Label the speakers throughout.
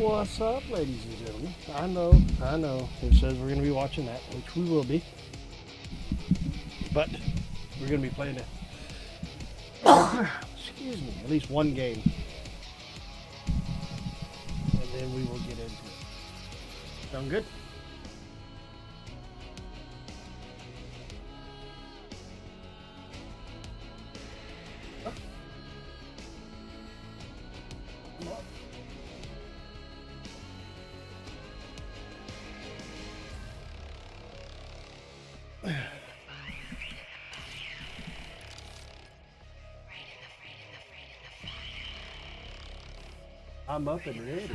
Speaker 1: What's up, ladies and gentlemen? I know. It says we're going to be watching that, which we will be. But we're going to be playing it. Excuse me, at least one game. And then we will get into it. Sound good? I'm up and ready.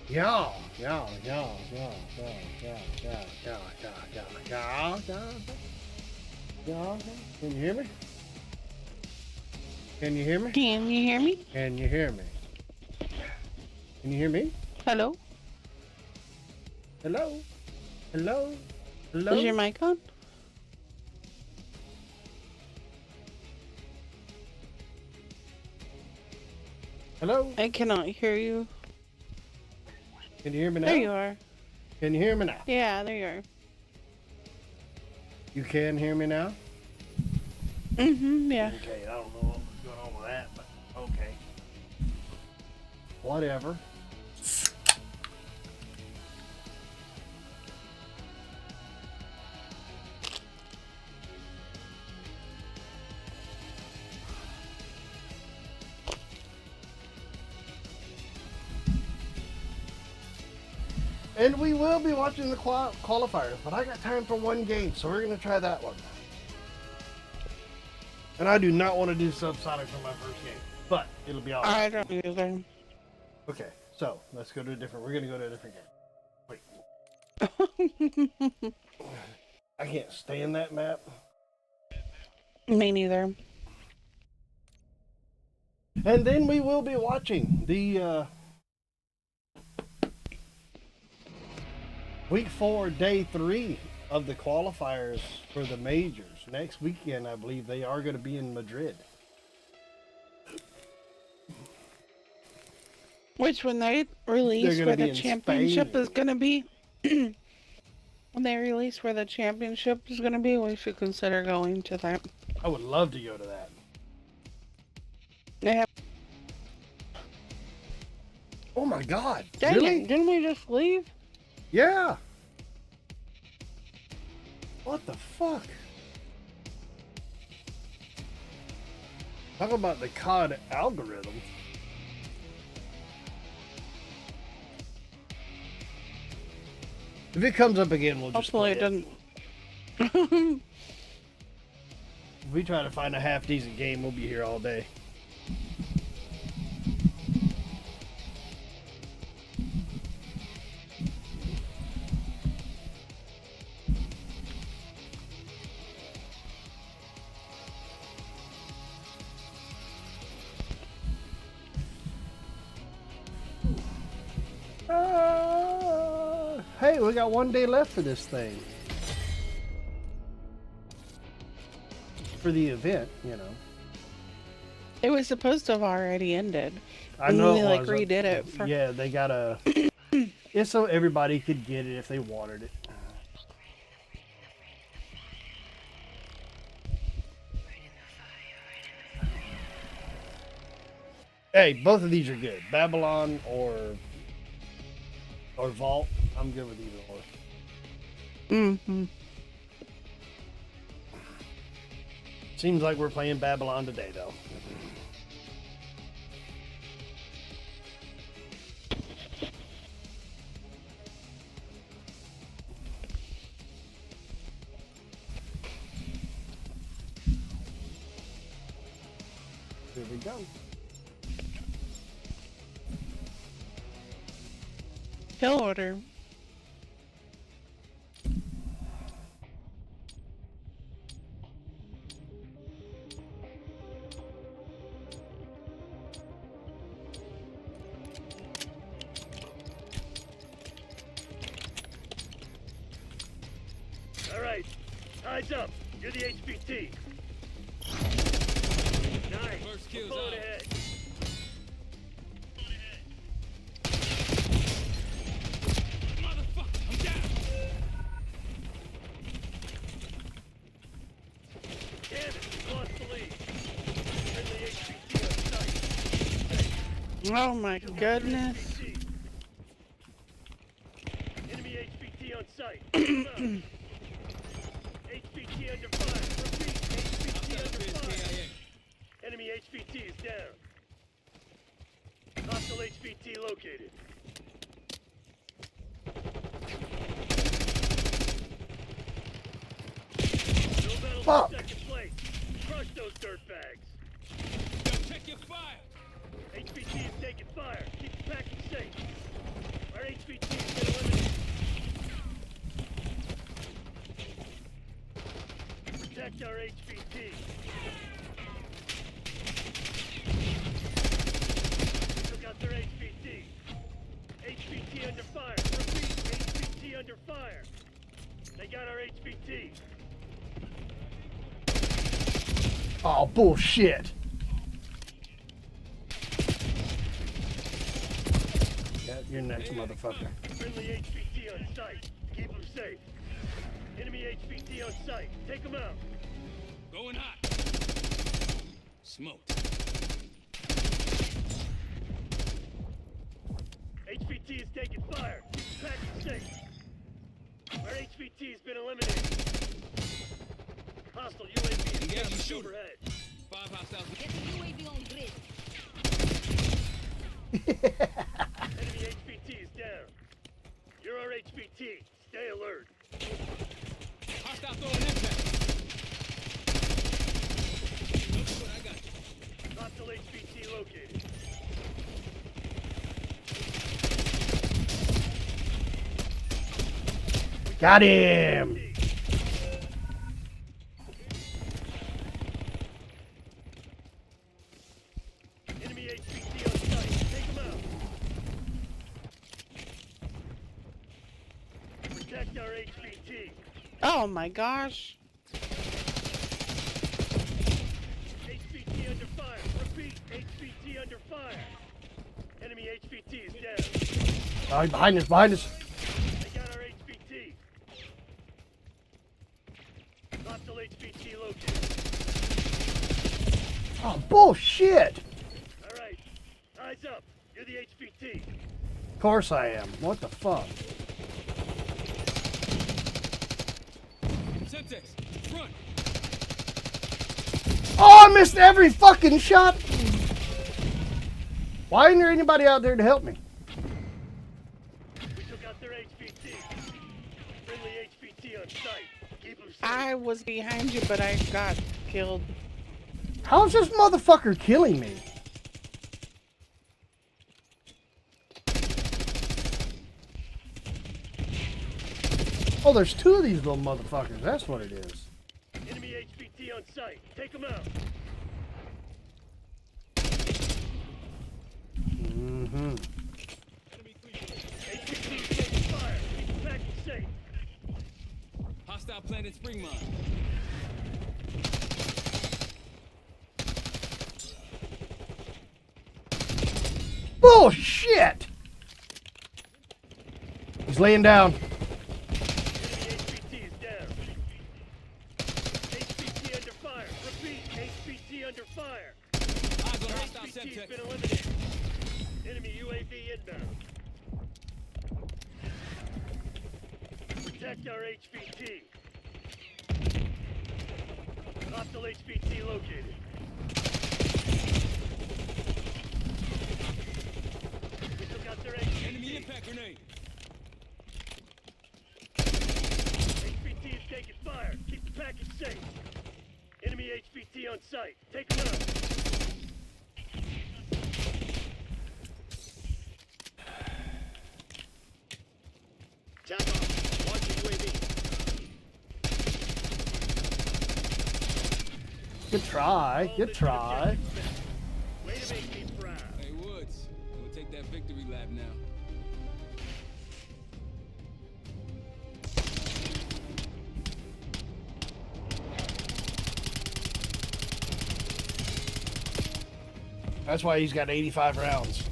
Speaker 1: Yeah. Can you hear me? Can you hear me?
Speaker 2: Can you hear me?
Speaker 1: Can you hear me? Can you hear me?
Speaker 2: Hello?
Speaker 1: Hello? Hello? Hello?
Speaker 2: Is your mic on?
Speaker 1: Hello?
Speaker 2: I cannot hear you.
Speaker 1: Can you hear me now?
Speaker 2: There you are.
Speaker 1: Can you hear me now?
Speaker 2: Yeah, there you are.
Speaker 1: You can hear me now?
Speaker 2: Yeah.
Speaker 1: Okay, I don't know what's going on with that, but okay. Whatever. And we will be watching the qualifiers, but I got time for one game, so we're going to try that one. And I do not want to do subsonic for my first game, but it'll be all right.
Speaker 2: I don't either.
Speaker 1: Okay, so let's go to a different. We're going to go to a different game. Wait. I can't stand that map.
Speaker 2: Me neither.
Speaker 1: And then we will be watching the week 4, day 3 of the qualifiers for the majors. Next weekend, I believe they are going to be in Madrid.
Speaker 2: Which when they release where the championship is going to be, when they release where the championship is going to be, we should consider going to that.
Speaker 1: I would love to go to that.
Speaker 2: They have.
Speaker 1: Oh my God!
Speaker 2: Dang
Speaker 1: really?
Speaker 2: it, didn't we just leave?
Speaker 1: Yeah. What the fuck? Talk about the COD algorithm. If it comes up again, we'll just
Speaker 2: Hopefully it doesn't.
Speaker 1: If we try to find a half decent game, we'll be here all day. Hey, we got one day left for this thing. For the event, you know.
Speaker 2: It was supposed to have already ended.
Speaker 1: I know
Speaker 2: they
Speaker 1: it was.
Speaker 2: redid it.
Speaker 1: Yeah, they gotta. It's so everybody could get it if they wanted it. Hey, both of these are good. Babylon or Vault. I'm good with either or. Seems like we're playing Babylon today, though. Here we go.
Speaker 2: Kill order.
Speaker 3: All right. Eyes up. You're the HVT. Nice.
Speaker 4: First kill's
Speaker 3: Pulling
Speaker 4: out.
Speaker 3: ahead.
Speaker 4: Motherfucker, I'm down.
Speaker 3: Damn it, we lost the lead. Friendly HVT on site.
Speaker 2: Oh my goodness.
Speaker 3: Enemy HVT on site. HVT under fire. Repeat, HVT under fire. Enemy HVT is down. Hostile HVT located. No medals
Speaker 1: Fuck.
Speaker 3: in second place. Crush those dirtbags.
Speaker 4: Yo, check your fire.
Speaker 3: HVT is taking fire. Keep the package safe. Our HVT has been eliminated. Protect our HVT. We took out their HVT. HVT under fire. Repeat, HVT under fire. They got our HVT.
Speaker 1: Oh, bullshit. Yeah, you're next, motherfucker.
Speaker 3: Friendly HVT on site. Keep them safe. Enemy HVT on site. Take them out.
Speaker 4: Going hot. Smoke.
Speaker 3: HVT is taking fire. Keep the package safe. Our HVT has been eliminated. Hostile UAV is
Speaker 4: Engage
Speaker 3: down
Speaker 4: the shooter.
Speaker 3: overhead.
Speaker 4: 5 hostiles.
Speaker 5: Get the UAV on grid.
Speaker 3: Enemy HVT is down. You're our HVT. Stay alert.
Speaker 4: Hostile throwing impact. Look what I got.
Speaker 3: Hostile HVT located.
Speaker 1: Got him.
Speaker 3: Enemy HVT on site. Take them out. Protect our HVT.
Speaker 2: Oh my gosh.
Speaker 3: HVT under fire. Repeat, HVT under fire. Enemy HVT is down.
Speaker 1: Oh, he's behind us, behind us.
Speaker 3: They got our HVT. Hostile HVT located.
Speaker 1: Oh, bullshit.
Speaker 3: All right. Eyes up. You're the HVT.
Speaker 1: Of course I am. What the fuck?
Speaker 4: Semtex, front.
Speaker 1: Oh, I missed every fucking shot. Why isn't there anybody out there to help me?
Speaker 3: We took out their HVT. Friendly HVT on site. Keep them safe.
Speaker 2: I was behind you, but I got killed.
Speaker 1: How's this motherfucker killing me? Oh, there's two of these little motherfuckers. That's what it is.
Speaker 3: Enemy HVT on site. Take them out.
Speaker 1: Mm-hmm.
Speaker 3: HVT is taking fire. Keep the package safe.
Speaker 4: Hostile planted spring mine.
Speaker 1: Bullshit! He's laying down.
Speaker 3: Enemy HVT is down. HVT under fire. Repeat, HVT under fire.
Speaker 4: Eyes on
Speaker 3: Our
Speaker 4: hostile
Speaker 3: HVT has
Speaker 4: Semtex.
Speaker 3: been eliminated. Enemy UAV inbound. Protect our HVT. Hostile HVT located. We took out their
Speaker 4: Enemy
Speaker 3: HVT.
Speaker 4: impact grenade.
Speaker 3: HVT is taking fire. Keep the package safe. Enemy HVT on site. Take them out. Tap off. Launching UAV.
Speaker 1: Good try. Good try.
Speaker 3: Way to make me proud.
Speaker 4: Hey, Woods. We'll take that victory lap now.
Speaker 1: That's why he's got 85 rounds.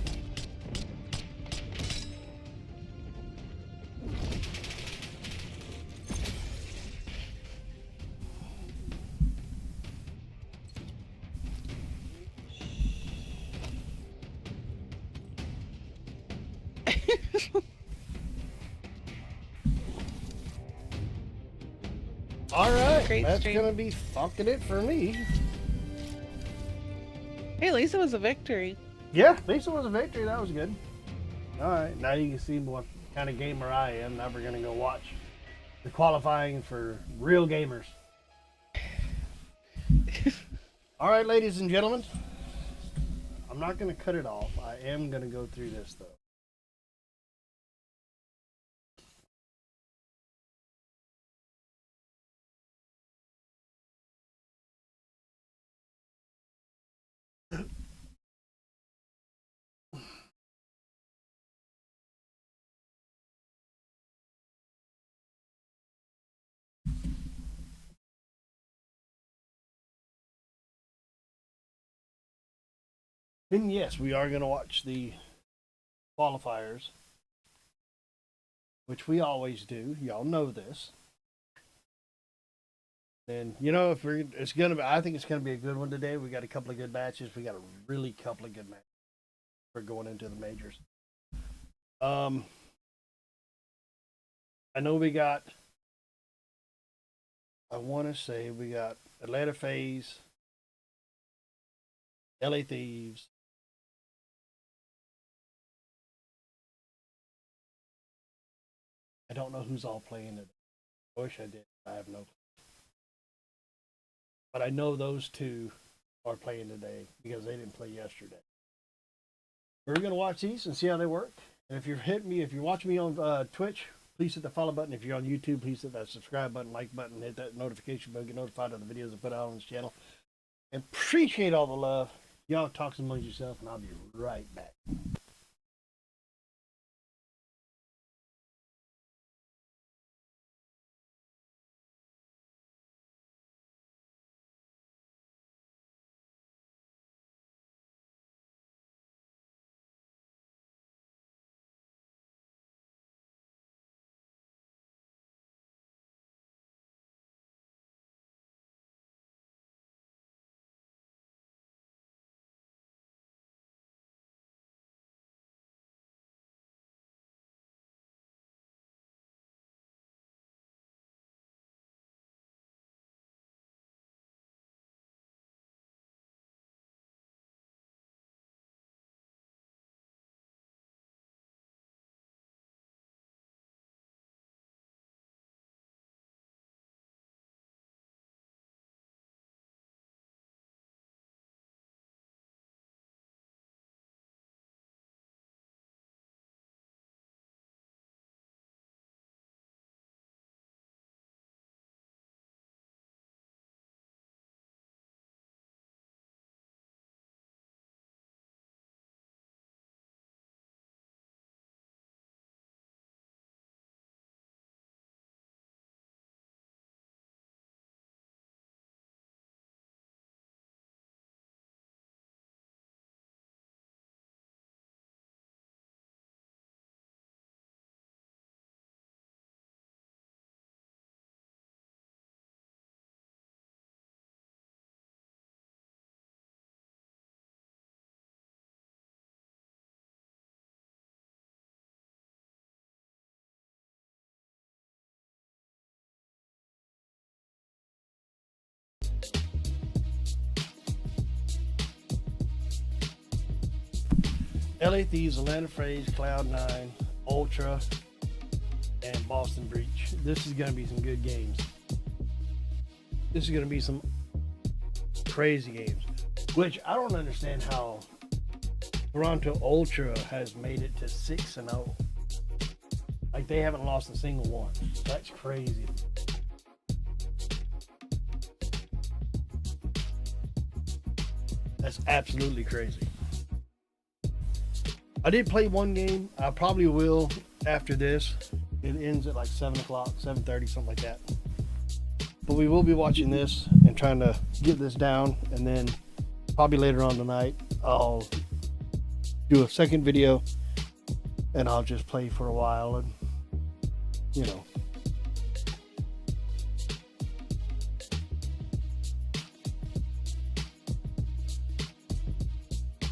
Speaker 1: All right, that's gonna be fucking it for me.
Speaker 2: Hey, at least it was a victory.
Speaker 1: Yeah, at least it was a victory. That was good. All right, now you can see what kind of gamer I am. Now we're gonna go watch the qualifying for real gamers. All right, ladies and gentlemen, I'm not gonna cut it off. I am gonna go through this though. And yes, we are going to watch the qualifiers, which we always do. Y'all know this. And you know, it's gonna be, I think it's gonna be a good one today. We got a couple of good matches. We got a really couple of good matches. We're going into the majors. I know we got. I want to say we got Atlanta FaZe, LA Thieves. I don't know who's all playing it. I wish I did. I have no clue. But I know those two are playing today because they didn't play yesterday. We're going to watch these and see how they work. And if you're watching me on Twitch, please hit the follow button. If you're on YouTube, please hit that subscribe button, like button, hit that notification button, get notified of the videos I put out on this channel. And appreciate all the love. Y'all talk among yourself, and I'll be right back. LA Thieves, Atlanta FaZe, Cloud9, Ultra, and Boston Breach. This is going to be some good games. This is going to be some crazy games, which I don't understand how Toronto Ultra has made it to 6-0. Like, they haven't lost a single one. That's crazy. That's absolutely crazy. I did play one game. I probably will after this. It ends at like 7 o'clock, 7:30, something like that. But we will be watching this and trying to get this down, and then probably later on tonight I'll do a second video and I'll just play for a while and, you know.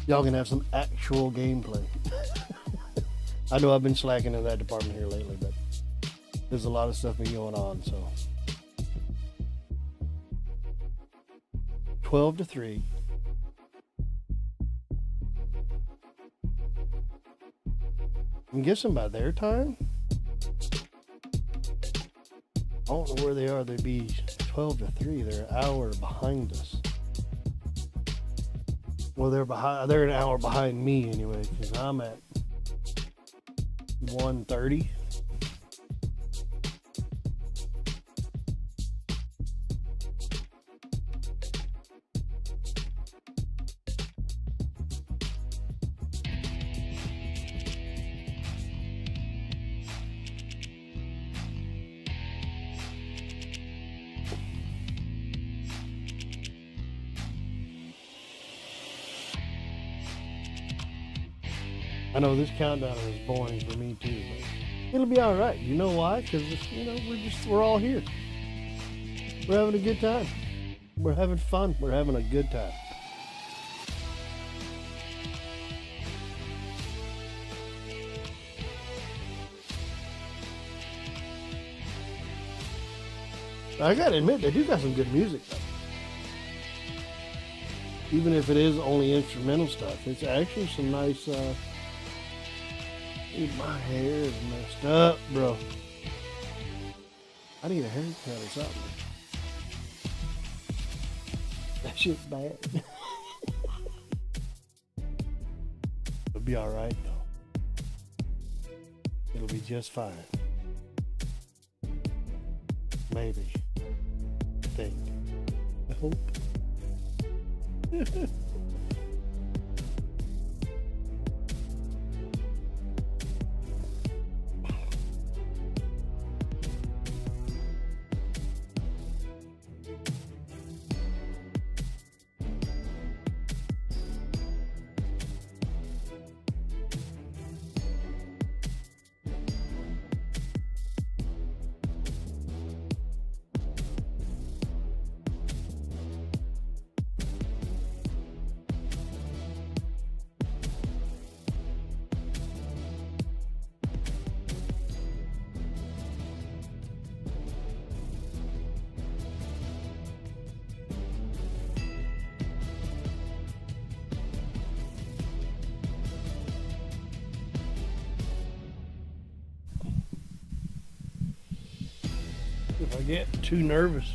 Speaker 1: Y'all can have some actual gameplay. I know I've been slacking in that department here lately, but there's a lot of stuff been going on, so. 12-3. I'm guessing by their time. I don't know where they are. They'd be 12-3. They're an hour behind us. Well, they're an hour behind me anyway, because I'm at 1:30. I know this countdown is boring for me too, but it'll be all right. You know why? Because you know we're all here. We're having a good time. We're having fun. We're having a good time. I gotta admit, they do got some good music though. Even if it is only instrumental stuff, it's actually some nice. Dude, my hair is messed up, bro. I need a haircut or something. That shit's bad. It'll be all right though. It'll be just fine. Maybe. I think. I hope. If I get too nervous,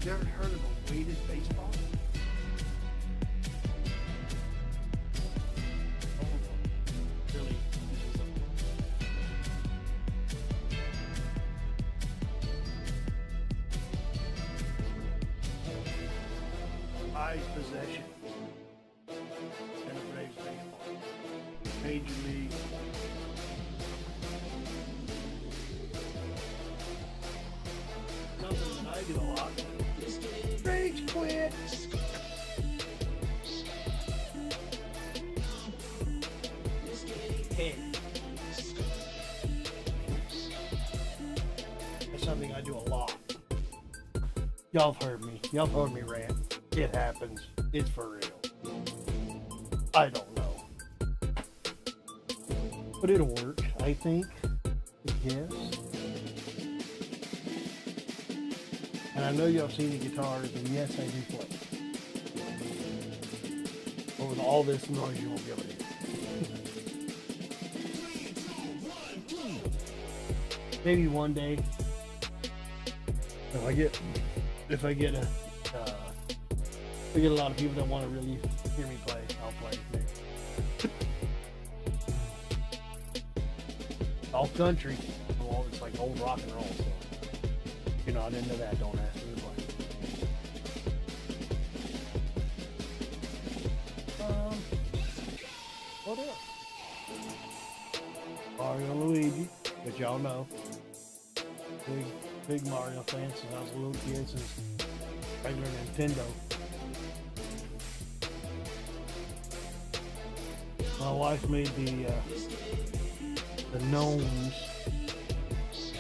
Speaker 1: you ever heard of a weighted baseball? Really? High possession. And a Braves baseball. Major League. Something that I do a lot. Rage quit. Head. That's something I do a lot. Y'all have heard me. Y'all have heard me rant. It happens. It's for real. I don't know. But it'll work, I think. Yes. And I know y'all seen the guitars, and yes, I do play. But with all this noise, you won't be able to hear. Maybe one day, if I get a lot of people that want to really hear me play, I'll play. all country. Well, it's like old rock and roll. So if you're not into that, don't ask me to play. What else? Mario and Luigi, which y'all know. Big Mario fan since I was a little kid, since regular Nintendo. My wife made the gnomes,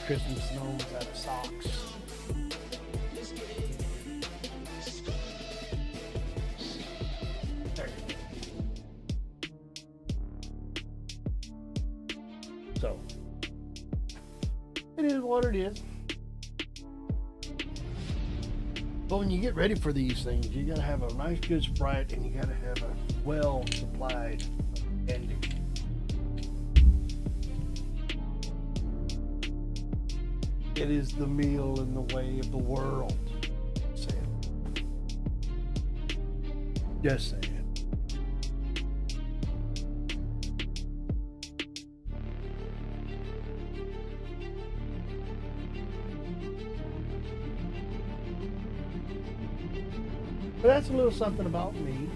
Speaker 1: Christmas gnomes out of socks. There. So, it is what it is. But when you get ready for these things, you gotta have a nice good Sprite and you gotta have a well supplied ending. It is the meal in the way of the world. Say it. Just say it. But that's a little something about me.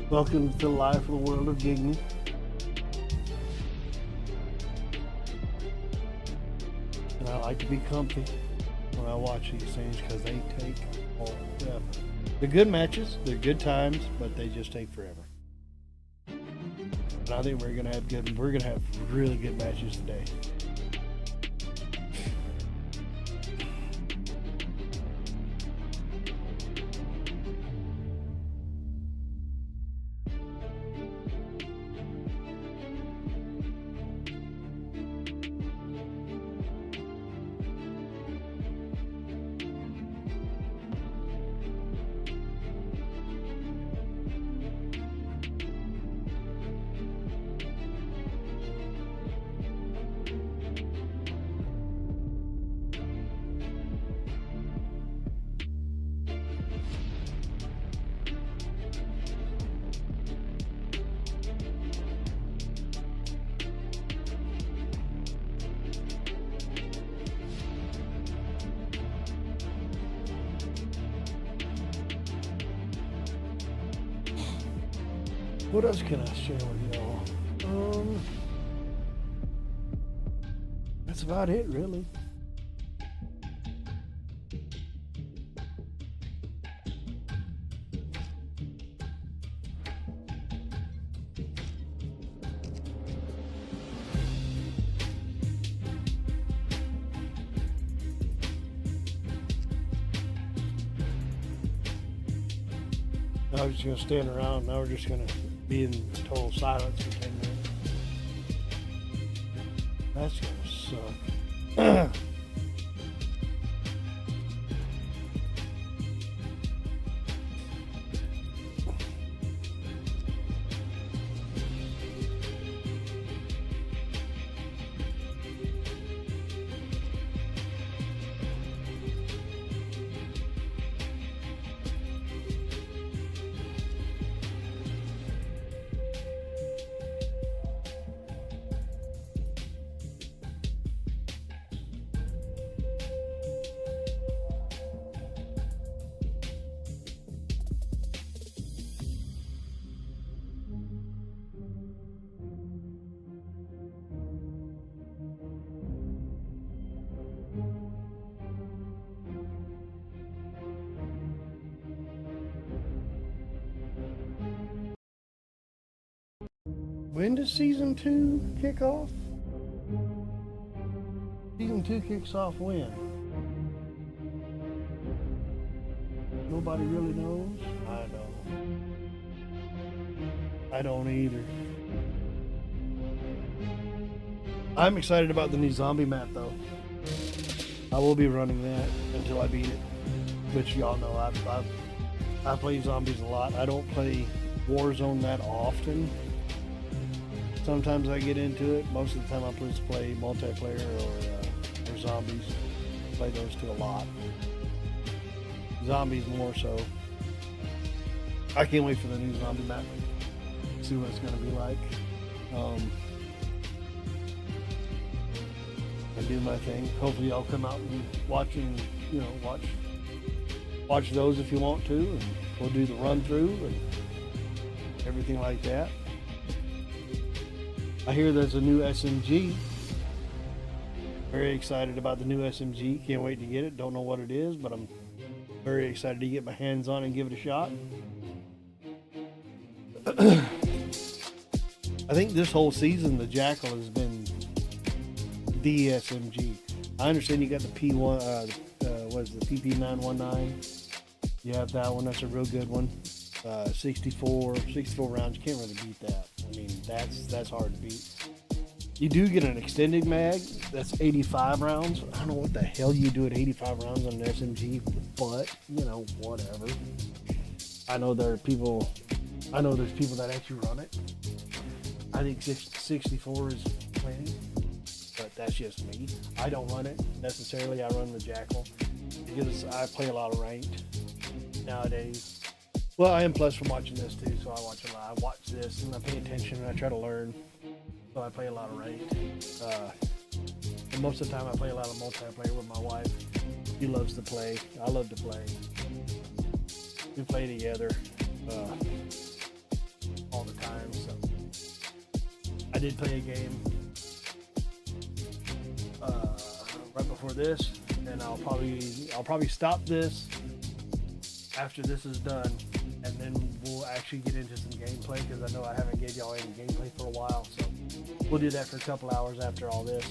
Speaker 1: Welcome to the life of the world of Gigme. And I like to be comfy when I watch these things because they take forever. They're good matches, they're good times, but they just take forever. And I think we're gonna have really good matches today. What else can I share with y'all? That's about it, really. I was just going to stand around. Now we're just going to be in total silence for 10 minutes. That's going to suck. When does season 2 kick off? Season 2 kicks off when? Nobody really knows? I don't. I don't either. I'm excited about the new zombie map though. I will be running that until I beat it. Which y'all know I play zombies a lot. I don't play Warzone that often. Sometimes I get into it. Most of the time I just play multiplayer or zombies. Play those two a lot. Zombies more so. I can't wait for the new zombie map. See what it's gonna be like. I do my thing. Hopefully, y'all come out and watching. You know, watch those if you want to, and we'll do the run through and everything like that. I hear there's a new SMG. Very excited about the new SMG. Can't wait to get it. Don't know what it is, but I'm very excited to get my hands on it and give it a shot. I think this whole season the Jackal has been the SMG. I understand you got the P1, what is the PP919? You have that one. That's a real good one. 64 rounds. You can't really beat that. I mean, that's hard to beat. You do get an extended mag. That's 85 rounds. I don't know what the hell you do at 85 rounds on an SMG, but you know, whatever. I know there's people that actually run it. I think 64 is plenty, but that's just me. I don't run it necessarily. I run the Jackal because I play a lot of ranked nowadays. Well, I am plus from watching this too, so I watch a lot. I watch this and I pay attention and I try to learn. So I play a lot of ranked. And most of the time I play a lot of multiplayer with my wife. She loves to play. I love to play. We play together all the time. So I did play a game right before this, and I'll probably stop this after this is done, and then we'll actually get into some gameplay because I know I haven't gave y'all any gameplay for a while. So we'll do that for a couple hours after all this.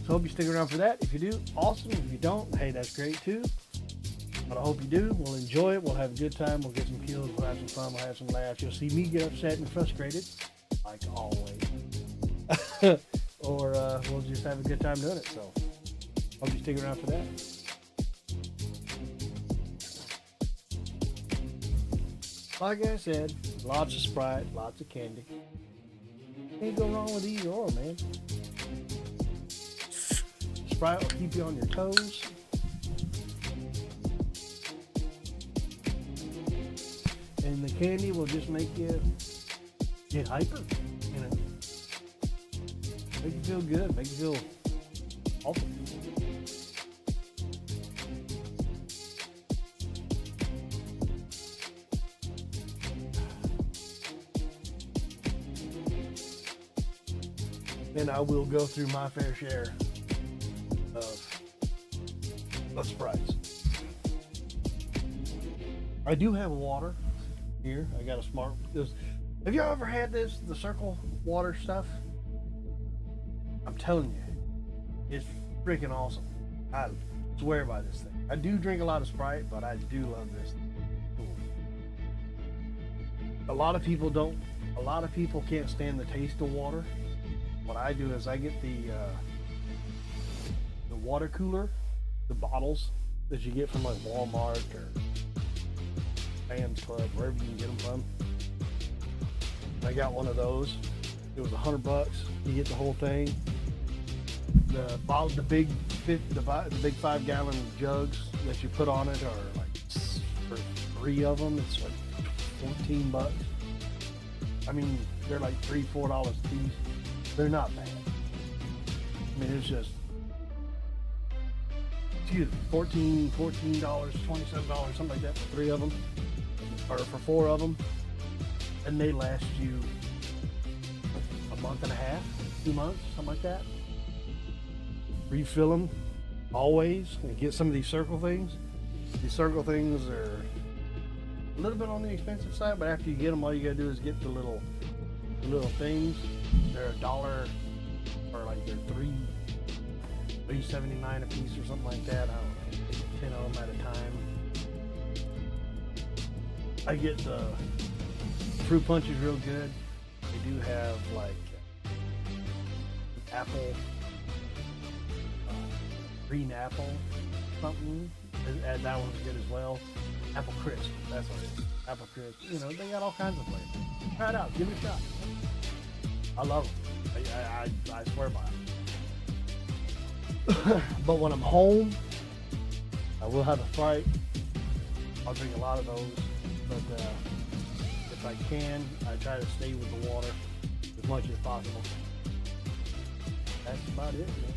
Speaker 1: So hope you stick around for that. If you do, awesome. If you don't, hey, that's great too. But I hope you do. We'll enjoy it. We'll have a good time. We'll get some kills. We'll have some fun. We'll have some laughs. You'll see me get upset and frustrated, like always. Or we'll just have a good time doing it. So hope you stick around for that. Like I said, lots of Sprite, lots of candy. Can't go wrong with either or, man. Sprite will keep you on your toes. And the candy will just make you get hyper, you know. Make you feel good, make you feel awesome. And I will go through my fair share of Sprites. I do have water here. I got a smart. Have y'all ever had the Circle water stuff? I'm telling you, it's freaking awesome. I swear by this thing. I do drink a lot of Sprite, but I do love this thing. A lot of people don't. A lot of people can't stand the taste of water. What I do is I get the water cooler, the bottles that you get from like Walmart or Sam's Club, wherever you can get them from. I got one of those. It was $100. You get the whole thing. The bottle, the big 5-gallon jugs that you put on it are like for 3 of them. It's like $14. I mean, they're like $3-4 a piece. They're not bad. I mean, it's just, excuse me, $14, $27, something like that for 3 of them, or for 4 of them, and they last you a month and a half, 2 months, something like that. Refill them always, and get some of these Circle things. These Circle things are a little bit on the expensive side, but after you get them, all you gotta do is get the little things. They're $1, or like they're $3.79 a piece or something like that. I don't know, 10 of them at a time. I get the fruit punches real good. They do have like apple, green apple, something. And that one's good as well. Apple crisp, that's what it is. Apple crisp. You know, they got all kinds of flavors. Try it out. Give it a shot. I love them. I swear by it. But when I'm home, I will have a Sprite. I'll drink a lot of those. But if I can, I try to stay with the water as much as possible. That's about it, man.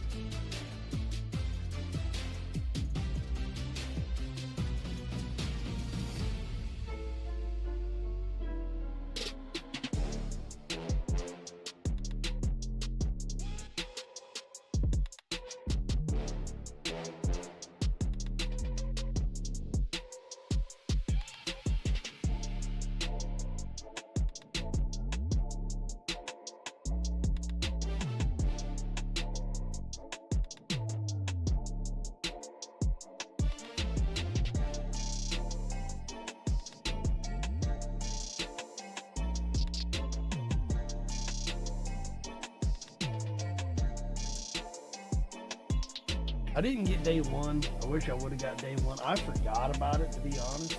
Speaker 1: I didn't get day one. I wish I would have got day one. I forgot about it, to be honest.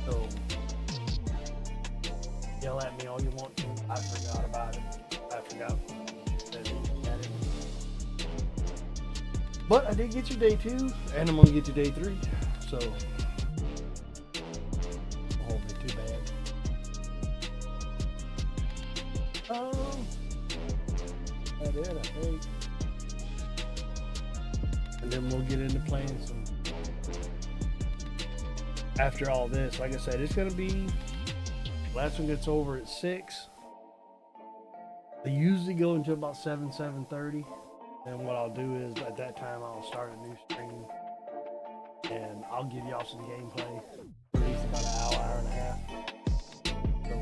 Speaker 1: So, yell at me all you want to. I forgot about it. I forgot that I had it. But I did get you day two, and I'm gonna get you day three. So, won't be too bad. That's it, I think. And then we'll get into playing some. After all this, like I said, it's gonna be. Last one gets over at 6. I usually go until about 7:30. And what I'll do is at that time I'll start a new stream, and I'll give y'all some gameplay. At least about an hour and a half. So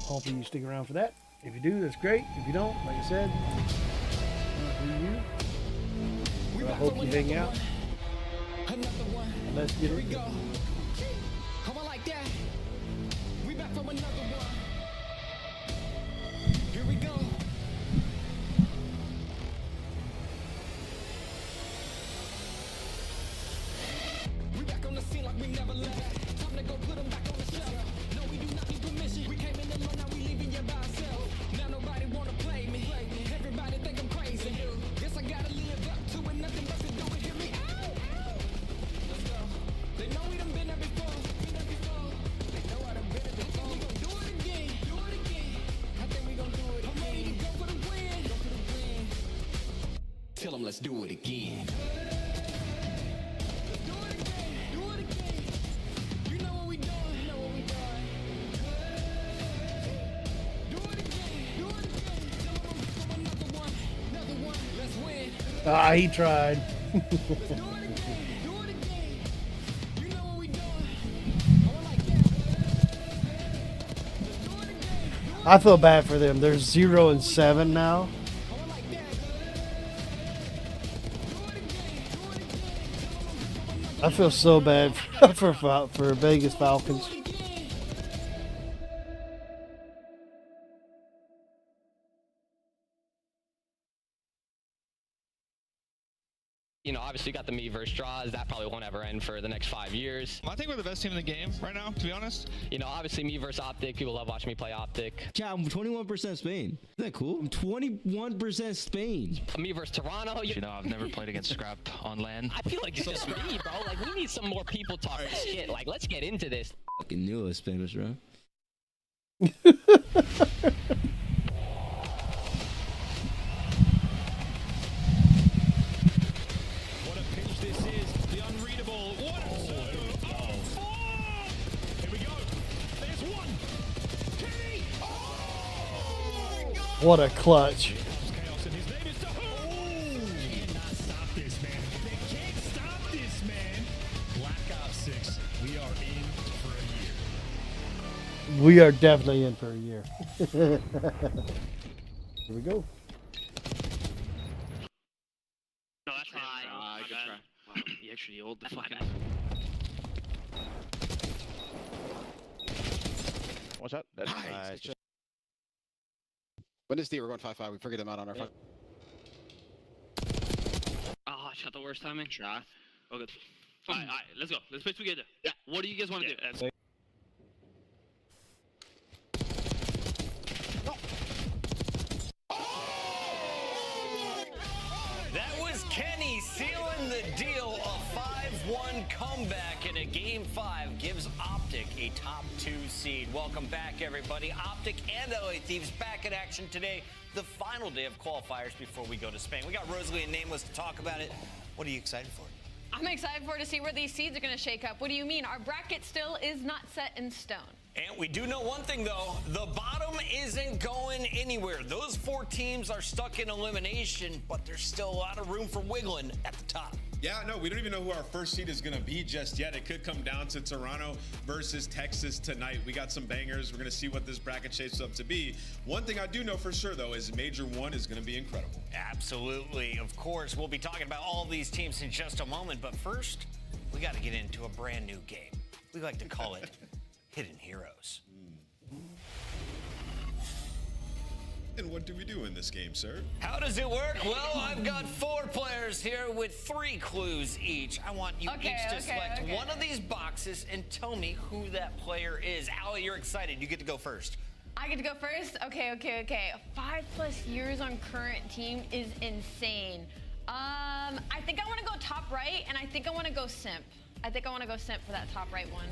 Speaker 1: hopefully you stick around for that. If you do, that's great. If you don't, like I said, do you. I hope you hang out. And let's get it.
Speaker 5: How I like that? We back from another one. Here we go. We back on the scene like we never left. Time to go put them back on the shelf. No, we do not need permission. We came in alone, now we leaving you by ourselves. Now nobody wanna play me. Everybody think I'm crazy. Guess I gotta live up to it. Nothing but to do it. Hear me out. Let's go. They know we done been there before. They know I done been there before. We gon' do it again. I think we gon' do it again. I'm ready to go for the win. Tell them let's do it again.
Speaker 1: He tried. I feel bad for them. They're 0-7 now. I feel so bad for Vegas Falcons.
Speaker 6: You know, obviously you got the Miiverse draws. That probably won't ever end for the next 5 years.
Speaker 7: I think we're the best team in the game right now, to be honest.
Speaker 6: You know, obviously Miiverse Optic. People love watching me play Optic.
Speaker 8: Yeah, I'm 21% Spain. Isn't that cool? I'm 21% Spain.
Speaker 6: Miiverse Toronto.
Speaker 7: You know, I've never played against Scrap on LAN.
Speaker 6: I feel like it's just me, bro. Like, we need some more people talking shit. Like, let's get into this.
Speaker 8: Fucking knew it was Spanish, bro.
Speaker 1: What a clutch. We are definitely in for a year. Here we go.
Speaker 9: No, that's high. Good try. Wow, you actually hold the fucking.
Speaker 10: Watch out. That's nice.
Speaker 11: When is D? We're going 5-5. We figured them out on our front.
Speaker 9: Oh, I shot the worst timing. Try. Oh, good. Alright, let's go. Let's play together. Yeah. What do you guys want to do?
Speaker 5: That was Kenny sealing the deal of 5
Speaker 12: 5-1 comeback in a Game 5 gives Optic a top 2 seed. Welcome back, everybody. Optic and LA Thieves back in action today, the final day of qualifiers before we go to Spain. We got Rosalie and Nameless to talk about it. What are you excited for?
Speaker 13: I'm excited to see where these seeds are going to shake up. What do you mean? Our bracket still is not set in stone.
Speaker 12: And we do know one thing, though. The bottom isn't going anywhere. Those 4 teams are stuck in elimination, but there's still a lot of room for wiggling at the top.
Speaker 14: Yeah, no, we don't even know who our first seed is going to be just yet. It could come down to Toronto versus Texas tonight. We got some bangers. We're going to see what this bracket shapes up to be. One thing I do know for sure, though, is Major 1 is going to be incredible.
Speaker 12: Absolutely. Of course, we'll be talking about all these teams in just a moment. But first, we got to get into a brand new game. We like to call it Hidden Heroes.
Speaker 14: And what do we do in this game, sir?
Speaker 12: How does it work? Well, I've got 4 players here with 3 clues each. I want you each to select one of these boxes and tell me who that player is. Allie, you're excited. You get to go first.
Speaker 13: I get to go first? Okay. 5+ years on current team is insane. I think I want to go top right, and I think I want to go simp. I think I want to go simp for that top right one.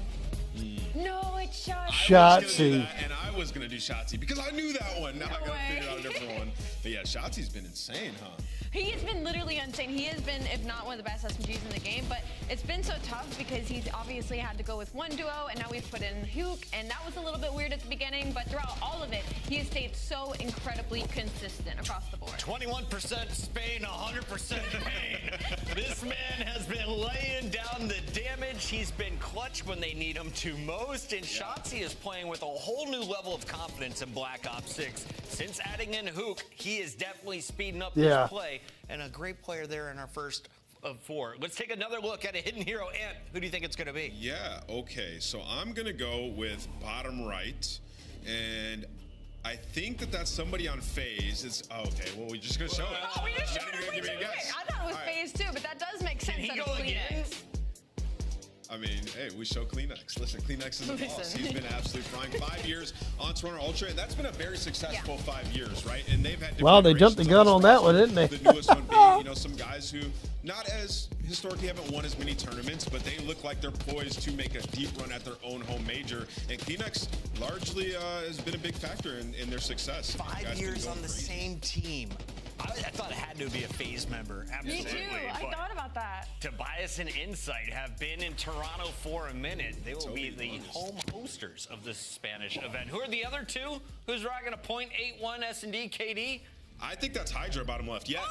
Speaker 13: No, it's
Speaker 14: Shotzi. And I was going to do Shotzi because I knew that one. Now I got to figure out a different one. But yeah, Shotzi's been insane, huh?
Speaker 13: He has been literally insane. He has been, if not one of the best SMGs in the game, but it's been so tough because he's obviously had to go with one duo, and now we've put in Hook, and that was a little bit weird at the beginning, but throughout all of it, he has stayed so incredibly consistent across the board.
Speaker 12: 21% Spain, 100% Spain. This man has been laying down the damage. He's been clutch when they need him to most, and Shotzi is playing with a whole new level of confidence in Black Ops 6. Since adding in Hook, he is definitely speeding up his play, and a great player there in our first of 4. Let's take another look at a hidden hero. Ant, who do you think it's going to be?
Speaker 14: Yeah, okay, so I'm going to go with bottom right, and I think that's somebody on phase. It's okay. Well, we're just gonna show it.
Speaker 13: Oh, we just showed it. I thought it was phase 2, but that does make sense.
Speaker 12: Can he go again?
Speaker 14: I mean, hey, we show Kleenex. Listen, Kleenex is the boss. He's been absolutely flying. 5 years on Toronto Ultra, and that's been a very successful 5 years, right? And they've had
Speaker 1: wow, they jumped the gun on that one, didn't they?
Speaker 14: The newest one being, some guys who not as historically haven't won as many tournaments, but they look like they're poised to make a deep run at their own home major. And Kleenex largely has been a big factor in their success.
Speaker 12: 5 years on the same team. I thought it had to be a phase member. Absolutely.
Speaker 13: Me too. I thought about that.
Speaker 12: Tobias and Insight have been in Toronto for a minute. They will be the home hosters of this Spanish event. Who are the other 2? Who's rocking a .81 S&D KD?
Speaker 14: I think that's Hydra bottom left. Yes.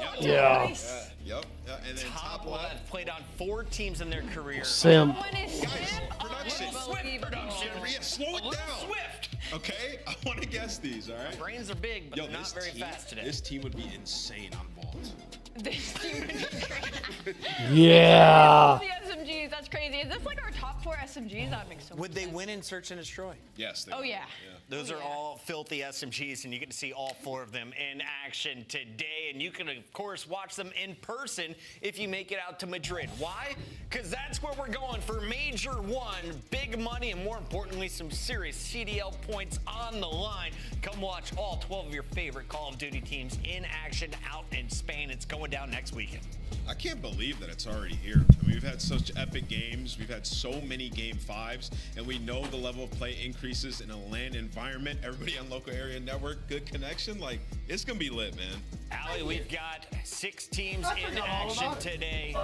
Speaker 12: Oh,
Speaker 14: yep.
Speaker 12: Nice.
Speaker 14: Yep. And then top left.
Speaker 12: Played on 4 teams in their career.
Speaker 1: Sim.
Speaker 14: Guys, production.
Speaker 12: Swift production.
Speaker 14: Yeah, slow it down.
Speaker 12: Swift.
Speaker 14: Okay, I want to guess these, all right?
Speaker 12: Brains are big, but not very fast today.
Speaker 14: This team would be insane on vault.
Speaker 13: This team would be great.
Speaker 1: Yeah.
Speaker 13: The SMGs, that's crazy. Is this like our top 4 SMGs? That makes so much
Speaker 12: Would they
Speaker 13: sense.
Speaker 12: win in Search and Destroy?
Speaker 14: Yes.
Speaker 13: Oh, yeah.
Speaker 12: Those are all filthy SMGs, and you get to see all 4 of them in action today. And you can, of course, watch them in person if you make it out to Madrid. Why? Because that's where we're going for Major 1. Big money, and more importantly, some serious CDL points on the line. Come watch all 12 of your favorite Call of Duty teams in action out in Spain. It's going down next weekend.
Speaker 14: I can't believe that it's already here. I mean, we've had such epic games. We've had so many Game 5s, and we know the level of play increases in a LAN environment. Everybody on local area network, good connection. Like, it's going to be lit, man.
Speaker 12: Allie, we've got 6 teams in action today.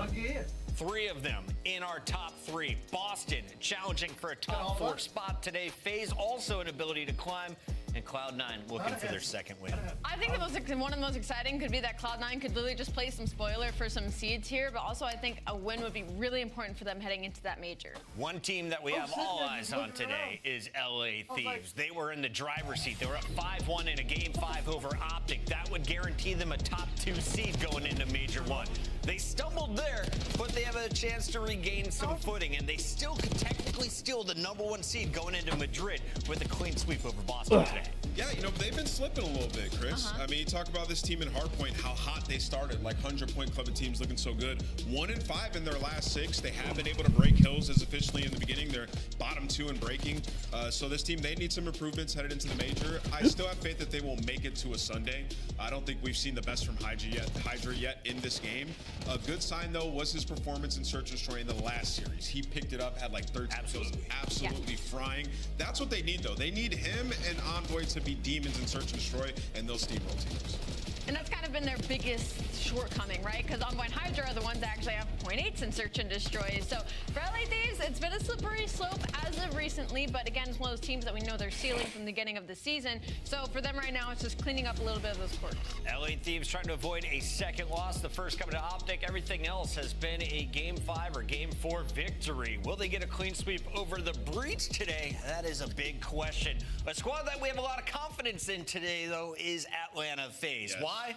Speaker 12: 3 of them in our top 3. Boston challenging for a top 4 spot today. FaZe also an ability to climb. And Cloud9 looking for their second win.
Speaker 13: I think one of the most exciting could be that Cloud9 could literally just play some spoiler for some seeds here, but also I think a win would be really important for them heading into that major.
Speaker 12: One team that we have all eyes on today is LA Thieves. They were in the driver's seat. They were up 5-1 in a Game 5 over Optic. That would guarantee them a top 2 seed going into Major 1. They stumbled there, but they have a chance to regain some footing, and they still could technically steal the #1 seed going into Madrid with a clean sweep over Boston today.
Speaker 14: Yeah, you know, they've been slipping a little bit, Chris. I mean, you talk about this team in Hardpoint, how hot they started, like 100-point club of teams looking so good. 1-5 in their last 6. They have been able to break hills as efficiently in the beginning. They're bottom 2 in breaking. So this team, they need some improvements headed into the major. I still have faith that they will make it to a Sunday. I don't think we've seen the best from Hydra yet in this game. A good sign, though, was his performance in Search and Destroy in the last series. He picked it up, had like 13 kills, absolutely frying. That's what they need, though. They need him and Envoy to be demons in Search and Destroy, and they'll steamroll teams.
Speaker 13: And that's kind of been their biggest shortcoming, right? Because Envoy and Hydra are the ones that actually have 0.8s in Search and Destroy. So for LA Thieves, it's been a slippery slope as of recently, but again, it's one of those teams that we know they're ceiling from the beginning of the season. So for them right now, it's just cleaning up a little bit of those quirks.
Speaker 12: LA Thieves trying to avoid a second loss. The first coming to Optic. Everything else has been a Game 5 or Game 4 victory. Will they get a clean sweep over the Breach today? That is a big question. A squad that we have a lot of confidence in today, though, is Atlanta FaZe.
Speaker 14: Yes.
Speaker 12: Why?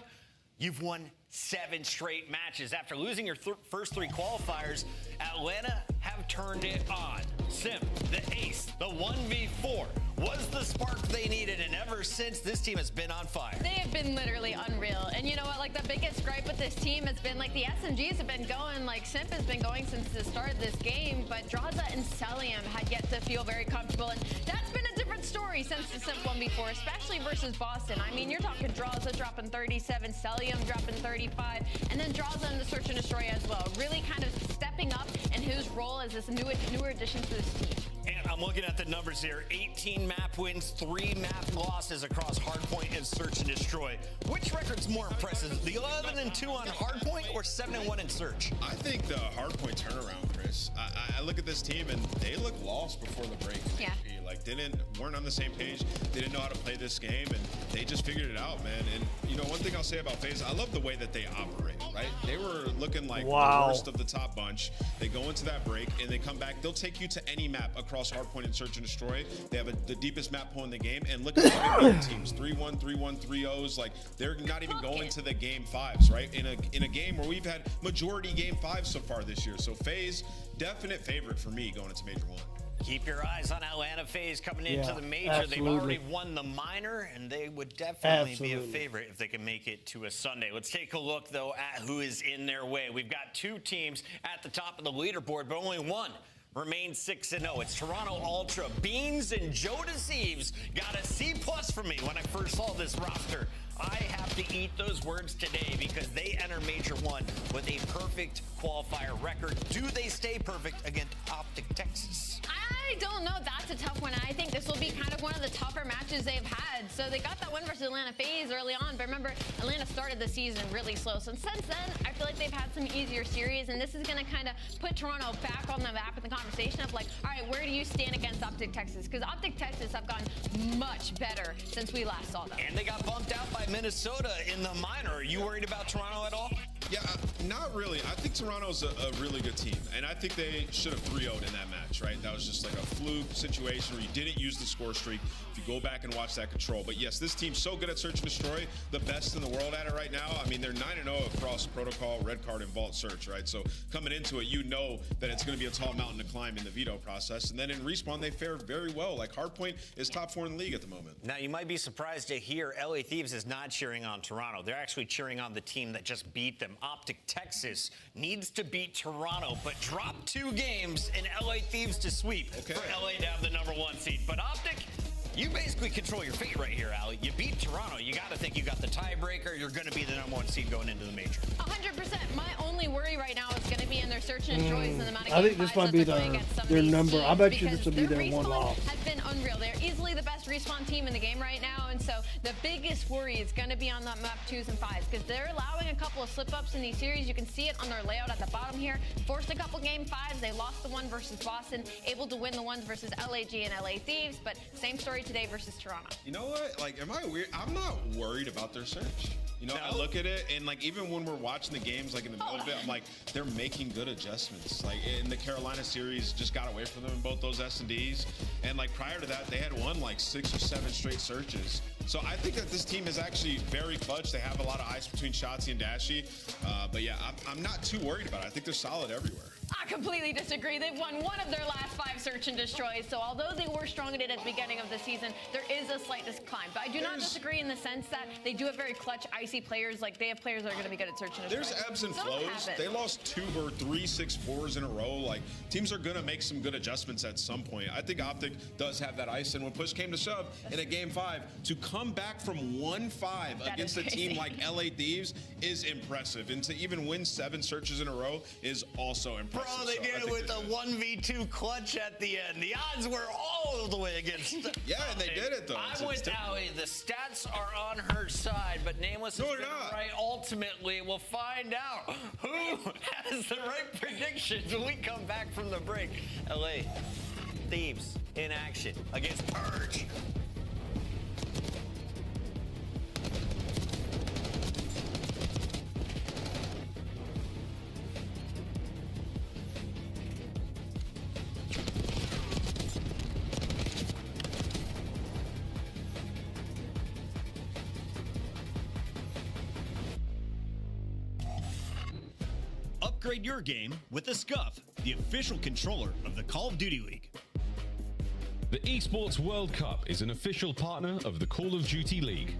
Speaker 12: You've won 7 straight matches. After losing your first 3 qualifiers, Atlanta have turned it on. Simp, the ace, the 1v4 was the spark they needed, and ever since, this team has been on fire.
Speaker 13: They have been literally unreal. And you know what, like the biggest gripe with this team has been like the SMGs have been going, like Simp has been going since the start of this game, but Draza and Celium had yet to feel very comfortable. And that's been a different story since the Simp 1v4, especially versus Boston. I mean, you're talking Draza dropping 37, Celium dropping 35, and then Draza in the Search and Destroy as well. Really kind of stepping up in his role as this newer addition to this team.
Speaker 12: And I'm looking at the numbers here. 18 map wins, 3 map losses across Hardpoint and Search and Destroy. Which record's more impressive, the 11-2 on Hardpoint or 7-1 in Search?
Speaker 14: I think the Hardpoint turnaround, Chris. I look at this team and they look lost before the break.
Speaker 13: Yeah.
Speaker 14: Like weren't on the same page. They didn't know how to play this game, and they just figured it out, man. And you know, one thing I'll say about FaZe, I love the way that they operate. Right? They were looking like the worst of the top bunch. They go into that break and they come back. They'll take you to any map across Hardpoint and Search and Destroy. They have the deepest map pool in the game. And look at the teams: 3-1, 3-1, 3-0s. Like they're not even going to the Game 5s, right? In a game where we've had majority Game 5s so far this year. So FaZe, definite favorite for me going into Major 1.
Speaker 12: Keep your eyes on Atlanta FaZe coming into the major.
Speaker 1: Absolutely.
Speaker 12: They've already won the minor, and they would definitely be a favorite if they can make it to a Sunday. Let's take a look, though, at who is in their way. We've got 2 teams at the top of the leaderboard, but only one remains 6-0. It's Toronto Ultra. Beans and Joe Deceives got a C+ from me when I first saw this roster. I have to eat those words today because they enter Major 1 with a perfect qualifier record. Do they stay perfect against Optic Texas?
Speaker 13: I don't know. That's a tough one. I think this will be kind of one of the tougher matches they've had. So they got that win versus Atlanta FaZe early on, but remember, Atlanta started the season really slow. So since then, I feel like they've had some easier series, and this is going to kind of put Toronto back on the map in the conversation of like, all right, where do you stand against Optic Texas? Because Optic Texas have gotten much better since we last saw them.
Speaker 12: And they got bumped out by Minnesota in the minor. Are you worried about Toronto at all?
Speaker 14: Yeah, not really. I think Toronto's a really good team, and I think they should have 3-0'd in that match, right? That was just like a fluke situation where you didn't use the score streak. If you go back and watch that control. But yes, this team's so good at Search and Destroy, the best in the world at it right now. I mean, they're 9-0 across Protocol, Red Card, and Vault Search, right? So coming into it, you know that it's going to be a tall mountain to climb in the veto process. And then in Respawn, they fare very well. Like Hardpoint is top 4 in the league at the moment.
Speaker 12: Now, you might be surprised to hear LA Thieves is not cheering on Toronto. They're actually cheering on the team that just beat them. Optic Texas needs to beat Toronto, but drop 2 games in LA Thieves to sweep for LA to have the #1 seed. But Optic, you basically control your fate right here, Ali. You beat Toronto. You got to think you got the tiebreaker. You're going to be the #1 seed going into the major.
Speaker 13: 100%. My only worry right now is going to be in their Search and Destroys and the amount of
Speaker 1: I think this might be their number. I bet you this will be their one loss.
Speaker 13: Has been unreal. They're easily the best respawn team in the game right now, and so the biggest worry is going to be on the map 2s and 5s because they're allowing a couple of slip-ups in these series. You can see it on their layout at the bottom here. Forced a couple Game 5s. They lost the one versus Boston, able to win the ones versus LAG and LA Thieves, but same story today versus Toronto.
Speaker 14: You know what? Like, am I weird? I'm not worried about their search. You know, I look at it, and like even when we're watching the games, like in the middle of it, I'm like, they're making good adjustments. Like in the Carolina series, just got away from them in both those S&Ds, and like prior to that, they had won like 6 or 7 straight searches. So I think that this team is actually very clutch. They have a lot of ice between Shotzi and Dashy, but yeah, I'm not too worried about it. I think they're solid everywhere.
Speaker 13: I completely disagree. They've won one of their last 5 search and destroys. So although they were strong at it at the beginning of the season, there is a slight decline. But I do not disagree in the sense that they do have very clutch, icy players. Like they have players that are going to be good at search and destroy.
Speaker 14: There's ebbs and flows. They lost 2 or 3 6-4s in a row. Like teams are going to make some good adjustments at some point. I think Optic does have that ice, and when push came to shove in a game 5, to come back from 1-5 against a team like LA Thieves is impressive, and to even win 7 searches in a row is also impressive.
Speaker 12: Bro, they did it with a 1v2 clutch at the end. The odds were all the way against them.
Speaker 14: Yeah, and they did it though.
Speaker 12: I'm with Allie. The stats are on her side, but Nameless is right. Ultimately, we'll find out who has the right predictions when we come back from the break. LA Thieves in action against Purge.
Speaker 15: Upgrade your game with the Scuff, the official controller of the Call of Duty League.
Speaker 16: The Esports World Cup is an official partner of the Call of Duty League.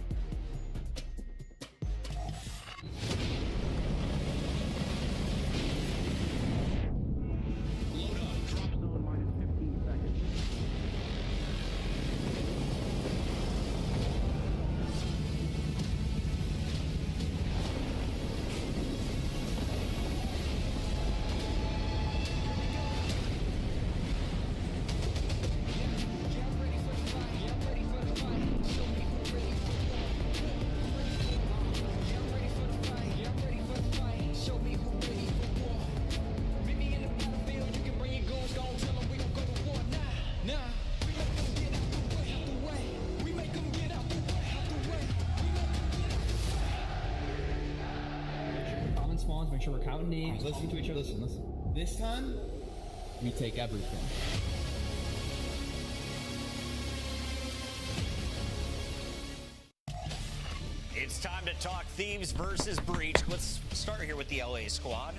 Speaker 17: Make sure we're counting names, listening to each other. Listen. This time, we take everything.
Speaker 12: It's time to talk Thieves versus Breach. Let's start here with the LA squad.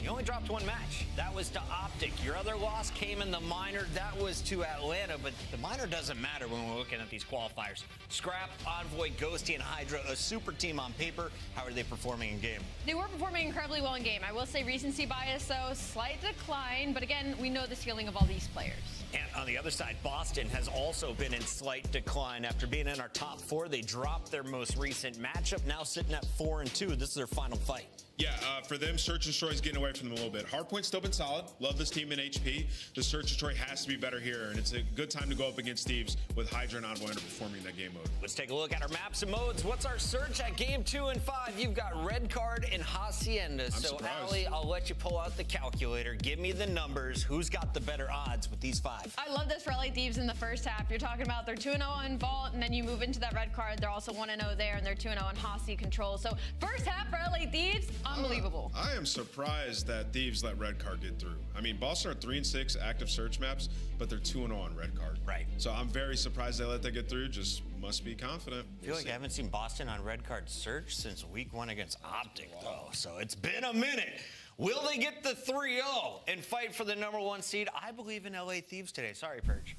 Speaker 12: You only dropped 1 match. That was to Optic. Your other loss came in the minor. That was to Atlanta, but the minor doesn't matter when we're looking at these qualifiers. Scrap, Envoy, Ghosty, and Hydra, a super team on paper. How are they performing in game?
Speaker 13: They were performing incredibly well in game. I will say recency bias, though, slight decline. But again, we know the ceiling of all these players.
Speaker 12: And on the other side, Boston has also been in slight decline. After being in our top 4, they dropped their most recent matchup, now sitting at 4-2. This is their final fight.
Speaker 14: Yeah, for them, Search and Destroy is getting away from them a little bit. Hardpoint's still been solid. Love this team in HP. The Search and Destroy has to be better here, and it's a good time to go up against Thieves with Hydra and Envoy underperforming in that game mode.
Speaker 12: Let's take a look at our maps and modes. What's our search at game 2 and 5? You've got Red Card and Hacienda. So, Allie, I'll let you pull out the calculator. Give me the numbers. Who's got the better odds with these 5?
Speaker 13: I love this for LA Thieves in the first half. You're talking about they're 2-0 on Vault, and then you move into that Red Card. They're also 1-0 there, and they're 2-0 on Hasi Control. So, first half for LA Thieves, unbelievable.
Speaker 14: I am surprised that Thieves let Red Card get through. I mean, Boston are 3-6 active search maps, but they're 2-0 on Red Card.
Speaker 12: Right.
Speaker 14: So I'm very surprised they let that get through. Just must be confident.
Speaker 12: I feel like I haven't seen Boston on Red Card search since week 1 against Optic, though. So it's been a minute. Will they get the 3-0 and fight for the #1 seed? I believe in LA Thieves today. Sorry, Purge.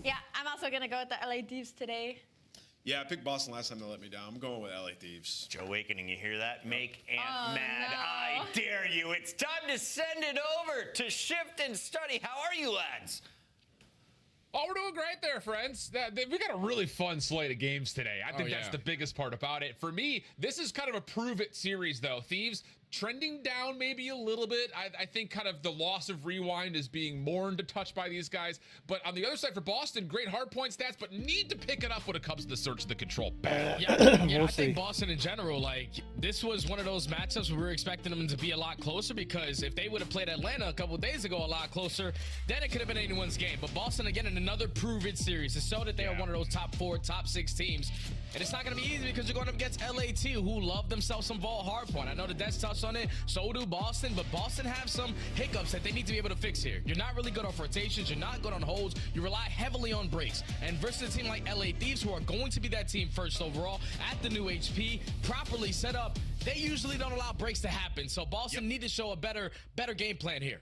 Speaker 13: Yeah, I'm also going to go with the LA Thieves today.
Speaker 14: Yeah, I picked Boston last time they let me down. I'm going with LA Thieves.
Speaker 12: Joe Awakening, you hear that? Make Ant mad. No. I dare you. It's time to send it over to Shift and Study. How are you, lads?
Speaker 18: Oh, we're doing great there, friends. We got a really fun slate of games today. I think that's the biggest part about it. For me, this is kind of a prove-it series, though. Thieves trending down maybe a little bit. I think kind of the loss of rewind is being mourned a touch by these guys. But on the other side for Boston, great hardpoint stats, but need to pick it up when it comes to the search the control.
Speaker 19: I think Boston in general, like, this was one of those matchups where we were expecting them to be a lot closer, because if they would have played Atlanta a couple days ago a lot closer, then it could have been anyone's game. But Boston, again, in another prove-it series to show that they are one of those top 4, top 6 teams. And it's not going to be easy because you're going up against LAT, who love themselves some Vault hardpoint. I know the Death touched on it. So do Boston, but Boston have some hiccups that they need to be able to fix here. You're not really good off rotations. You're not good on holds. You rely heavily on breaks. And versus a team like LA Thieves, who are going to be that team first overall at the new HP, properly set up, they usually don't allow breaks to happen. So Boston need to show a better game plan here.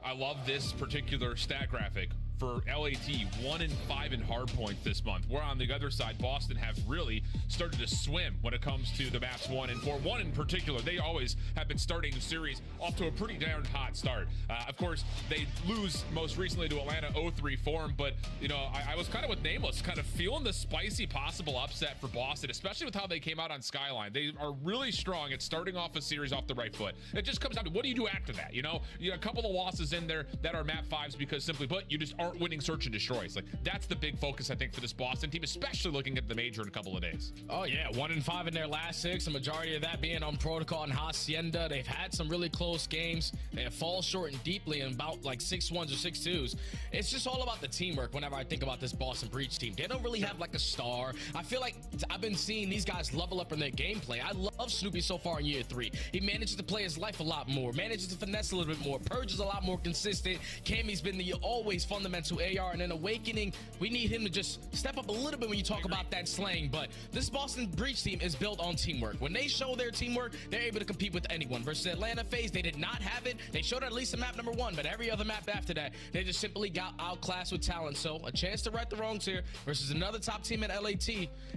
Speaker 18: I love this particular stat graphic for LAT, 1-5 in hard points this month. Where on the other side, Boston have really started to swim when it comes to the maps 1 and 4. One in particular, they always have been starting the series off to a pretty darn hot start. Of course, they lose most recently to Atlanta 0-3 form, but you know, I was kind of with Nameless, kind of feeling the spicy possible upset for Boston, especially with how they came out on Skyline. They are really strong at starting off a series off the right foot. It just comes down to what do you do after that? You know, you got a couple of losses in there that are map 5s because simply put, you just aren't winning search and destroys. Like, that's the big focus, I think, for this Boston team, especially looking at the major in a couple of days.
Speaker 19: Oh yeah, 1-5 in their last 6, the majority of that being on Protocol and Hacienda. They've had some really close games. They have fallen short and deeply in about like 6-1s or 6-2s. It's just all about the teamwork whenever I think about this Boston Breach team. They don't really have like a star. I feel like I've been seeing these guys level up in their gameplay. I love Snoopy so far in year 3. He manages to play his life a lot more, manages to finesse a little bit more. Purge is a lot more consistent. Cammy's been the always fundamental AR, and then Awakening, we need him to just step up a little bit when you talk about that slaying. But this Boston Breach team is built on teamwork. When they show their teamwork, they're able to compete with anyone. Versus Atlanta FaZe, they did not have it. They showed at least in map number 1, but every other map after that, they just simply got outclassed with talent. So a chance to right the wrongs here versus another top team at LAT.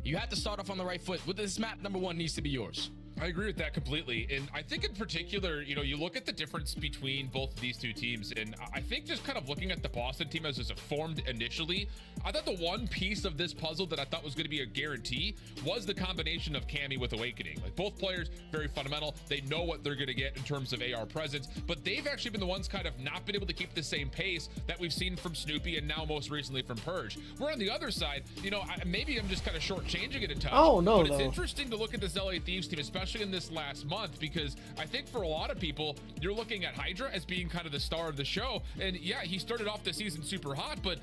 Speaker 19: You have to start off on the right foot. With this map number 1 needs to be yours.
Speaker 18: I agree with that completely. And I think in particular, you know, you look at the difference between both of these two teams, and I think just kind of looking at the Boston team as it formed initially, I thought the one piece of this puzzle that I thought was going to be a guarantee was the combination of Cammy with Awakening. Like, both players, very fundamental. They know what they're going to get in terms of AR presence, but they've actually been the ones kind of not been able to keep the same pace that we've seen from Snoopy and now most recently from Purge. Where on the other side, you know, maybe I'm just kind of shortchanging it a touch.
Speaker 1: Oh, no,
Speaker 18: but it's interesting to look at this LA Thieves team, especially in this last month, because I think for a lot of people, you're looking at Hydra as being kind of the star of the show. And yeah, he started off the season super hot, but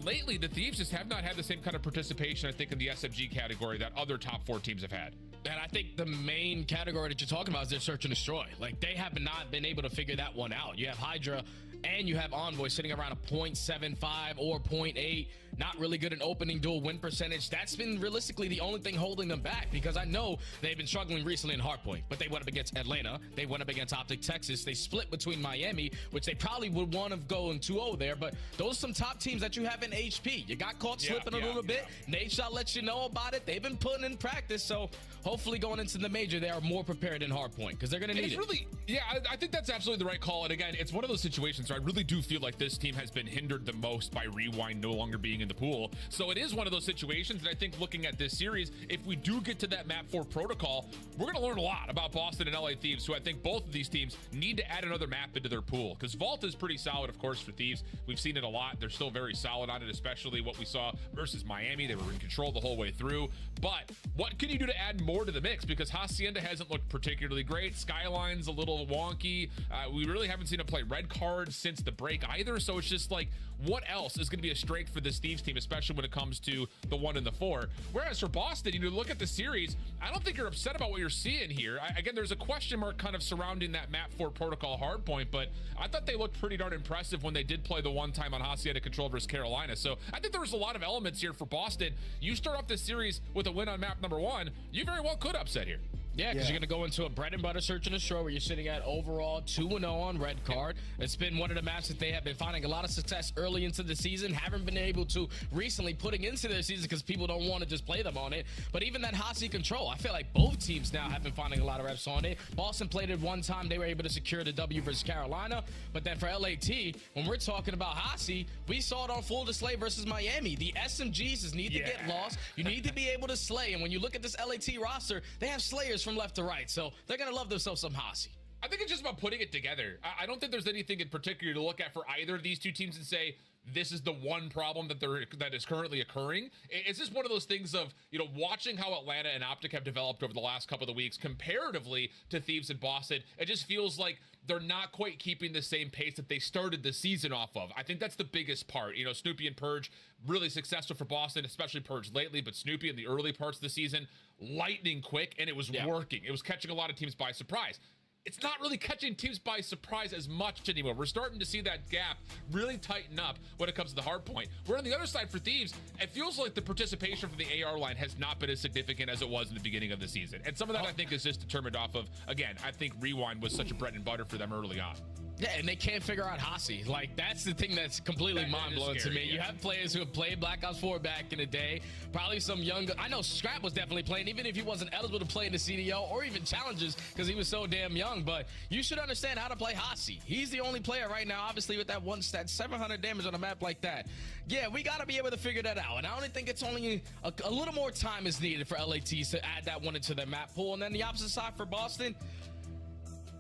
Speaker 18: lately the Thieves just have not had the same kind of participation, I think, in the SMG category that other top 4 teams have had.
Speaker 19: And I think the main category that you're talking about is their search and destroy. Like, they have not been able to figure that one out. You have Hydra and you have Envoy sitting around a 0.75 or 0.8. Not really good in opening duel win percentage. That's been realistically the only thing holding them back, because I know they've been struggling recently in Hardpoint, but they went up against Atlanta. They went up against Optic Texas. They split between Miami, which they probably would want to go in 2-0 there, but those are some top teams that you have in HP. You got caught slipping a little bit. Nate Shot lets you know about it. They've been putting in practice, so hopefully going into the major, they are more prepared in Hardpoint, because they're going to need it.
Speaker 18: Really, yeah, I think that's absolutely the right call. And again, it's one of those situations where I really do feel like this team has been hindered the most by Rewind no longer being in the pool. So it is one of those situations, and I think looking at this series, if we do get to that map 4 protocol, we're going to learn a lot about Boston and LA Thieves, who I think both of these teams need to add another map into their pool, because Vault is pretty solid, of course, for Thieves. We've seen it a lot. They're still very solid on it, especially what we saw versus Miami. They were in control the whole way through. But what can you do to add more to the mix? Because Hacienda hasn't looked particularly great. Skyline's a little wonky. We really haven't seen him play red card since the break either. So it's just like, what else is going to be a strength for this Thieves team, especially when it comes to the 1 and the 4? Whereas for Boston, you know, look at the series, I don't think you're upset about what you're seeing here. Again, there's a question mark kind of surrounding that map 4 protocol hardpoint, but I thought they looked pretty darn impressive when they did play the one time on Hacienda control versus Carolina. So I think there was a lot of elements here for Boston. You start off this series with a win on map number 1, you very well could upset here.
Speaker 19: Yeah, because you're going to go into a bread and butter search and destroy where you're sitting at overall 2-0 on red card. It's been one of the maps that they have been finding a lot of success early into the season. Haven't been able to recently putting into their season because people don't want to just play them on it. But even that Hasi control, I feel like both teams now have been finding a lot of reps on it. Boston played it one time. They were able to secure the W versus Carolina. But then for LAT, when we're talking about Hasi, we saw it on full display versus Miami. The SMGs need to get lost. You need to be able to slay. And when you look at this LAT roster, they have slayers from left to right, so they're gonna love themselves some Hasi.
Speaker 18: I think it's just about putting it together. I don't think there's anything in particular to look at for either of these two teams and say this is the one problem that is currently occurring. It's just one of those things of, you know, watching how Atlanta and Optic have developed over the last couple of weeks comparatively to Thieves and Boston. It just feels like they're not quite keeping the same pace that they started the season off of. I think that's the biggest part. You know, Snoopy and Purge, really successful for Boston, especially Purge lately, but Snoopy in the early parts of the season, lightning quick, and it was working. It was catching a lot of teams by surprise. it's not really catching teams by surprise as much anymore. We're starting to see that gap really tighten up when it comes to the hard point. Where on the other side for Thieves, it feels like the participation from the AR line has not been as significant as it was in the beginning of the season. And some of that I think is just determined off of, again, I think Rewind was such a bread and butter for them early on.
Speaker 19: Yeah, and they can't figure out Hasi. Like, that's the thing that's completely mind-blowing to me. Yeah. You have players who have played Black Ops 4 back in the day. Probably some young... I know Scrap was definitely playing, even if he wasn't eligible to play in the CDO or even challenges because he was so damn young. But you should understand how to play Hasi. He's the only player right now, obviously, with that one stat, 700 damage on a map like that. Yeah, we got to be able to figure that out. And I only think it's only a little more time is needed for LATs to add that one into their map pool. And then the opposite side for Boston...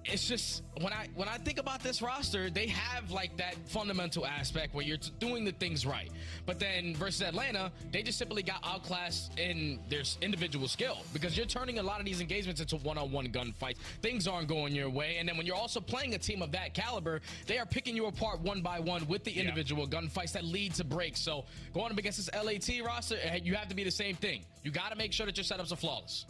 Speaker 19: It's just when I think about this roster, they have like that fundamental aspect where you're doing the things right. But then versus Atlanta, they just simply got outclassed in their individual skill because you're turning a lot of these engagements into one-on-one gunfights. Things aren't going your way. And then when you're also playing a team of that caliber, they are picking you apart one by one with the individual gunfights that lead to breaks. So going up against this LAT roster, you have to be the same thing. You got to make sure that your setups are flawless.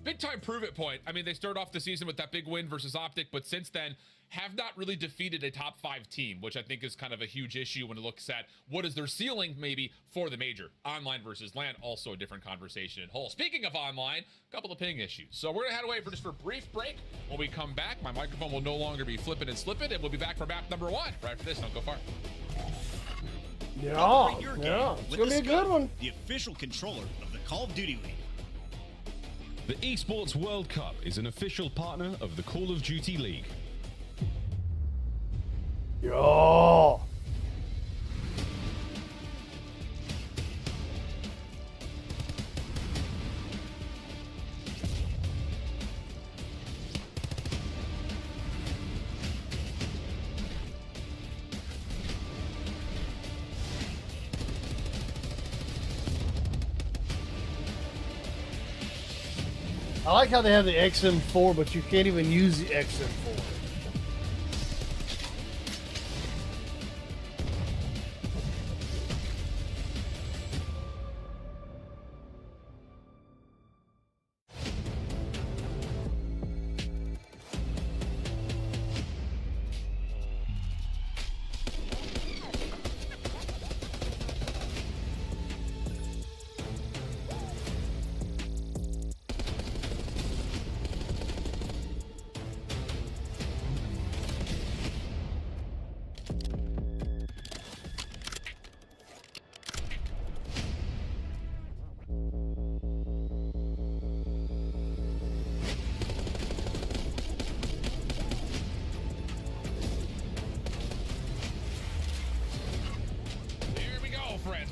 Speaker 18: Big time prove it point. I mean, they started off the season with that big win versus Optic, but since then have not really defeated a top 5 team, which I think is kind of a huge issue when it looks at what is their ceiling maybe for the major. Online versus LAN, also a different conversation in whole. Speaking of online, a couple of ping issues. So we're gonna head away for just for a brief break. When we come back, my microphone will no longer be flipping and slipping, and we'll be back for map number 1 right after this. Don't go far.
Speaker 1: Yeah, it's gonna be a good one.
Speaker 15: The official controller of the Call of Duty League.
Speaker 16: The Esports World Cup is an official partner of the Call of Duty League.
Speaker 1: Yeah. I like how they have the XM4, but you can't even use the XM4.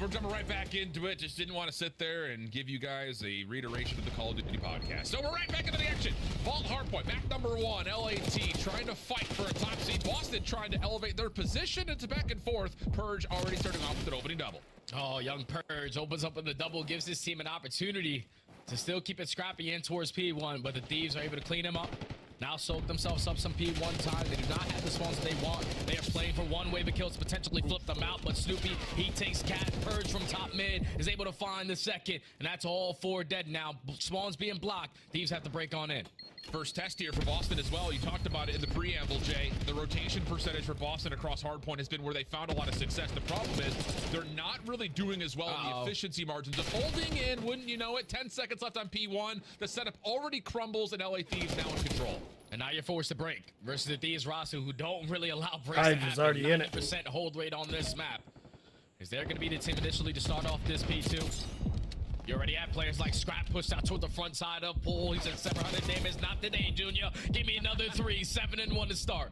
Speaker 18: We're jumping right back into it. Just didn't want to sit there and give you guys a reiteration of the Call of Duty podcast. So we're right back into the action. Vault Hardpoint, map number 1, LAT trying to fight for a top seed. Boston trying to elevate their position. It's a back and forth. Purge already starting off with an opening double.
Speaker 19: Oh, young Purge opens up in the double, gives his team an opportunity to still keep it scrappy in towards P1, but the Thieves are able to clean him up. Now soak themselves up some P1 time. They do not have the spawns they want. They are playing for one wave of kills, potentially flip them out, but Snoopy, he takes Cat. Purge from top mid is able to find the second, and that's all 4 dead now. Spawns being blocked. Thieves have to break on in.
Speaker 18: First test here for Boston as well. You talked about it in the preamble, Jay. The rotation percentage for Boston across hardpoint has been where they found a lot of success. The problem is they're not really doing as well in the efficiency margins of holding in, wouldn't you know it. 10 seconds left on P1. The setup already crumbles, and LA Thieves now in control.
Speaker 19: And now you're forced to break versus the Thieves roster, who don't really allow breaks
Speaker 1: to
Speaker 19: happen.
Speaker 1: happen. Already in it.
Speaker 19: 90% hold rate on this map. Is there going to be the team initially to start off this P2? You already have players like Scrap pushed out toward the front side of Pool. He's at 700 damage. Not today, Junior. Give me another 3. 7 and 1 to start.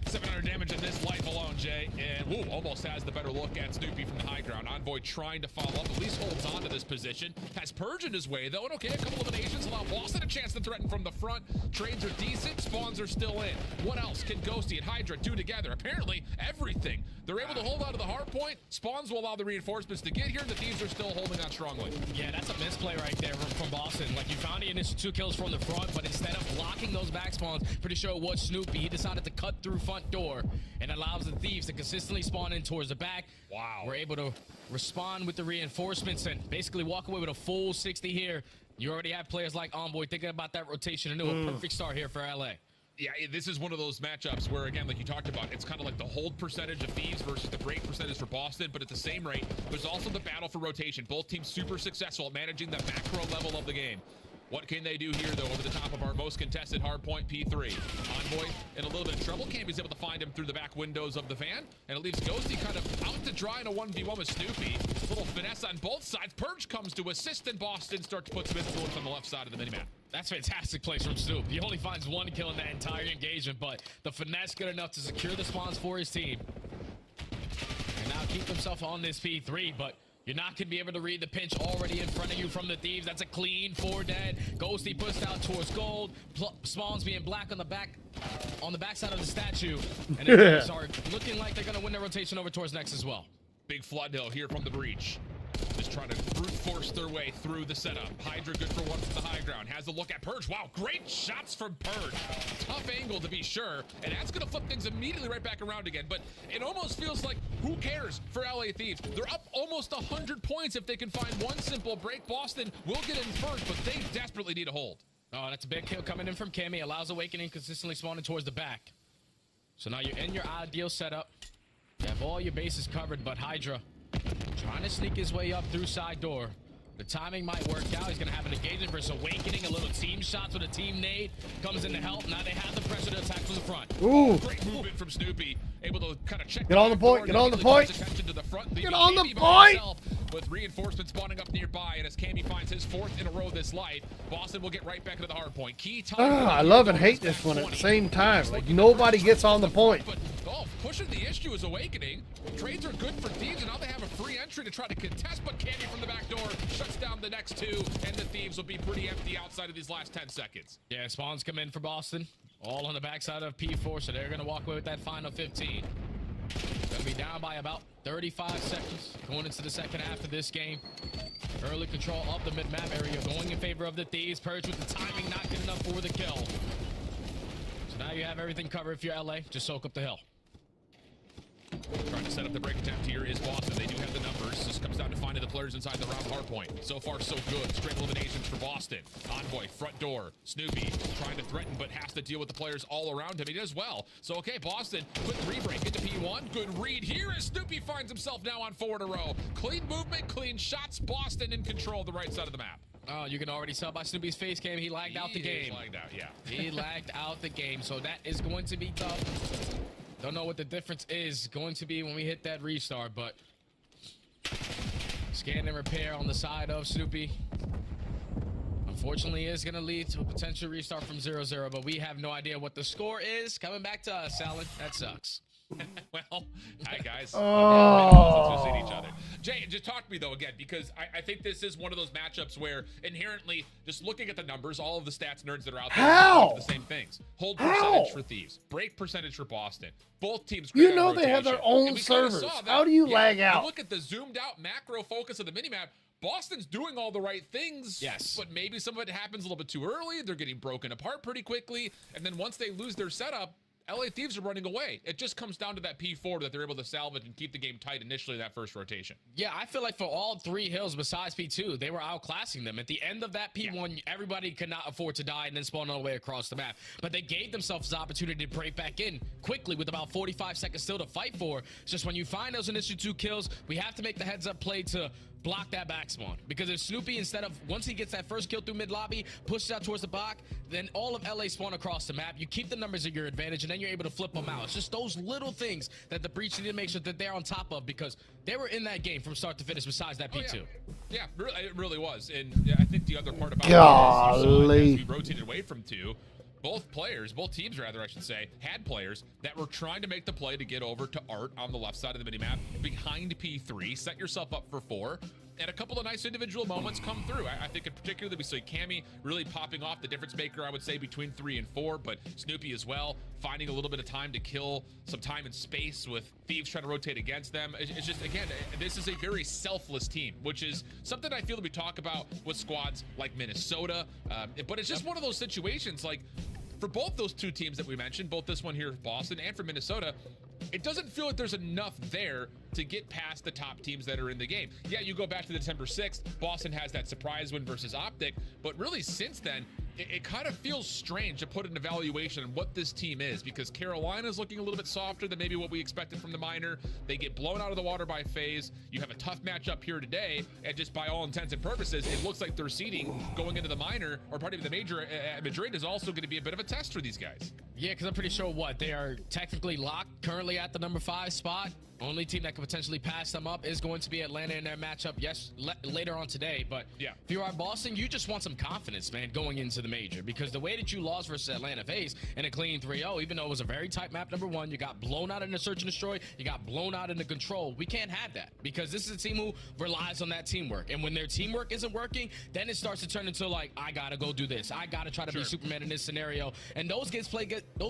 Speaker 18: 700 damage in this life alone, Jay. And ooh, almost has the better look at Snoopy from the high ground. Envoy trying to follow up, at least holds on to this position. Has Purge in his way, though. And okay, a couple eliminations allow Boston a chance to threaten from the front. Trades are decent. Spawns are still in. What else can Ghosty and Hydra do together? Apparently, everything. They're able to hold on to the hard point. Spawns will allow the reinforcements to get here. The Thieves are still holding on strongly.
Speaker 19: Yeah, that's a misplay right there from Boston. Like, you found the initial 2 kills from the front, but instead of blocking those back spawns, pretty sure it was Snoopy. He decided to cut through front door and allows the Thieves to consistently spawn in towards the back.
Speaker 18: Wow.
Speaker 19: We're able to respond with the reinforcements and basically walk away with a full 60 here. You already have players like Envoy thinking about that rotation and do a perfect start here for LA.
Speaker 18: Yeah, this is one of those matchups where, again, like you talked about, it's kind of like the hold percentage of Thieves versus the break percentage for Boston, but at the same rate, there's also the battle for rotation. Both teams super successful at managing the macro level of the game. What can they do here, though, over the top of our most contested hardpoint, P3? Envoy in a little bit of trouble. Cammy's able to find him through the back windows of the van, and it leaves Ghosty kind of out to dry in a 1v1 with Snoopy. Little finesse on both sides. Purge comes to assist, and Boston starts to put some influence on the left side of the minimap.
Speaker 19: That's fantastic plays from Snoop. He only finds one kill in that entire engagement, but the finesse good enough to secure the spawns for his team. And now keep himself on this P3, but you're not going to be able to read the pinch already in front of you from the Thieves. That's a clean 4 dead. Ghosty pushed out towards gold. Spawns being black on the backside of the statue. And the Thieves are looking like they're going to win their rotation over towards next as well.
Speaker 18: Big flood hill here from the breach. Just trying to brute force their way through the setup. Hydra good for one from the high ground. Has a look at Purge. Wow, great shots from Purge. Tough angle to be sure. And that's going to flip things immediately right back around again. But it almost feels like, who cares for LA Thieves? They're up almost 100 points if they can find one simple break. Boston will get in first, but they desperately need a hold.
Speaker 19: Oh, that's a big kill coming in from Cammy. Allows Awakening consistently spawning towards the back. So now you're in your ideal setup. You have all your bases covered, but Hydra trying to sneak his way up through side door. The timing might work out. He's going to have an engagement versus Awakening. A little team shots with a team nade. Comes in to help. Now they have the pressure to attack from the front.
Speaker 18: Ooh. Great movement from Snoopy. Able to kind of check.
Speaker 1: Get on the point. Get on the point. Get on the point.
Speaker 18: With reinforcements spawning up nearby. And as Cammy finds his 4th in a row this life, Boston will get right back into the hard point. Key time.
Speaker 1: I love and hate this one at the same time. Like, nobody gets on the point.
Speaker 18: But pushing the issue is Awakening. Trades are good for Thieves, and now they have a free entry to try to contest, but Cammy from the back door shuts down the next 2, and the Thieves will be pretty empty outside of these last 10 seconds.
Speaker 19: Yeah, spawns come in for Boston. All on the backside of P4, so they're going to walk away with that final 15. Going to be down by about 35 seconds going into the second half of this game. Early control of the mid-map area going in favor of the Thieves. Purge with the timing not good enough for the kill. So now you have everything covered if you're LA. Just soak up the hill.
Speaker 18: Trying to set up the break attempt here is Boston. They do have the numbers. This comes down to finding the players inside the round hard point. So far, so good. Straight eliminations for Boston. Envoy, front door. Snoopy trying to threaten, but has to deal with the players all around him. He does well. So, okay, Boston, quick rebreak into P1. Good read here as Snoopy finds himself now on 4 in a row. Clean movement, clean shots. Boston in control of the right side of the map.
Speaker 19: Oh, you can already tell by Snoopy's face cam. He lagged out the game.
Speaker 18: Lagged out, yeah.
Speaker 19: He lagged out the game, so that is going to be tough. Don't know what the difference is going to be when we hit that restart, but scan and repair on the side of Snoopy. Unfortunately, is going to lead to a potential restart from 0-0, but we have no idea what the score is. Coming back to us, Alan. That sucks.
Speaker 18: Well, hi guys.
Speaker 1: Oh.
Speaker 18: We've seen each other. Jay, just talk to me though again, because I think this is one of those matchups where inherently, just looking at the numbers, all of the stats nerds that are out there are the same things. Hold percentage for Thieves, break percentage for Boston. Both teams.
Speaker 1: You know they have their own servers. How do you lag out?
Speaker 18: You look at the zoomed out macro focus of the minimap. Boston's doing all the right things,
Speaker 19: yes,
Speaker 18: but maybe some of it happens a little bit too early. They're getting broken apart pretty quickly, and then once they lose their setup, LA Thieves are running away. It just comes down to that P4 that they're able to salvage and keep the game tight initially that first rotation.
Speaker 19: Yeah, I feel like for all 3 hills besides P2, they were outclassing them. At the end of that P1, everybody could not afford to die and then spawn all the way across the map. But they gave themselves the opportunity to break back in quickly with about 45 seconds still to fight for. It's just when you find those initial 2 kills, we have to make the heads-up play to block that back spawn. Because if Snoopy, instead of, once he gets that first kill through mid-lobby, pushes out towards the block, then all of LA spawn across the map. You keep the numbers at your advantage, and then you're able to flip them out. It's just those little things that the breach need to make sure that they're on top of, because they were in that game from start to finish besides that P2.
Speaker 18: Yeah, it really was. And I think the other part about it is you saw as we rotated away from 2, both teams rather, I should say, had players that were trying to make the play to get over to Art on the left side of the minimap behind P3, set yourself up for 4, and a couple of nice individual moments come through. I think in particular we see Cammy really popping off, the difference maker, I would say, between 3 and 4, but Snoopy as well, finding a little bit of time to kill some time and space with Thieves trying to rotate against them. It's just, again, this is a very selfless team, which is something I feel that we talk about with squads like Minnesota, but it's just one of those situations, like, for both those 2 teams that we mentioned, both this one here, Boston, and for Minnesota, it doesn't feel like there's enough there to get past the top teams that are in the game. Yeah, you go back to December 6th, Boston has that surprise win versus Optic, but really since then, it kind of feels strange to put an evaluation on what this team is, because Carolina's looking a little bit softer than maybe what we expected from the minor. They get blown out of the water by FaZe. You have a tough matchup here today, and just by all intents and purposes, it looks like their seeding going into the minor, or part of the major at Madrid, is also going to be a bit of a test for these guys.
Speaker 19: Yeah, because I'm pretty sure they are technically locked currently at the number 5 spot. Only team that could potentially pass them up is going to be Atlanta in their matchup, later on today. But
Speaker 18: yeah,
Speaker 19: if you are Boston, you just want some confidence, man, going into the major, because the way that you lost versus Atlanta FaZe in a clean 3-0, even though it was a very tight map, number 1, you got blown out in the search and destroy, you got blown out in the control. We can't have that, because this is a team who relies on that teamwork. And when their teamwork isn't working, then it starts to turn into like, I gotta go do this, I gotta try to be Superman in this scenario. And those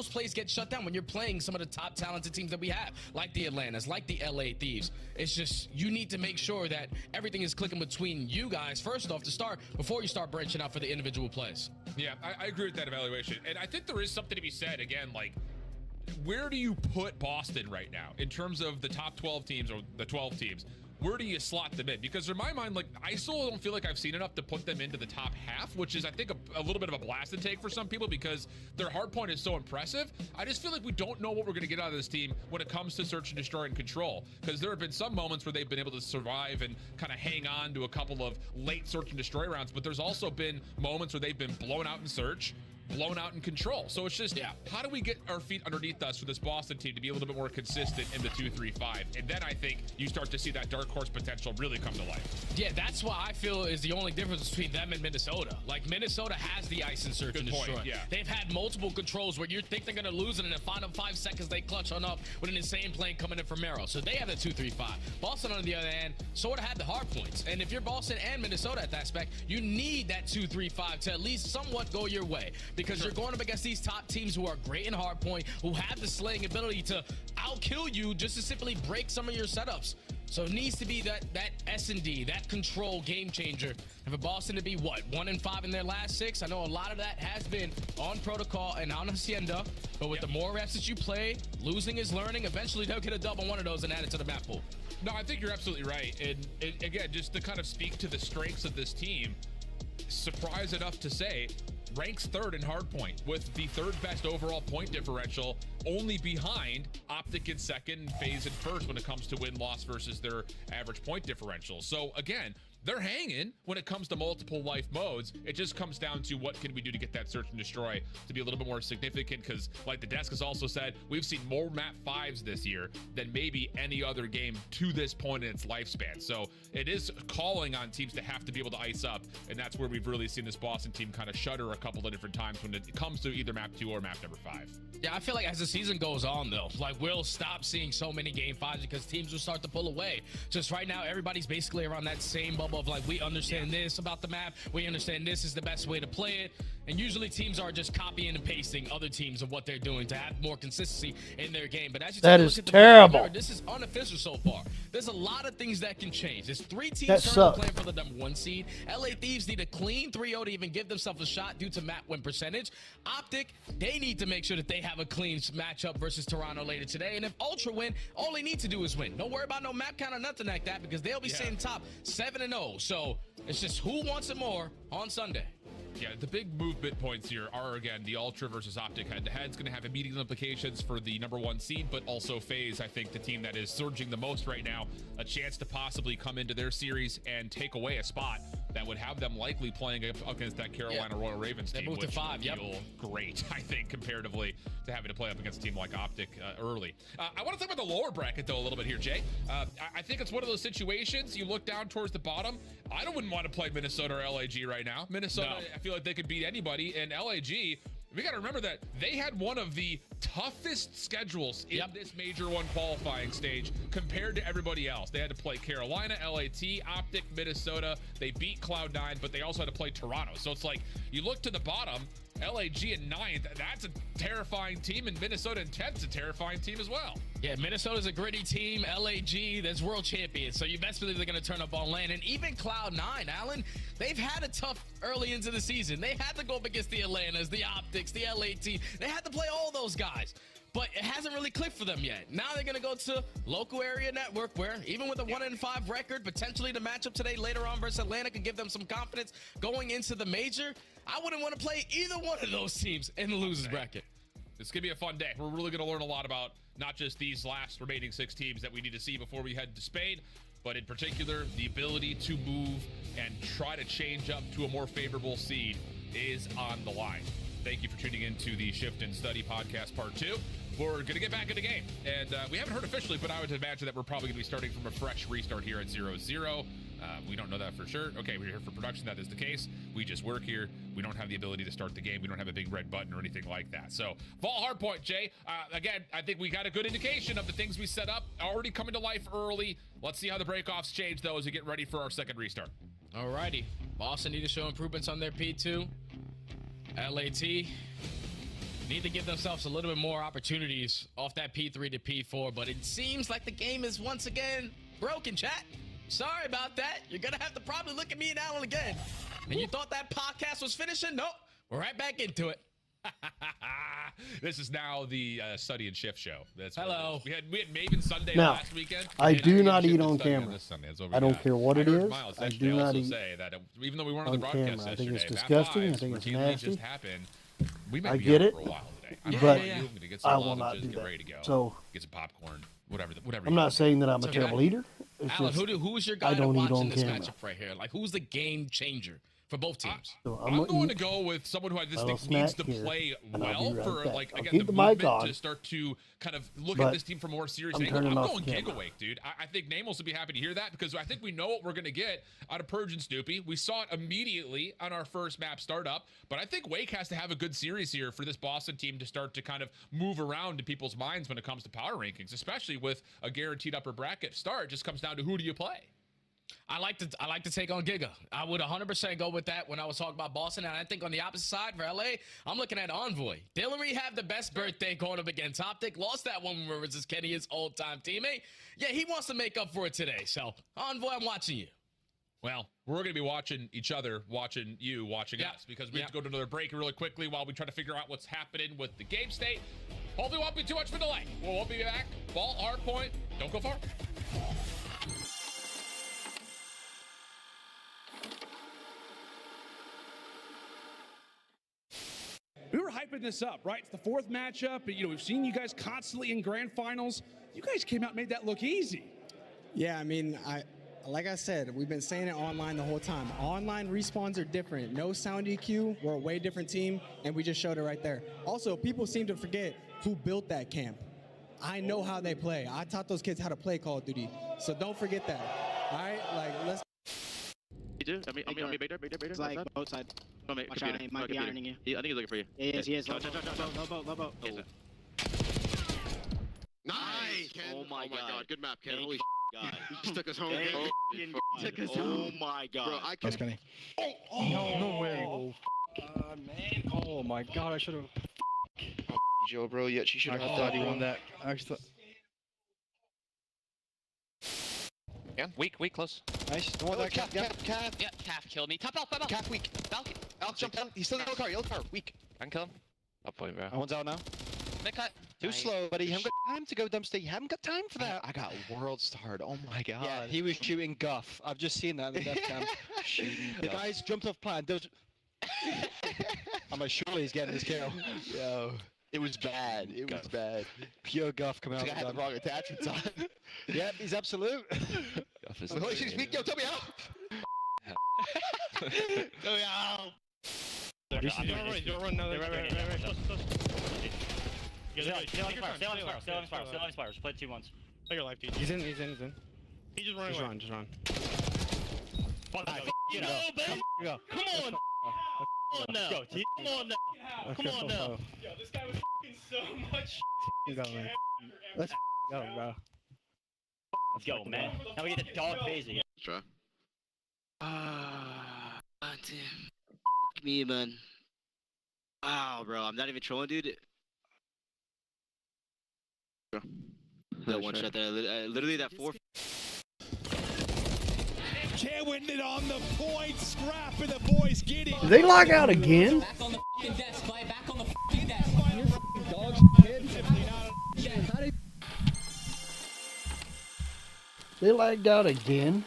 Speaker 19: plays get shut down when you're playing some of the top talented teams that we have, like the Atlantas, like the LA Thieves. It's just, you need to make sure that everything is clicking between you guys first off to start, before you start branching out for the individual plays.
Speaker 18: Yeah, I agree with that evaluation. And I think there is something to be said, again, like, where do you put Boston right now in terms of the top 12 teams, or the 12 teams? Where do you slot them in? Because in my mind, like, I still don't feel like I've seen enough to put them into the top half, which is, I think, a little bit of a blast and take for some people, because their hard point is so impressive. I just feel like we don't know what we're going to get out of this team when it comes to search and destroy and control, because there have been some moments where they've been able to survive and kind of hang on to a couple of late search and destroy rounds, but there's also been moments where they've been blown out in search, blown out in control. So it's just, how do we get our feet underneath us for this Boston team to be a little bit more consistent in the 2-3-5? And then I think you start to see that dark horse potential really come to life.
Speaker 19: Yeah, that's what I feel is the only difference between them and Minnesota. Like, Minnesota has the ice and search and destroy.
Speaker 18: Yeah.
Speaker 19: They've had multiple controls where you think they're going to lose, and in the final 5 seconds they clutch on up with an insane plane coming in from Arrow. So they have the 2-3-5. Boston, on the other hand, sort of had the hard points. And if you're Boston and Minnesota at that spec, you need that 2-3-5 to at least somewhat go your way, because you're going up against these top teams who are great in hardpoint, who have the slaying ability to outkill you just to simply break some of your setups. So it needs to be that S&D, that control game changer. And for Boston to be, 1-5 in their last 6? I know a lot of that has been on protocol and on Hacienda, but with the more reps that you play, losing is learning. Eventually they'll get a dub on one of those and add it to the map pool.
Speaker 18: No, I think you're absolutely right. And again, just to kind of speak to the strengths of this team, surprise enough to say, ranks 3rd in hardpoint with the 3rd best overall point differential, only behind Optic in 2nd and FaZe in 1st when it comes to win-loss versus their average point differential. So again, they're hanging when it comes to multiple life modes. It just comes down to what can we do to get that search and destroy to be a little bit more significant, because like the desk has also said, we've seen more map 5s this year than maybe any other game to this point in its lifespan. So it is calling on teams to have to be able to ice up, and that's where we've really seen this Boston team kind of shudder a couple of different times when it comes to either map 2 or map number 5.
Speaker 19: Yeah, I feel like as the season goes on, though, like, we'll stop seeing so many game 5s because teams will start to pull away. Just right now, everybody's basically around that same bubble of like, we understand this about the map, we understand this is the best way to play it, and usually teams are just copying and pasting other teams of what they're doing to have more consistency in their game. But as you
Speaker 1: that
Speaker 19: take a
Speaker 1: is
Speaker 19: look at
Speaker 1: terrible.
Speaker 19: This is unofficial so far. There's a lot of things that can change. There's 3 teams
Speaker 1: That
Speaker 19: currently
Speaker 1: sucks.
Speaker 19: playing for the number 1 seed. LA Thieves need a clean 3-0 to even give themselves a shot due to map win percentage. Optic, they need to make sure that they have a clean matchup versus Toronto later today. And if Ultra win, all they need to do is win. Don't worry about no map count or nothing like that, because they'll be sitting top 7-0. So it's just who wants it more on Sunday.
Speaker 18: Yeah, the big movement points here are, again, the Ultra versus Optic head-to-head is going to have immediate implications for the number 1 seed, but also FaZe, I think the team that is surging the most right now, a chance to possibly come into their series and take away a spot that would have them likely playing against that Carolina Royal Ravens team,
Speaker 19: moved to 5,
Speaker 18: would feel great, I think, comparatively to having to play up against a team like Optic early. I want to talk about the lower bracket, though, a little bit here, Jay. I think it's one of those situations, you look down towards the bottom, I wouldn't want to play Minnesota or LAG right now. Minnesota, no. I feel like they could beat anybody, and LAG, we got to remember that they had one of the toughest schedules in this Major 1 qualifying stage compared to everybody else. They had to play Carolina, LAT, Optic, Minnesota. They beat Cloud9, but they also had to play Toronto. So it's like, you look to the bottom, LAG in 9th, that's a terrifying team, and Minnesota in 10th is a terrifying team as well.
Speaker 19: Yeah, Minnesota's a gritty team. LAG, that's world champions, so you best believe they're going to turn up on land. And even Cloud9, Alan, they've had a tough early into the season. They had to go up against the Atlantas, the Optics, the LAT. They had to play all those guys. But it hasn't really clicked for them yet. Now they're going to go to local area network, where even with a 1-5 record, potentially the matchup today later on versus Atlanta could give them some confidence going into the major. I wouldn't want to play either one of those teams in the losers bracket.
Speaker 18: It's going to be a fun day. We're really going to learn a lot about not just these last remaining 6 teams that we need to see before we head to Spain, but in particular, the ability to move and try to change up to a more favorable seed is on the line. Thank you for tuning in to the Shift and Study podcast part 2. We're going to get back in the game. And we haven't heard officially, but I would imagine that we're probably going to be starting from a fresh restart here at 0-0. We don't know that for sure. Okay, we're here for production. That is the case. We just work here. We don't have the ability to start the game. We don't have a big red button or anything like that. So, Vault Hardpoint, Jay. Again, I think we got a good indication of the things we set up already coming to life early. Let's see how the breakoffs change, though, as we get ready for our second restart.
Speaker 19: Alrighty. Boston need to show improvements on their P2. LAT need to give themselves a little bit more opportunities off that P3 to P4, but it seems like the game is once again broken, chat. Sorry about that. You're going to have to probably look at me now and again. And you thought that podcast was finishing? Nope. We're right back into it.
Speaker 18: This is now the Study and Shift show. That's
Speaker 19: hello.
Speaker 18: We had Maven Sunday
Speaker 1: now,
Speaker 18: last weekend.
Speaker 1: I do not eat on
Speaker 18: Sunday
Speaker 1: camera.
Speaker 18: On
Speaker 1: I don't care what it is.
Speaker 18: Miles
Speaker 1: I do not eat
Speaker 18: say that even though we weren't on
Speaker 1: on
Speaker 18: the broadcast
Speaker 1: camera. I think it's
Speaker 18: yesterday,
Speaker 1: disgusting. I think it's nasty.
Speaker 18: Just happened. We might
Speaker 1: I
Speaker 18: be
Speaker 1: get
Speaker 18: out
Speaker 1: it,
Speaker 18: for a while today.
Speaker 1: but
Speaker 18: I'm gonna get some
Speaker 1: I will not
Speaker 18: lozenges,
Speaker 1: do
Speaker 18: get
Speaker 1: that.
Speaker 18: ready to go.
Speaker 1: So
Speaker 18: get some popcorn, whatever.
Speaker 1: I'm not saying that I'm a terrible eater. It's
Speaker 19: Alan,
Speaker 1: just,
Speaker 19: who's your guy
Speaker 1: I don't eat
Speaker 19: watching
Speaker 1: on
Speaker 19: this
Speaker 1: camera.
Speaker 19: matchup right here? Like, who's the game changer for both teams?
Speaker 1: So
Speaker 18: I'm going to go with someone who I just think needs to play well for, like, again, the movement to start to kind of look at this team from a more serious angle. I'm going Gigawake, dude. I think Namos will be happy to hear that because I think we know what we're going to get out of Purge and Snoopy. We saw it immediately on our first map startup, but I think Wake has to have a good series here for this Boston team to start to kind of move around in people's minds when it comes to power rankings, especially with a guaranteed upper bracket start. It just comes down to who do you play.
Speaker 19: I like to take on Giga. I would 100% go with that when I was talking about Boston. And I think on the opposite side for LA, I'm looking at Envoy. Dillery had the best birthday going up against Optic. Lost that one versus Kenny, his old-time teammate. Yeah, he wants to make up for it today. So, Envoy, I'm watching you.
Speaker 18: Well, we're going to be watching each other, watching you, watching us, because we have to go to another break really quickly while we try to figure out what's happening with the game state. Hopefully it won't be too much of a delay. We'll be back. Vault Hardpoint. Don't go far.
Speaker 20: We were hyping this up, right? It's the 4th matchup. You know, we've seen you guys constantly in grand finals. You guys came out and made that look easy.
Speaker 21: Yeah, I mean, like I said, we've been saying it online the whole time. Online respawns are different. No sound EQ. We're a way different team, and we just showed it right there. Also, people seem to forget who built that camp. I know how they play. I taught those kids how to play Call of Duty. So don't forget that. All right? Like, let's...
Speaker 10: I mean, big there.
Speaker 21: It's like both sides.
Speaker 10: Watch out, he might be ironing you. I think he's looking for you.
Speaker 21: He is. Low boat.
Speaker 10: Nice! Oh my god. Good map, Ken. Holy
Speaker 9: God.
Speaker 10: You just took us home.
Speaker 9: Oh my god.
Speaker 10: Bro, I can't.
Speaker 21: Kenny.
Speaker 10: No way.
Speaker 21: Man. Oh my god, I should have...
Speaker 10: Joe, bro, yet she should have thought he won that.
Speaker 21: I actually thought...
Speaker 6: Yeah, weak, close.
Speaker 10: Nice. Don't want that calf.
Speaker 6: Yeah, calf killed me. Top out.
Speaker 10: Calf weak.
Speaker 6: Falcon.
Speaker 10: Alex, jump down. He's still in the yellow car. Weak.
Speaker 6: I can kill him. Up point, bro.
Speaker 10: One's out now.
Speaker 6: Mid cut.
Speaker 10: Too slow, buddy. You haven't got time to go dumpster. You haven't got time for that. I got world starred. Oh my god.
Speaker 21: Yeah, he was shooting guff. I've just seen that in the death cam.
Speaker 10: The guys jumped off plan.
Speaker 21: I'm like, surely he's getting his kill.
Speaker 10: Yo. It was bad. It was bad.
Speaker 21: Pure guff coming out.
Speaker 10: I had the wrong attachments on.
Speaker 21: Yep, he's absolute.
Speaker 10: Guff is holy shit, speak. Yo, tell me how. Tell me how.
Speaker 9: Don't run. No, right. Stay on fire. Play 2 months. Take your life, dude.
Speaker 21: He's in.
Speaker 9: He's just running away.
Speaker 21: Just run.
Speaker 9: Get out.
Speaker 21: Go.
Speaker 9: Come on. Come on now. Yo, this guy was so much
Speaker 21: Go, man. Let's go, bro.
Speaker 9: Let's go, man. Now we get the dog phase again.
Speaker 10: Try.
Speaker 9: Damn. Me, man. Wow, bro. I'm not even trolling, dude. That one shot there. Literally that 4.
Speaker 20: Can't win it on the point. Scrap and the boys get it.
Speaker 1: Did they log out again?
Speaker 5: Back on the fucking desk, Clay. Back on the fucking desk.
Speaker 21: Dogs, kid.
Speaker 1: They lagged out again.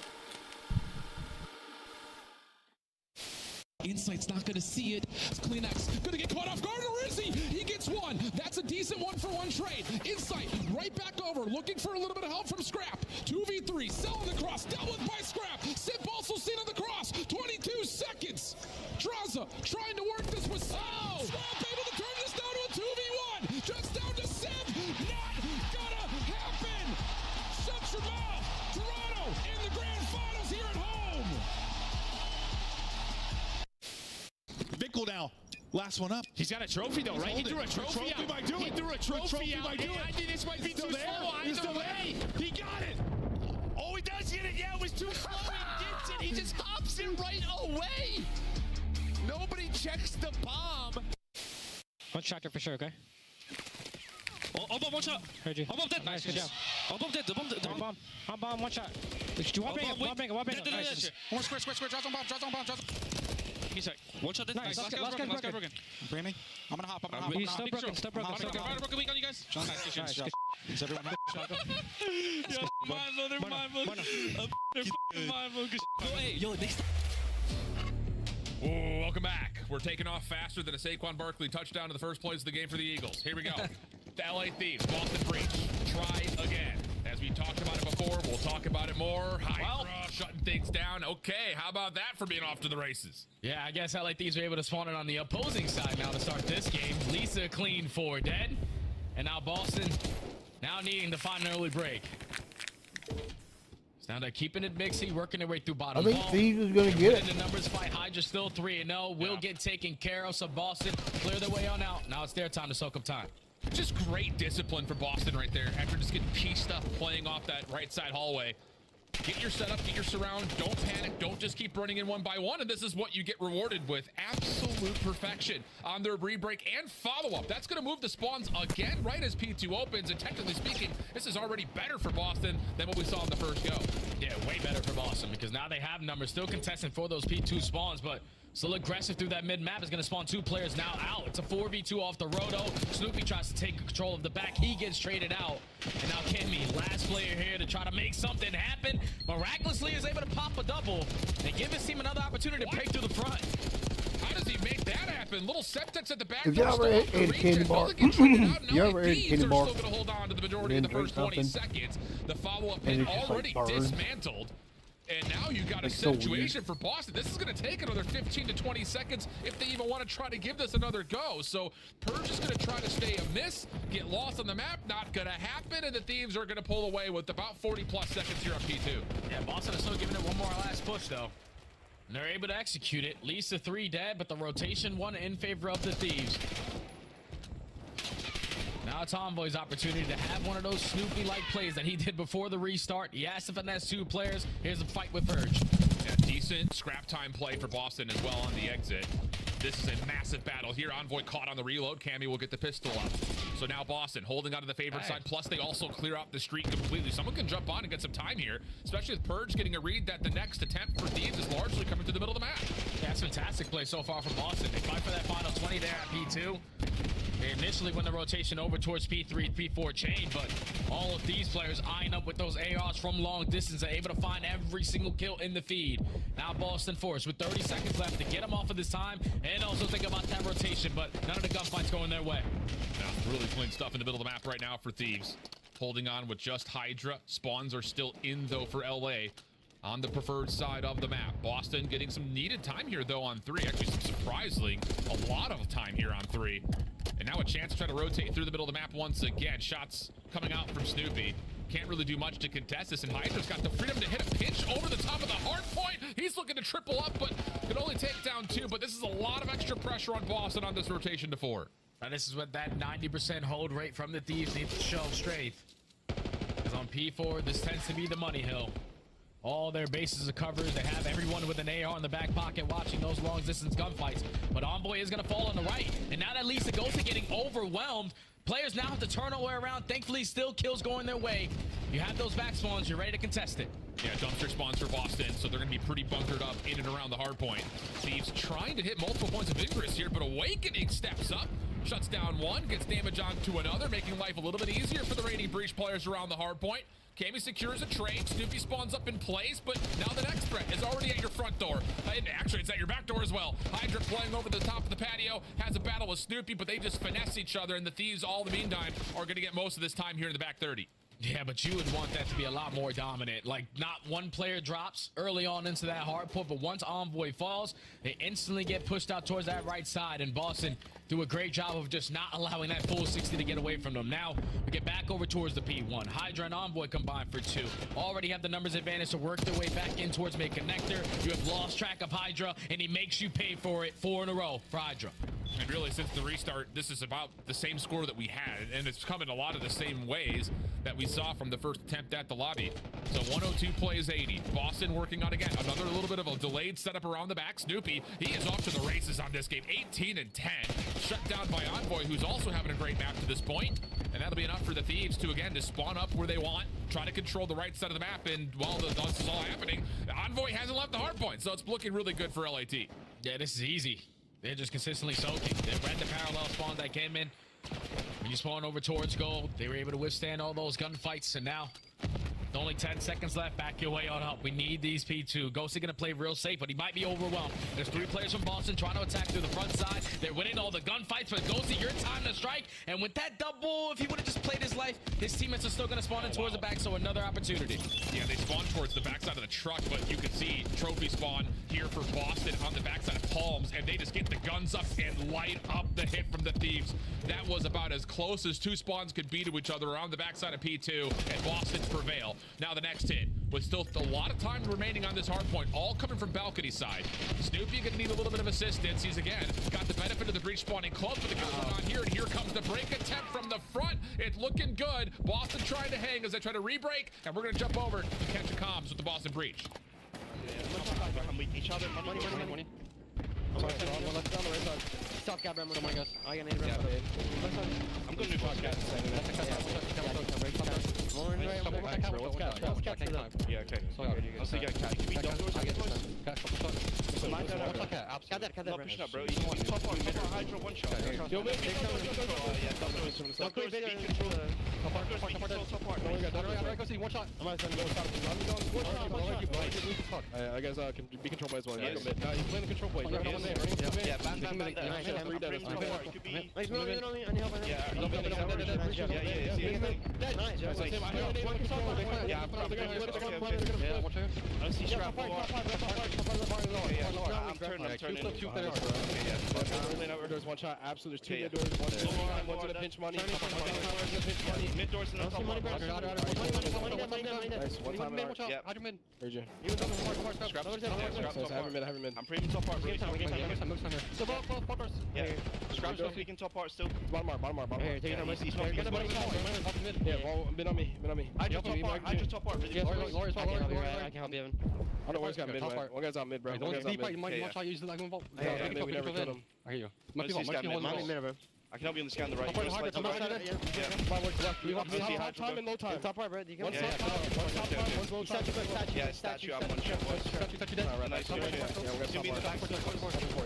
Speaker 20: Insight's not going
Speaker 5: to see it. Kleenex gonna get caught off guard, or is he? He gets one. That's a decent 1-for-1 trade. Insight, right back over, looking for a little bit of help from Scrap. 2v3, selling the cross, dealt with by Scrap. Sip also seen on the cross. 22 seconds. Draza trying to work this with Scrap able to turn this down to a 2v1. Just down to Sip. Not gonna happen. Shut your mouth. Toronto in the grand finals here at home.
Speaker 15: Bickle now. Last one up.
Speaker 19: He's got a trophy though, right? He threw a trophy out. He threw a trophy out. I think this might be too slow. Either way, he got it. Oh, he does get it. Yeah, it was too slow. He gets it. He just hops it right away. Nobody checks the bomb.
Speaker 3: One tractor for sure, okay?
Speaker 19: Oh, bomb, one shot.
Speaker 3: Heard you.
Speaker 19: Oh, bomb dead.
Speaker 3: Nice, good job.
Speaker 19: Oh, bomb dead.
Speaker 3: Bomb, one shot. Do one bang, one bang. Nice.
Speaker 15: One square. Draws on bomb.
Speaker 19: Give me a sec. One shot dead.
Speaker 3: Nice.
Speaker 19: Last guy broken.
Speaker 15: Bring me. I'm gonna hop.
Speaker 3: He's still broken.
Speaker 19: Broken weak on you guys.
Speaker 15: Nice. Is everyone
Speaker 19: Yo, they're mindful. They're mindful. Hey, yo, next.
Speaker 18: Oh, welcome back. We're taking off faster than a Saquon Barkley touchdown to the first plays of the game for the Eagles. Here we go. The LA Thieves, Boston Breach. Try again. As we talked about it before, we'll talk about it more. Hydra shutting things down. Okay, how about that for being off to the races?
Speaker 19: Yeah, I guess LA Thieves were able to spawn it on the opposing side now to start this game. Lisa clean for dead. And now Boston now needing to find an early break. So now they're keeping it mixy, working their way through bottom.
Speaker 1: I think Thieves is going to get it.
Speaker 19: The numbers fight. Hydra still 3-0. Will get taken care of. So Boston clear their way on out. Now it's their time to soak up time.
Speaker 18: Just great discipline for Boston right there. After just getting pieced up playing off that right side hallway. Get your setup, get your surround. Don't panic. Don't just keep running in one by one. And this is what you get rewarded with. Absolute perfection on their re-break and follow-up. That's going to move the spawns again right as P2 opens. And technically speaking, this is already better for Boston than what we saw in the first go.
Speaker 19: Yeah, way better for Boston because now they have numbers. Still contesting for those P2 spawns, but still aggressive through that mid-map. Is going to spawn 2 players now out. It's a 4v2 off the roto. Snoopy tries to take control of the back. He gets traded out. And now Gigme, last player here to try to make something happen. Miraculously is able to pop a double and give his team another opportunity to break through the front.
Speaker 18: How does he make that happen? Little Septex at the back.
Speaker 1: If you ever ate a candy bar, you ever ate a candy bar,
Speaker 18: still going to hold on to the majority of the first 20 seconds. The follow-up pin already dismantled. And now you got a situation for Boston. This is going to take another 15 to 20 seconds if they even want to try to give this another go. So Purge is going to try to stay a miss, get lost on the map. Not going to happen. And the Thieves are going to pull away with about 40 plus seconds here on P2.
Speaker 19: Yeah, Boston is still giving it one more last push though. And they're able to execute it. Lisa 3 dead, but the rotation 1 in favor of the Thieves. Now it's Envoy's opportunity to have one of those Snoopy-like plays that he did before the restart. He has to finesse 2 players. Here's a fight with Purge.
Speaker 18: Yeah, decent scrap time play for Boston as well on the exit. This is a massive battle here. Envoy caught on the reload. Cammy will get the pistol up. So now Boston holding onto the favorite side. Plus they also clear out the street completely. Someone can jump on and get some time here, especially with Purge getting a read that the next attempt for Thieves is largely coming to the middle of the map.
Speaker 19: Yeah, that's fantastic play so far from Boston. They fight for that final 20 there at P2. They initially went the rotation over towards P3, P4 chain, but all of these players eyeing up with those ARs from long distance are able to find every single kill in the feed. Now Boston forced with 30 seconds left to get them off of this time and also think about that rotation, but none of the gunfights going their way.
Speaker 18: Now, really clean stuff in the middle of the map right now for Thieves. Holding on with just Hydra. Spawns are still in, though, for LA. On the preferred side of the map. Boston getting some needed time here, though, on 3. Actually, surprisingly, a lot of time here on 3. And now a chance to try to rotate through the middle of the map once again. Shots coming out from Snoopy. Can't really do much to contest this, and Hydra's got the freedom to hit a pinch over the top of the hard point. He's looking to triple up, but can only take down 2. But this is a lot of extra pressure on Boston on this rotation to 4.
Speaker 19: Now this is what that 90% hold rate from the Thieves needs to show straight. Because on P4, this tends to be the money hill. All their bases are covered. They have everyone with an AR in the back pocket watching those long distance gunfights. But Envoy is going to fall on the right. And now that Lisa goes to getting overwhelmed, players now have to turn all the way around. Thankfully, still kills going their way. You have those back spawns. You're ready to contest it.
Speaker 18: Yeah, dumpster spawns for Boston, so they're going to be pretty bunkered up in and around the hard point. Thieves trying to hit multiple points of ingress here, but Awakening steps up, shuts down one, gets damage onto another, making life a little bit easier for the Rainy Breach. Breach players around the hard point. Cammy secures a trade. Snoopy spawns up in place, but now the next threat is already at your front door. And actually, it's at your back door as well. Hydra playing over the top of the patio, has a battle with Snoopy, but they just finesse each other, and the Thieves, all the meantime, are going to get most of this time here in the back 30.
Speaker 19: Yeah, but you would want that to be a lot more dominant. Like, not one player drops early on into that hard point, but once Envoy falls, they instantly get pushed out towards that right side, and Boston do a great job of just not allowing that full 60 to get away from them. Now, we get back over towards the P1. Hydra and Envoy combine for 2. Already have the numbers advantage to work their way back in towards mid-connector. You have lost track of Hydra, and he makes you pay for it 4 in a row for Hydra.
Speaker 18: And really, since the restart, this is about the same score that we had, and it's come in a lot of the same ways that we saw from the first attempt at the lobby. So 102 plays 80. Boston working on, again, another little bit of a delayed setup around the back. Snoopy, he is off to the races on this game. 18 and 10. Shut down by Envoy, who's also having a great map to this point. And that'll be enough for the Thieves to, again, to spawn up where they want, try to control the right side of the map, and while this is all happening, Envoy hasn't left the hard point, so it's looking really good for LAT.
Speaker 19: Yeah, this is easy. They're just consistently soaking. They read the parallel spawn that came in. When you spawn over towards gold, they were able to withstand all those gunfights, and now with only 10 seconds left, back your way on up. We need these P2. Ghosty gonna play real safe, but he might be overwhelmed. There's 3 players from Boston trying to attack through the front side. They're winning all the gunfights, but Ghosty, your time to strike. And with that double, if he would have just played his life, his teammates are still gonna spawn in towards the back, so another opportunity.
Speaker 18: Yeah, they spawn towards the backside of the truck, but you can see trophy spawn here for Boston on the backside of Palms, and they just get the guns up and light up the hit from the Thieves. That was about as close as 2 spawns could be to each other around the backside of P2, and Boston's prevail. Now the next hit, with still a lot of time remaining on this hard point, all coming from balcony side. Snoopy gonna need a little bit of assistance. He's, again, got the benefit of the breach spawning close, but the good one on here, and here comes the break attempt from the front. It's looking good. Boston trying to hang as they try to re-break, and we're gonna jump over to catch the comms with the Boston breach.
Speaker 10: Each other, money.
Speaker 11: Stop gap rammer. Oh my gosh. I got an
Speaker 10: I'm going to do podcast. Yeah, okay. I'll see you guys. Can we double doors? Not pushing up, bro. You can top on Hydra one shot. Yeah, double doors. Top doors, be control. Top part.
Speaker 11: One shot. I guess can be controlled by as well. He's playing the control play.
Speaker 10: Yeah, ban. I'm turning. There's one shot. Absolutely. There's 2 doors. One's gonna pinch money. Mid doors and top money. Nice. One time. Yeah. Heard you. Scrap. Have him in. I'm premium top part. Yeah. Scrap stuff. We can top part still. Bottom bar. Here, take it on my seat. Yeah, been on me. I just top part. Really.
Speaker 11: I can help you, Evan. I don't know where he's got mid. One guy's on mid, bro. One guy's on mid. I hear you. I can help you on the scan the right. High time and low time. Top part, bro. You can one's low time. Yeah, statue up, one shot. Nice.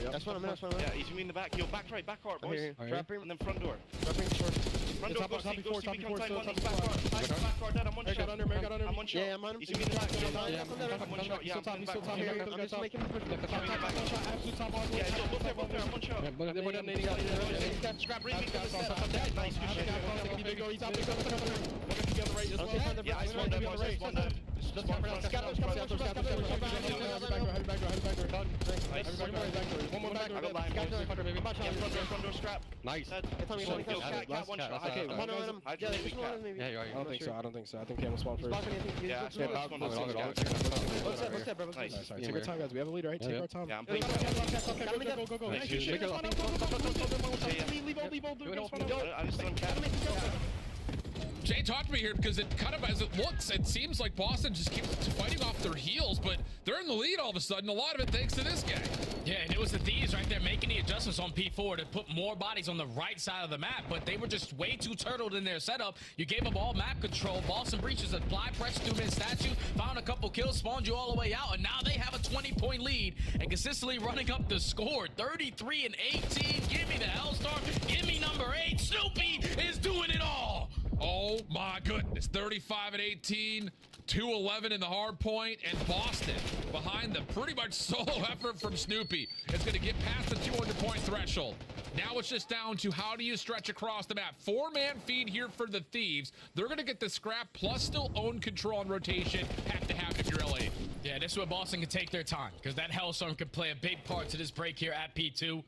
Speaker 11: That's one. Yeah, he's in the back. Yo, back right, back hard, boys. And then front door. Front door, go see, become time one, he's back hard, dead, I'm one shot. I'm one shot. Yeah, I'm on him. He's in the back. I'm one shot. Yeah, I'm in the back. I'm just making him push. Yeah, both there, I'm one shot. Scrap, bring me to the set. Nice, good shit. Yeah, I spawned that, boys. I spawned that. One more back. I got line, boys. Front door, scrap. Nice. One shot. I don't think so. I think Cam will spawn first.
Speaker 10: Yeah, I spawned.
Speaker 11: What's that, bro? Nice. Take our time, guys. We have a lead, right? Take our time.
Speaker 10: Yeah, I'm playing.
Speaker 11: Go.
Speaker 10: I just don't cap.
Speaker 18: Jay, talk to me here, because it kind of, as it looks, it seems like Boston just keeps fighting off their heels, but they're in the lead all of a sudden. A lot of it thanks to this guy.
Speaker 19: Yeah, and it was the Thieves right there making the adjustments on P4 to put more bodies on the right side of the map, but they were just way too turtled in their setup. You gave up all map control. Boston breaches a fly press through mid statue, found a couple kills, spawned you all the way out, and now they have a 20-point lead and consistently running up the score. 33 and 18. Give me the Hellstorm. Give me number 8. Snoopy is doing it all.
Speaker 18: Oh my goodness. 35-18, 2-11 in the hard point, and Boston behind the pretty much solo effort from Snoopy. It's going to get past the 200-point threshold. Now it's just down to how do you stretch across the map. 4-man feed here for the Thieves. They're going to get the scrap plus still own control and rotation. Have to have it if you're LA.
Speaker 19: Yeah, this is where Boston can take their time because that Hellstorm could play a big part to this break here at P2.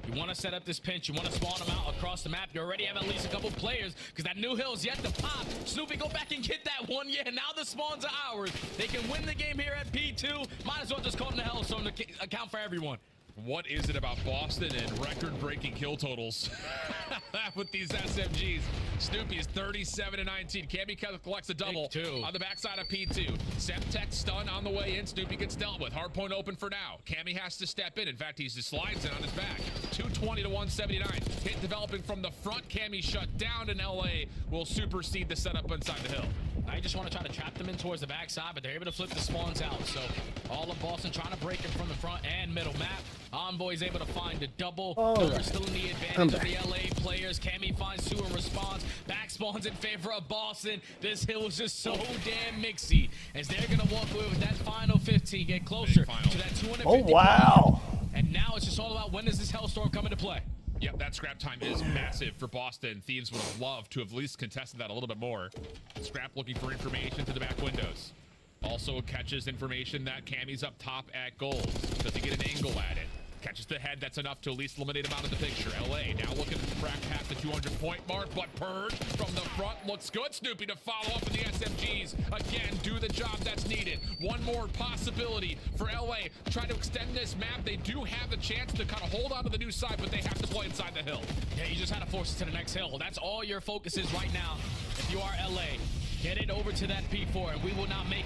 Speaker 19: You want to set up this pinch. You want to spawn them out across the map. You already have at least a couple players because that new hill's yet to pop. Snoopy, go back and get that one. Yeah, now the spawns are ours. They can win the game here at P2. Might as well just call it the Hellstorm to account for everyone.
Speaker 18: What is it about Boston and record-breaking kill totals with these SMGs? Snoopy is 37-19. Cammy collects a double on the backside of P2. Semtech stun on the way in. Snoopy gets dealt with. Hardpoint open for now. Cammy has to step in. In fact, he just slides in on his back. 220-179. Hit developing from the front. Cammy shut down, and LA will supersede the setup inside the hill.
Speaker 19: Now you just want to try to trap them in towards the backside, but they're able to flip the spawns out. So all of Boston trying to break it from the front and middle map. Envoy is able to find a double. They're still in the advantage of the LA players. Cammy finds two in response. Back spawns in favor of Boston. This hill is just so damn mixy as they're going to walk away with that final 15, get closer to that 250.
Speaker 1: Oh, wow.
Speaker 19: And now it's just all about when does this Hellstorm come into play?
Speaker 18: Yep, that scrap time is massive for Boston. Thieves would have loved to have at least contested that a little bit more. Scrap looking for information to the back windows. Also catches information that Cammy's up top at gold. Does he get an angle at it? Catches the head, that's enough to at least eliminate him out of the picture. LA now looking to crack past the 200-point mark, but Purge from the front looks good. Snoopy to follow up in the SMGs. Again, do the job that's needed. One more possibility for LA. Try to extend this map. They do have the chance to kind of hold on to the new side, but they have to play inside the hill.
Speaker 19: Yeah, you just had to force it to the next hill. That's all your focus is right now. If you are LA, get it over to that P4, and we will not make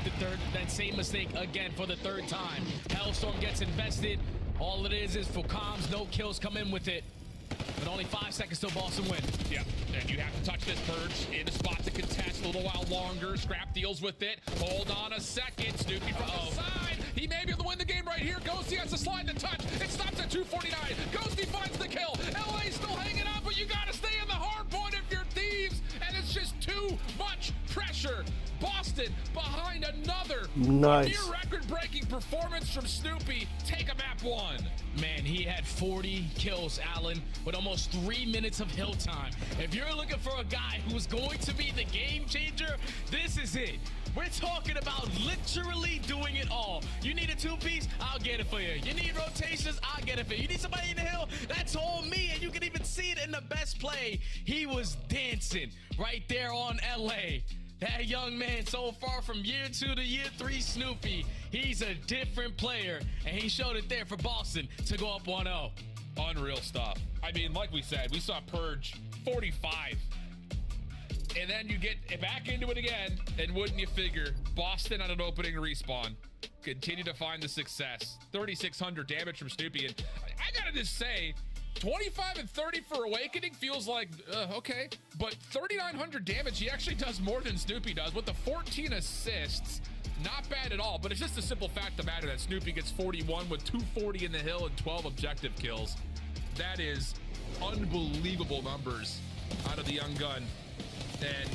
Speaker 19: that same mistake again for the third time. Hellstorm gets invested. All it is for comms, no kills come in with it. But only 5 seconds till Boston win.
Speaker 18: Yeah, and you have to touch this Purge in a spot to contest a little while longer. Scrap deals with it. Hold on a second. Snoopy from the side. He may be able to win the game right here. Ghosty has to slide the touch. It stops at 249. Ghosty finds the kill. LA's still hanging on, but you got to stay in the hard point if you're Thieves. And it's just too much pressure. Boston behind another near record-breaking performance from Snoopy. Take a map one.
Speaker 19: Man, he had 40 kills, Allen, with almost 3 minutes of hill time. If you're looking for a guy who's going to be the game changer, this is it. We're talking about literally doing it all. You need a two-piece? I'll get it for you. You need rotations? I'll get it for you. You need somebody in the hill? That's all me, and you can even see it in the best play. He was dancing right there on LA. That young man so far from year 2 to year 3 Snoopy, he's a different player, and he showed it there for Boston to go up 1-0.
Speaker 18: Unreal stuff. I mean, like we said, we saw Purge 45. And then you get back into it again, and wouldn't you figure, Boston on an opening respawn, continue to find the success. 3,600 damage from Snoopy, and I gotta just say, 25 and 30 for Awakening feels like, okay. But 3,900 damage, he actually does more than Snoopy does with the 14 assists. Not bad at all, but it's just a simple fact of the matter that Snoopy gets 41 with 240 in the hill and 12 objective kills. That is unbelievable numbers out of the young gun. And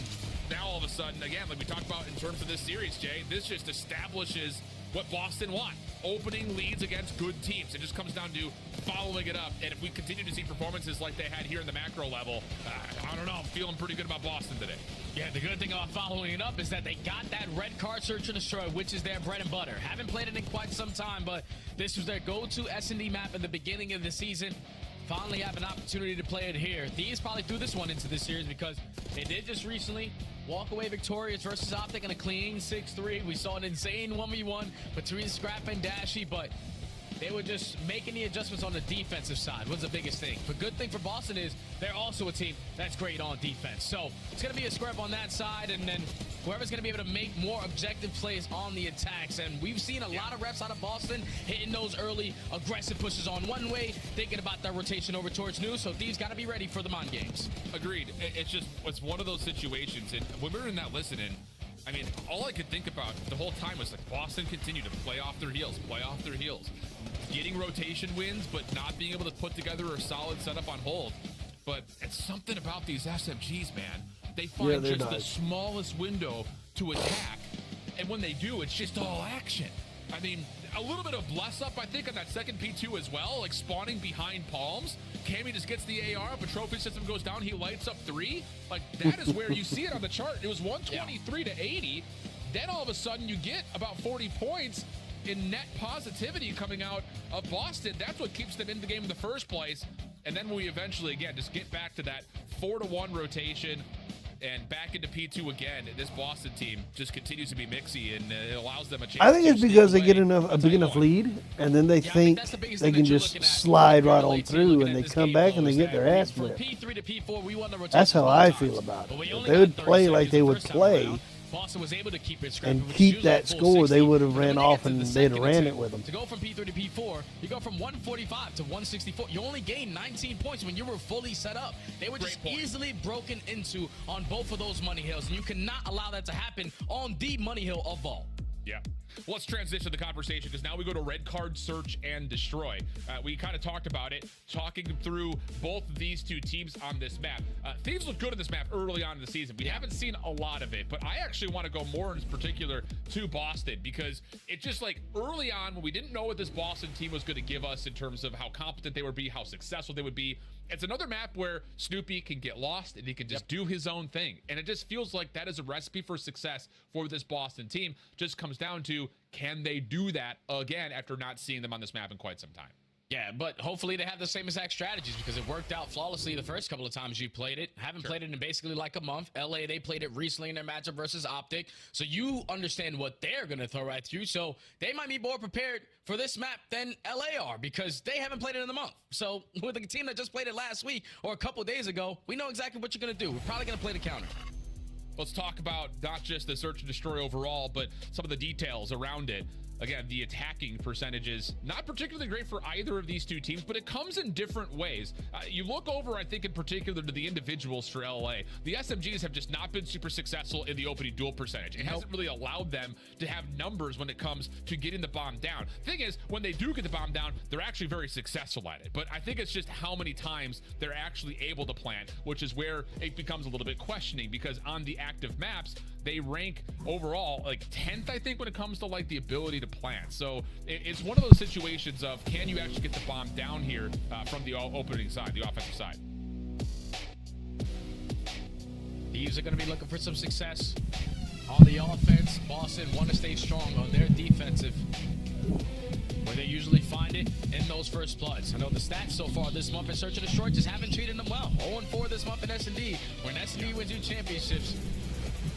Speaker 18: now all of a sudden, again, like we talked about in terms of this series, Jay, this just establishes what Boston want. Opening leads against good teams. It just comes down to following it up. And if we continue to see performances like they had here in the macro level, I don't know, I'm feeling pretty good about Boston today.
Speaker 19: Yeah, the good thing about following it up is that they got that red card search and destroy, which is their bread and butter. Haven't played it in quite some time, but this was their go-to S&D map at the beginning of the season. Finally have an opportunity to play it here. These probably threw this one into this series because they did just recently walk away victorious versus Optic in a clean 6-3. We saw an insane 1v1 between Scrap and Dashy, but they were just making the adjustments on the defensive side was the biggest thing. The good thing for Boston is they're also a team that's great on defense. So it's going to be a scrap on that side, and then whoever's going to be able to make more objective plays on the attacks. And we've seen a lot of reps out of Boston hitting those early aggressive pushes on one way, thinking about that rotation over towards new. So Thieves got to be ready for the Mon games.
Speaker 18: Agreed. It's one of those situations. And when we were in that listening, I mean, all I could think about the whole time was like Boston continued to play off their heels, getting rotation wins, but not being able to put together a solid setup on hold. But it's something about these SMGs, man. they find just the smallest window to attack. And when they do, it's just all action. I mean, a little bit of bless up, I think, on that second P2 as well, like spawning behind palms. Cammy just gets the AR up, a trophy system goes down, he lights up 3. Like, that is where you see it on the chart. It was 123 to 80. Then all of a sudden you get about 40 points in net positivity coming out of Boston. That's what keeps them in the game in the first place. And then we eventually, again, just get back to that 4-to-1 rotation and back into P2 again. This Boston team just continues to be mixy, and it allows them a chance.
Speaker 1: I think it's because they get a big enough lead, and then they think they can just slide right on through, and they come back and they get their ass whipped. That's how I feel about it. If they would play like they would play
Speaker 19: Boston was able to keep it
Speaker 1: and keep that score, they would have ran off and they'd have ran it with them.
Speaker 19: To go from P3 to P4, you go from 145 to 164. You only gained 19 points when you were fully set up. They were just easily broken into on both of those money hills, and you cannot allow that to happen on the money hill of all.
Speaker 18: Yeah. Well, let's transition the conversation because now we go to red card, search, and destroy. We kind of talked about it, talking through both of these two teams on this map. Thieves look good on this map early on in the season. We haven't seen a lot of it, but I actually want to go more in particular to Boston because it's just like early on when we didn't know what this Boston team was going to give us in terms of how competent they would be, how successful they would be. It's another map where Snoopy can get lost and he can just do his own thing. And it just feels like that is a recipe for success for this Boston team. Just comes down to, can they do that again after not seeing them on this map in quite some time?
Speaker 19: Yeah, but hopefully they have the same exact strategies because it worked out flawlessly the first couple of times you played it. Haven't played it in basically like a month. LA, they played it recently in their matchup versus Optic. So you understand what they're going to throw at you. So they might be more prepared for this map than LA are because they haven't played it in a month. So with a team that just played it last week or a couple of days ago, we know exactly what you're going to do. We're probably going to play the counter.
Speaker 18: Let's talk about not just the search and destroy overall, but some of the details around it. Again, the attacking percentages, not particularly great for either of these two teams, but it comes in different ways. You look over, I think, in particular to the individuals for LA. The SMGs have just not been super successful in the opening duel percentage. It hasn't really allowed them to have numbers when it comes to getting the bomb down. Thing is, when they do get the bomb down, they're actually very successful at it. But I think it's just how many times they're actually able to plant, which is where it becomes a little bit questioning because on the active maps, they rank overall like 10th, I think, when it comes to like the ability to plant. So it's one of those situations of can you actually get the bomb down here from the opening side, the offensive side.
Speaker 19: Thieves are going to be looking for some success on the offense. Boston want to stay strong on their defensive, where they usually find it in those first bloods. I know the stats so far this month in Search and Destroy just haven't treated them well. 0-4 this month in S&D. When S&D wins you championships,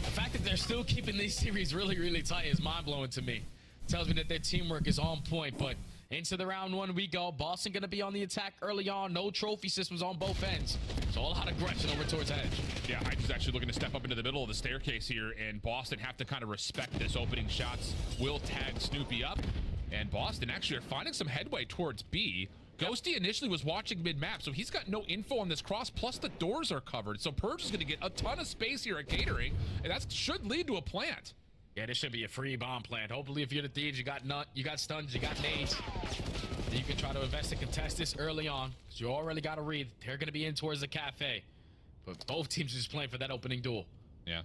Speaker 19: the fact that they're still keeping these series really, really tight is mind-blowing to me. Tells me that their teamwork is on point, but into the round one we go. Boston going to be on the attack early on. No trophy systems on both ends. So a lot of aggression over towards Edge.
Speaker 18: Yeah, Hydra's actually looking to step up into the middle of the staircase here, and Boston have to kind of respect this. Opening shots will tag Snoopy up, and Boston actually are finding some headway towards B. Ghosty initially was watching mid-map, so he's got no info on this cross, plus the doors are covered. So Purge is going to get a ton of space here at catering, and that should lead to a plant.
Speaker 19: Yeah, this should be a free bomb plant. Hopefully, if you're the Thieves, you got stuns, you got nades. You can try to invest and contest this early on, because you already got to read. They're going to be in towards the cafe. But both teams are just playing for that opening duel.
Speaker 18: Yeah.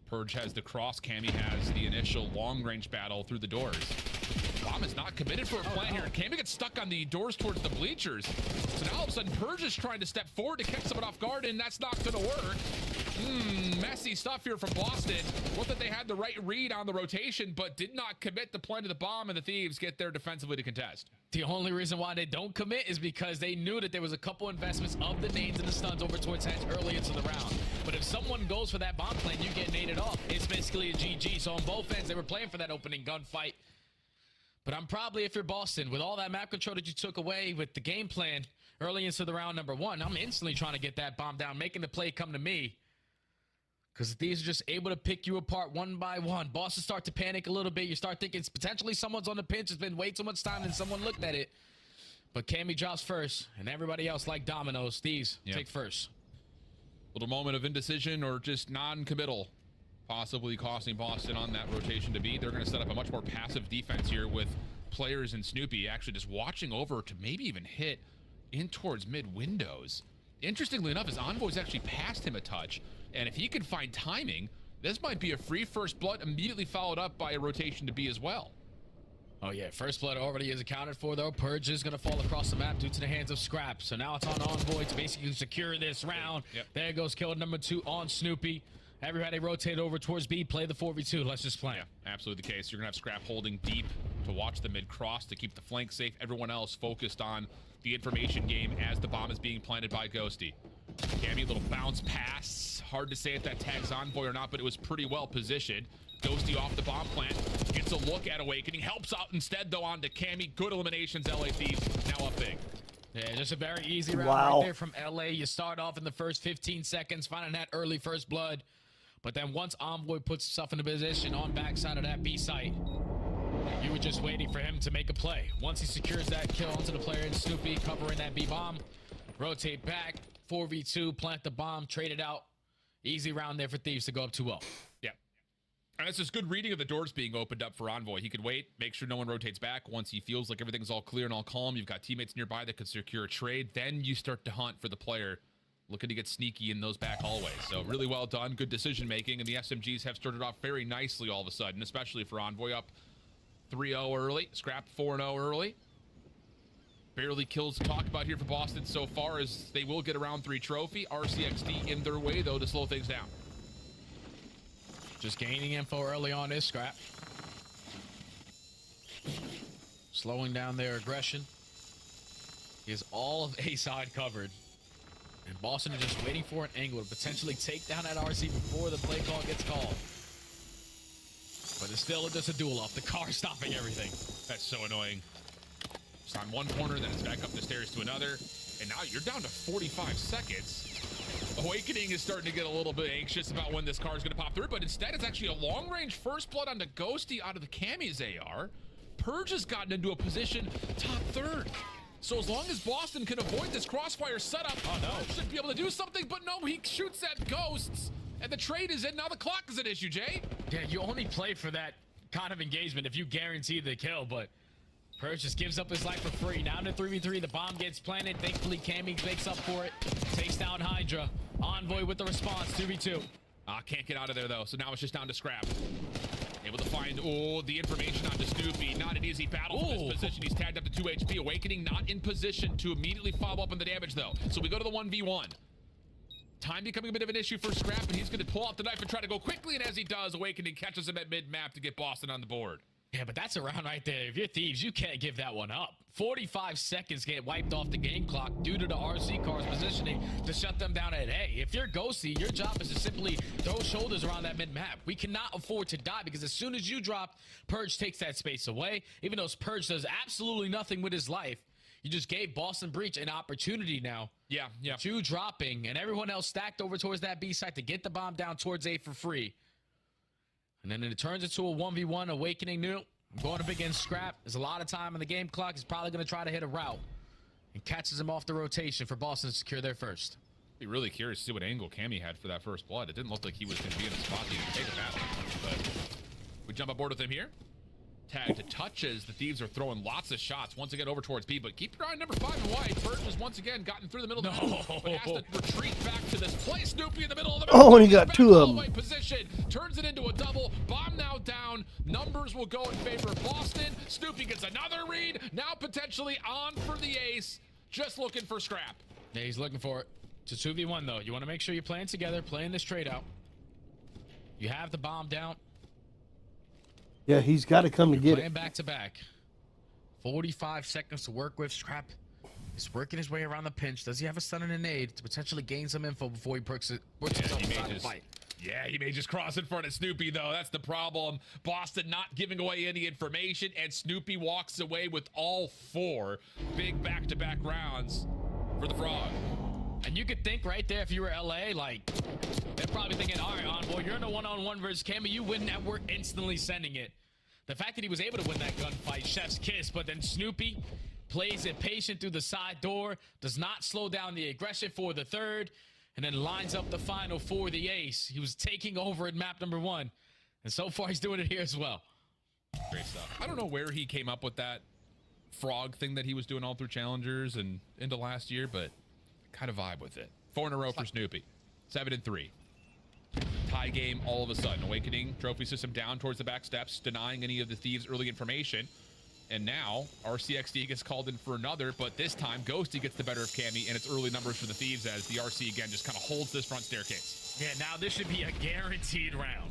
Speaker 18: Purge has the cross. Cammy has the initial long-range battle through the doors. Bomb is not committed for a plant here. Cammy gets stuck on the doors towards the bleachers. So now all of a sudden, Purge is trying to step forward to catch someone off guard, and that's not going to work. Messy stuff here from Boston. Looked that they had the right read on the rotation, but did not commit the plant of the bomb, and the Thieves get there defensively to contest.
Speaker 19: The only reason why they don't commit is because they knew that there was a couple investments of the nades and the stuns over towards Hedge early into the round. But if someone goes for that bomb plant, you get naded off. It's basically a GG. So on both ends, they were playing for that opening gunfight. But I'm probably, if you're Boston, with all that map control that you took away with the game plan early into the round number one, I'm instantly trying to get that bomb down, making the play come to me. Because these are just able to pick you apart one by one. Boston start to panic a little bit. You start thinking potentially someone's on the pinch. It's been way too much time and someone looked at it. But Cammy drops first, and everybody else like dominoes. Thieves take first.
Speaker 18: Little moment of indecision or just non-committal, possibly costing Boston on that rotation to beat. They're going to set up a much more passive defense here with players and Snoopy actually just watching over to maybe even hit in towards mid windows. Interestingly enough, his Envoy's actually passed him a touch, And if he can find timing, this might be a free first blood immediately followed up by a rotation to B as well.
Speaker 19: Oh yeah, first blood already is accounted for though. Purge is gonna fall across the map due to the hands of Scrap. So now it's on Envoy to basically secure this round.
Speaker 18: Yep.
Speaker 19: There goes kill number 2 on Snoopy. Everybody rotate over towards B, play the 4v2. Let's just play.
Speaker 18: Yeah, absolutely the case. You're gonna have Scrap holding deep to watch the mid cross to keep the flank safe. Everyone else focused on the information game as the bomb is being planted by Ghosty. Cammy, little bounce pass. Hard to say if that tags Envoy or not, but it was pretty well positioned. Ghosty off the bomb plant, gets a look at Awakening, helps out instead though onto Cammy. Good eliminations, LA Thieves now up big.
Speaker 19: Yeah, just a very easy round right there from LA. You start off in the first 15 seconds, finding that early first blood. But then once Envoy puts himself in a position on backside of that B site, you were just waiting for him to make a play. Once he secures that kill onto the player in Snoopy, covering that B bomb, rotate back, 4v2, plant the bomb, trade it out. Easy round there for Thieves to go up 2-0.
Speaker 18: Yeah. And it's just good reading of the doors being opened up for Envoy. He could wait, make sure no one rotates back. Once he feels like everything's all clear and all calm, you've got teammates nearby that could secure a trade. Then you start to hunt for the player looking to get sneaky in those back hallways. So really well done, good decision making, and the SMGs have started off very nicely all of a sudden, especially for Envoy up 3-0 early, Scrap 4-0 early. Barely kills to talk about here for Boston so far, as they will get a round 3 trophy. RCXD in their way though to slow things down.
Speaker 19: Just gaining info early on is Scrap. Slowing down their aggression. He has all of A side covered. And Boston is just waiting for an angle to potentially take down that RC before the play call gets called. But it's still just a duel off. The car stopping everything.
Speaker 18: That's so annoying. It's on one corner, then it's back up the stairs to another. And now you're down to 45 seconds. Awakening is starting to get a little bit anxious about when this car is going to pop through, but instead it's actually a long-range first blood onto Ghosty out of the Cammy's AR. Purge has gotten into a position top third. So as long as Boston can avoid this crossfire setup, Purge should be able to do something, but no, he shoots at Ghosts, and the trade is in. Now the clock is an issue, Jay.
Speaker 19: Yeah, you only play for that kind of engagement if you guarantee the kill, but Purge just gives up his life for free. Now to 3v3, the bomb gets planted. Thankfully, Cammy makes up for it. Takes down Hydra. Envoy with the response, 2v2.
Speaker 18: Can't get out of there, though, so now it's just down to Scrap. Able to find, the information onto Snoopy. Not an easy battle from this position. He's tagged up to 2 HP. Awakening not in position to immediately follow up on the damage, though. So we go to the 1v1. Time becoming a bit of an issue for Scrap, and he's going to pull out the knife and try to go quickly, and as he does, Awakening catches him at mid-map to get Boston on the board.
Speaker 19: Yeah, but that's a round right there. If you're Thieves, you can't give that one up. 45 seconds get wiped off the game clock due to the RC car's positioning to shut them down at A. If you're Ghosty, your job is to simply throw shoulders around that mid-map. We cannot afford to die, because as soon as you drop, Purge takes that space away. Even though Purge does absolutely nothing with his life, you just gave Boston Breach an opportunity now.
Speaker 18: Yeah.
Speaker 19: You dropping and everyone else stacked over towards that B site to get the bomb down towards A for free. And then it turns into a 1v1. Awakening new. I'm going up against Scrap. There's a lot of time on the game clock. He's probably going to try to hit a route. And catches him off the rotation for Boston to secure their first.
Speaker 18: Be really curious to see what angle Cammy had for that first blood. It didn't look like he was going to be in a spot to even take a battle. But we jump aboard with him here. Tag to touches. The Thieves are throwing lots of shots once again over towards B, but keep your eye on number 5 and white. Purge has once again gotten through the middle of the map, but has to retreat back to this place. Snoopy in the middle of the map.
Speaker 1: Oh, and he got 2 of them.
Speaker 18: Position turns it into a double. Bomb now down. Numbers will go in favor of Boston. Snoopy gets another read. Now potentially on for the ace. Just looking for Scrap.
Speaker 19: Yeah, he's looking for it. It's a 2v1 though. You want to make sure you're playing together, playing this trade out. You have the bomb down.
Speaker 1: Yeah, he's got to come to get
Speaker 19: playing
Speaker 1: it.
Speaker 19: Back to back. 45 seconds to work with. Scrap is working his way around the pinch. Does he have a stun and a nade to potentially gain some info before he works himself inside the fight?
Speaker 18: Yeah, he may just cross in front of Snoopy, though. That's the problem. Boston not giving away any information, and Snoopy walks away with all 4 big back-to-back rounds for the Frog.
Speaker 19: And you could think right there, if you were LA, like, they're probably thinking, all right, Envoy, you're in a one-on-one versus Cammy. You win that, we're instantly sending it. The fact that he was able to win that gunfight, chef's kiss, but then Snoopy plays it patient through the side door, does not slow down the aggression for the third, and then lines up the final for the ace. He was taking over at map number 1, and so far he's doing it here as well.
Speaker 18: Great stuff. I don't know where he came up with that frog thing that he was doing all through challengers and into last year, but kind of vibe with it. 4 in a row for Snoopy. 7 and 3. tie game all of a sudden. Awakening trophy system down towards the back steps, denying any of the Thieves early information. And now RCXD gets called in for another, but this time Ghosty gets the better of Cammy, and it's early numbers for the Thieves as the RC again just kind of holds this front staircase.
Speaker 19: Yeah, now this should be a guaranteed round.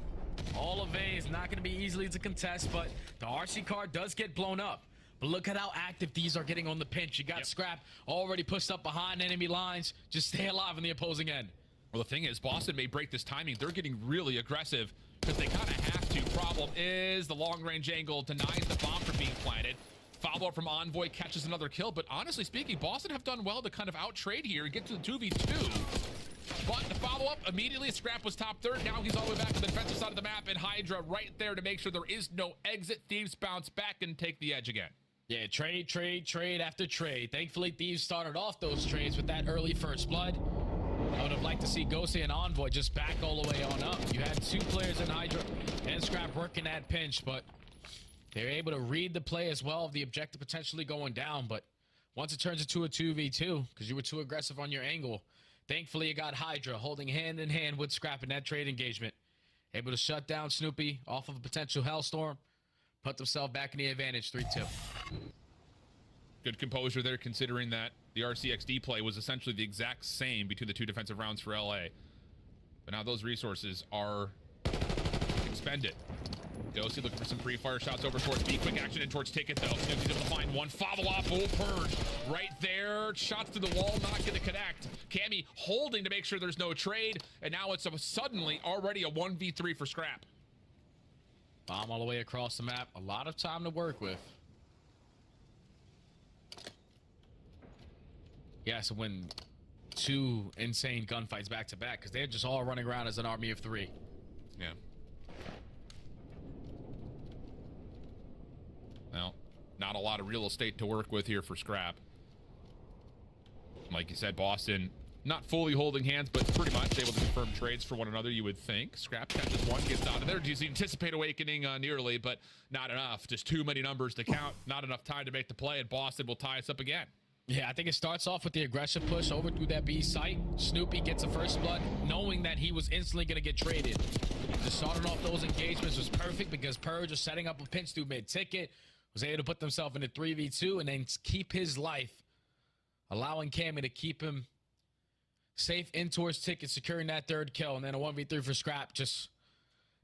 Speaker 19: All of A is not going to be easily to contest, but the RC card does get blown up. But look at how active these are getting on the pinch. You got Scrap already pushed up behind enemy lines. Just stay alive on the opposing end.
Speaker 18: Well, the thing is, Boston may break this timing. They're getting really aggressive because they kind of have to. Problem is the long-range angle denies the bomb from being planted. Follow-up from Envoy catches another kill. But honestly speaking, Boston have done well to kind of out-trade here and get to the 2v2. But the follow-up, immediately Scrap was top third. Now he's all the way back to the defensive side of the map, and Hydra right there to make sure there is no exit. Thieves bounce back and take the edge again.
Speaker 19: Yeah, trade after trade. Thankfully, Thieves started off those trades with that early first blood. I would have liked to see Ghosty and Envoy just back all the way on up. You had two players in Hydra and Scrap working that pinch, but they're able to read the play as well of the objective potentially going down. But once it turns into a 2v2, because you were too aggressive on your angle, thankfully you got Hydra holding hand in hand with Scrap in that trade engagement. Able to shut down Snoopy off of a potential Hellstorm. Put themselves back in the advantage, 3-2.
Speaker 18: Good composure there, considering that the RCXD play was essentially the exact same between the two defensive rounds for LA. But now those resources are expended. Ghosty looking for some pre-fire shots over towards B. Quick action in towards Ticket, though. Snoopy's able to find one. Follow-up, full purge. Right there. Shots to the wall, not going to connect. Cammy holding to make sure there's no trade. And now it's suddenly already a 1v3 for Scrap.
Speaker 19: Bomb all the way across the map. A lot of time to work with. Yeah, so when two insane gunfights back to back, because they're just all running around as an army of three.
Speaker 18: Yeah. Well, not a lot of real estate to work with here for Scrap. Like you said, Boston not fully holding hands, but pretty much able to confirm trades for one another, you would think. Scrap catches one, gets out of there. Do you anticipate Awakening nearly, but not enough. Just too many numbers to count. Not enough time to make the play, and Boston will tie us up again.
Speaker 19: Yeah, I think it starts off with the aggressive push over through that B site. Snoopy gets a first blood, knowing that he was instantly going to get traded. Just starting off those engagements was perfect because Purge was setting up a pinch through mid-ticket, was able to put themselves in a 3v2 and then keep his life, allowing Cammy to keep him safe in towards Ticket, securing that third kill, and then a 1v3 for Scrap, just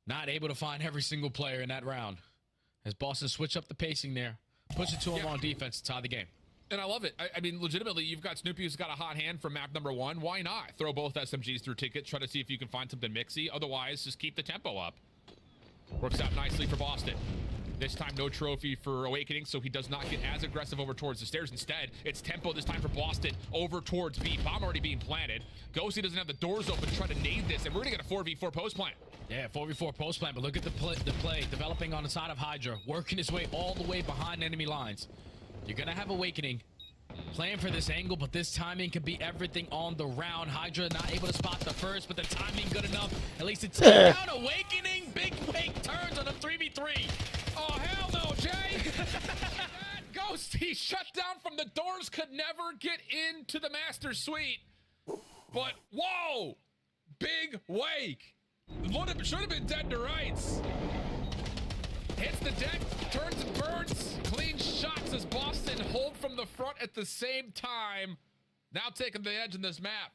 Speaker 19: not able to find every single player in that round. As Boston switch up the pacing there, push it to him on defense to tie the game.
Speaker 18: And I love it. I mean, legitimately, you've got Snoopy who's got a hot hand from map number 1. Why not? Throw both SMGs through Ticket, try to see if you can find something mixy. Otherwise, just keep the tempo up. Works out nicely for Boston. This time, no trophy for Awakening, so he does not get as aggressive over towards the stairs. Instead, it's tempo this time for Boston over towards B. Bomb already being planted. Ghosty doesn't have the doors open to try to nade this, and we're going to get a 4v4 post plant.
Speaker 19: Yeah, 4v4 post plant, but look at the play developing on the side of Hydra, working his way all the way behind enemy lines. You're going to have Awakening playing for this angle, but this timing could be everything on the round. Hydra not able to spot the first, but the timing good enough. At least it's down. Awakening, big wake turns on a 3v3.
Speaker 18: Oh, hell no, Jay. That Ghosty shut down from the doors, could never get into the master suite. But, whoa, big wake. Should have been dead to rights. Hits the deck, turns and burns. Clean shots as Boston hold from the front at the same time. Now taking the edge in this map.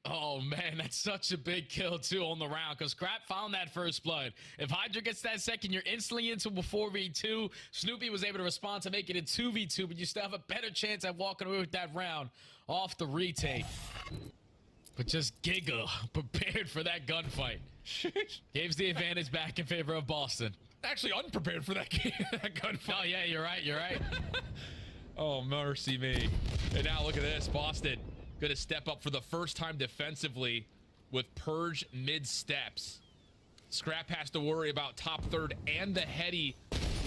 Speaker 19: Oh, man, that's such a big kill, too, on the round, because Scrap found that first blood. If Hydra gets that second, you're instantly into a 4v2. Snoopy was able to respond to make it a 2v2, but you still have a better chance at walking away with that round off the retake. But just Giga prepared for that gunfight. Gives the advantage back in favor of Boston.
Speaker 18: Actually unprepared for that gunfight.
Speaker 19: Oh, yeah, you're right.
Speaker 18: Oh, mercy me. And now look at this. Boston going to step up for the first time defensively with Purge mid-steps. Scrap has to worry about top third and the heady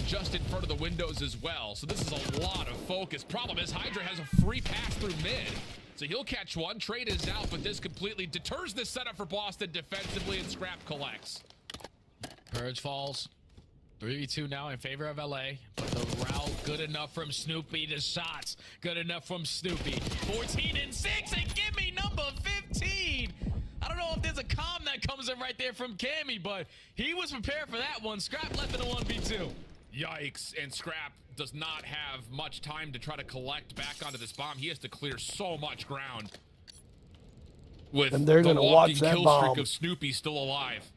Speaker 18: just in front of the windows as well. So this is a lot of focus. Problem is Hydra has a free pass through mid. So he'll catch one. Trade is out, but this completely deters this setup for Boston defensively, and Scrap collects.
Speaker 19: Purge falls. 3v2 now in favor of LA, but the route good enough from Snoopy. The shots good enough from Snoopy. 14 and 6, and give me number 15. I don't know know if there's a calm that comes in right there from Cammy, but he was prepared for that one. Scrap left in a 1v2.
Speaker 18: Yikes, and Scrap does not have much time to try to collect back onto this bomb. He has to clear so much ground with
Speaker 1: and they're
Speaker 18: the
Speaker 1: gonna
Speaker 18: walking
Speaker 1: watch that
Speaker 18: kill
Speaker 1: bomb.
Speaker 18: streak of Snoopy still alive.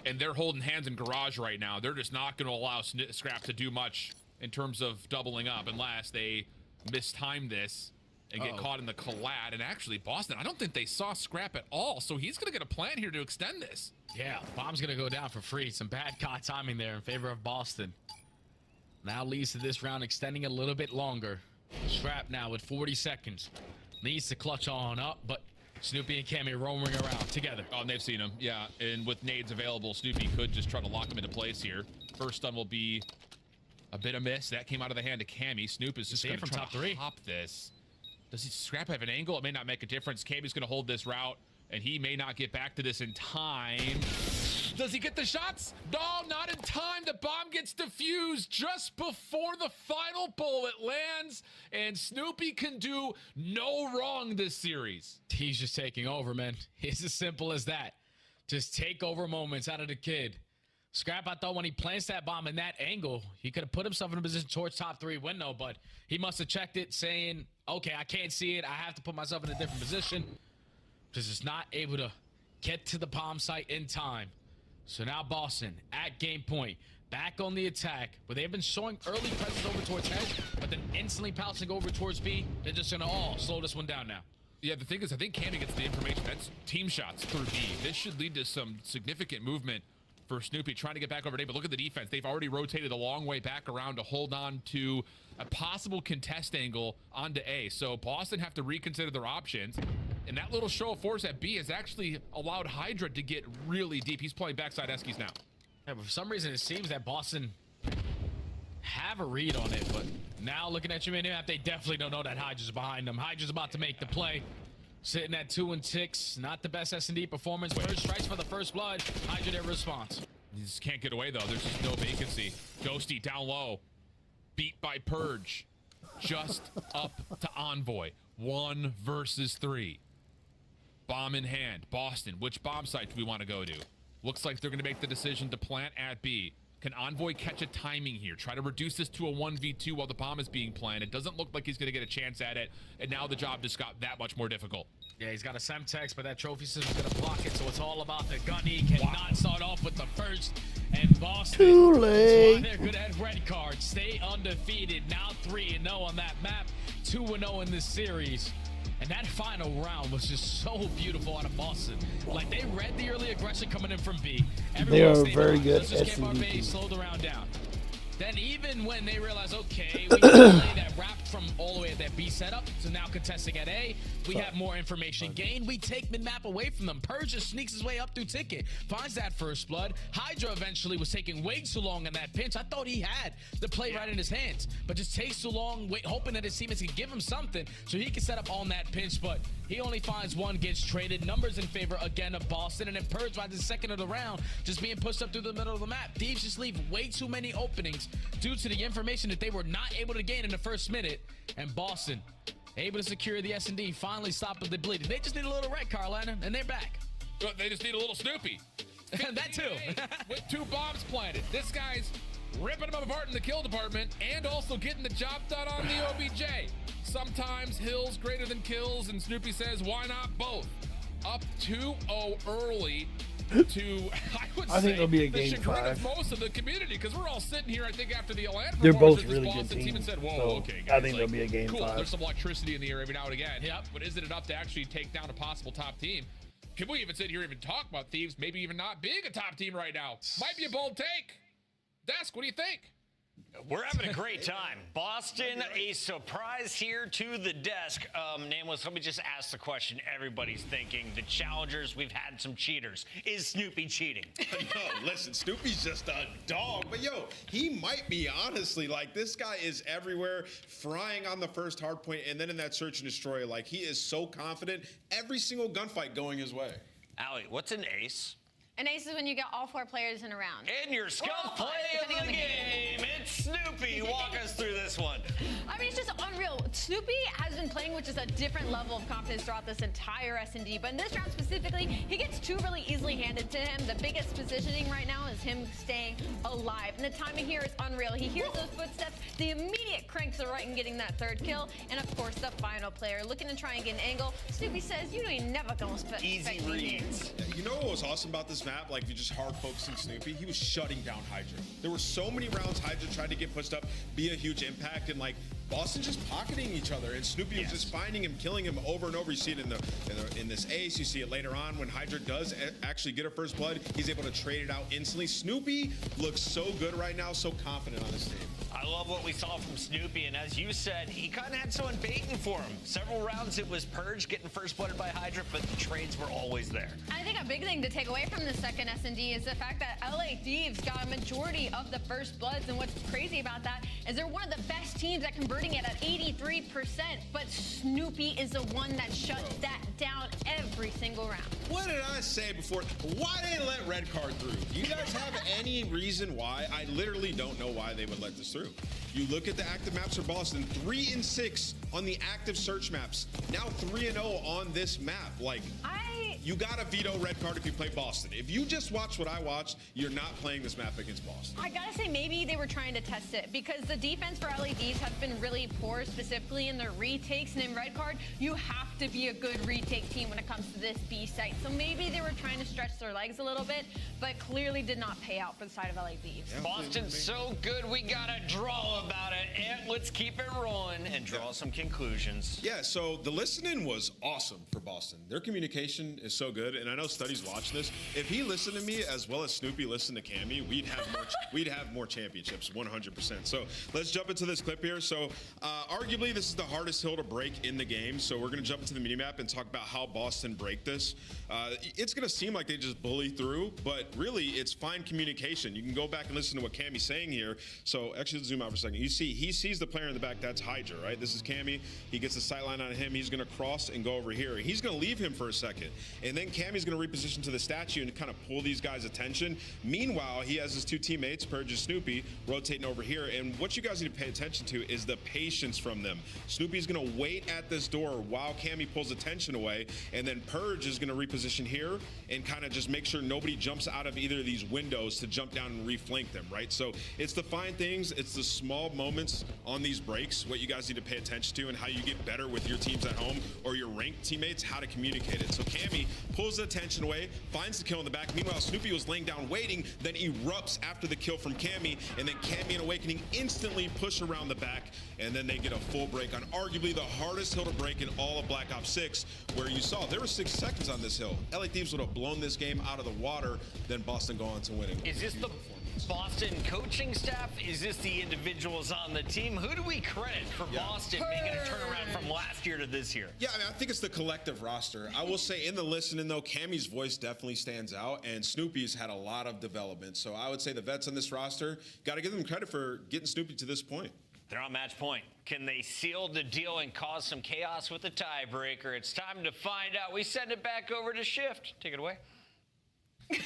Speaker 18: And they're holding hands in garage right now. They're just not going to allow Scrap to do much in terms of doubling up unless they mistime this and get caught in the collide. And actually, Boston, I don't think they saw Scrap at all, so he's going to get a plan here to extend this.
Speaker 19: Yeah, bomb's going to go down for free. Some bad COD timing there in favor of Boston. Now leads to this round extending a little bit longer. Scrap now with 40 seconds. Needs to clutch on up, but Snoopy and Cammy roaming around together.
Speaker 18: Oh, and they've seen him. Yeah, and with nades available, Snoopy could just try to lock him into place here. First stun will be a bit of miss. That came out of the hand of Cammy. Snoop is just going to try to hop this. Does he Scrap have an angle? It may not make a difference. Cammy's going to hold this route, and he may not get back to this in time. Does he get the shots? No, not in time. The bomb gets defused just before the final bullet lands, and Snoopy can do no wrong this series.
Speaker 19: He's just taking over, man. It's as simple as that. Just take over moments out of the kid. Scrap, I thought when he plants that bomb in that angle, he could have put himself in a position towards top 3 window, but he must have checked it saying, okay, I can't see it. I have to put myself in a different position. Just not able to get to the bomb site in time. So now Boston at game point, back on the attack, where they've been showing early presence over towards Hedge, but then instantly pouncing over towards B. They're just gonna all slow this one down now.
Speaker 18: Yeah, the thing is, I think Cammy gets the information. That's team shots through B. This should lead to some significant movement for Snoopy trying to get back over A, but look at the defense. They've already rotated a long way back around to hold on to a possible contest angle onto A. So Boston have to reconsider their options. And that little show of force at B has actually allowed Hydra to get really deep. He's playing backside Eskies now.
Speaker 19: Yeah, but for some reason, it seems that Boston have a read on it, but now looking at you in here, they definitely don't know that Hydra's behind them. Hydra's about to make the play. Sitting at 2 and 6, not the best S&D performance. Purge strikes for the first blood. Hydra their response.
Speaker 18: You just can't get away, though. There's just no vacancy. Ghosty down low. Beat by Purge. Just up to Envoy. 1 versus 3. Bomb in hand. Boston, which bomb site do we want to go to? Looks like they're going to make the decision to plant at B. Can Envoy catch a timing here? Try to reduce this to a 1v2 while the bomb is being planted. Doesn't look like he's going to get a chance at it. And now the job just got that much more difficult.
Speaker 19: Yeah, he's got a Semtex, but that trophy system's going to block it. So it's all about the gun. He cannot start off with the first. And Boston,
Speaker 1: too late.
Speaker 19: They're good at red cards. Stay undefeated. Now 3-0 on that map. 2-0 in this series. And that final round was just so beautiful out of Boston. Like, they read the early aggression coming in from B.
Speaker 1: They are very good
Speaker 19: at S&D.
Speaker 1: team.
Speaker 19: Slowed the round down. Then even when they realize, okay, we can play that wrap from all the way at that B setup, so now contesting at A, we have more information gained. We take mid-map away from them. Purge just sneaks his way up through Ticket, finds that first blood. Hydra eventually was taking way too long in that pinch. I thought he had the play right in his hands, but just takes too long, hoping that his teammates can give him something so he can set up on that pinch, but he only finds one, gets traded. Numbers in favor again of Boston, and then Purge by the second of the round, just being pushed up through the middle of the map. Thieves just leave way too many openings due to the information that they were not able to gain in the first minute, and Boston able to secure the S&D, finally stop the bleeding. They just need a little red, Carolina, and they're back.
Speaker 18: They just need a little Snoopy.
Speaker 19: That too.
Speaker 18: With 2 bombs planted. This guy's ripping them apart in the kill department and also getting the job done on the OBJ. Sometimes hills greater than kills, and Snoopy says, why not both? Up 2-0 early to,
Speaker 1: I think it'll be a
Speaker 18: the
Speaker 1: game
Speaker 18: chagrin
Speaker 1: 5.
Speaker 18: of most of the community, because we're all sitting here, I think, after the Atlanta
Speaker 1: They're both
Speaker 18: performance,
Speaker 1: really
Speaker 18: Boston
Speaker 1: good
Speaker 18: team and
Speaker 1: teams.
Speaker 18: said, whoa,
Speaker 1: So
Speaker 18: okay, guys,
Speaker 1: I think there'll be a game
Speaker 18: cool,
Speaker 1: 5.
Speaker 18: There's some electricity in the air every now and again.
Speaker 19: Yep.
Speaker 18: But is it enough to actually take down a possible top team? Can we even sit here and even talk about Thieves maybe even not being a top team right now? Might be a bold take. Desk, what do you think?
Speaker 12: We're having a great time. Boston, a surprise here to the desk. Nameless, let me just ask the question everybody's thinking. The challengers, we've had some cheaters. Is Snoopy cheating?
Speaker 14: No, listen, Snoopy's just a dog. But, yo, he might be, honestly. Like, this guy is everywhere, frying on the first hard point, and then in that search and destroy. Like, he is so confident. Every single gunfight going his way.
Speaker 12: Allie, what's an ace?
Speaker 13: An ace is when you get all 4 players in a round.
Speaker 12: And your scuff play of the game. It's Snoopy. Walk us through this one.
Speaker 13: I mean, it's just unreal. Snoopy has been playing with just a different level of confidence throughout this entire S&D, but in this round specifically, he gets two really easily handed to him. The biggest positioning right now is him staying alive, and the timing here is unreal. He hears those footsteps, the immediate cranks are right in getting that third kill, and of course the final player looking to try and get an angle. Snoopy says, you ain't never gonna
Speaker 12: easy reads.
Speaker 14: You know what was awesome about this map? Like, if you're just hard focusing Snoopy, he was shutting down Hydra. There were so many rounds Hydra tried to get pushed up, be a huge impact, and like Boston just pocketing each other, and Snoopy was just finding him, killing him over and over. You see it in this ace. You see it later on when Hydra does actually get her first blood. He's able to trade it out instantly. Snoopy looks so good right now, so confident on this team.
Speaker 12: I love what we saw from Snoopy, and as you said, he kind of had someone baiting for him. Several rounds it was Purge getting first blooded by Hydra, but the trades were always there.
Speaker 13: I think a big thing to take away from the second S&D is the fact that LA Thieves got a majority of the first bloods, and what's crazy about that is they're one of the best teams at converting it at 83%, but Snoopy is the one that shut that down every single round.
Speaker 14: What did I say before? Why didn't they let red card through? Do you guys have any reason why? I literally don't know why they would let this through. You look at the active maps for Boston, 3 and 6 on the active search maps. Now 3 and 0 on this map. Like, you gotta veto red card if you play Boston. If you just watch what I watched, you're not playing this map against Boston.
Speaker 13: I gotta say, maybe they were trying to test it because the defense for LADs has been really poor, specifically in their retakes. And in red card, you have to be a good retake team when it comes to this B site. So maybe they were trying to stretch their legs a little bit, but clearly did not pay out for the side of LADs.
Speaker 12: Yeah, Boston's so good, we gotta draw about it. And let's keep it rolling and draw some conclusions.
Speaker 14: Yeah, so the listening was awesome for Boston. Their communication is so good, and I know Study's watched this. If he listened to me as well as Snoopy listened to Cammy, we'd have more championships, 100%. So let's jump into this clip here. So arguably this is the hardest hill to break in the game. So we're gonna jump into the minimap and talk about how Boston break this. It's gonna seem like they just bully through, but really it's fine communication. You can go back and listen to what Cammy's saying here. So actually, let's zoom out for a second. You see, he sees the player in the back. That's Hydra, right? This is Cammy. He gets the sight line on him. He's gonna cross and go over here. He's gonna leave him for a second, and then Cammy's gonna reposition to the statue and kind of pull these guys' attention. Meanwhile, he has his two teammates, Purge and Snoopy, rotating over here. And what you guys need to pay attention to is the patience from them. Snoopy's gonna wait at this door while Cammy pulls attention away, and then Purge is gonna reposition here and kind of just make sure nobody jumps out of either of these windows to jump down and reflank them, right? So it's the fine things, it's the small moments on these breaks, what you guys need to pay attention to, and how you get better with your teams at home or your ranked teammates, how to communicate it. So Cammy pulls the attention away, finds the kill in the back. Meanwhile, Snoopy was laying down waiting, then erupts after the kill from Cammy, and then Cammy and Awakening instantly push around the back, and then they get a full break on arguably the hardest hill to break in all of Black Ops 6, where you saw there were 6 seconds on this hill. LA Thieves would have blown this game out of the water, then Boston go on to winning.
Speaker 12: Is this the Boston coaching staff? Is this the individuals on the team? Who do we credit for Boston making a turnaround from last year to this year?
Speaker 14: Yeah, I mean, I think it's the collective roster. I will say in the listening, though, Cammy's voice definitely stands out, and Snoopy's had a lot of development. So I would say the vets on this roster, got to give them credit for getting Snoopy to this point.
Speaker 12: They're on match point. Can they seal the deal and cause some chaos with the tiebreaker? It's time to find out. We send it back over to Shift. Take it away.
Speaker 18: My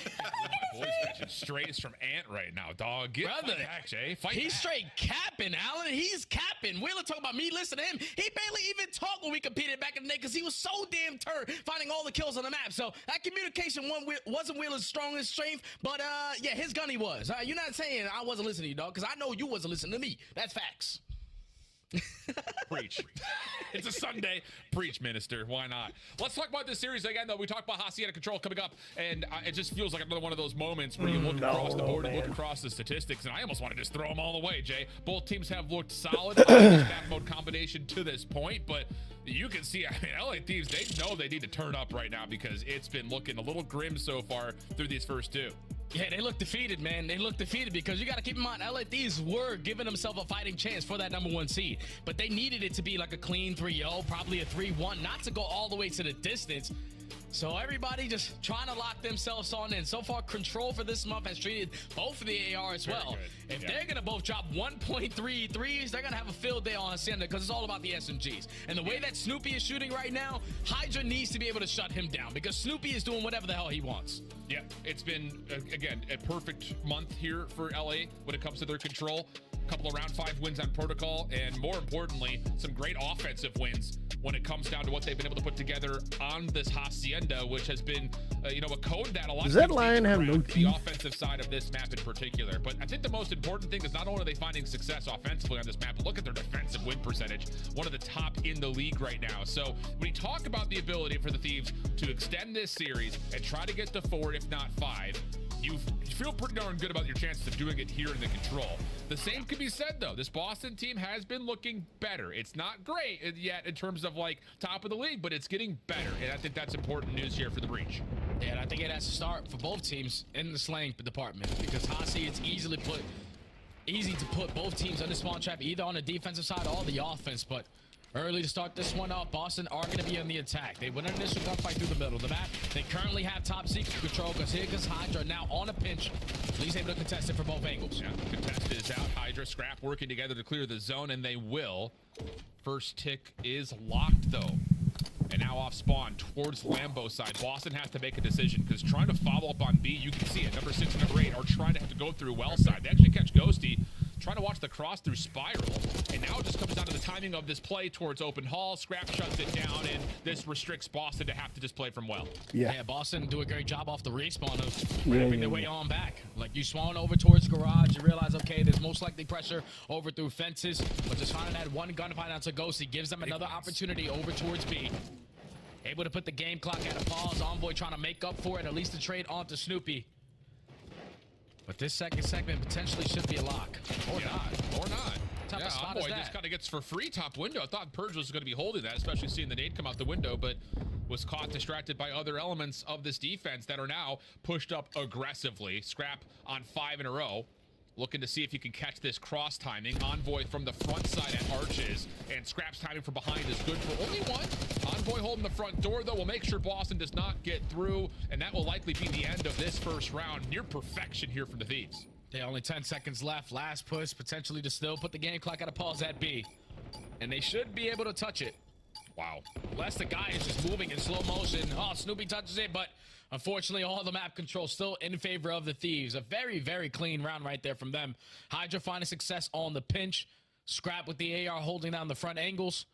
Speaker 18: voice catching strays from Ant right now, dog. Get back, Jay. Fight
Speaker 19: He's
Speaker 18: back.
Speaker 19: straight capping, Alan. He's capping. Wheeler talking about me listening to him. He barely even talked when we competed back in the day because he was so damn turned finding all the kills on the map. So that communication wasn't Wheeler's strongest strength, but yeah, his gunny was. You're not saying I wasn't listening to you, dog, because I know you wasn't listening to me. That's facts.
Speaker 18: Preach. It's a Sunday. Preach, minister. Why not? Let's talk about this series again, though. We talked about Hacienda Control coming up, and it just feels like another one of those moments where you look across the board and look across the statistics, and I almost want to just throw them all away, Jay. Both teams have looked solid on this back mode combination to this point, but you can see, I mean, LA Thieves, they know they need to turn up right now because it's been looking a little grim so far through these first 2.
Speaker 19: Yeah, they look defeated, man. They look defeated because you got to keep in mind, LA Thieves were giving themselves a fighting chance for that #1 seed, but they needed it to be like a clean 3-0, probably a 3-1, not to go all the way to the distance. So everybody just trying to lock themselves on in. So far, Control for this month has treated both of the AR as well. If they're going to both drop 1.3 threes, they're going to have a field day on Hacienda because it's all about the SMGs. And the way that Snoopy is shooting right now, Hydra needs to be able to shut him down because Snoopy is doing whatever the hell he wants.
Speaker 18: Yeah, it's been, again, a perfect month here for LA when it comes to their Control. couple of round 5 wins on protocol, and more importantly, some great offensive wins when it comes down to what they've been able to put together on this Hacienda, which has been, you know, a code that a lot
Speaker 1: Does
Speaker 18: of
Speaker 1: that lion have no
Speaker 18: the offensive side of this map in particular. But I think the most important thing is not only are they finding success offensively on this map, but look at their defensive win percentage, one of the top in the league right now. So when you talk about the ability for the Thieves to extend this series and try to get to 4, if not 5, you feel pretty darn good about your chances of doing it here in the control. The same could be said, though. This Boston team has been looking better. It's not great yet in terms of like top of the league, but it's getting better. And I think that's important news here for the Breach.
Speaker 19: Yeah, and I think it has to start for both teams in the slaying department, because Hasi, it's easy to put both teams on the spawn trap, either on the defensive side or the offense. But early to start this one up, Boston are going to be on the attack. They win an initial gunfight through the middle of the map. They currently have top secret control because Higgins Hydra now on a pinch. He's able to contest it for both angles.
Speaker 18: Yeah, contest is out. Hydra, Scrap working together to clear the zone, and they will. First tick is locked, though. And now off spawn towards Lambo side. Boston has to make a decision because trying to follow up on B, you can see it. Number 6 and number 8 are trying to have to go through well side. They actually catch Ghosty, trying to watch the cross through Spiral. And now it just comes down to the timing of this play towards open hall. Scrap shuts it down, and this restricts Boston to have to just play from well.
Speaker 19: Yeah, Boston do a great job off the respawn of ramping their way on back. Like, you spawn over towards garage, you realize, okay, there's most likely pressure over through fences, but just finding that one gunfight onto Ghosty gives them another opportunity over towards B. Able to put the game clock at a pause. Envoy trying to make up for it, at least to trade onto Snoopy. But this second segment potentially should be a lock. Or not.
Speaker 18: Or not.
Speaker 19: Top of spot
Speaker 18: Envoy
Speaker 19: is that?
Speaker 18: just kind of gets for free top window. I thought Purge was going to be holding that, especially seeing the nade come out the window, but was caught distracted by other elements of this defense that are now pushed up aggressively. Scrap on 5 in a row. Looking to see if you can catch this cross timing. Envoy from the front side at Arches, and Scrap's timing from behind is good for only one. Envoy holding the front door, though, will make sure Boston does not get through, and that will likely be the end of this first round. Near perfection here from the Thieves.
Speaker 19: Yeah, only 10 seconds left. Last push, potentially to still put the game clock at a pause at B. And they should be able to touch it.
Speaker 18: Wow.
Speaker 19: Unless the guy is just moving in slow motion. Oh, Snoopy touches it, but unfortunately, all the map control still in favor of the Thieves. A very, very clean round right there from them. Hydra finding success on the pinch. Scrap with the AR holding down the front angles.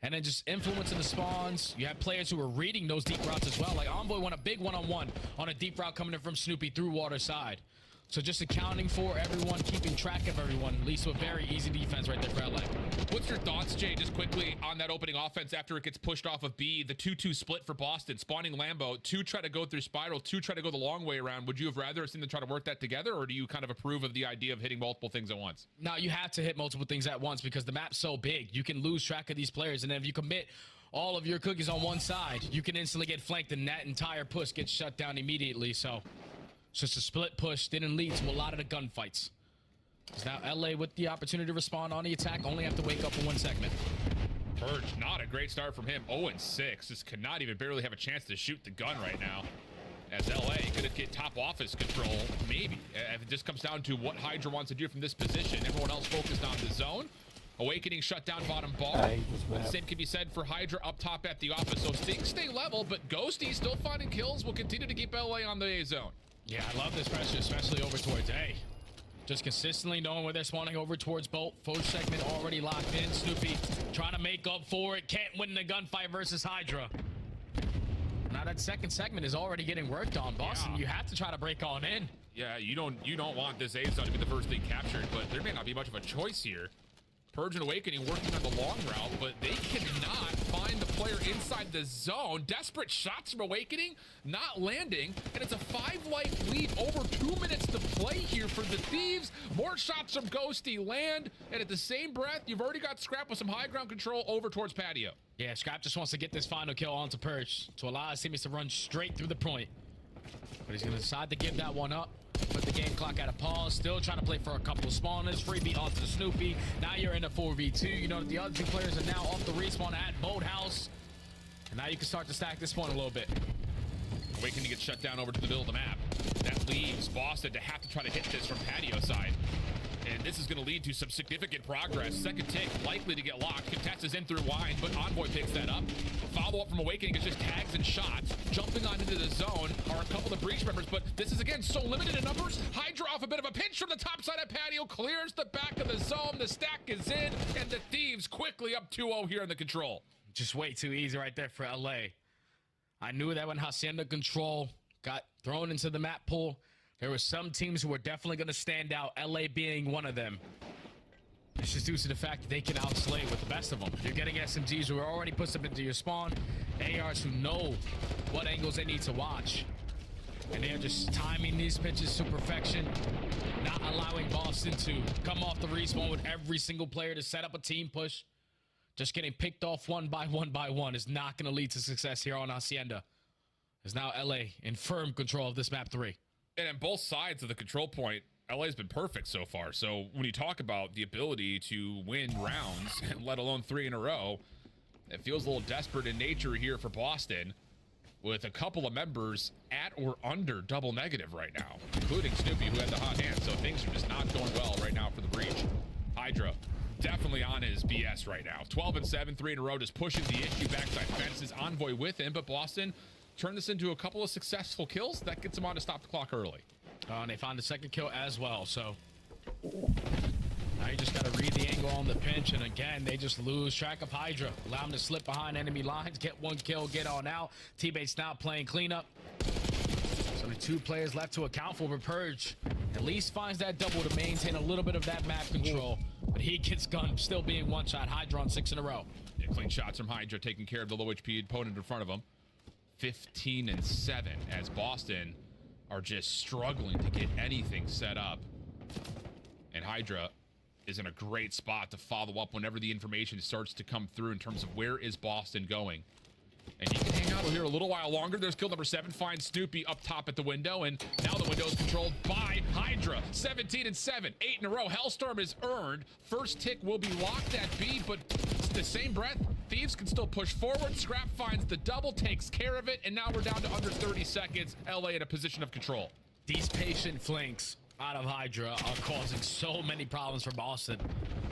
Speaker 19: And then just influencing the spawns. You have players who are reading those deep routes as well. Like Envoy won a big one-on-one on a deep route coming in from Snoopy through water side. So just accounting for everyone, keeping track of everyone, leads to a very easy defense right there for LA.
Speaker 18: What's your thoughts, Jay, just quickly on that opening offense after it gets pushed off of B, the 2-2 split for Boston, spawning Lambo, 2 try to go through Spiral, 2 try to go the long way around. Would you have rather seen them try to work that together, or do you kind of approve of the idea of hitting multiple things at once?
Speaker 19: Now, you have to hit multiple things at once because the map's so big. You can lose track of these players, and then if you commit all of your cookies on one side, you can instantly get flanked, and that entire push gets shut down immediately. So just a split push didn't lead to a lot of the gunfights. Now LA with the opportunity to respond on the attack, only have to wake up for one segment.
Speaker 18: Purge, not a great start from him. 0-6. Just could not even barely have a chance to shoot the gun right now. As LA could get top office control, maybe. If it just comes down to what Hydra wants to do from this position, everyone else focused on the zone. Awakening shut down bottom bar. The same can be said for Hydra up top at the office. So things stay level, but Ghosty still finding kills. Will continue to keep LA on the A zone.
Speaker 19: Yeah, I love this pressure, especially over towards A. Just consistently knowing where they're spawning over towards Bolt. First segment already locked in. Snoopy trying to make up for it. Can't win the gunfight versus Hydra. Now that second segment is already getting worked on. Boston, you have to try to break on in.
Speaker 18: Yeah, you don't want this A zone to be the first thing captured, but there may not be much of a choice here. Purge and Awakening working on the long route, but they cannot find the player inside the zone. Desperate shots from Awakening, not landing, and it's a 5-life lead. Over 2 minutes to play here for the Thieves. More shots from Ghosty land, and at the same breath, you've already got Scrap with some high ground control over towards Patio.
Speaker 19: Yeah, Scrap just wants to get this final kill onto Purge to allow his teammates to run straight through the point. But he's going to decide to give that one up. Put the game clock at a pause. Still trying to play for a couple of spawners. Freebie onto the Snoopy. Now you're in a 4v2. You know that the other 2 players are now off the respawn at Boathouse. And now you can start to stack this point a little bit.
Speaker 18: Awakening gets shut down over to the middle of the map. That leaves Boston to have to try to hit this from Patio side. And this this is going to lead to some significant progress. Second tick likely to get locked. Contest is in through wine, but Envoy picks that up. Follow-up from Awakening is just tags and shots. Jumping on into the zone are a couple of Breach members, but this is, again, so limited in numbers. Hydra off a bit of a pinch from the top side of patio, clears the back of the zone. The stack is in, and the Thieves quickly up 2-0 here in the control.
Speaker 19: Just way too easy right there for LA. I knew that when Hacienda Control got thrown into the map pool, there were some teams who were definitely going to stand out, LA being one of them. It's just due to the fact that they can outslay with the best of them. You're getting SMGs who are already pushed up into your spawn, ARs who know what angles they need to watch. And they're just timing these pitches to perfection, not allowing Boston to come off the respawn with every single player to set up a team push. Just getting picked off one by one is not going to lead to success here on Hacienda. As now LA in firm control of this map 3.
Speaker 18: And on both sides of the control point, LA's been perfect so far. So when you talk about the ability to win rounds, let alone 3 in a row, it feels a little desperate in nature here for Boston, with a couple of members at or under double negative right now, including Snoopy, who had the hot hand. So things are just not going well right now for the Breach. Hydra definitely on his BS right now. 12-7, 3 in a row, just pushing the issue backside fences. Envoy with him, but Boston turned this into a couple of successful kills. That gets them on to stop the clock early.
Speaker 19: And they found the second kill as well, so now you just got to read the angle on the pinch, and again, they just lose track of Hydra. Allow them to slip behind enemy lines, get one kill, get on out. Teammates now playing cleanup. So the 2 players left to account for, but Purge at least finds that double to maintain a little bit of that map control, but he gets gunned, still being one shot. Hydra on 6 in a row.
Speaker 18: Yeah, clean shots from Hydra, taking care of the low HP opponent in front of him. 15-7 as Boston are just struggling to get anything set up. And Hydra is in a great spot to follow up whenever the information starts to come through in terms of where is Boston going. And he can hang out here a little while longer. There's kill number 7, finds Snoopy up top at the window, and now the window is controlled by Hydra. 17-7, 8 in a row. Hellstorm is earned. First tick will be locked at B, but the same breath, Thieves can still push forward. Scrap finds the double, takes care of it, and now we're down to under 30 seconds. LA in a position of control.
Speaker 19: These patient flanks out of Hydra are causing so many problems for Boston.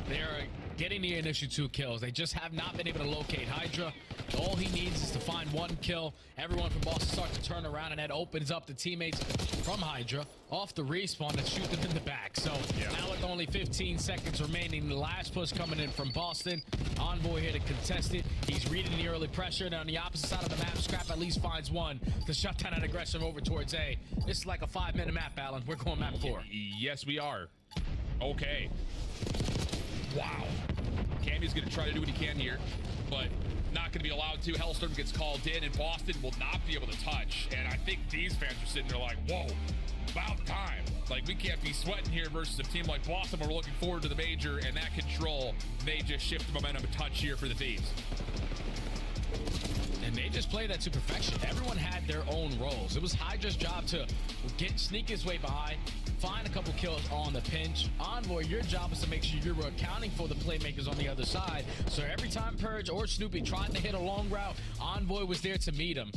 Speaker 19: They're getting the initial 2 kills. They just have not been able to locate Hydra. All he needs is to find 1 kill. Everyone from Boston starts to turn around, and that opens up the teammates from Hydra off the respawn and shoot them in the back. So now with only 15 seconds remaining, the last push coming in from Boston. Envoy here to contest it. He's reading the early pressure. And on the opposite side of the map, Scrap at least finds 1 to shut down that aggression over towards A. This is like a 5-minute map, Alan. We're going map 4.
Speaker 18: Yes, we are. Okay. Wow. Cammy's going to try to do what he can here, but not going to be allowed to. Hellstorm gets called in, and Boston will not be able to touch. And I think these fans are sitting there like, whoa, about time. Like, we can't be sweating here versus a team like Boston. We're looking forward to the major, and that control, they just shift the momentum a touch here for the Thieves.
Speaker 19: And they just played that to perfection. Everyone had their own roles. It was Hydra's job to sneak his way behind, find a couple kills on the pinch. Envoy, your job is to make sure you're accounting for the playmakers on the other side. So every time Purge or Snoopy tried to hit a long route, Envoy was there to meet him.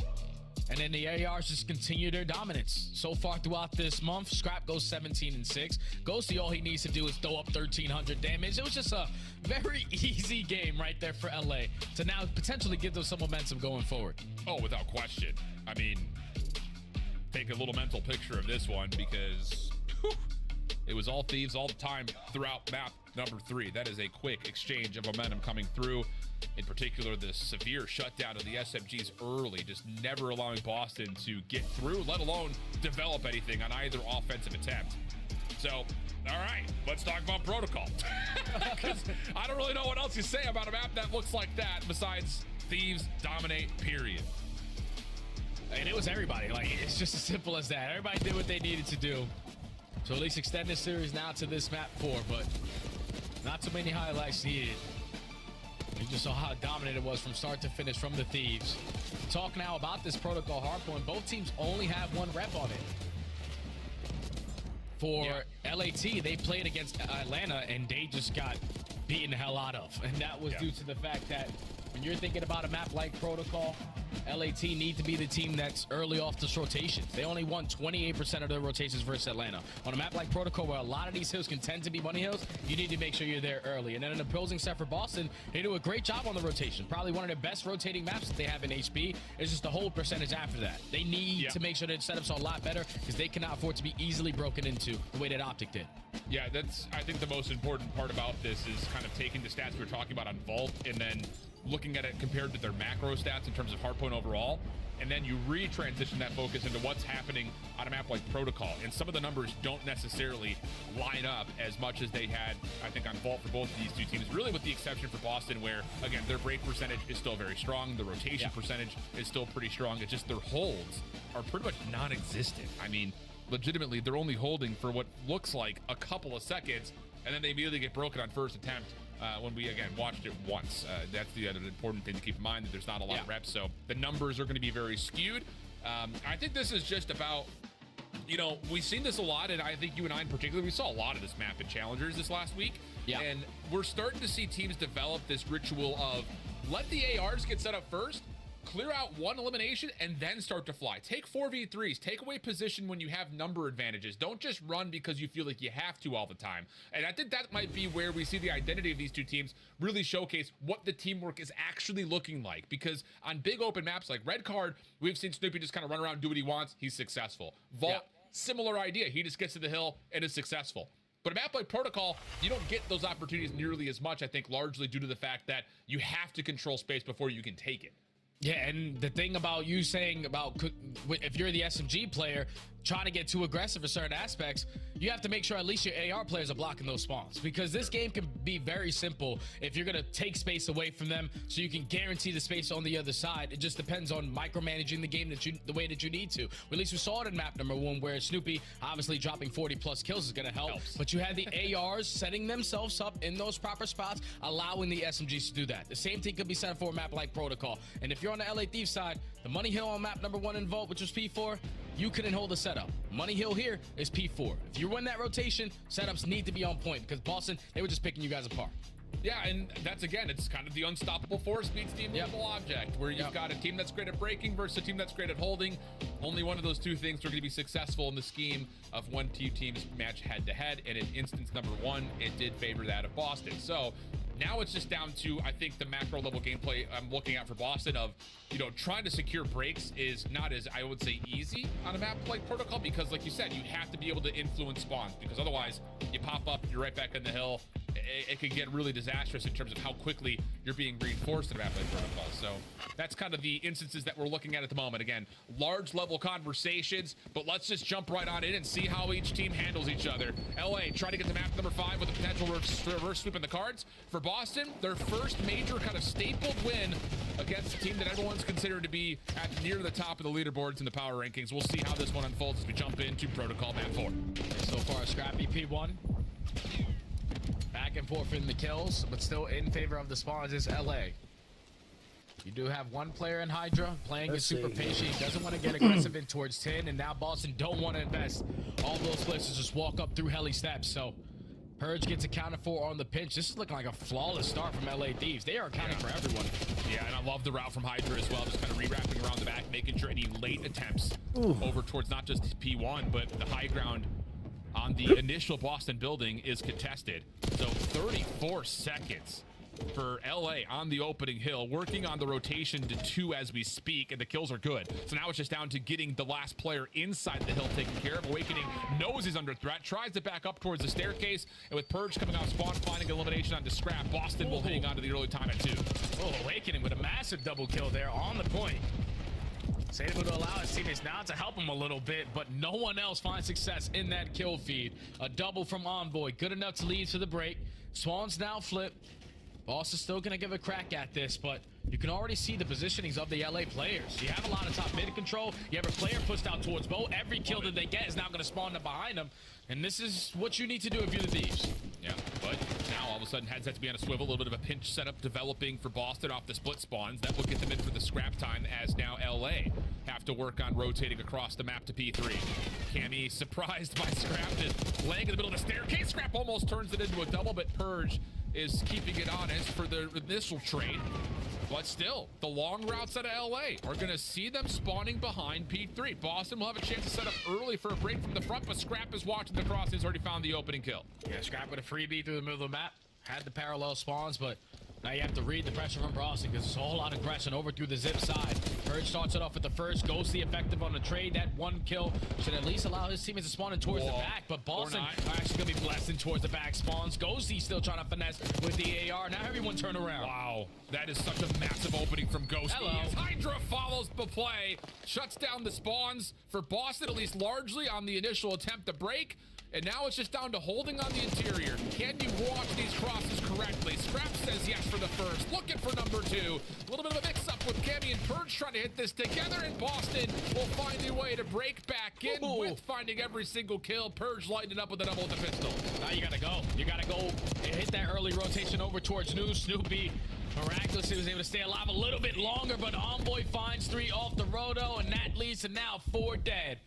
Speaker 19: And then the ARs just continue their dominance. So far throughout this month, Scrap goes 17-6. Ghosty, all he needs to do is throw up 1,300 damage. It was just a very easy game right there for LA to now potentially give them some momentum going forward.
Speaker 18: Oh, without question. I mean, take a little mental picture of this one because it was all Thieves all the time throughout map number 3. That is a quick exchange of momentum coming through. In particular, the severe shutdown of the SMGs early, just never allowing Boston to get through, let alone develop anything on either offensive attempt. So, all right, let's talk about protocol. Because I don't really know what else you say about a map that looks like that besides Thieves dominate, period.
Speaker 19: And it was everybody. Like, it's just as simple as that. Everybody did what they needed to do. So at least extend this series now to this map 4, but not too many highlights needed. You just saw how dominant it was from start to finish from the Thieves. Talk now about this protocol hardpoint. Both teams only have 1 rep on it. For LAT, they played against Atlanta, and they just got beaten the hell out of. And that was due to the fact that when you're thinking about a map like Protocol, LAT need to be the team that's early off this rotation. They only won 28% of their rotations versus Atlanta. On a map like Protocol, where a lot of these hills can tend to be bunny hills, you need to make sure you're there early. And then in the opposing set for Boston, they do a great job on the rotation. Probably one of the best rotating maps that they have in HB. It's just the hold percentage after that. They need to make sure their setups are a lot better because they cannot afford to be easily broken into the way that Optic did.
Speaker 18: Yeah, that's, I think, the most important part about this is kind of taking the stats we were talking about on Vault and then looking at it compared to their macro stats in terms of hardpoint overall, and then you re-transition that focus into what's happening on a map like Protocol. And some of the numbers don't necessarily line up as much as they had, I think, on Vault for both of these two teams, really with the exception for Boston, where, again, their break percentage is still very strong. The rotation percentage is still pretty strong. It's just their holds are pretty much non-existent. I mean, legitimately, they're only holding for what looks like a couple of seconds, and then they immediately get broken on first attempt. When we, again, watched it once. That's the other important thing to keep in mind, that there's not a lot of reps, so the numbers are going to be very skewed. I think this is just about, you know, we've seen this a lot, and I think you and I in particular, we saw a lot of this map in Challengers this last week, and we're starting to see teams develop this ritual of let the ARs get set up first, clear out one elimination, and then start to fly. Take 4v3s. Take away position when you have number advantages. Don't just run because you feel like you have to all the time. And I think that might be where we see the identity of these two teams really showcase what the teamwork is actually looking like. Because on big open maps like Red Card, we've seen Snoopy just kind of run around, do what he wants. He's successful. Vault, similar idea. He just gets to the hill and is successful. But a map like Protocol, you don't get those opportunities nearly as much, I think, largely due to the fact that you have to control space before you can take it.
Speaker 19: Yeah, and the thing about you saying about if you're the SMG player trying to get too aggressive in certain aspects, you have to make sure at least your AR players are blocking those spawns, because this game can be very simple if you're going to take space away from them so you can guarantee the space on the other side. It just depends on micromanaging the game the way that you need to. Or at least we saw it in map number 1, where Snoopy obviously dropping 40+ kills is going to help. But you had the ARs setting themselves up in those proper spots, allowing the SMGs to do that. The same thing could be said for a map like Protocol. And if you're on the LA Thieves side, the Money Hill on map number 1 in Vault, which was P4, you couldn't hold the setup. Money Hill here is P4. If you win that rotation, setups need to be on point, because Boston, they were just picking you guys apart.
Speaker 18: Yeah, and that's, again, it's kind of the unstoppable force meets the immovable object, where you've got a team that's great at breaking versus a team that's great at holding. Only one of those two things are going to be successful in the scheme of when two teams match head-to-head, and in instance number 1, it did favor that of Boston. So now it's just down to, I think, the macro level gameplay I'm looking at for Boston of, you know, trying to secure breaks is not as, I would say, easy on a map like Protocol, because like you said, you have to be able to influence spawns, because otherwise you pop up, you're right back in the hill. It could get really disastrous in terms of how quickly you're being reinforced in a map like Protocol. So that's kind of the instances that we're looking at the moment. Again, large level conversations, but let's just jump right on in and see how each team handles each other. LA trying to get to map number 5 with a potential reverse sweep in the cards. For Boston, their first major kind of stapled win against a team that everyone's considered to be at near the top of the leaderboards in the power rankings. We'll see how this one unfolds as we jump into Protocol map 4.
Speaker 19: So far, scrappy P1. Back and forth in the kills, but still in favor of the spawns is LA. You do have one player in Hydra playing is super patient. He doesn't want to get aggressive in towards 10, and now Boston don't want to invest all those places, just walk up through heli steps. So Purge gets accounted for on the pinch. This is looking like a flawless start from LA Thieves. They are accounting for everyone.
Speaker 18: Yeah, and I love the route from Hydra as well, just kind of rewrapping around the back, making sure any late attempts over towards not just P1, but the high ground on the initial Boston building is contested. So 34 seconds for LA on the opening hill, working on the rotation to 2 as we speak, and the kills are good. So now it's just down to getting the last player inside the hill taken care of. Awakening knows he's under threat, tries to back up towards the staircase, and with Purge coming off spawn, finding elimination onto Scrap, Boston will hang on to the early time at 2.
Speaker 19: Oh, Awakening with a massive double kill there on the point. Able to allow his teammates now to help him a little bit, but no one else finds success in that kill feed. A double from Envoy, good enough to lead to the break. Swans now flip. Boss is still gonna give a crack at this, but you can already see the positionings of the LA players. You have a lot of top mid control. You have a player pushed out towards Bo. Every kill that they get is now gonna spawn up behind them. And this is what you need to do if you're the Thieves.
Speaker 18: Yeah, but now all of a sudden heads have to be on a swivel. A little bit of a pinch setup developing for Boston off the split spawns. That will get them in for the scrap time, as now LA have to work on rotating across the map to P3. Cammy surprised by Scrap just laying in the middle of the staircase. Scrap almost turns it into a double, but Purge is keeping it honest for the initial trade. But still, the long routes out of LA are going to see them spawning behind P3. Boston will have a chance to set up early for a break from the front, but Scrap is watching the cross. He's already found the opening kill.
Speaker 19: Yeah, Scrap with a freebie through the middle of the map. Had the parallel spawns, but now you have to read the pressure from Boston because there's a whole lot of aggression over through the zip side. Purge starts it off with the first. Ghosty effective on the trade. That one kill should at least allow his teammates to spawn in towards the back, but Boston are actually going to be blessed in towards the back spawns. Ghosty still trying to finesse with the AR. Now everyone turn around.
Speaker 18: Wow, that is such a massive opening from Ghosty. As Hydra follows the play, shuts down the spawns for Boston, at least largely on the initial attempt to break. And now it's just down to holding on the interior. Can you watch these crosses correctly? Scrap says yes for the first. Looking for number 2. A little bit of a mix-up with Cammy and Purge trying to hit this together. And Boston will find a way to break back in with finding every single kill. Purge lighting it up with a double with the pistol.
Speaker 19: Now you gotta go. You gotta go and hit that early rotation over towards Snoopy. Miraculously was able to stay alive a little bit longer, but Envoy finds 3 off the roto, and that leads to now 4 dead.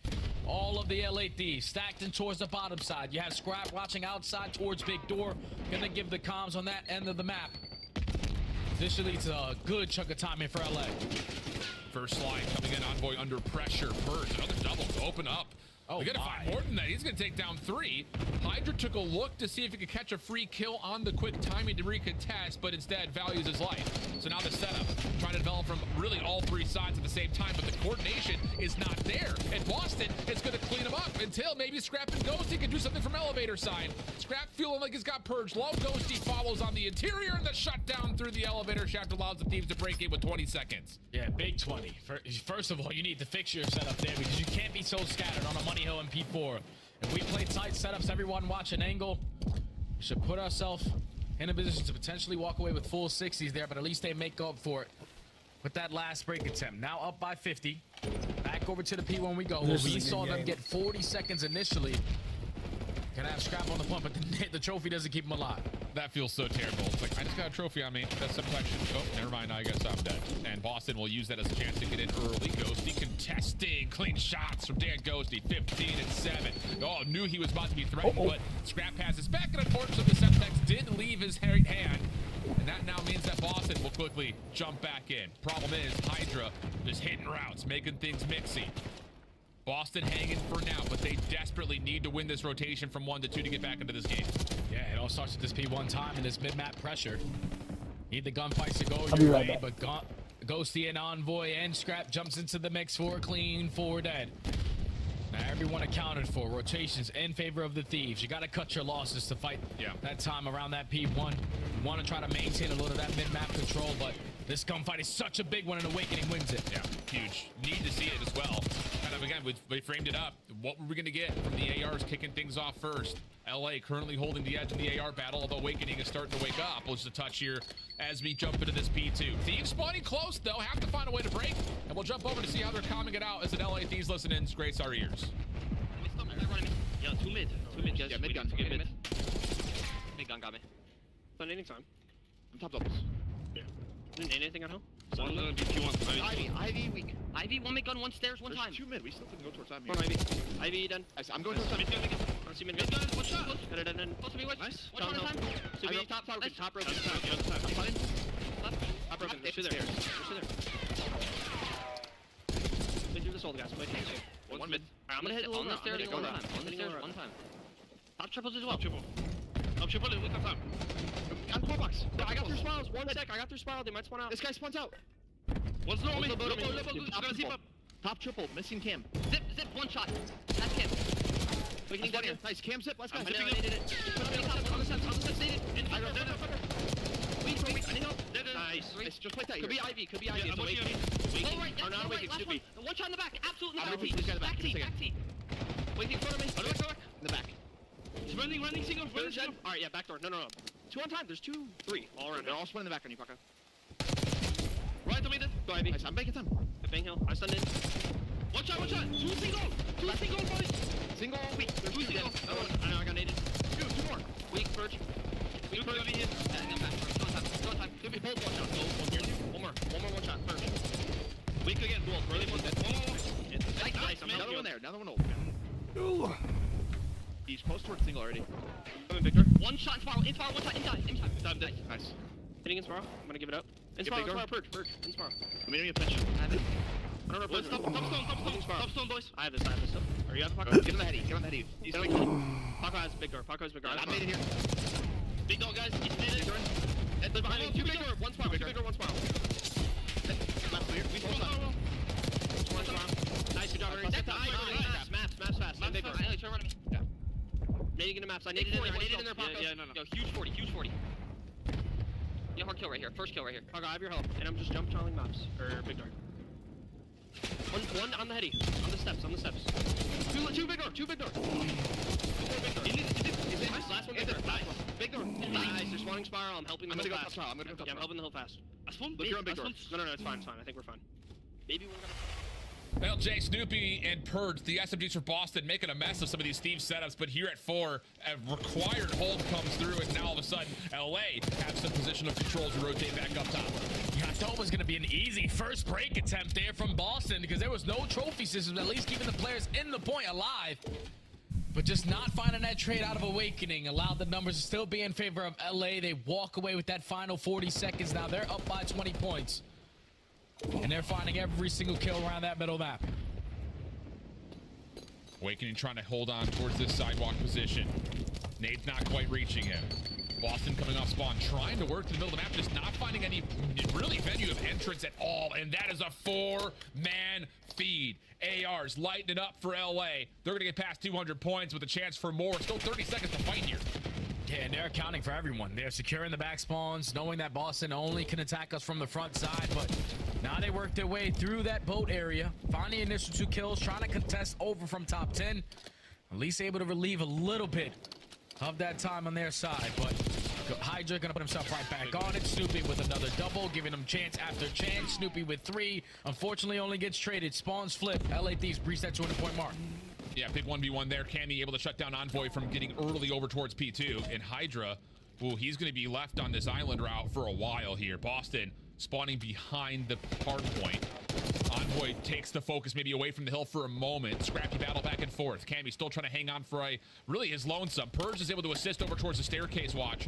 Speaker 19: All of the LA Thieves stacked in towards the bottom side. You have Scrap watching outside towards Big Door. Gonna give the comms on that end of the map. This should lead to a good chunk of time in for LA.
Speaker 18: First slide coming in, Envoy under pressure. Purge, another double to open up. We gotta find more than that. He's gonna take down 3. Hydra took a look to see if he could catch a free kill on the quick timing to recontest, but instead values his life. So now the setup, trying to develop from really all 3 sides at the same time, but the coordination is not there. And Boston is gonna clean him up until maybe Scrap and Ghosty can do something from elevator side. Scrap feeling like he's got Purge low. Ghosty follows on the interior, and the shutdown through the elevator shaft allows the Thieves to break in with 20 seconds.
Speaker 19: Yeah, big 20. First of all, you need to fix your setup there because you can't be so scattered on a Money Hill and P4. If we play tight setups, everyone watch an angle. We should put ourselves in a position to potentially walk away with full 60s there, but at least they make up for it with that last break attempt. Now up by 50. Back over to the P1 we go. We saw them get 40 seconds initially. Gonna have Scrap on the pump, but the trophy doesn't keep him alive.
Speaker 18: That feels so terrible. It's like, I just got a trophy on me. That's some question. Oh, never mind. I guess I'm dead. And Boston will use that as a chance to get in early. Ghosty contesting. Clean shots from Dan Ghosty. 15 and 7. Oh, knew he was about to be threatened, but Scrap has his back. And unfortunately, the Semtex did leave his hand. And that now means that Boston will quickly jump back in. Problem is, Hydra is hitting routes, making things mixy. Boston hanging for now, but they desperately need to win this rotation from 1 to 2 to get back into this game.
Speaker 19: Yeah, it all starts with this P1 time and this mid-map pressure. Need the gunfights to go your way, but Ghosty and Envoy and Scrap jumps into the mix for a clean 4 dead. Now everyone accounted for. Rotations in favor of the Thieves. You got to cut your losses to fight that time around that P1. You want to try to maintain a little of that mid-map control, but this gunfight is such a big one, and Awakening wins it.
Speaker 18: Yeah, huge. Need to see it as well. Kind of, again, we framed it up. What were we going to get from the ARs kicking things off first? LA currently holding the edge in the AR battle, although Awakening is starting to wake up. Just a touch here as we jump into this P2. Thieves spawning close, though. Have to find a way to break, and we'll jump over to see how they're calming it out as an LA Thieves listening grace our ears.
Speaker 9: Yeah, 2 mid. 2 mid, guys.
Speaker 10: Yeah, mid gun.
Speaker 9: Mid.
Speaker 10: Mid gun got me.
Speaker 9: Planning time.
Speaker 10: I'm top doubles.
Speaker 9: Yeah. Didn't anything at home?
Speaker 10: One P1. Ivy weak.
Speaker 9: Ivy, 1 mid gun, 1 stairs, 1 time.
Speaker 10: 2 mid. We still can go towards time.
Speaker 9: One Ivy. Ivy done.
Speaker 10: I'm going towards time.
Speaker 9: Mid gun. I see mid gun. 1 shot. Done. Close to me,
Speaker 10: Nice.
Speaker 9: 1 shot at a time. So we top broken. Top broken. Top broken. There's 2 there. There's 2 there. They do this all, guys.
Speaker 10: One mid.
Speaker 9: I'm gonna hit on the stairs 1 time. On the stairs 1 time. Top triples as well.
Speaker 10: Top triple. Look at time.
Speaker 9: I'm core box. Yeah, I got 3 spirals. 1 sec. I got 3 spirals. They might spawn out.
Speaker 10: This guy spawns out. One's low on me. Top triple. Missing Cam.
Speaker 9: Zip. 1 shot. That's Cam.
Speaker 10: Wakening down here. Nice. Cam zip. Let's go.
Speaker 9: I did it. On the steps. Stated. I need help. Nice.
Speaker 10: Just play that.
Speaker 9: Could be Ivy. It's Awakening. Oh, right. That's not right. Last one. 1 shot in the back. Absolutely not. Back T. Waiting in front of me.
Speaker 10: In the back.
Speaker 9: He's running single. Alright, yeah, back door. No. 2 on time. There's 2, 3. All around.
Speaker 10: They're all split in the back on you, Paka.
Speaker 9: Right, don't go Ivy.
Speaker 10: Nice. I'm making time.
Speaker 9: Bang hill. I stunned in. 1 shot. 2 single. 2 single, boys.
Speaker 10: Single.
Speaker 9: Weak. 2 single. I know, I got naded. 2 more. Weak, Purge. Weak, Purge. Back. Go on time. Could be both 1 shot. Go. One more 1 shot. Purge. Weak again. Duel. Early 1 dead. Nice.
Speaker 10: Another one there. Another one old.
Speaker 1: Ooh.
Speaker 10: He's close towards single already.
Speaker 9: Coming, Victor. One shot in spiral, one shot, inside. Nice. Hitting in spiral. I'm gonna give it up. In spiral, purge. In spiral. I'm gonna pitch. I have it. Top stone, boys. I have this stuff. Are you out the pocket? Get on the heady. He's going Paco has big door. I made it here. Big dog, guys. He's made it. They're behind me. Two big door, one spiral. Map clear. We spawn well. One spiral. Nice, good job. Maps fast. Big door. Try running me. Yeah. Nading into maps. I naded in there, Paco. Yeah, no. Yo, huge 40. Yeah, hard kill right here. First kill right here. Paco, I have your help. And I'm just jump tunneling maps. Or big door. One on the heady. On the steps. Two big door. Last one, big door. Nice. Big door. Nice. They're spawning spiral. I'm helping the hill fast. I'm helping the hill fast. Look, you're on big door. No, it's fine. I think we're fine. Maybe we're gonna...
Speaker 18: Well, Jay, Snoopy, and Purge, the SMGs for Boston, making a mess of some of these Steve setups, but here at 4, a required hold comes through, and now all of a sudden, LA have some positional control to rotate back up top.
Speaker 19: Yeah, I thought it was going to be an easy first break attempt there from Boston because there was no trophy system, at least keeping the players in the point alive. But just not finding that trade out of Awakening allowed the numbers to still be in favor of LA. They walk away with that final 40 seconds. Now they're up by 20 points. And they're finding every single kill around that middle map.
Speaker 18: Awakening trying to hold on towards this sidewalk position. Nade's not quite reaching him. Boston coming off spawn, trying to work to the middle of the map, just not finding any really venue of entrance at all. And that is a 4-man feed. ARs lighting it up for LA. They're going to get past 200 points with a chance for more. Still 30 seconds to fight here.
Speaker 19: Yeah, and they're accounting for everyone. They're securing the back spawns, knowing that Boston only can attack us from the front side, but now they work their way through that boat area, finding the initial 2 kills, trying to contest over from top 10. At least able to relieve a little bit of that time on their side, but Hydra gonna put himself right back on it. Snoopy with another double, giving him chance after chance. Snoopy with 3, unfortunately only gets traded. Spawns flip. LA Thieves breach that 200-point mark.
Speaker 18: Yeah, big 1v1 there. Cammy able to shut down Envoy from getting early over towards P2. And Hydra, ooh, he's going to be left on this island route for a while here. Boston spawning behind the hard point. Envoy takes the focus maybe away from the hill for a moment. Scrappy battle back and forth. Cammy still trying to hang on for really his lonesome. Purge is able to assist over towards the staircase watch.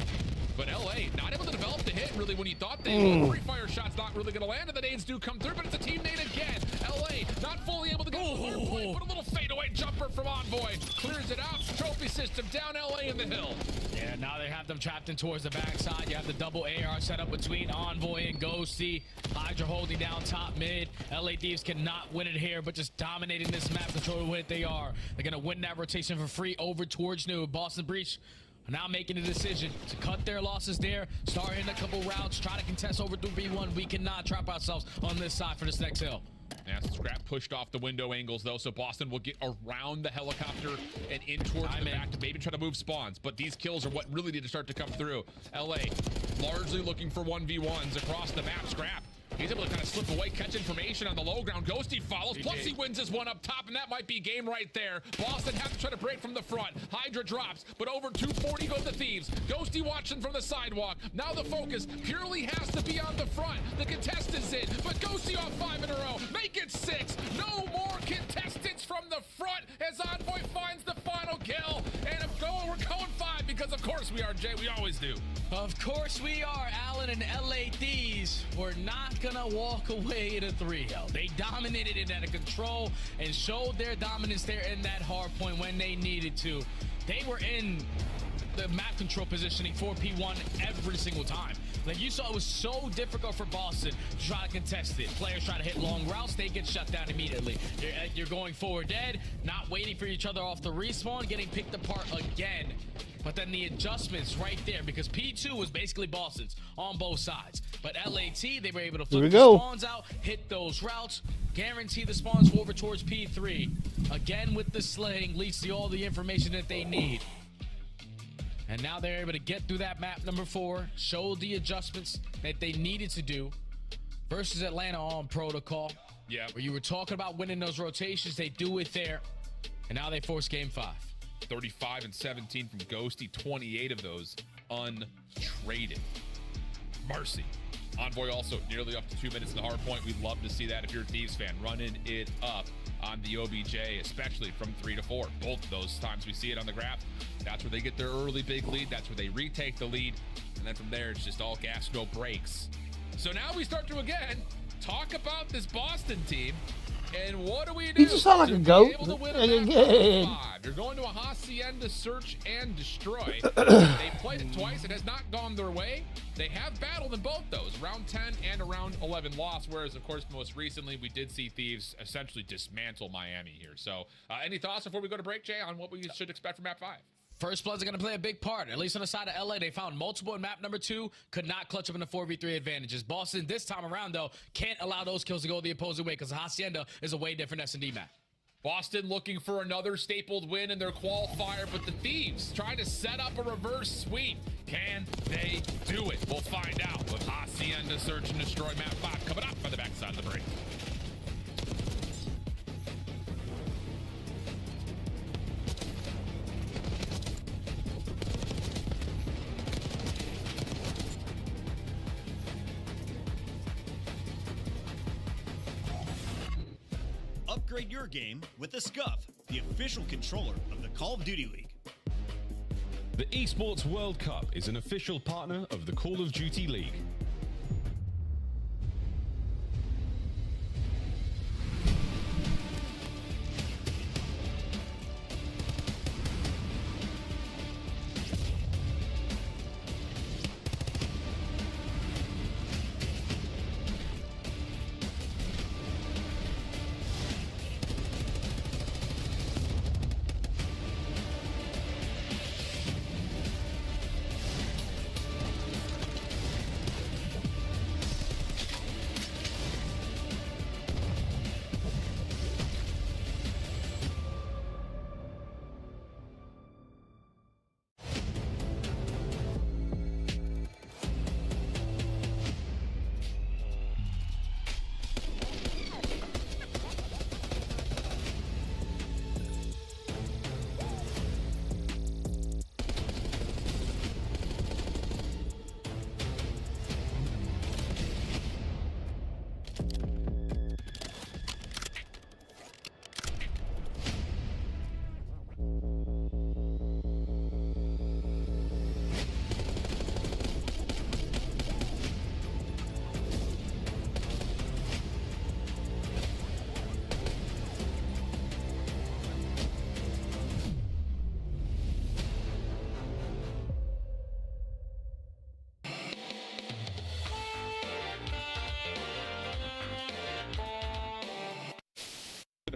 Speaker 18: But LA not able to develop the hit really when you thought they would. Free fire shot's not really going to land, and the nades do come through, but it's a team nade again. LA not fully able to get the hard point, but a little fadeaway jumper from Envoy. Clears it out. Trophy system down LA in the hill.
Speaker 19: Yeah, now they have them trapped in towards the backside. You have the double AR set up between Envoy and Ghosty. Hydra holding down top mid. LA Thieves cannot win it here, but just dominating this map, controlling what they are. They're going to win that rotation for free over towards New. Boston Breach now making a decision to cut their losses there, start hitting a couple routes, try to contest over through B1. We cannot trap ourselves on this side for this next hill.
Speaker 18: Yeah, Scrap pushed off the window angles though, so Boston will get around the helicopter and in towards the back to maybe try to move spawns. But these kills are what really need to start to come through. LA largely looking for 1v1s across the map. Scrap, he's able to kind of slip away, catch information on the low ground. Ghosty follows, plus he wins his one up top, and that might be game right there. Boston have to try to break from the front. Hydra drops, but over 240 go the Thieves. Ghosty watching from the sidewalk. Now the focus purely has to be on the front. The contest is in, but Ghosty off 5 in a row. Make it 6. No more contestants from the front as Envoy finds the final kill. And we're going 5 because of course we are, Jay. We always do.
Speaker 19: Of course we are, Allen, and LA Thieves. We're not gonna walk away in a 3-0. They dominated it out of control and showed their dominance there in that hard point when they needed to. They were in the map control positioning for P1 every single time. Like you saw, it was so difficult for Boston to try to contest it. Players try to hit long routes, they get shut down immediately. You're going forward dead, not waiting for each other off the respawn, getting picked apart again. But then the adjustments right there, because P2 was basically Boston's on both sides. But LAT, they were able to flip the spawns out, hit those routes, guarantee the spawns over towards P3. Again with the slaying, leads to all the information that they need. And now they're able to get through that map number 4, show the adjustments that they needed to do versus Atlanta on protocol.
Speaker 18: Yeah.
Speaker 19: Where you were talking about winning those rotations, they do it there. And now they force game 5.
Speaker 18: 35 and 17 from Ghosty, 28 of those untraded. Mercy. Envoy also nearly up to 2 minutes in the hard point. We'd love to see that if you're a Thieves fan. Running it up. on the OBJ, especially from 3 to 4. Both of those times we see it on the graph. That's where they get their early big lead. That's where they retake the lead. And then from there, it's just all gas, no brakes. So now we start to, again, talk about this Boston team. And what do we do?
Speaker 1: You just sound like a goat.
Speaker 18: Again. You're going to a Hacienda search and destroy. They played it twice. It has not gone their way. They have battled in both those, round 10 and a round 11 loss, whereas, of course, most recently we did see Thieves essentially dismantle Miami here. So any thoughts before we go to break, Jay, on what we should expect from map 5?
Speaker 19: First Bloods are going to play a big part, at least on the side of LA. They found multiple in map number 2, could not clutch up in the 4v3 advantages. Boston, this time around, though, can't allow those kills to go the opposing way because Hacienda is a way different S&D map.
Speaker 18: Boston looking for another stapled win in their qualifier, but the Thieves trying to set up a reverse sweep. Can they do it? We'll find out with Hacienda Search and Destroy map 5 coming up on the backside of the break.
Speaker 15: Upgrade your game with the Scuff, the official controller of the Call of Duty League.
Speaker 16: The Esports World Cup is an official partner of the Call of Duty League.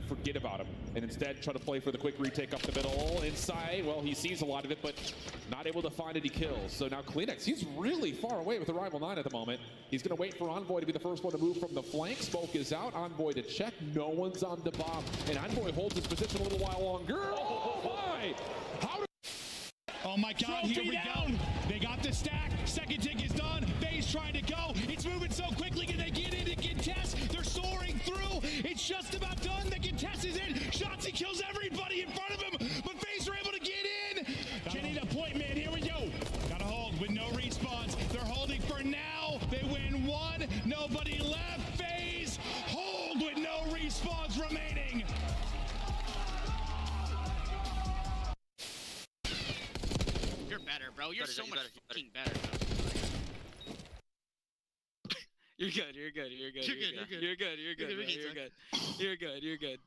Speaker 20: Forget about him and instead try to play for the quick retake up the middle inside. Well, he sees a lot of it, but not able to find any kills. So now Kleenex, he's really far away with Arrival 9 at the moment. He's going to wait for Envoy to be the first one to move from the flank. Smoke is out. Envoy to check. No one's on the bomb. And Envoy holds his position a little while longer. Oh, my!
Speaker 4: Oh my God, here we go. They got the stack. Second tick is done. FaZe trying to go. It's moving so quickly. Can they get in and get Tess? They're soaring through. It's just about done. They get Tess is in. Shotzzy kills everybody in front of him, but FaZe are able to get in. Getting a point, man. Here we go. Gotta hold with no respawns. They're holding for now. They win one. Nobody left. FaZe hold with no respawns remaining.
Speaker 9: You're better, bro. You're so much fucking better. You're good. You're good. You're good. You're good. You're good. You're good. You're good. You're good. You're good. You're good.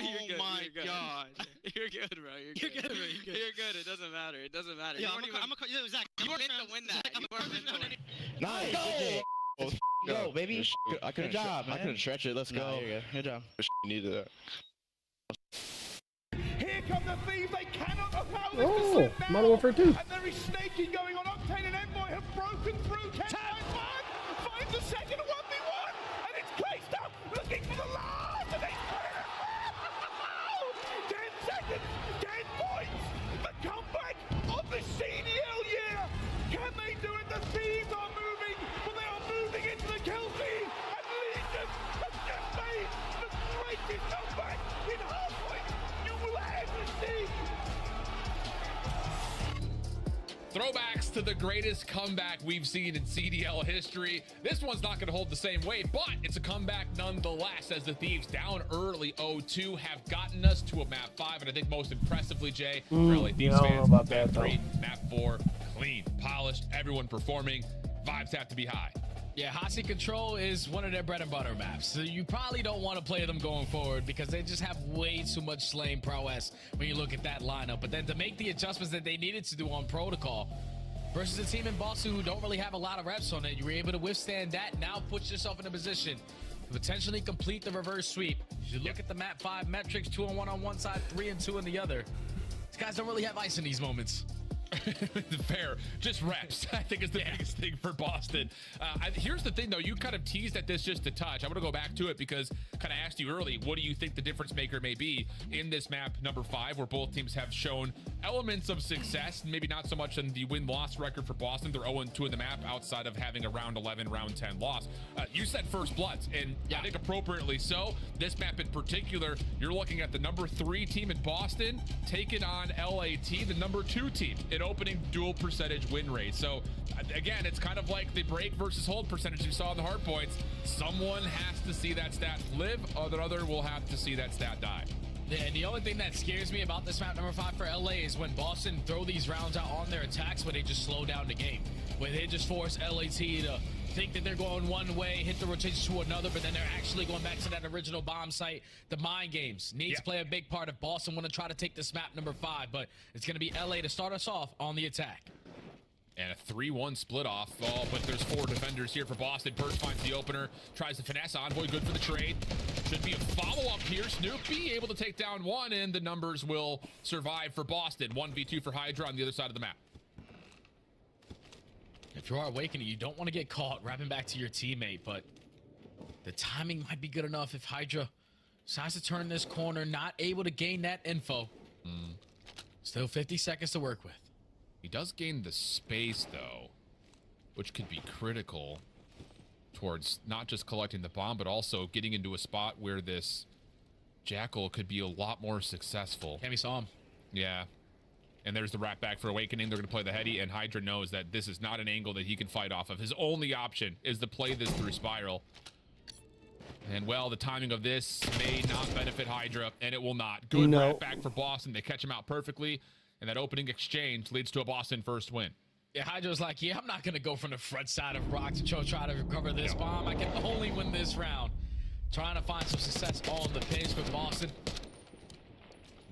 Speaker 9: Oh my God. You're good, bro. You're good. You're good. It doesn't matter. It doesn't matter.
Speaker 10: Yeah,
Speaker 9: I'm gonna Zach. You weren't meant to win that. You weren't meant to win it.
Speaker 10: Nice. Go, baby.
Speaker 11: Good job, man. I couldn't stretch it. Let's go.
Speaker 10: You're good. Good job.
Speaker 11: Needed that.
Speaker 4: Here come the Thieves. They cannot allow this
Speaker 1: Oh,
Speaker 4: to slip down.
Speaker 1: Modern Warfare 2.
Speaker 4: And there is snaking going on. Octane and Envoy have broken through. Can find the second 1v1. And it's placed up. Looking for the last. And they put it out. 10 seconds. 10 points. The comeback of the CDL year. Can they do it? The Thieves are moving. But they are moving into the kill feed. And Legion has just made the greatest comeback in Halfway you will ever see.
Speaker 18: Throwback throwbacks to the greatest comeback we've seen in CDL history. This one's not going to hold the same weight, but it's a comeback nonetheless, as the Thieves down early 0-2 have gotten us to a map 5, and I think most impressively, Jay, for LA Thieves
Speaker 1: I don't know
Speaker 18: fans,
Speaker 1: about
Speaker 18: map
Speaker 1: that,
Speaker 18: 3, map 4, clean, polished, everyone performing, vibes have to be high.
Speaker 19: Yeah, Hossie Control is one of their bread and butter maps. So you probably don't want to play them going forward because they just have way too much slaying prowess when you look at that lineup. But then to make the adjustments that they needed to do on protocol versus a team in Boston who don't really have a lot of reps on it, you were able to withstand that. Now put yourself in a position to potentially complete the reverse sweep. You look at the map 5 metrics, 2-on-1 on one side, 3-2 on the other. These guys don't really have ice in these moments.
Speaker 18: Fair, just reps I think is the biggest thing for Boston. Here's the thing though, you kind of teased at this just a touch. I'm gonna go back to it because kind of asked you early, what do you think the difference maker may be in this map number 5, where both teams have shown elements of success, maybe not so much in the win-loss record for Boston. They're 0-2 in the map outside of having a round 11, round 10 loss. You said First Bloods, and I think appropriately so. This map in particular, you're looking at the number 3 team in Boston taking on LAT, the number 2 team in opening dual percentage win rate. So again, it's kind of like the break versus hold percentage you saw in the hard points. Someone has to see that stat live, or other will have to see that stat die.
Speaker 19: Yeah, and the only thing that scares me about this map number 5 for LA is when Boston throw these rounds out on their attacks, where they just slow down the game, where they just force LAT to think that they're going one way, hit the rotation to another, but then they're actually going back to that original bomb site. The mind games needs to play a big part if Boston want to try to take this map number 5, but it's going to be LA to start us off on the attack.
Speaker 18: And a 3-1 split off. Oh, but there's 4 defenders here for Boston. Perch finds the opener, tries to finesse Envoy, good for the trade. Should be a follow-up here. Snoopy able to take down 1, and the numbers will survive for Boston. 1v2 for Hydra on the other side of the map.
Speaker 19: If you are Awakening, you don't want to get caught wrapping back to your teammate, but the timing might be good enough if Hydra decides to turn this corner, not able to gain that info. Still 50 seconds to work with.
Speaker 18: He does gain the space, though, which could be critical towards not just collecting the bomb, but also getting into a spot where this Jackal could be a lot more successful.
Speaker 19: Cammy saw him.
Speaker 18: Yeah. And there's the wrap back for Awakening. They're going to play the heady, and Hydra knows that this is not an angle that he can fight off of. His only option is to play this through Spiral. And, well, the timing of this may not benefit Hydra, and it will not. Good wrap back for Boston. They catch him out perfectly, and that opening exchange leads to a Boston first win.
Speaker 19: Yeah, Hydra's like, yeah, I'm not going to go from the front side of Rock to try to recover this bomb. I can only win this round. Trying to find some success on the pinch, but Boston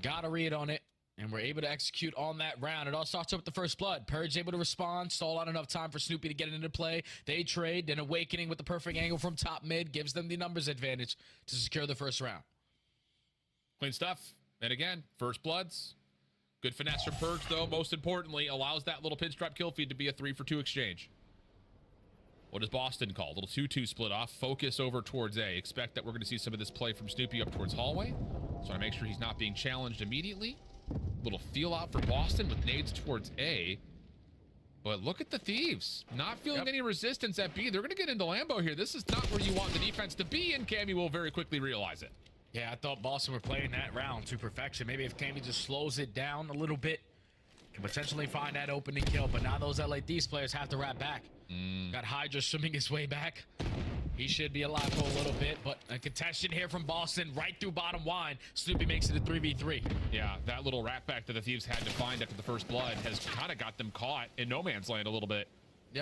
Speaker 19: got a read on it. And we're able to execute on that round. It all starts up with the first blood. Purge able to respond, stall out enough time for Snoopy to get it into play. They trade, then Awakening with the perfect angle from top mid gives them the numbers advantage to secure the first round.
Speaker 18: Clean stuff. And again, first bloods. Good finesse from Purge, though. Most importantly, allows that little pinstripe kill feed to be a 3-for-2 exchange. What does Boston call? Little 2-2 split off. Focus over towards A. Expect that we're going to see some of this play from Snoopy up towards hallway. So I make sure he's not being challenged immediately. Little feel out for Boston with nades towards A. But look at the Thieves. Not feeling any resistance at B. They're going to get into Lambo here. This is not where you want the defense to be, and Cammy will very quickly realize it.
Speaker 19: Yeah, I thought Boston were playing that round to perfection. Maybe if Cammy just slows it down a little bit, can potentially find that opening kill. But now those LA Thieves players have to wrap back. Got Hydra swimming his way back. He should be alive for a little bit, but a contestation here from Boston right through bottom wine. Snoopy makes it a 3v3.
Speaker 18: Yeah, that little wrap back that the Thieves had to find after the first blood has kind of got them caught in no man's land a little bit.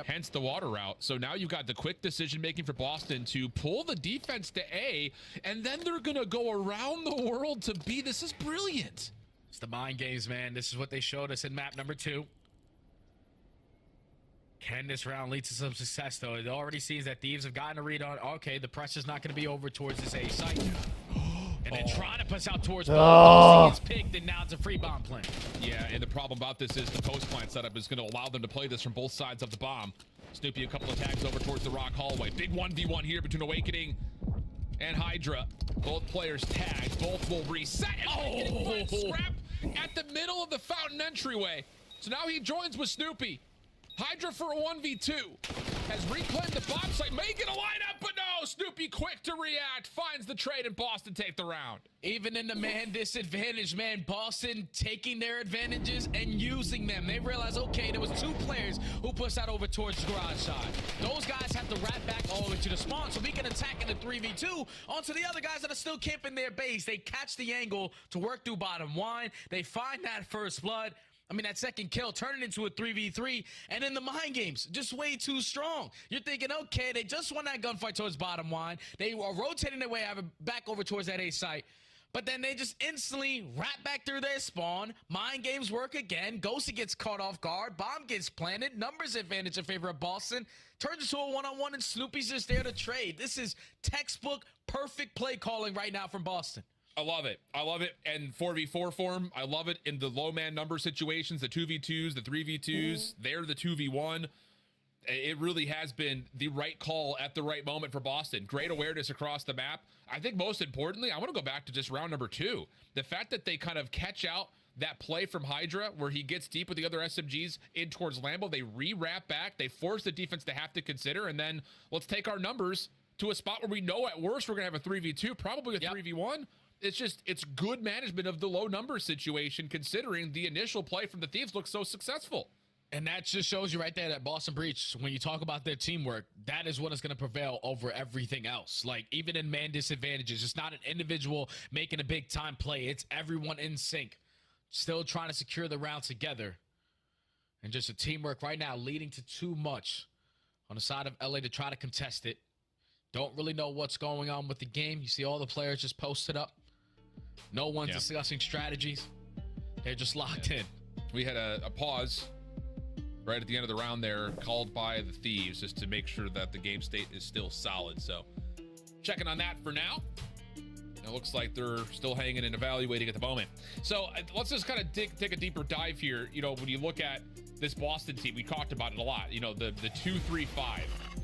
Speaker 18: Hence the water route. So now you've got the quick decision making for Boston to pull the defense to A, and then they're going to go around the world to B. This is brilliant.
Speaker 19: It's the mind games, man. This is what they showed us in map number 2. Can this round lead to some success, though? It already seems that Thieves have gotten a read on, okay, the pressure's not going to be over towards this A site. And then trying to push out towards bomb. It's picked, and now it's a free bomb plant.
Speaker 18: Yeah, and the problem about this is the post plant setup is going to allow them to play this from both sides of the bomb. Snoopy a couple of tags over towards the rock hallway. Big 1v1 here between Awakening and Hydra. Both players tagged. Both will reset. Oh, scrap at the middle of the fountain entryway. So now he joins with Snoopy. Hydra for a 1v2 has reclaimed the bomb site, making a lineup, but no, Snoopy quick to react, finds the trade, and Boston take the round.
Speaker 19: Even in the man disadvantage, man, Boston taking their advantages and using them. They realize, okay, there was 2 players who pushed that over towards the garage side. Those guys have to wrap back all the way to the spawn so we can attack in the 3v2 onto the other guys that are still camping their base. They catch the angle to work through bottom wine. They find that first blood. I mean, that second kill, turn it into a 3v3, and then the mind games, just way too strong. You're thinking, okay, they just won that gunfight towards bottom wine. They are rotating their way back over towards that A site, but then they just instantly wrap back through their spawn. Mind games work again. Ghosty gets caught off guard. Bomb gets planted. Numbers advantage in favor of Boston. Turns into a one-on-one, and Snoopy's just there to trade. This is textbook perfect play calling right now from Boston.
Speaker 18: I love it. I love it in 4v4 form. I love it in the low man number situations, the 2v2s, the 3v2s. They're the 2v1. It really has been the right call at the right moment for Boston. Great awareness across the map. I think most importantly, I want to go back to just round number 2. The fact that they kind of catch out that play from Hydra where he gets deep with the other SMGs in towards Lambo. They re-wrap back. They force the defense to have to consider. And then let's take our numbers to a spot where we know at worst we're going to have a 3v2, probably a 3v1. It's good management of the low number situation considering the initial play from the Thieves looks so successful.
Speaker 19: And that just shows you right there that Boston Breach, when you talk about their teamwork, that is what is going to prevail over everything else. Like, even in man disadvantages, it's not an individual making a big time play. It's everyone in sync, still trying to secure the round together. And just a teamwork right now leading to too much on the side of LA to try to contest it. Don't really know what's going on with the game. You see all the players just posted up. No one's discussing strategies. They're just locked in.
Speaker 18: We had a pause right at the end of the round there called by the Thieves just to make sure that the game state is still solid. So checking on that for now. It looks like they're still hanging and evaluating at the moment. So let's just kind of take a deeper dive here. You know, when you look at this Boston team, we talked about it a lot. You know, the 2-3-5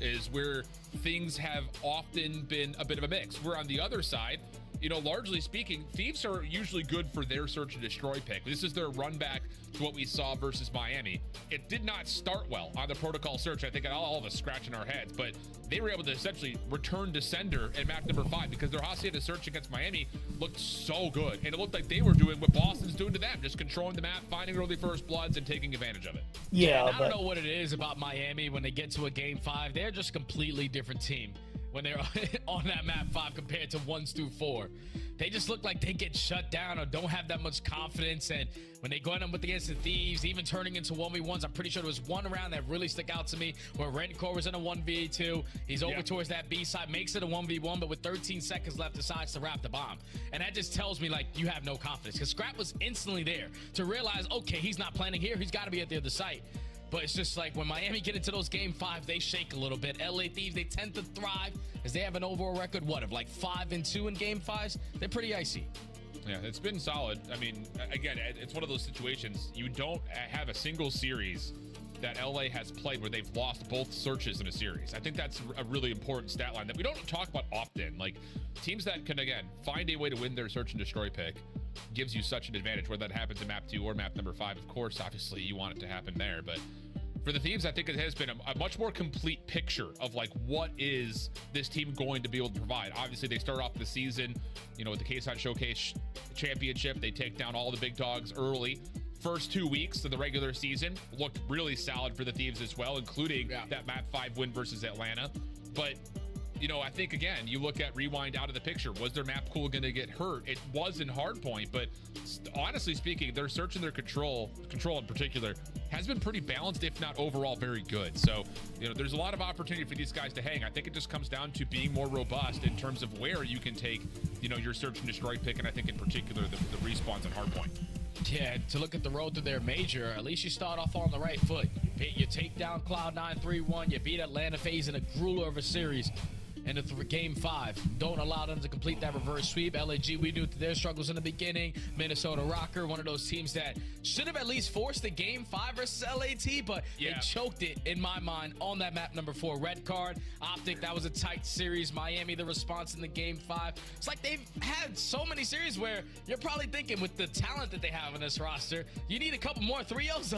Speaker 18: is where things have often been a bit of a mix. We're on the other side. You know, largely speaking, Thieves are usually good for their search and destroy pick. This is their run back to what we saw versus Miami. It did not start well on the protocol search. I think all of us scratching our heads, but they were able to essentially return to sender at map number 5 because their Hacienda search against Miami looked so good. And it looked like they were doing what Boston's doing to them, just controlling the map, finding early first bloods, and taking advantage of it.
Speaker 19: Yeah, I don't know what it is about Miami when they get to a game 5. They're just a completely different team when they're on that map 5 compared to 1s through 4. They just look like they get shut down or don't have that much confidence. And when they go in with against the Thieves, even turning into 1v1s, I'm pretty sure there was one round that really stuck out to me where Rencore was in a 1v2. He's over towards that B side, makes it a 1v1, but with 13 seconds left, decides to wrap the bomb. And that just tells me, like, you have no confidence because Scrap was instantly there to realize, okay, he's not planning here. He's got to be at the other site. But it's just like when Miami get into those game 5, they shake a little bit. LA Thieves, they tend to thrive as they have an overall record, of like 5-2 in game 5s? They're pretty icy.
Speaker 18: Yeah, it's been solid. I mean, again, it's one of those situations. You don't have a single series that LA has played where they've lost both searches in a series. I think that's a really important stat line that we don't talk about often. Like, teams that can, again, find a way to win their search and destroy pick gives you such an advantage, whether that happens in map 2 or map number 5. Of course, obviously, you want it to happen there, but for the Thieves, I think it has been a much more complete picture of, like, what is this team going to be able to provide. Obviously, they start off the season, you know, with the KSI Showcase Championship. They take down all the big dogs early. First 2 weeks of the regular season looked really solid for the Thieves as well, including that map 5 win versus Atlanta. But, you know, I think, again, you look at Rewind out of the picture. Was their map cool going to get hurt? It was in Hardpoint, but honestly speaking, their search and their control in particular, has been pretty balanced, if not overall very good. So, you know, there's a lot of opportunity for these guys to hang. I think it just comes down to being more robust in terms of where you can take, you know, your search and destroy pick, and I think in particular the respawns at Hardpoint.
Speaker 19: Yeah, to look at the road to their major, at least you start off on the right foot. You take down Cloud9 3-1, you beat Atlanta FaZe in a grueler of a series. And game 5, don't allow them to complete that reverse sweep. LAG, we knew their struggles in the beginning. Minnesota Rocker, one of those teams that should have at least forced the game 5 versus LAT, but they choked it, in my mind, on that map number 4. Red card, Optic, that was a tight series. Miami, the response in the game 5. It's like they've had so many series where you're probably thinking with the talent that they have in this roster, you need a couple more 3-0s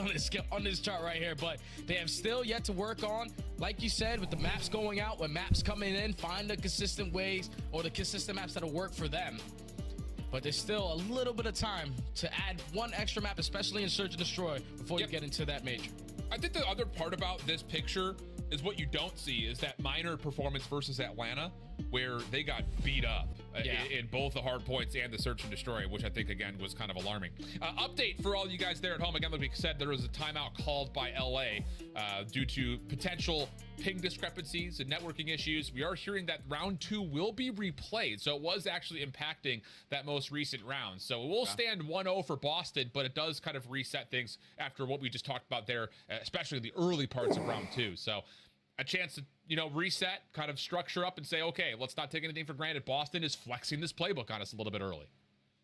Speaker 19: on this chart right here, but they have still yet to work on like you said, with the maps going out, when maps coming in, find the consistent ways or the consistent maps that'll work for them. But there's still a little bit of time to add one extra map, especially in Search and Destroy, before you get into that major.
Speaker 18: I think the other part about this picture is what you don't see is that minor performance versus Atlanta, where they got beat up in both the hard points and the Search and Destroy, which I think, again, was kind of alarming. Update for all you guys there at home. Again, like we said, there was a timeout called by LA due to potential ping discrepancies and networking issues. We are hearing that round 2 will be replayed, so it was actually impacting that most recent round. So it will stand 1-0 for Boston, but it does kind of reset things after what we just talked about there, especially the early parts of round 2. So a chance to, reset, kind of structure up and say, okay, let's not take anything for granted. Boston is flexing this playbook on us a little bit early.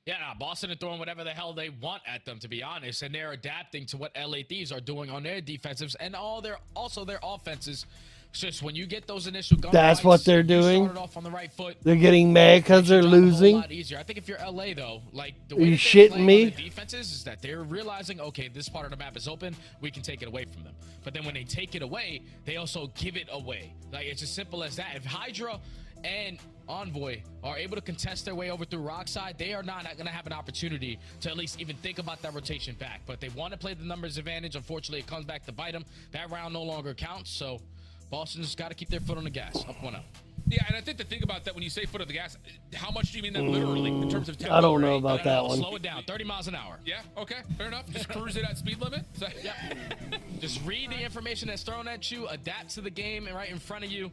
Speaker 19: Yeah, Boston are throwing whatever the hell they want at them, to be honest, and they're adapting to what LA Thieves are doing on their defensives and also their offenses. It's just when you get those initial gun
Speaker 1: that's what they're doing.
Speaker 19: Started off on the right foot,
Speaker 1: they're getting mad because they're losing.
Speaker 19: A lot easier. I think if you're LA though, like the
Speaker 1: Are
Speaker 19: way
Speaker 1: you
Speaker 19: that
Speaker 1: shitting
Speaker 19: they're
Speaker 1: me?
Speaker 19: on the defenses is that they're realizing, okay, this part of the map is open, we can take it away from them. But then when they take it away, they also give it away. Like, it's as simple as that. If Hydra and Envoy are able to contest their way over through Rockside, they are not going to have an opportunity to at least even think about that rotation back. But they want to play the numbers advantage. Unfortunately, it comes back to bite them. That round no longer counts, so Boston's got to keep their foot on the gas. Up 1-0.
Speaker 18: Yeah, and I think the thing about that, when you say foot on the gas, how much do you mean that literally in terms of tempo?
Speaker 1: I don't know about that one.
Speaker 19: Slow it down, 30 miles an hour.
Speaker 18: Yeah, okay, fair enough. Just cruise it at speed limit. So,
Speaker 19: yeah. Just read the information that's thrown at you, adapt to the game and right in front of you,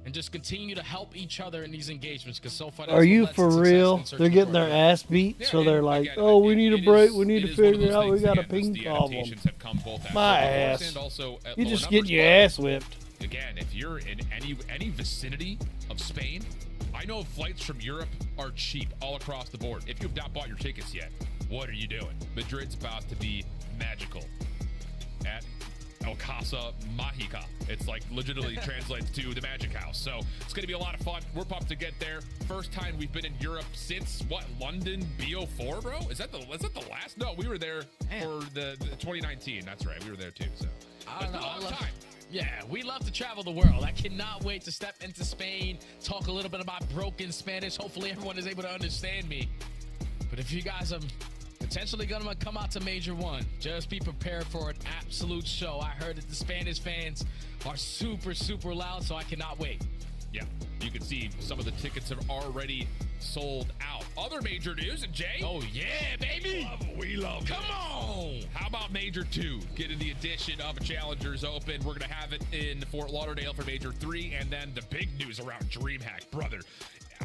Speaker 19: and just continue to help each other in these engagements. Because so far,
Speaker 1: are you for real? They're getting their ass beat, so they're like, "Oh, we need a break. We need to figure out. We got a ping problem." My ass. You're just getting your ass whipped.
Speaker 18: Again, if you're in any vicinity of Spain, I know flights from Europe are cheap all across the board. If you've not bought your tickets yet, what are you doing? Madrid's about to be magical at El Casa Mágica. It's like legitimately translates to the Magic House. So it's going to be a lot of fun. We're pumped to get there. First time we've been in Europe since London BO4, bro? Is that the last? No, we were there for the 2019. That's right. We were there too. So
Speaker 19: I don't know.
Speaker 18: It's a long time.
Speaker 19: Yeah, we love to travel the world. I cannot wait to step into Spain, talk a little bit about broken Spanish. Hopefully everyone is able to understand me. But if you guys are potentially going to come out to Major 1, just be prepared for an absolute show. I heard that the Spanish fans are super, super loud, so I cannot wait.
Speaker 18: Yeah, you can see some of the tickets have already sold out. Other major news, and Jay?
Speaker 19: Oh, yeah, baby.
Speaker 18: We love
Speaker 19: Come on.
Speaker 18: How about Major 2? Getting the addition of a Challengers Open. We're going to have it in Fort Lauderdale for Major 3, and then the big news around DreamHack, brother.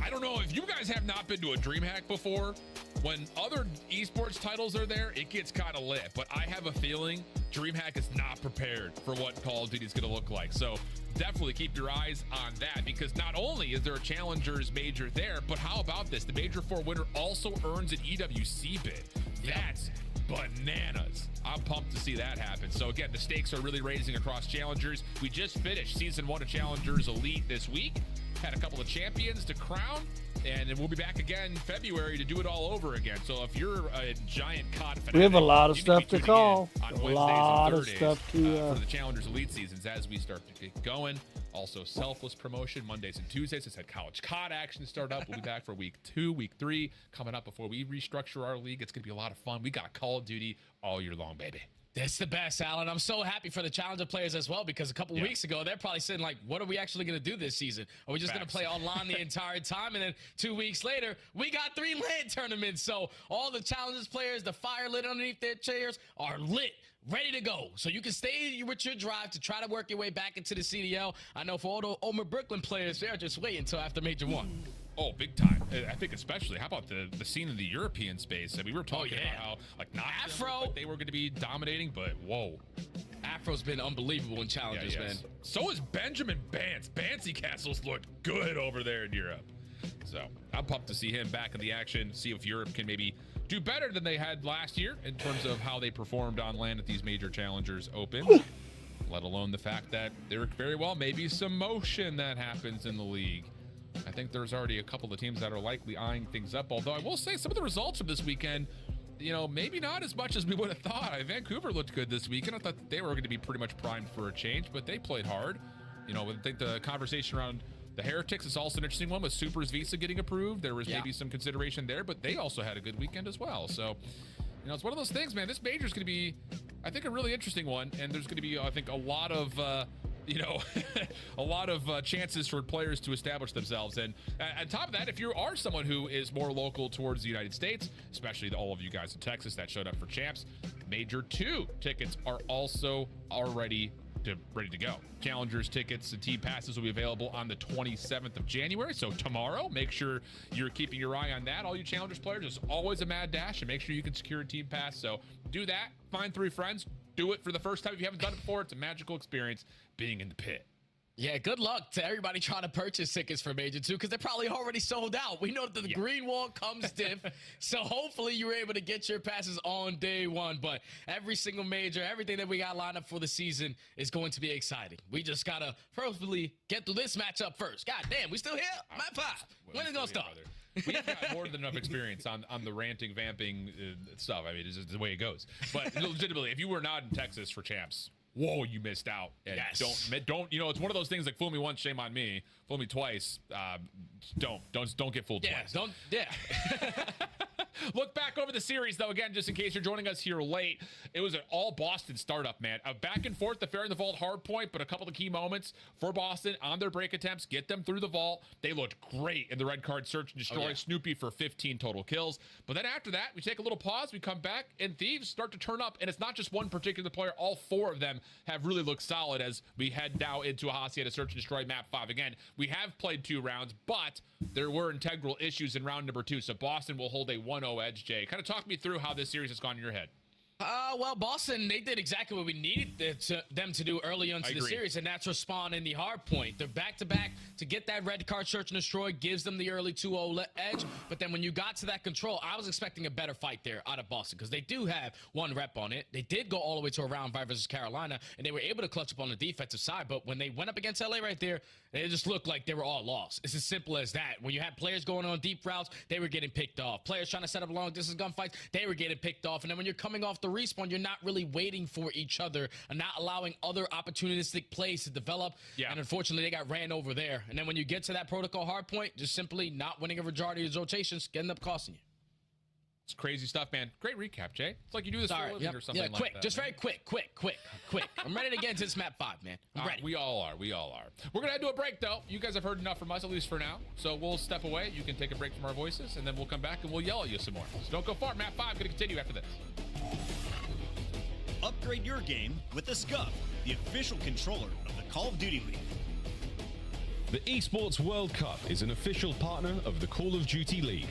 Speaker 18: I don't know if you guys have not been to a DreamHack before. When other esports titles are there, it gets kind of lit. But I have a feeling DreamHack is not prepared for what Call of Duty is going to look like. So definitely keep your eyes on that, because not only is there a Challengers Major there, but how about this? The Major 4 winner also earns an EWC bid. That's bananas. I'm pumped to see that happen. So again, the stakes are really raising across Challengers. We just finished Season 1 of Challengers Elite this week. Had a couple of champions to crown, and we'll be back again in February to do it all over again. So if you're a giant COD fanatic,
Speaker 1: we have a lot of stuff to call.
Speaker 18: On
Speaker 1: a
Speaker 18: Wednesdays
Speaker 1: lot
Speaker 18: and
Speaker 1: of
Speaker 18: Thursdays,
Speaker 1: stuff to
Speaker 18: for the Challengers Elite seasons as we start to get going. Also, selfless promotion Mondays and Tuesdays. I said college COD action start up. We'll be back for week 2, week 3 coming up before we restructure our league. It's going to be a lot of fun. We got Call of Duty all year long, baby.
Speaker 19: That's the best, Alan. I'm so happy for the Challenger players as well, because a couple weeks ago, they're probably saying, like, what are we actually going to do this season? Are we just going to play online the entire time? And then 2 weeks later, we got 3 LAN tournaments. So all the Challengers players, the fire lit underneath their chairs, are lit, ready to go. So you can stay with your drive to try to work your way back into the CDL. I know for all the Omer Brooklyn players, they're just waiting until after Major 1.
Speaker 18: Oh, big time. I think especially, how about the scene in the European space? I mean, we were talking about how, like, not
Speaker 19: Afro,
Speaker 18: like they were going to be dominating, but whoa.
Speaker 19: Afro's been unbelievable in Challengers, man.
Speaker 18: So is Benjamin Bance. Bancy Castles looked good over there in Europe. So I'm pumped to see him back in the action, see if Europe can maybe do better than they had last year in terms of how they performed on land at these major Challengers Open. Let alone the fact that there very well may be some motion that happens in the league. I think there's already a couple of teams that are likely eyeing things up, although I will say some of the results from this weekend, you know, maybe not as much as we would have thought. Vancouver looked good this weekend. I thought that they were going to be pretty much primed for a change, but they played hard. You know, I think the conversation around the Heretics is also an interesting one with Super's Visa getting approved. There was maybe some consideration there, but they also had a good weekend as well. So, you know, it's one of those things, man. This major is going to be, I think, a really interesting one, and there's going to be, I think, a lot of, you know, a lot of chances for players to establish themselves. And on top of that, if you are someone who is more local towards the United States, especially all of you guys in Texas that showed up for Champs, Major 2 tickets are also already ready to go. Challengers tickets and team passes will be available on the 27th of January. So tomorrow, make sure you're keeping your eye on that. All you Challengers players, there's always a mad dash, and make sure you can secure a team pass. So do that. Find 3 friends. Do it for the first time if you haven't done it before. It's a magical experience being in the pit.
Speaker 19: Yeah, good luck to everybody trying to purchase tickets for Major 2 because they're probably already sold out. We know that the green wall comes stiff, so hopefully you're able to get your passes on day 1. But every single major, everything that we got lined up for the season is going to be exciting. We just got to hopefully get through this matchup first. God damn, we still here? Map 5. When is it going to start?
Speaker 18: We've got more than enough experience on the ranting, vamping stuff. I mean, it's just the way it goes. But legitimately, if you were not in Texas for Champs, whoa, you missed out. And don't, you know, it's one of those things like fool me once, shame on me. Fool me twice. Don't get fooled twice. Look back over the series, though, again, just in case you're joining us here late. It was an all Boston startup, man. A back and forth, the fair and the vault hard point, but a couple of key moments for Boston on their break attempts. Get them through the vault. They looked great in the red card search and destroy. Snoopy for 15 total kills. But then after that, we take a little pause. We come back, and Thieves start to turn up. And it's not just one particular player. All 4 of them have really looked solid as we head now into a Hacienda search and destroy map 5. Again, we have played 2 rounds, but there were integral issues in round number 2. So Boston will hold a 1-0 edge. Jay, kind of talk me through how this series has gone in your head.
Speaker 19: Well, Boston, they did exactly what we needed them to do early into the series, and that's respond in the hard point. They're back-to-back to get that red card search and destroy, gives them the early 2-0 edge. But then when you got to that control, I was expecting a better fight there out of Boston because they do have 1 rep on it. They did go all the way to a round 5 versus Carolina, and they were able to clutch up on the defensive side. But when they went up against LA right there, it just looked like they were all lost. It's as simple as that. When you had players going on deep routes, they were getting picked off. Players trying to set up long-distance gunfights, they were getting picked off. And then when you're coming off the respawn, you're not really waiting for each other and not allowing other opportunistic plays to develop. And unfortunately, they got ran over there. And then when you get to that protocol hard point, just simply not winning a majority of rotations, getting up costing you.
Speaker 18: It's crazy stuff, man. Great recap, Jay. It's like you do this for a living or something like
Speaker 19: quick,
Speaker 18: that.
Speaker 19: Just very quick. I'm ready to get into this map 5, man. I'm ready.
Speaker 18: We all are. We're going to head to a break, though. You guys have heard enough from us, at least for now. So we'll step away. You can take a break from our voices, and then we'll come back and we'll yell at you some more. So don't go far. Map 5 going to continue after this.
Speaker 15: Upgrade your game with the Scuff, the official controller of the Call of Duty League.
Speaker 16: The Esports World Cup is an official partner of the Call of Duty League.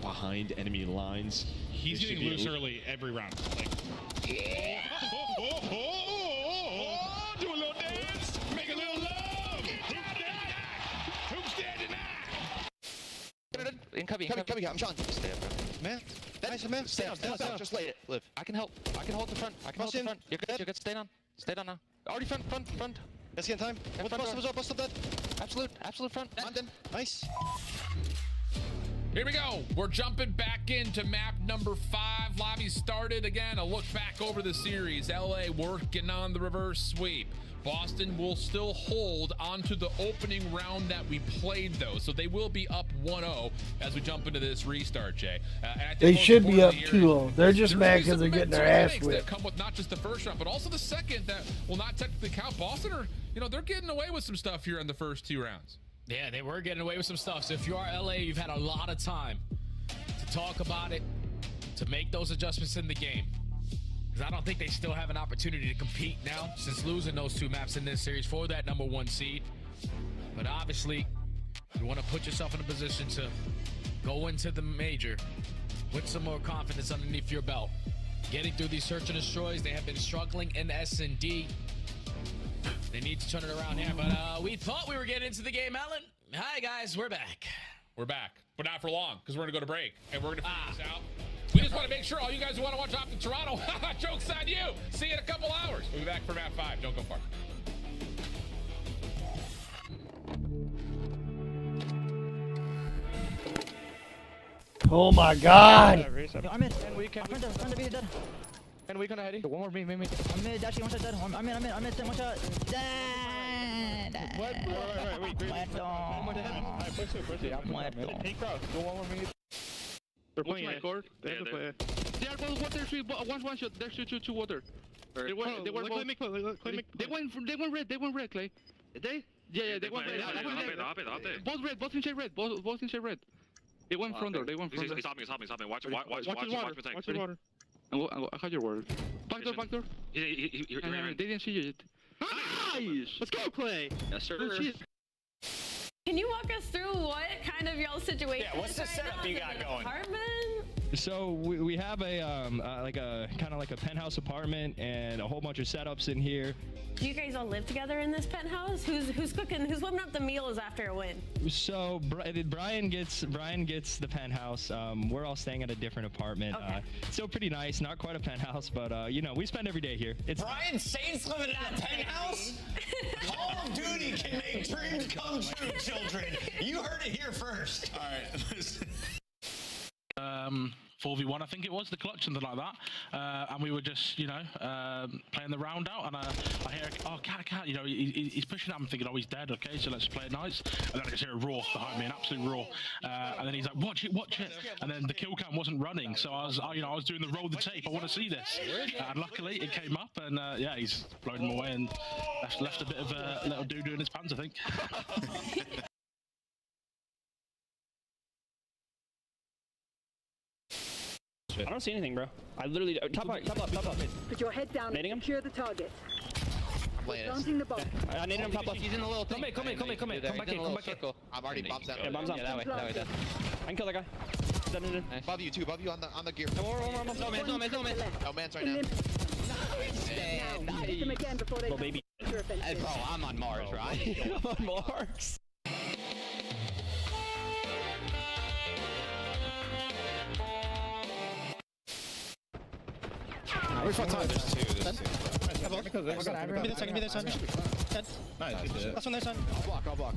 Speaker 10: Behind enemy lines.
Speaker 20: He's getting loose early every round. Like, do a little dance, make a little love.
Speaker 6: Incoming, I'm Sean. Stay up, bro.
Speaker 11: Man, that Nice, man. Stay down. Just lay it. Live.
Speaker 6: I can help. I can hold the front. I can hold the front. You're good. You're good. Stay down. Stay down now. Already front.
Speaker 11: Let's get in time. Bust up that.
Speaker 6: Absolute front.
Speaker 11: Nice.
Speaker 18: Here we go. We're jumping back into map number 5. Lobby started again. A look back over the series. LA working on the reverse sweep. Boston will still hold onto the opening round that we played, though. So they will be up 1-0 as we jump into this restart, Jay. And I think
Speaker 1: they should be up 2-0. They're just mad because they're getting their ass whipped.
Speaker 18: That come with not just the first round, but also the second that will not technically count. Boston are, they're getting away with some stuff here in the first 2 rounds.
Speaker 19: Yeah, they were getting away with some stuff. So if you are LA, you've had a lot of time to talk about it, to make those adjustments in the game. Because I don't think they still have an opportunity to compete now since losing those 2 maps in this series for that #1 seed. But obviously, you want to put yourself in a position to go into the major with some more confidence underneath your belt. Getting through these search and destroys, they have been struggling in S&D. They need to turn it around here, but we thought we were getting into the game, Alan. Hi, guys, we're back.
Speaker 18: We're back, but not for long, because we're going to go to break, and we're going to figure this out. We just want to make sure all you guys who want to watch off to Toronto, joke's on you. See you in a couple hours. We'll be back for map 5. Don't go far.
Speaker 1: Oh my God.
Speaker 3: I'm in. And we can. I'm front of you, dead. And we gonna head. One more, me. I'm mid, actually, one shot dead. I'm mid, one shot. Dead. Wait. Take cross. Go one more minute. They're playing my court. They have to play. They are both water, 3, one shot. There's two water. They went red, Clay. Yeah, they went red. Both in shade red. They went front door.
Speaker 10: He's hopping. Watch
Speaker 3: water. I had your word. Back door. They didn't see you yet. Nice! Let's go, Clay!
Speaker 10: Yes, sir.
Speaker 13: Can you walk us through what kind of y'all's situation
Speaker 12: what's the setup you got going?
Speaker 13: Apartment?
Speaker 2: So we have a kind of like a penthouse apartment and a whole bunch of setups in here.
Speaker 13: Do you guys all live together in this penthouse? Who's cooking? Who's whipping up the meals after a win?
Speaker 2: So Brian gets the penthouse. We're all staying at a different apartment.
Speaker 13: Okay.
Speaker 2: Still pretty nice, not quite a penthouse, but we spend every day here.
Speaker 12: Brian Saints living in a penthouse? Call of Duty can make dreams come true, children. You heard it here first.
Speaker 10: All right. 4v1, I think it was, the clutch, something like that. And we were just, playing the round out, and I hear, cat, he's pushing up. I'm thinking, he's dead, okay, so let's play it nice. And then I just hear a roar behind me, an absolute roar. And then he's like, watch it. And then the kill cam wasn't running, so I was doing the roll the tape. I want to see this. And luckily, it came up, and he's blown him away and left a bit of a little doo-doo in his pants, I think.
Speaker 3: I don't see anything, bro. I literally top up.
Speaker 22: Put your head down and secure the target. Planting the bomb.
Speaker 3: I need him top left.
Speaker 6: He's in the little thing.
Speaker 3: Come in. Come back in.
Speaker 6: I've already bombs out.
Speaker 3: Yeah, bombs out.
Speaker 6: Yeah, that way.
Speaker 3: I can kill that guy.
Speaker 6: Nice.
Speaker 11: Above you on the gear.
Speaker 6: No man.
Speaker 11: No man's right now.
Speaker 22: Now, hit them again before they
Speaker 3: baby.
Speaker 6: Hey, bro, I'm on Mars, right?
Speaker 3: I'm on Mars.
Speaker 11: Where's front side? There's two.
Speaker 3: Give me that son.
Speaker 11: Nice.
Speaker 3: That's on their son.
Speaker 11: I'll block.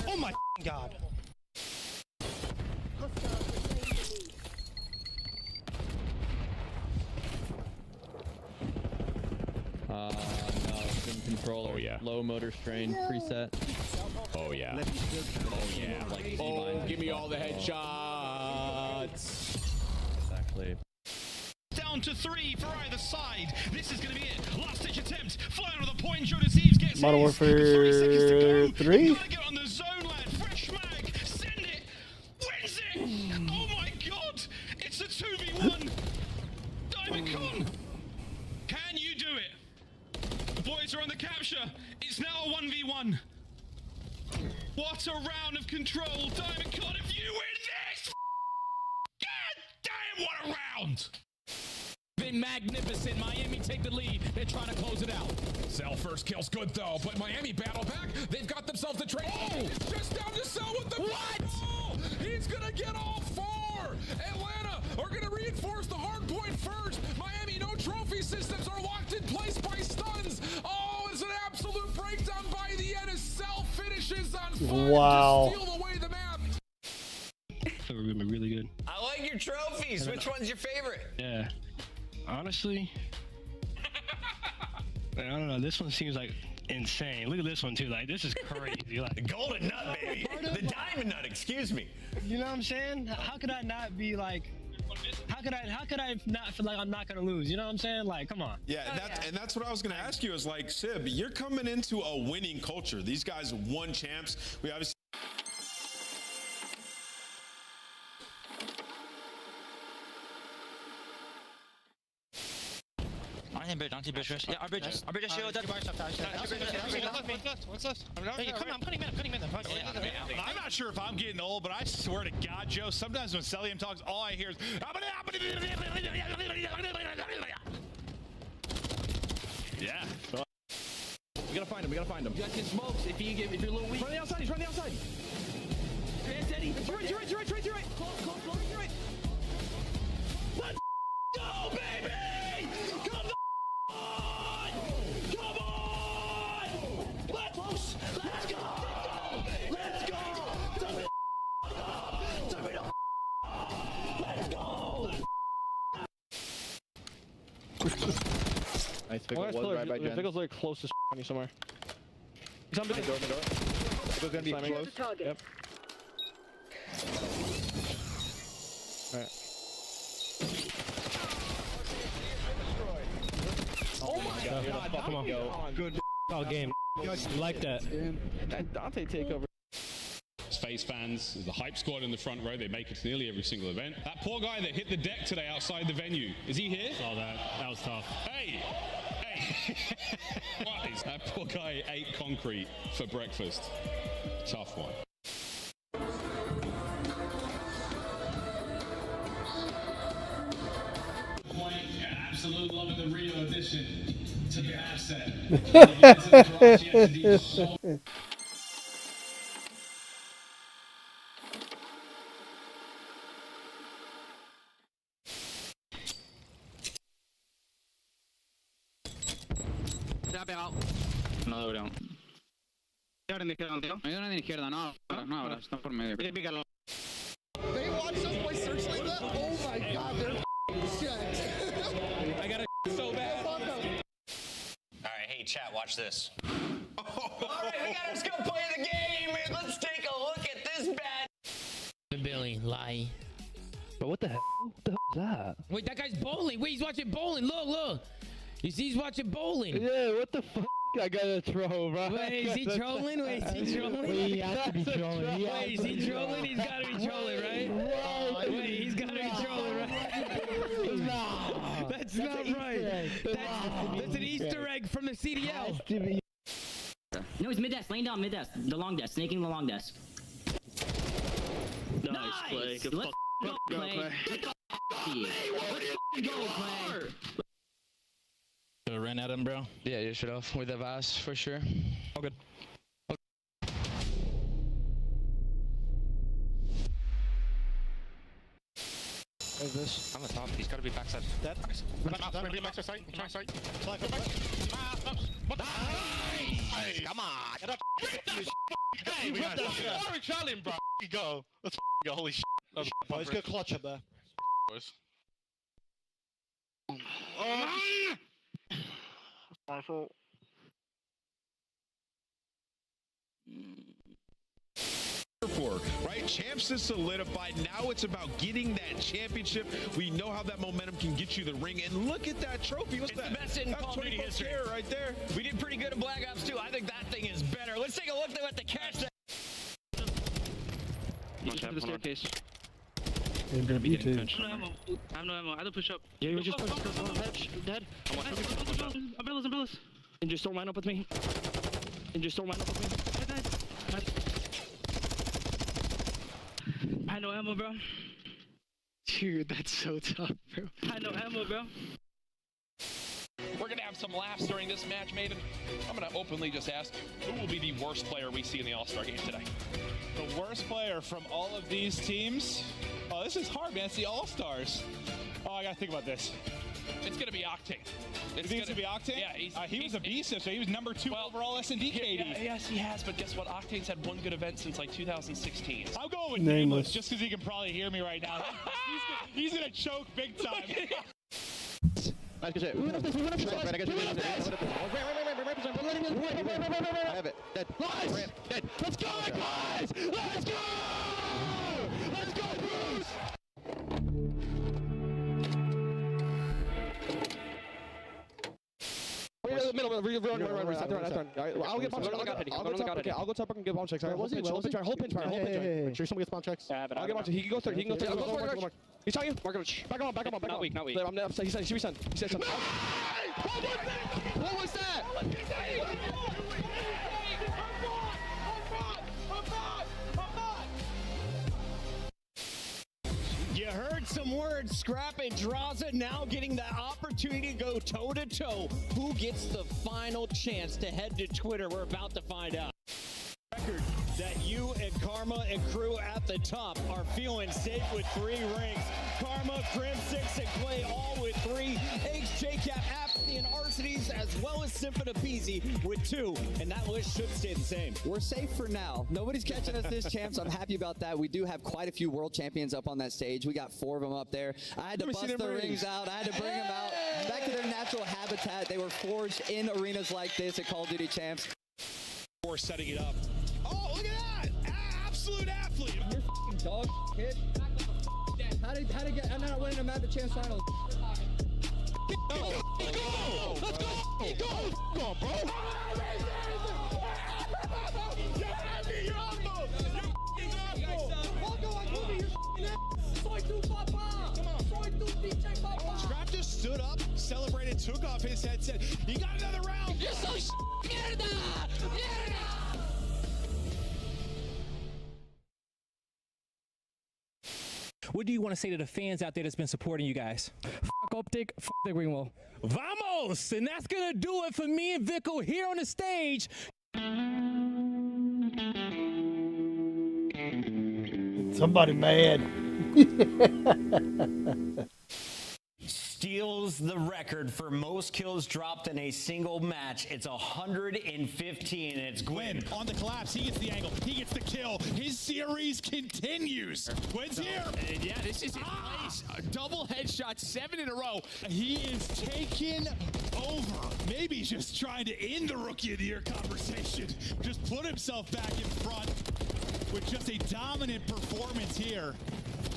Speaker 3: Oh my God.
Speaker 6: No, controller.
Speaker 3: Oh yeah.
Speaker 6: Low motor strain preset.
Speaker 3: Oh yeah.
Speaker 6: Like
Speaker 19: give me all the headshots.
Speaker 6: Exactly.
Speaker 15: Down to 3 for either side. This is going to be it. Last ditch attempt. Flying with a point. Joe Deceives gets
Speaker 1: Modern Warfare 3.
Speaker 15: Gotta get on the zone, lad. Fresh mag. Send it. Wins it. Oh my God. It's a 2v1. Diamond Con. Can you do it? The boys are on the capture. It's now a 1v1. What a round of control. Diamond Con, if you win this. God damn, what a round.
Speaker 19: Been magnificent. Miami take the lead. They're trying to close it out.
Speaker 18: Cell first kill's good though, but Miami battle back. They've got themselves a trade. Oh, it's just down to Cell with the what? He's gonna get all 4. Atlanta are gonna reinforce.
Speaker 1: Wow.
Speaker 7: We're gonna be really good.
Speaker 12: I like your trophies. Which one's your favorite?
Speaker 7: Yeah. Honestly, I don't know. This one seems like insane. Look at this one too. Like this is crazy. Like
Speaker 12: the golden nut, baby. The diamond nut. Excuse me.
Speaker 7: You know what I'm saying? How could I not be like? How could I not feel like I'm not gonna lose? You know what I'm saying? Like, come on.
Speaker 14: Yeah, and that's what I was gonna ask you. Is like, Sib, you're coming into a winning culture. These guys won champs. We obviously.
Speaker 8: On team bridge. Yeah, our bridge is shield.
Speaker 3: What's left?
Speaker 8: I'm putting him in.
Speaker 4: I'm not sure if I'm getting old, but I swear to God, Joe, sometimes when Celium talks, all I hear is. Yeah.
Speaker 3: We gotta find him.
Speaker 19: You guys can smokes if you're a little weak.
Speaker 3: He's running the outside.
Speaker 19: Eddie.
Speaker 3: To your right. Close, to your right.
Speaker 4: Let's go, baby! Come on! Let's go! Let's go!
Speaker 3: Nice pickle. Pickle's like close to on you somewhere. He's on the door. Pickle's gonna be close. Yep. Alright. Oh my god,
Speaker 7: Come on. Good game. Like that.
Speaker 3: That Dante takeover.
Speaker 23: FaZe fans, the hype squad in the front row, they make it to nearly every single event. That poor guy that hit the deck today outside the venue, is he here?
Speaker 7: Saw that. That was tough.
Speaker 23: Hey! What? That poor guy ate concrete for breakfast. Tough one.
Speaker 4: Absolute love of the Rio edition to the asset.
Speaker 9: No, Deberían. Ahora en la izquierda, tío. Ayúdame en la izquierda, no, ahora, están por medio. Pícalo.
Speaker 11: They watch us play Searchlight that? Oh my god, they're shit.
Speaker 3: I got it so bad.
Speaker 12: All right, hey chat, watch this. All right, we gotta just go play the game. Let's take a look at this bad.
Speaker 19: Billy, lie.
Speaker 1: But what the hell? What the hell is that?
Speaker 19: Wait, that guy's bowling. Wait, he's watching bowling. Look. You see, he's watching bowling.
Speaker 1: Yeah, what the fuck? I gotta throw, bro.
Speaker 19: Wait, is he trolling? Wait, is he trolling?
Speaker 1: He has to be trolling.
Speaker 19: Wait, is he trolling? He's gotta be trolling, right? Wait, he's gotta be trolling, right?
Speaker 1: No.
Speaker 19: That's not right. That's an Easter egg from the CDL.
Speaker 24: No, he's mid-desk, laying down mid-desk. The long desk, snaking the long desk.
Speaker 9: Nice play. Good
Speaker 24: Let's go, Clay. Let's go, Clay.
Speaker 8: Ran at him, bro.
Speaker 2: Yeah, you should have with the Vast for sure.
Speaker 8: All good.
Speaker 3: Where's this?
Speaker 8: On the top. He's got to be backside.
Speaker 3: Dead.
Speaker 8: Nice.
Speaker 3: Maybe backside side. Try side.
Speaker 8: Nice. Come on.
Speaker 3: Get up. Hey, we got that. Challenge, bro. Go. Let's go. Holy shit. Boys, go clutch up there.
Speaker 8: Boys.
Speaker 3: Oh, my fault.
Speaker 14: For, right? Champs is solidified. Now it's about getting that championship. We know how that momentum can get you the ring. And look at that trophy. What's that?
Speaker 12: The best in Call of Duty history
Speaker 14: right there.
Speaker 12: We did pretty good at Black Ops 2. I think that thing is better. Let's take a look at the catch that.
Speaker 9: You to the staircase.
Speaker 1: I'm gonna be too.
Speaker 9: I have no ammo. I had to push up.
Speaker 3: Yeah, you just push. Dead.
Speaker 9: Umbrellas. And just don't line up with me. I had no ammo, bro.
Speaker 3: Dude, that's so tough, bro.
Speaker 9: I had no ammo, bro.
Speaker 18: We're going to have some laughs during this match, Maven. I'm going to openly just ask, who will be the worst player we see in the All-Star game today?
Speaker 4: The worst player from all of these teams? Oh, this is hard, man. It's the All-Stars. Oh, I gotta think about this. It's gonna be Octane.
Speaker 5: It's gonna be Octane?
Speaker 4: Yeah,
Speaker 5: he was a beast, so he was number 2 overall S&D KD.
Speaker 4: Yes, he has, but guess what? Octane's had one good event since like 2016.
Speaker 5: I'm going with
Speaker 1: Nameless.
Speaker 5: just because he can probably hear me right now. He's gonna choke big time.
Speaker 11: Nice, good shit. I have it. Dead.
Speaker 4: Nice!
Speaker 11: Dead.
Speaker 4: Let's go, guys! Let's go! Let's go, Bruce!
Speaker 11: We're in the middle. Run. I'll get bomb checks. I'll go top and get bomb checks. Hold pinch fire. Make sure someone gets bomb checks. I'll get bomb checks. He can go third. He's trying you. Back him up.
Speaker 6: Not weak.
Speaker 11: He said, should be sent. He said something. What was that?
Speaker 16: You heard some words. Scrap and Draza now getting the opportunity to go toe-to-toe. Who gets the final chance to head to Twitter? We're about to find out. Record that you and Karma and crew at the top are feeling safe with 3 rings. Karma, Crim, 6, and Clay all with 3. Eggs, JCap, Apathy, and Arsities, as well as Symphony Peasy with 2. And that list should stay the same.
Speaker 17: We're safe for now. Nobody's catching us this champ, so I'm happy about that. We do have quite a few world champions up on that stage. We got 4 of them up there. I had to bust the rings out. I had to bring them out back to their natural habitat. They were forged in arenas like this at Call of Duty Champs.
Speaker 4: We're setting it up. Oh, look at that! Absolute athlete.
Speaker 17: You're f***ing dog, kid. How did get? I'm not winning them at the Champs Finals.
Speaker 4: Let's go! Let's go! Go on, bro!
Speaker 5: Scrap just stood up, celebrated, took off his headset. He got another round.
Speaker 4: You're so mierda!
Speaker 21: What do you want to say to the fans out there that's been supporting you guys?
Speaker 25: Fuck Optic, fuck the Greenwell.
Speaker 21: Vamos! And that's gonna do it for me and Vico here on the stage.
Speaker 1: Somebody mad.
Speaker 12: Steals the record for most kills dropped in a single match. It's 115, and it's Gwyn.
Speaker 5: On the collapse, he gets the angle, he gets the kill. His series continues. Gwyn's here.
Speaker 4: And yeah, this is his place. A double headshot, 7 in a row.
Speaker 5: He is taking over. Maybe he's just trying to end the Rookie of the Year conversation. Just put himself back in front with just a dominant performance here.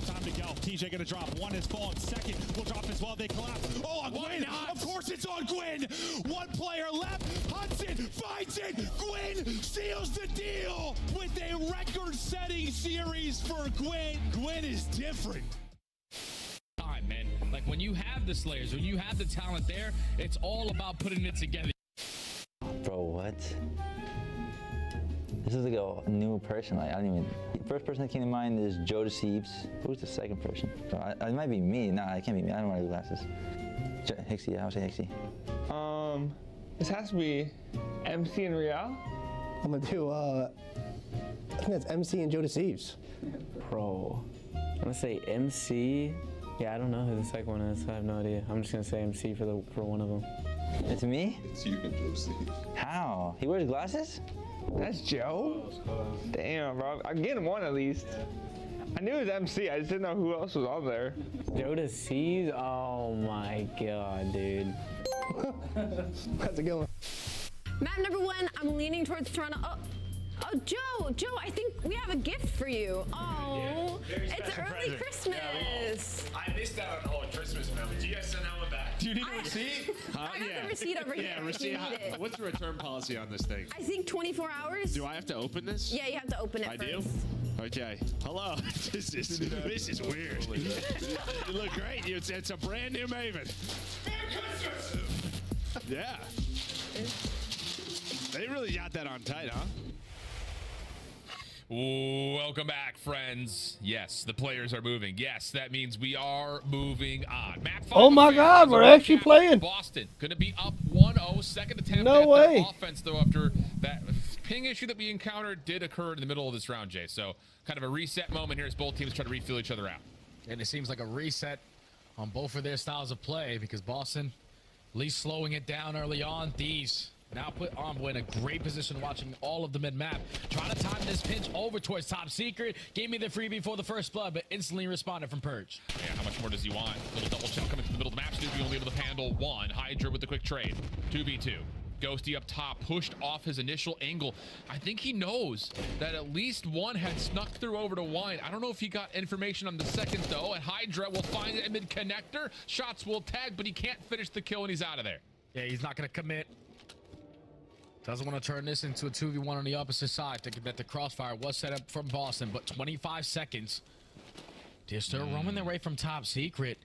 Speaker 5: Time to go. TJ gonna drop. 1 is fallen. 2nd will drop as well. They collapse. Oh, on Gwyn! Of course it's on Gwyn! 1 player left. Hudson finds it. Gwyn seals the deal with a record-setting series for Gwyn. Gwyn is different.
Speaker 19: Time, man. Like when you have the Slayers, when you have the talent there, it's all about putting it together.
Speaker 26: Bro, what? This is like a new person. Like I don't even. The first person that came to mind is Joe Deceives. Who's the second person? It might be me. Nah, it can't be me. I don't wear glasses. Hixie, I would say Hixie.
Speaker 27: This has to be MC and Real.
Speaker 28: I'm gonna do. I think that's MC and Joe Deceives.
Speaker 27: Bro, I'm gonna say MC. Yeah, I don't know who the second one is. I have no idea. I'm just gonna say MC for one of them.
Speaker 26: It's me?
Speaker 27: It's you and Joe Deceives.
Speaker 26: How? He wears glasses?
Speaker 27: That's Joe? Damn, bro. I'm getting one at least. I knew it was MC. I just didn't know who else was on there. Joe Deceives? Oh my god, dude.
Speaker 28: How's it going?
Speaker 13: Map number 1, I'm leaning towards Toronto. Oh, Joe, I think we have a gift for you. Oh, it's early Christmas.
Speaker 18: I missed out on all Christmas moment. Do you guys send that one back?
Speaker 5: Do you need a receipt?
Speaker 13: I got the receipt over here.
Speaker 18: Yeah, receipt. What's the return policy on this thing?
Speaker 13: I think 24 hours.
Speaker 18: Do I have to open this?
Speaker 13: Yeah, you have to open it
Speaker 18: I
Speaker 13: first.
Speaker 18: do? Okay. Hello. This is weird. You look great. It's a brand new Maven. Yeah. They really got that on tight, huh? Welcome back, friends. Yes, the players are moving. Yes, that means we are moving on. Map 5.
Speaker 1: Oh my God, we're actually playing.
Speaker 18: Boston going to be up 1-0. Second attempt
Speaker 1: No
Speaker 18: at
Speaker 1: way.
Speaker 18: their offense, though, after that ping issue that we encountered did occur in the middle of this round, Jay. So kind of a reset moment here as both teams try to refill each other out.
Speaker 19: And it seems like a reset on both of their styles of play because Boston at least slowing it down early on. Thieves now put Envoy in a great position watching all of the mid-map. Trying to time this pinch over towards Top Secret. Gave me the freebie for the first blood, but instantly responded from Purge.
Speaker 18: Yeah, how much more does he want? Little double check coming to the middle of the map. Snoopy only able to handle one. Hydra with the quick trade. 2v2. Ghosty up top, pushed off his initial angle. I think he knows that at least one had snuck through over to Wine. I don't know if he got information on the second, though. And Hydra will find it mid connector. Shots will tag, but he can't finish the kill, and he's out of there.
Speaker 19: Yeah, he's not going to commit. Doesn't want to turn this into a 2v1 on the opposite side, thinking that the crossfire was set up from Boston, but 25 seconds. They're still roaming their way from Top Secret.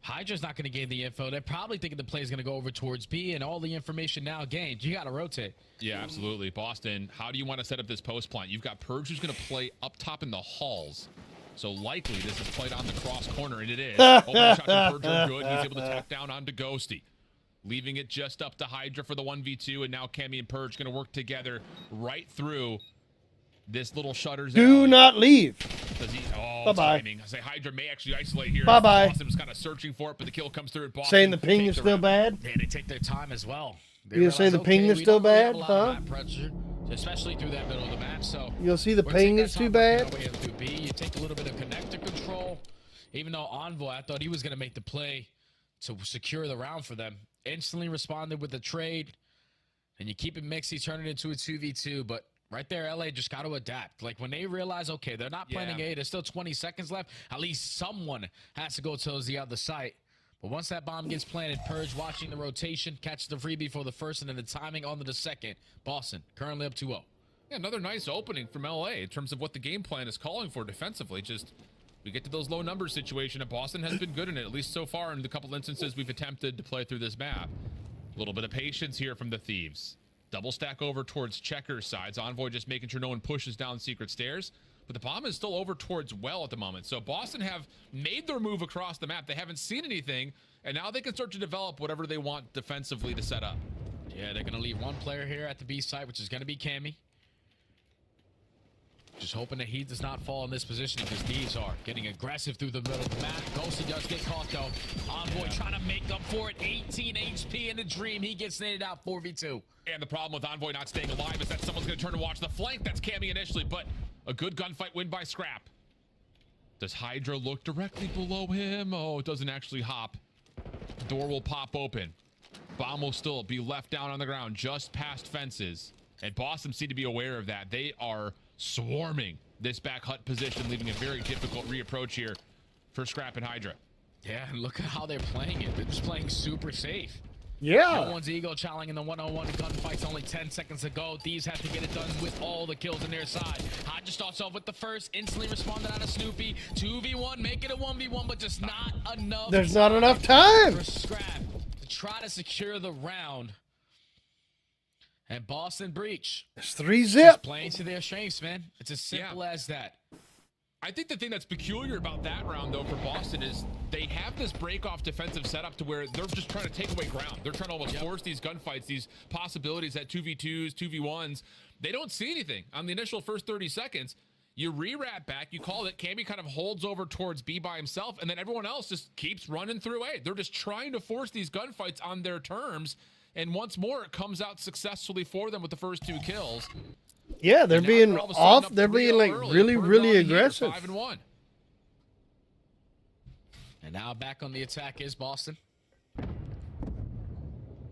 Speaker 19: Hydra's not going to gain the info. They're probably thinking the play is going to go over towards B, and all the information now gained. You got to rotate.
Speaker 18: Yeah, absolutely. Boston, how do you want to set up this post plant? You've got Purge who's going to play up top in the halls. So likely this is played on the cross corner, and it is. Open shots from Purge are good. He's able to tap down onto Ghosty. Leaving it just up to Hydra for the 1v2, and now Cammy and Purge going to work together right through this little shutters.
Speaker 1: Do not leave.
Speaker 18: Bye-bye. I say Hydra may actually isolate here.
Speaker 1: Bye-bye.
Speaker 18: Boston was kind of searching for it, but the kill comes through at Boston.
Speaker 1: Saying the ping is still bad?
Speaker 19: Yeah, they take their time as well.
Speaker 1: You gonna say the ping is still bad, huh?
Speaker 19: Pressure, especially through that middle of the map. So
Speaker 1: you'll see the ping is too bad.
Speaker 19: You take a little bit of connector control. Even though Envoy, I thought he was going to make the play to secure the round for them. Instantly responded with the trade, and you keep it mixed. You turn it into a 2v2, but right there, LA just got to adapt. Like when they realize, okay, they're not planning A, there's still 20 seconds left. At least someone has to go towards the other site. But once that bomb gets planted, Purge watching the rotation, catches the freebie for the first, and then the timing onto the second. Boston currently up 2-0.
Speaker 18: Yeah, another nice opening from LA in terms of what the game plan is calling for defensively. Just we get to those low numbers situation, and Boston has been good in it, at least so far in the couple instances we've attempted to play through this map. A little bit of patience here from the Thieves. Double stack over towards Checkers sides. Envoy just making sure no one pushes down secret stairs. But the bomb is still over towards Well at the moment. So Boston have made their move across the map. They haven't seen anything, and now they can start to develop whatever they want defensively to set up.
Speaker 19: Yeah, they're going to leave one player here at the B site, which is going to be Cammy. Just hoping that he does not fall in this position because these are getting aggressive through the middle of the map. Ghosty does get caught, though. Envoy trying to make up for it. 18 HP in the dream. He gets naded out 4v2.
Speaker 18: And the problem with Envoy not staying alive is that someone's going to turn and watch the flank. That's Cammy initially, but a good gunfight win by Scrap. Does Hydra look directly below him? Oh, it doesn't actually hop. Door will pop open. Bomb will still be left down on the ground just past fences. And Boston seem to be aware of that. They are swarming this back hut position, leaving a very difficult reapproach here for Scrap and Hydra.
Speaker 19: Yeah, and look at how they're playing it. They're just playing super safe.
Speaker 1: Yeah.
Speaker 19: No one's ego challenging the one-on-one gunfights. Only 10 seconds to go. Thieves have to get it done with all the kills on their side. Hydra starts off with the first, instantly responded out of Snoopy. 2v1, make it a 1v1, but just not enough.
Speaker 1: There's not enough time
Speaker 19: for Scrap to try to secure the round. And Boston breach.
Speaker 1: It's 3-zip.
Speaker 19: Playing to their strengths, man. It's as simple as that.
Speaker 18: I think the thing that's peculiar about that round, though, for Boston is they have this break-off defensive setup to where they're just trying to take away ground. They're trying to almost force these gunfights, these possibilities at 2v2s, 2v1s. They don't see anything on the initial first 30 seconds. You re-wrap back, you call it, Cammy kind of holds over towards B by himself, and then everyone else just keeps running through A. They're just trying to force these gunfights on their terms. And once more, it comes out successful for them with the first 2 kills.
Speaker 1: Yeah, they're being off. They're being like really aggressive.
Speaker 18: 5-1.
Speaker 19: And now back on the attack is Boston.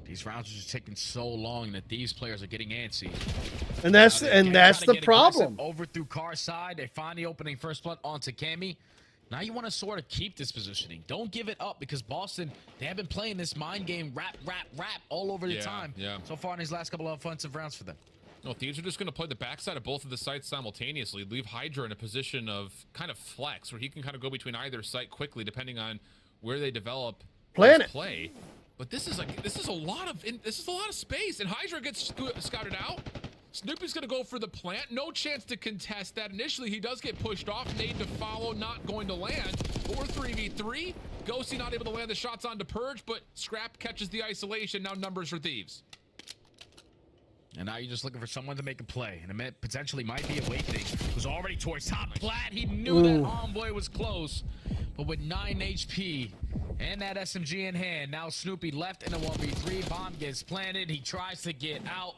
Speaker 19: These rounds are just taking so long that these players are getting antsy.
Speaker 1: And that's the problem.
Speaker 19: Over through car side, they find the opening first blood onto Cammy. Now you want to sort of keep this positioning. Don't give it up because Boston, they have been playing this mind game rap all over the time. So far in these last couple of offensive rounds for them.
Speaker 18: No, Thieves are just going to play the backside of both of the sites simultaneously. Leave Hydra in a position of kind of flex where he can kind of go between either site quickly depending on where they develop play. But this is a lot of space, and Hydra gets scouted out. Snoopy's going to go for the plant. No chance to contest that. Initially, he does get pushed off. Nade to follow, not going to land. 4-3v3. Ghosty not able to land the shots onto Purge, but Scrap catches the isolation. Now numbers for Thieves.
Speaker 19: And now you're just looking for someone to make a play. And it potentially might be Awakening. Who's already towards top plat. He knew that Envoy was close. But with 9 HP, And that SMG in hand. Now Snoopy left in a 1v3. Bomb gets planted. He tries to get out.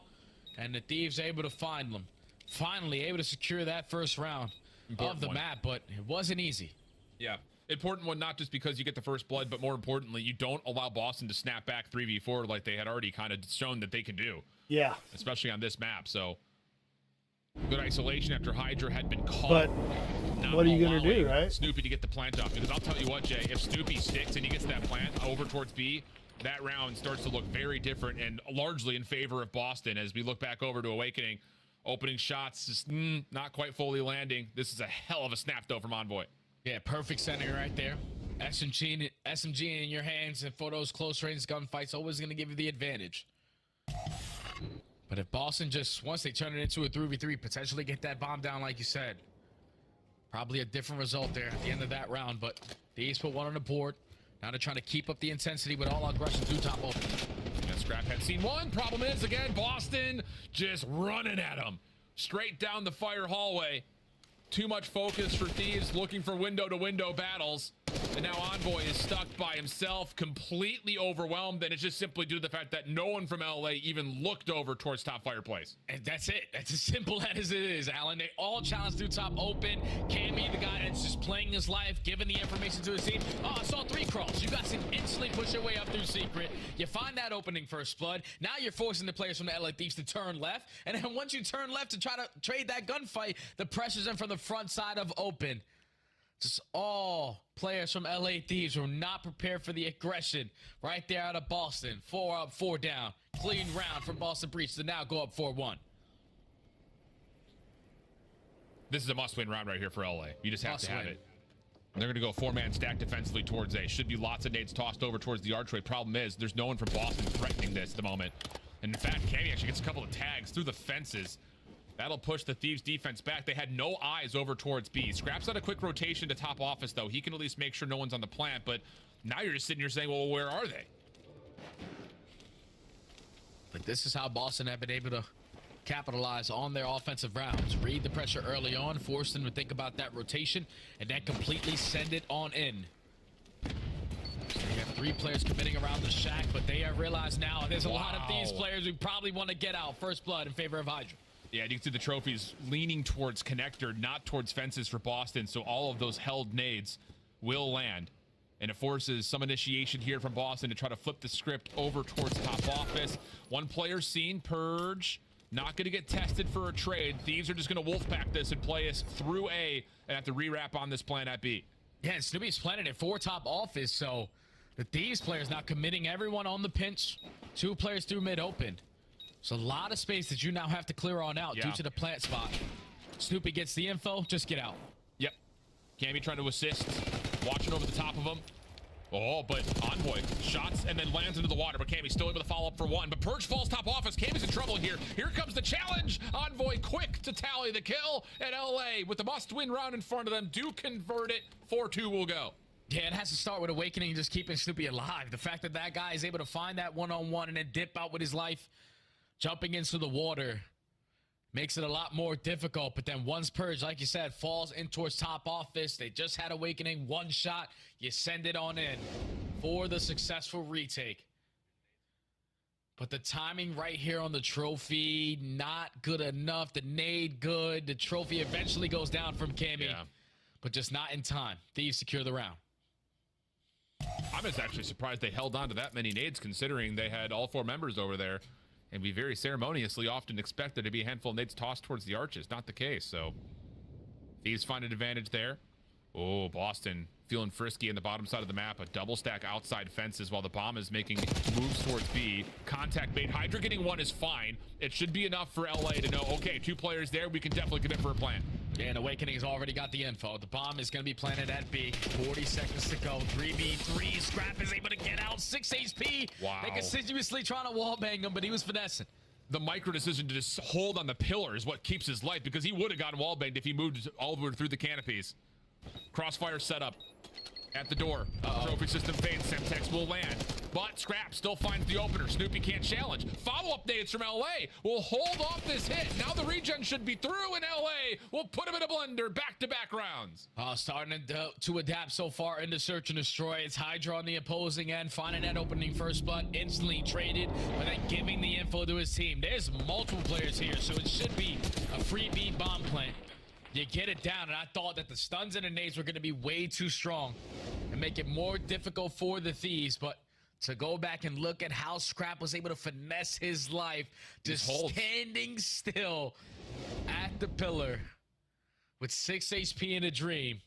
Speaker 19: And the Thieves able to find them. Finally able to secure that first round of the map, but it wasn't easy.
Speaker 18: Yeah. Important one, not just because you get the first blood, but more importantly, you don't allow Boston to snap back 3v4 like they had already kind of shown that they can do.
Speaker 1: Yeah.
Speaker 18: Especially on this map. So good isolation after Hydra had been caught.
Speaker 1: But what are you going to do, right?
Speaker 18: Snoopy to get the plant off. Because I'll tell you what, Jay, if Snoopy sticks and he gets that plant over towards B, that round starts to look very different and largely in favor of Boston as we look back over to Awakening. Opening shots, just not quite fully landing. This is a hell of a snap, though, from Envoy.
Speaker 19: Yeah, perfect centering right there. SMG in your hands, and for those close range gunfights, always going to give you the advantage. But if Boston just, once they turn it into a 3v3, potentially get that bomb down like you said, probably a different result there at the end of that round. But the East put one on the board. Now they're trying to keep up the intensity with all aggression through top open.
Speaker 18: Yeah, Scrap had seen one. Problem is, again, Boston just running at him. Straight down the fire hallway. Too much focus for Thieves, looking for window-to-window battles. And now Envoy is stuck by himself, completely overwhelmed, and it's just simply due to the fact that no one from LA even looked over towards top fireplace.
Speaker 19: And that's it. That's as simple as it is, Alan. They all challenge through top open. Cammy, the guy that's just playing his life, giving the information to his team. Oh, I saw 3 crawls. You guys can instantly push your way up through secret. You find that opening first blood. Now you're forcing the players from the LA Thieves to turn left. And then once you turn left to try to trade that gunfight, the pressure's in from the front side of open. Just all players from LA Thieves were not prepared for the aggression right there out of Boston. 4 up, 4 down. Clean round for Boston Breach to now go up 4-1.
Speaker 18: This is a must-win round right here for LA. You just have to have it. They're going to go 4-man stack defensively towards A. Should be lots of nades tossed over towards the archway. Problem is, there's no one from Boston threatening this at the moment. And in fact, Cammy actually gets a couple of tags through the fences. That'll push the Thieves defense back. They had no eyes over towards B. Scraps out a quick rotation to top office, though. He can at least make sure no one's on the plant, but now you're just sitting here saying, well, where are they?
Speaker 19: But this is how Boston have been able to capitalize on their offensive rounds. Read the pressure early on, force them to think about that rotation, and then completely send it on in. So you got 3 players committing around the shack, but they have realized now there's a lot of these players who probably want to get out first blood in favor of Hydra.
Speaker 18: Yeah, you can see the trophies leaning towards connector, not towards fences for Boston, so all of those held nades will land. And it forces some initiation here from Boston to try to flip the script over towards top office. One player seen, Purge, not going to get tested for a trade. Thieves are just going to wolfpack this and play us through A and have to re-wrap on this plan at B.
Speaker 19: Yeah, and Snoopy's planning it for top office, so the Thieves players now committing everyone on the pinch. 2 players through mid open. So a lot of space that you now have to clear on out due to the plant spot. Snoopy gets the info, just get out.
Speaker 18: Yep. Cammy trying to assist, watching over the top of him. Oh, but Envoy shots and then lands into the water, but Cammy's still able to follow up for 1. But Purge falls top office. Cammy's in trouble here. Here comes the challenge. Envoy quick to tally the kill, and LA with the must-win round in front of them do convert it. 4-2 will go.
Speaker 19: Yeah, it has to start with Awakening, just keeping Snoopy alive. The fact that that guy is able to find that one-on-one and then dip out with his life, jumping into the water, makes it a lot more difficult. But then once Purge, like you said, falls in towards top office, they just had Awakening, 1 shot, you send it on in for the successful retake. But the timing right here on the trophy, not good enough. The nade good. The trophy eventually goes down from Cammy, but just not in time. Thieves secure the round.
Speaker 18: I'm just actually surprised they held on to that many nades, considering they had all 4 members over there. And we very ceremoniously often expect there to be a handful of nades tossed towards the arches. Not the case, so Thieves find an advantage there. Oh, Boston feeling frisky in the bottom side of the map. A double stack outside fences while the bomb is making moves towards B. Contact made. Hydra getting 1 is fine. It should be enough for LA to know, okay, 2 players there. We can definitely commit for a plan.
Speaker 19: Yeah, and Awakening has already got the info. The bomb is going to be planted at B. 40 seconds to go. 3v3. Scrap is able to get out. 6 HP.
Speaker 18: Wow.
Speaker 19: They assiduously trying to wallbang him, but he was finessing.
Speaker 18: The micro decision to just hold on the pillar is what keeps his life, because he would have gotten wallbanged if he moved all the way through the canopies. Crossfire setup at the door. Trophy system fades. Semtex will land. but Scrap still finds the opener. Snoopy can't challenge. Follow-up nades from LA will hold off this hit. Now the regen should be through, and LA will put him in a blender. Back-to-back rounds.
Speaker 19: Starting to adapt so far into Search and Destroy. It's Hydra on the opposing end, finding that opening first blood, instantly traded, but then giving the info to his team. There's multiple players here, so it should be a free B bomb plant. You get it down, and I thought that the stuns and the nades were going to be way too strong and make it more difficult for the Thieves, but to go back and look at how Scrap was able to finesse his life, just standing still at the pillar with 6 HP in a dream,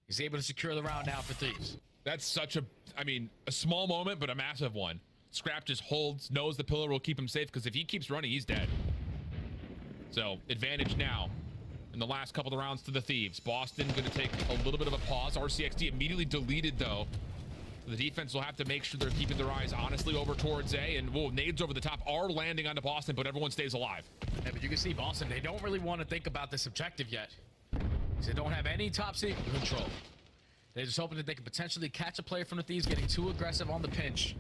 Speaker 19: he's able to secure the round now for Thieves.
Speaker 18: That's such a, I mean, a small moment, but a massive one. Scrap just holds, knows the pillar will keep him safe, because if he keeps running, he's dead. So, advantage now in the last couple of rounds to the Thieves. Boston going to take a little bit of a pause. RCXD immediately deleted, though. The defense will have to make sure they're keeping their eyes honestly over towards A, and whoa, nades over the top are landing onto Boston, but everyone stays alive.
Speaker 19: Yeah, but you can see Boston, they don't really want to think about this objective yet. They don't have any top secret control. They're just hoping that they could potentially catch a player from the Thieves getting too aggressive on the pinch.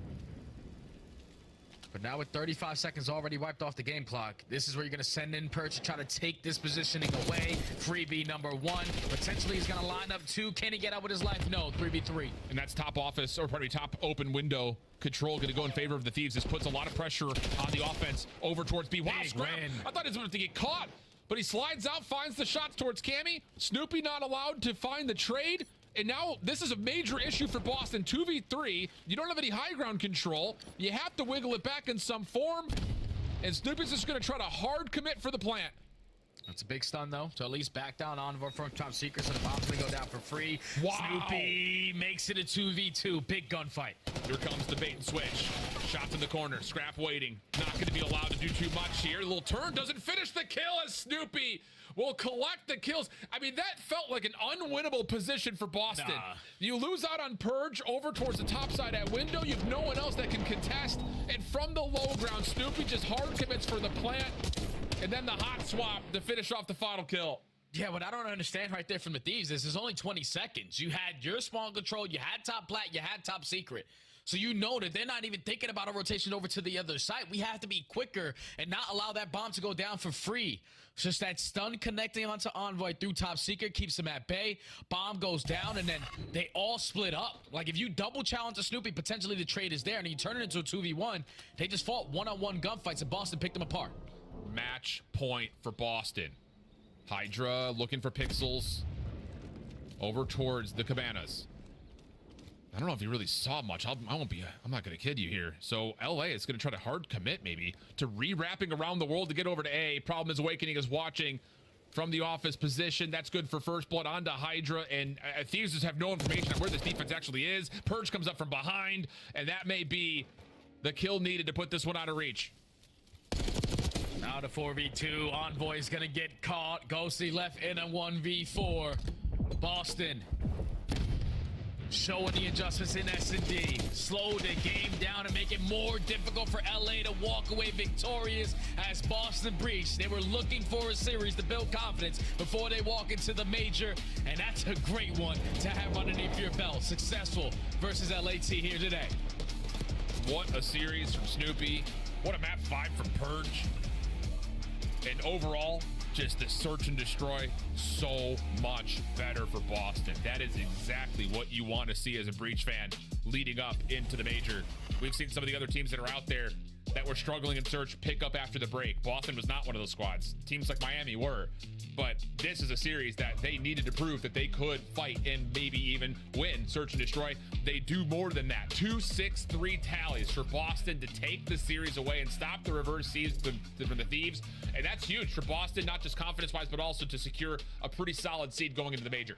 Speaker 19: But now with 35 seconds already wiped off the game clock, this is where you're going to send in Perch to try to take this positioning away. Freebie number 1. Potentially he's going to line up 2. Can he get out with his life? No, 3v3.
Speaker 18: And that's top office, or probably top open window control going to go in favor of the Thieves. This puts a lot of pressure on the offense over towards B. Wow, Scrap. I thought he was going to get caught, but he slides out, finds the shots towards Cammy. Snoopy not allowed to find the trade. And now this is a major issue for Boston. 2v3. You don't have any high ground control. You have to wiggle it back in some form. And Snoopy's just going to try to hard commit for the plant.
Speaker 19: That's a big stun, though, to at least back down Envoy from top secret, so the bomb's going to go down for free.
Speaker 18: Wow.
Speaker 19: Snoopy makes it a 2v2. Big gunfight.
Speaker 18: Here comes the bait and switch. Shots in the corner. Scrap waiting. Not going to be allowed to do too much here. A little turn doesn't finish the kill as Snoopy will collect the kills. I mean, that felt like an unwinnable position for Boston. You lose out on Purge over towards the top side at window. You have no one else that can contest. And from the low ground, Snoopy just hard commits for the plant. And then the hot swap to finish off the final kill.
Speaker 19: Yeah, what I don't understand right there from the Thieves is there's only 20 seconds. You had your spawn control, you had top plat, you had top secret. So you know that they're not even thinking about a rotation over to the other side. We have to be quicker and not allow that bomb to go down for free. It's just that stun connecting onto Envoy through top secret keeps him at bay. Bomb goes down, and then they all split up. Like, if you double challenge a Snoopy, potentially the trade is there, and you turn it into a 2v1. They just fought one-on-one gunfights, and Boston picked them apart.
Speaker 18: Match point for Boston. Hydra looking for pixels over towards the Cabanas. I don't know if you really saw much. I'm not going to kid you here. So LA is going to try to hard commit maybe to re-wrapping around the world to get over to A. Problem is Awakening is watching from the office position. That's good for first blood onto Hydra, and Thieves just have no information on where this defense actually is. Purge comes up from behind, and that may be the kill needed to put this one out of reach.
Speaker 19: Now to 4v2. Envoy's gonna get caught. Ghosty left in a 1v4. Boston showing the adjustments in S&D. Slow the game down and make it more difficult for LA to walk away victorious as Boston breached. They were looking for a series to build confidence before they walk into the major, and that's a great one to have underneath your belt. Successful versus LAT here today.
Speaker 18: What a series from Snoopy. What a map 5 from Purge. And overall, just the search and destroy, so much better for Boston. That is exactly what you want to see as a Breach fan leading up into the major. We've seen some of the other teams that are out there that were struggling in search pick up after the break. Boston was not one of those squads. Teams like Miami were. But this is a series that they needed to prove that they could fight and maybe even win search and destroy. They do more than that. 2-6-3 tallies for Boston to take the series away and stop the reverse siege from the Thieves. And that's huge for Boston, not just confidence-wise, but also to secure a pretty solid seed going into the major.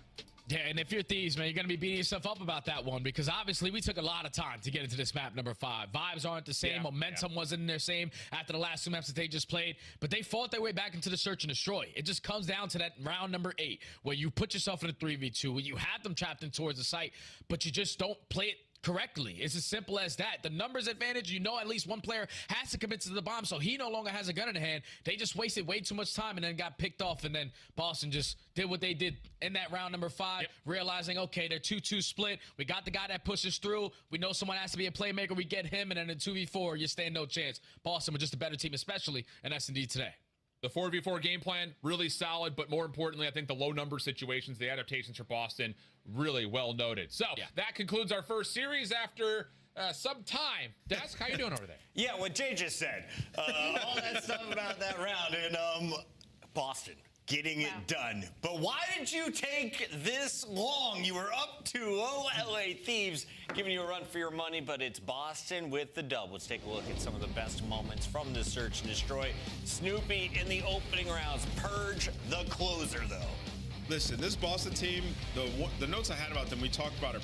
Speaker 19: Yeah, and if you're Thieves, man, you're going to be beating yourself up about that one because obviously we took a lot of time to get into this map number 5. Vibes aren't the same. Momentum wasn't in their same after the last 2 maps that they just played, but they fought their way back into the search and destroy. It just comes down to that round number 8 where you put yourself in a 3v2, where you have them trapped in towards the site, but you just don't play it correctly. It's as simple as that. The numbers advantage, you know, at least one player has to commit to the bomb, so he no longer has a gun in hand. They just wasted way too much time and then got picked off, and then Boston just did what they did in that round number 5, realizing, okay, they're 2-2 split. We got the guy that pushes through. We know someone has to be a playmaker. We get him, and then in 2v4, you stand no chance. Boston was just a better team, especially in S&D today.
Speaker 18: The 4v4 game plan, really solid, but more importantly, I think the low number situations, the adaptations for Boston, really well noted. So that concludes our first series after some time. Desk, how you doing over there?
Speaker 12: Yeah, what Jay just said. All that stuff about that round. And Boston getting it done. But why did you take this long? You were up 2-0, LA Thieves giving you a run for your money, but it's Boston with the dub. Let's take a look at some of the best moments from the Search and Destroy. Snoopy in the opening rounds. Purge the closer, though.
Speaker 14: Listen, this Boston team, the notes I had about them, we talked about it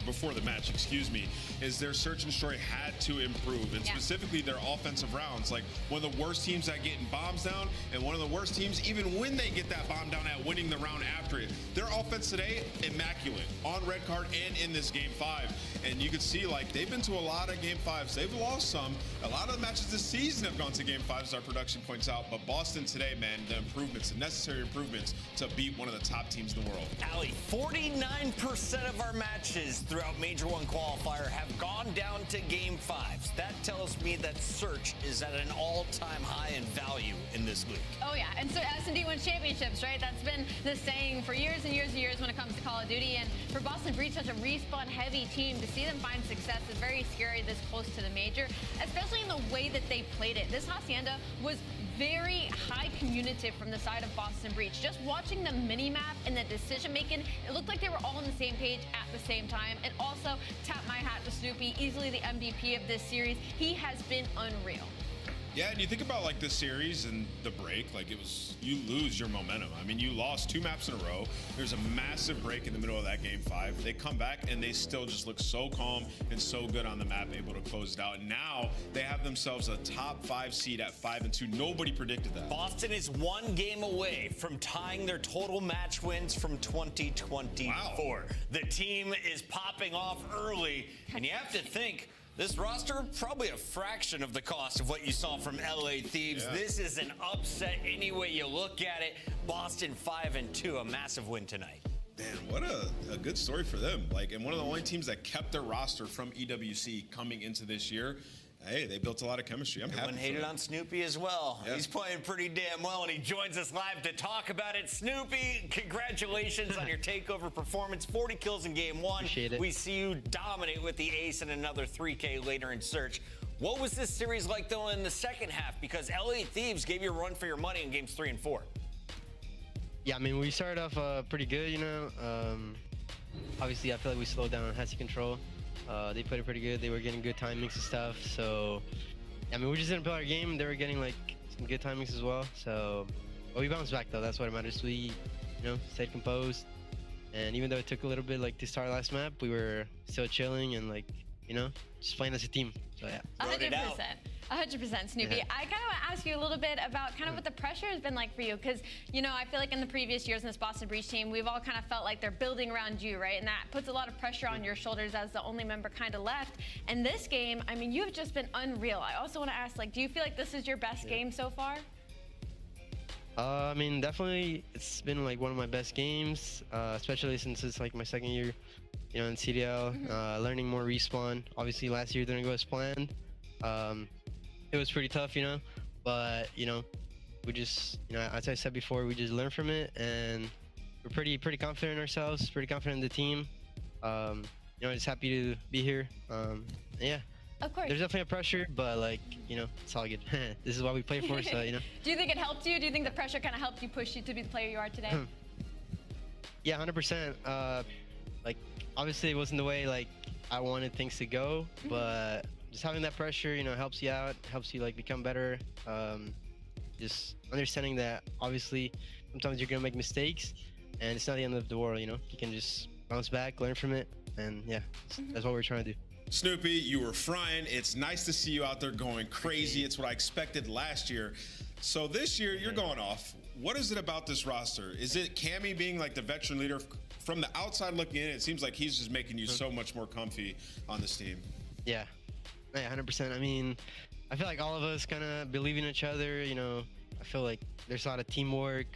Speaker 14: before the match, excuse me, is their search and destroy had to improve, and specifically their offensive rounds. Like, one of the worst teams at getting bombs down, and one of the worst teams even when they get that bomb down at winning the round after it. Their offense today, immaculate, on red card and in this game 5. And you can see, like, they've been to a lot of game 5s. They've lost some. A lot of the matches this season have gone to game 5s, as our production points out. But Boston today, man, the improvements, the necessary improvements to beat one of the top teams in the world.
Speaker 12: Ali, 49% of our matches throughout Major 1 qualifier have gone down to game 5s. That tells me that Search is at an all-time high in value in this league.
Speaker 13: Oh yeah, and so S&D wins championships, right? That's been the saying for years and years and years when it comes to Call of Duty. And for Boston Breach, such a respawn-heavy team, to see them find success is very scary this close to the major, especially in the way that they played it. This Hacienda was very high communicative from the side of Boston Breach. Just watching the mini-map and the decision-making, it looked like they were all on the same page at the same time. And also, tap my hat to Snoopy, easily the MVP of this series. He has been unreal.
Speaker 14: Yeah, and you think about, like, this series and the break, like, it was, you lose your momentum. I mean, you lost 2 maps in a row. There's a massive break in the middle of that game 5. They come back and they still just look so calm and so good on the map, able to close it out. And now they have themselves a top 5 seed at 5-2. Nobody predicted that.
Speaker 12: Boston is 1 game away from tying their total match wins from 2024. Wow. The team is popping off early, and you have to think, this roster, probably a fraction of the cost of what you saw from LA Thieves. Yeah. This is an upset any way you look at it. Boston 5-2, a massive win tonight.
Speaker 14: Man, what a good story for them. Like, and one of the only teams that kept their roster from EWC coming into this year. Hey, they built a lot of chemistry. I'm happy.
Speaker 12: Everyone hated on Snoopy as well. Yeah. He's playing pretty damn well, and he joins us live to talk about it. Snoopy, congratulations on your takeover performance. 40 kills in game 1.
Speaker 2: Appreciate it.
Speaker 12: We see you dominate with the ace and another 3K later in Search. What was this series like, though, in the second half? Because LA Thieves gave you a run for your money in games 3 and 4.
Speaker 2: Yeah, I mean, we started off pretty good, you know. Obviously, I feel like we slowed down on Hesi control. They played it pretty good. They were getting good timings and stuff. So, I mean, we just didn't play our game. They were getting, like, some good timings as well. So, but we bounced back, though. That's what matters. We, you know, stayed composed. And even though it took a little bit, like, to start last map, we were still chilling and, like, you know, just playing as a team. So, yeah.
Speaker 13: 100%. 100%, Snoopy.
Speaker 2: Yeah.
Speaker 13: I kind of want to ask you a little bit about kind of what the pressure has been like for you, because, you know, I feel like in the previous years in this Boston Breach team, we've all kind of felt like they're building around you, right? And that puts a lot of pressure on your shoulders as the only member kind of left. And this game, I mean, you have just been unreal. I also want to ask, like, do you feel like this is your best game so far?
Speaker 2: I mean, definitely, it's been, like, one of my best games, especially since it's, like, my second year, you know, in CDL, learning more respawn. Obviously, last year didn't go as planned. It was pretty tough, you know, but, you know, we just, you know, as I said before, we just learn from it, and we're pretty confident in ourselves, pretty confident in the team. You know, just happy to be here. Yeah.
Speaker 13: Of course.
Speaker 2: There's definitely a pressure, but, like, you know, it's all good. This is what we play for, so, you know.
Speaker 13: Do you think it helped you? Do you think the pressure kind of helped you push you to be the player you are today?
Speaker 2: Yeah, 100%. Like, obviously it wasn't the way, like, I wanted things to go, but just having that pressure, you know, helps you out, helps you, like, become better. Just understanding that, obviously, sometimes you're gonna make mistakes, and it's not the end of the world, you know. You can just bounce back, learn from it, and yeah, that's what we're trying to do.
Speaker 14: Snoopy, you were frying. It's nice to see you out there going crazy. It's what I expected last year. So this year, you're going off. What is it about this roster? Is it Cammy being, like, the veteran leader from the outside looking in, it seems like he's just making you so much more comfy on this team.
Speaker 2: Yeah, 100%. I mean, I feel like all of us kind of believe in each other. You know, I feel like there's a lot of teamwork.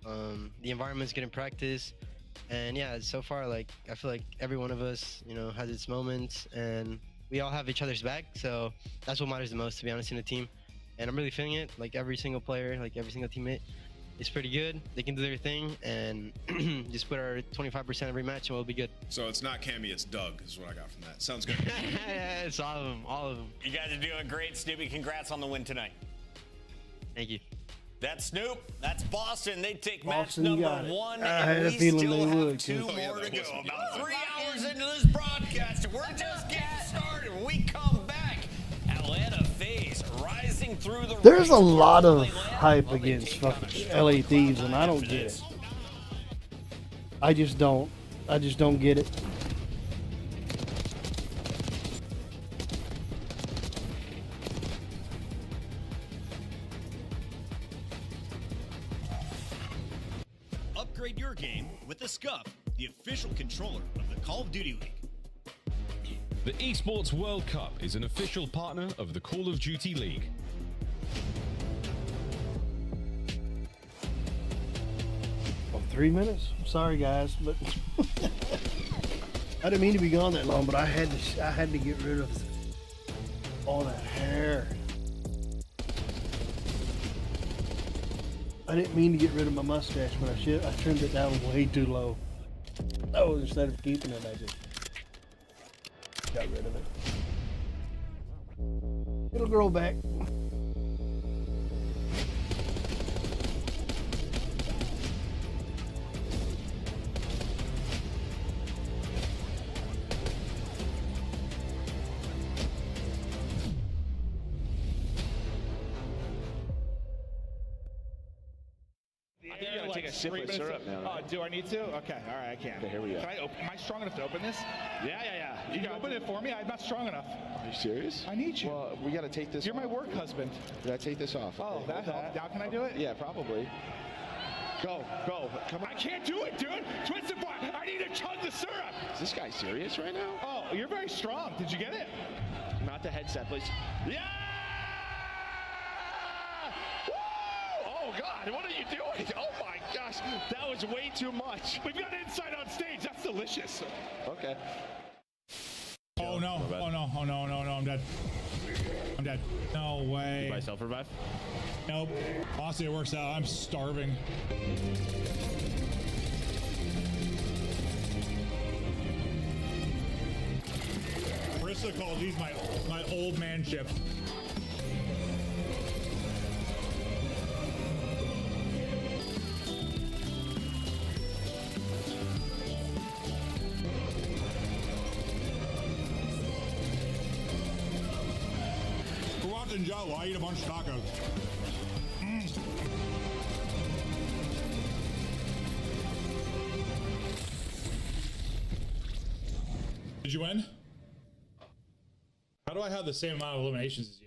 Speaker 2: The environment's good in practice. And yeah, so far, like, I feel like every one of us, you know, has its moments, and we all have each other's back. So that's what matters the most, to be honest, in the team. And I'm really feeling it. Like, every single player, like every single teammate is pretty good. They can do their thing, and just put our 25% every match, and we'll be good.
Speaker 14: So it's not Cammy, it's Doug, is what I got from that. Sounds good.
Speaker 2: Yeah, it's all of them, all of them.
Speaker 12: You guys are doing great, Snoopy. Congrats on the win tonight.
Speaker 2: Thank you.
Speaker 12: That's Snoop. That's Boston. They take
Speaker 1: Boston
Speaker 12: match
Speaker 1: got
Speaker 12: number
Speaker 1: it.
Speaker 12: 1,
Speaker 1: I
Speaker 12: and
Speaker 1: had a
Speaker 12: we
Speaker 1: feeling
Speaker 12: still
Speaker 1: they
Speaker 12: have
Speaker 1: would,
Speaker 12: 2
Speaker 1: too.
Speaker 12: more to go. About 3 hours into this broadcast, and we're just getting started. When we come back, Atlanta FaZe rising through the
Speaker 1: There's a
Speaker 12: ranks.
Speaker 1: lot of hype against fucking LA Thieves, and I don't get it. I just don't get it.
Speaker 7: Upgrade your game with the Scuff, the official controller of the Call of Duty League.
Speaker 8: The Esports World Cup is an official partner of the Call of Duty League.
Speaker 1: Oh, 3 minutes? Sorry, guys, but I didn't mean to be gone that long. But I had to get rid of all that hair. I didn't mean to get rid of my mustache, but I trimmed it down way too low. Oh, instead of keeping it, I just got rid of it. It'll grow back.
Speaker 5: You gotta take a sip of syrup now. Oh, do I need to? Okay, all right, I can. Okay, here we go. Can I open? Am I strong enough to open this? Yeah. You can open it for me. I'm not strong enough.
Speaker 10: Are you serious?
Speaker 5: I need you.
Speaker 10: Well, we gotta take this.
Speaker 5: You're my work husband.
Speaker 10: We gotta take this off.
Speaker 5: Oh, that helps. Now can I do it?
Speaker 10: Yeah, probably. Go. Come on.
Speaker 5: I can't do it, dude. Twisted bar. I need to chug the syrup.
Speaker 10: Is this guy serious right now?
Speaker 5: Oh, you're very strong. Did you get it?
Speaker 10: Not the headset, please.
Speaker 5: Yeah! Woo! Oh, God, what are you doing? Oh, my gosh, that was way too much. We've got inside on stage. That's delicious.
Speaker 10: Okay.
Speaker 4: Oh no, I'm dead. I'm dead. No way.
Speaker 10: You buy self-revive?
Speaker 4: Nope. Honestly, it works out. I'm starving. Marissa calls these my old man chips. And Joe, I eat a bunch of tacos. Did you win? How do I have the same amount of eliminations as you?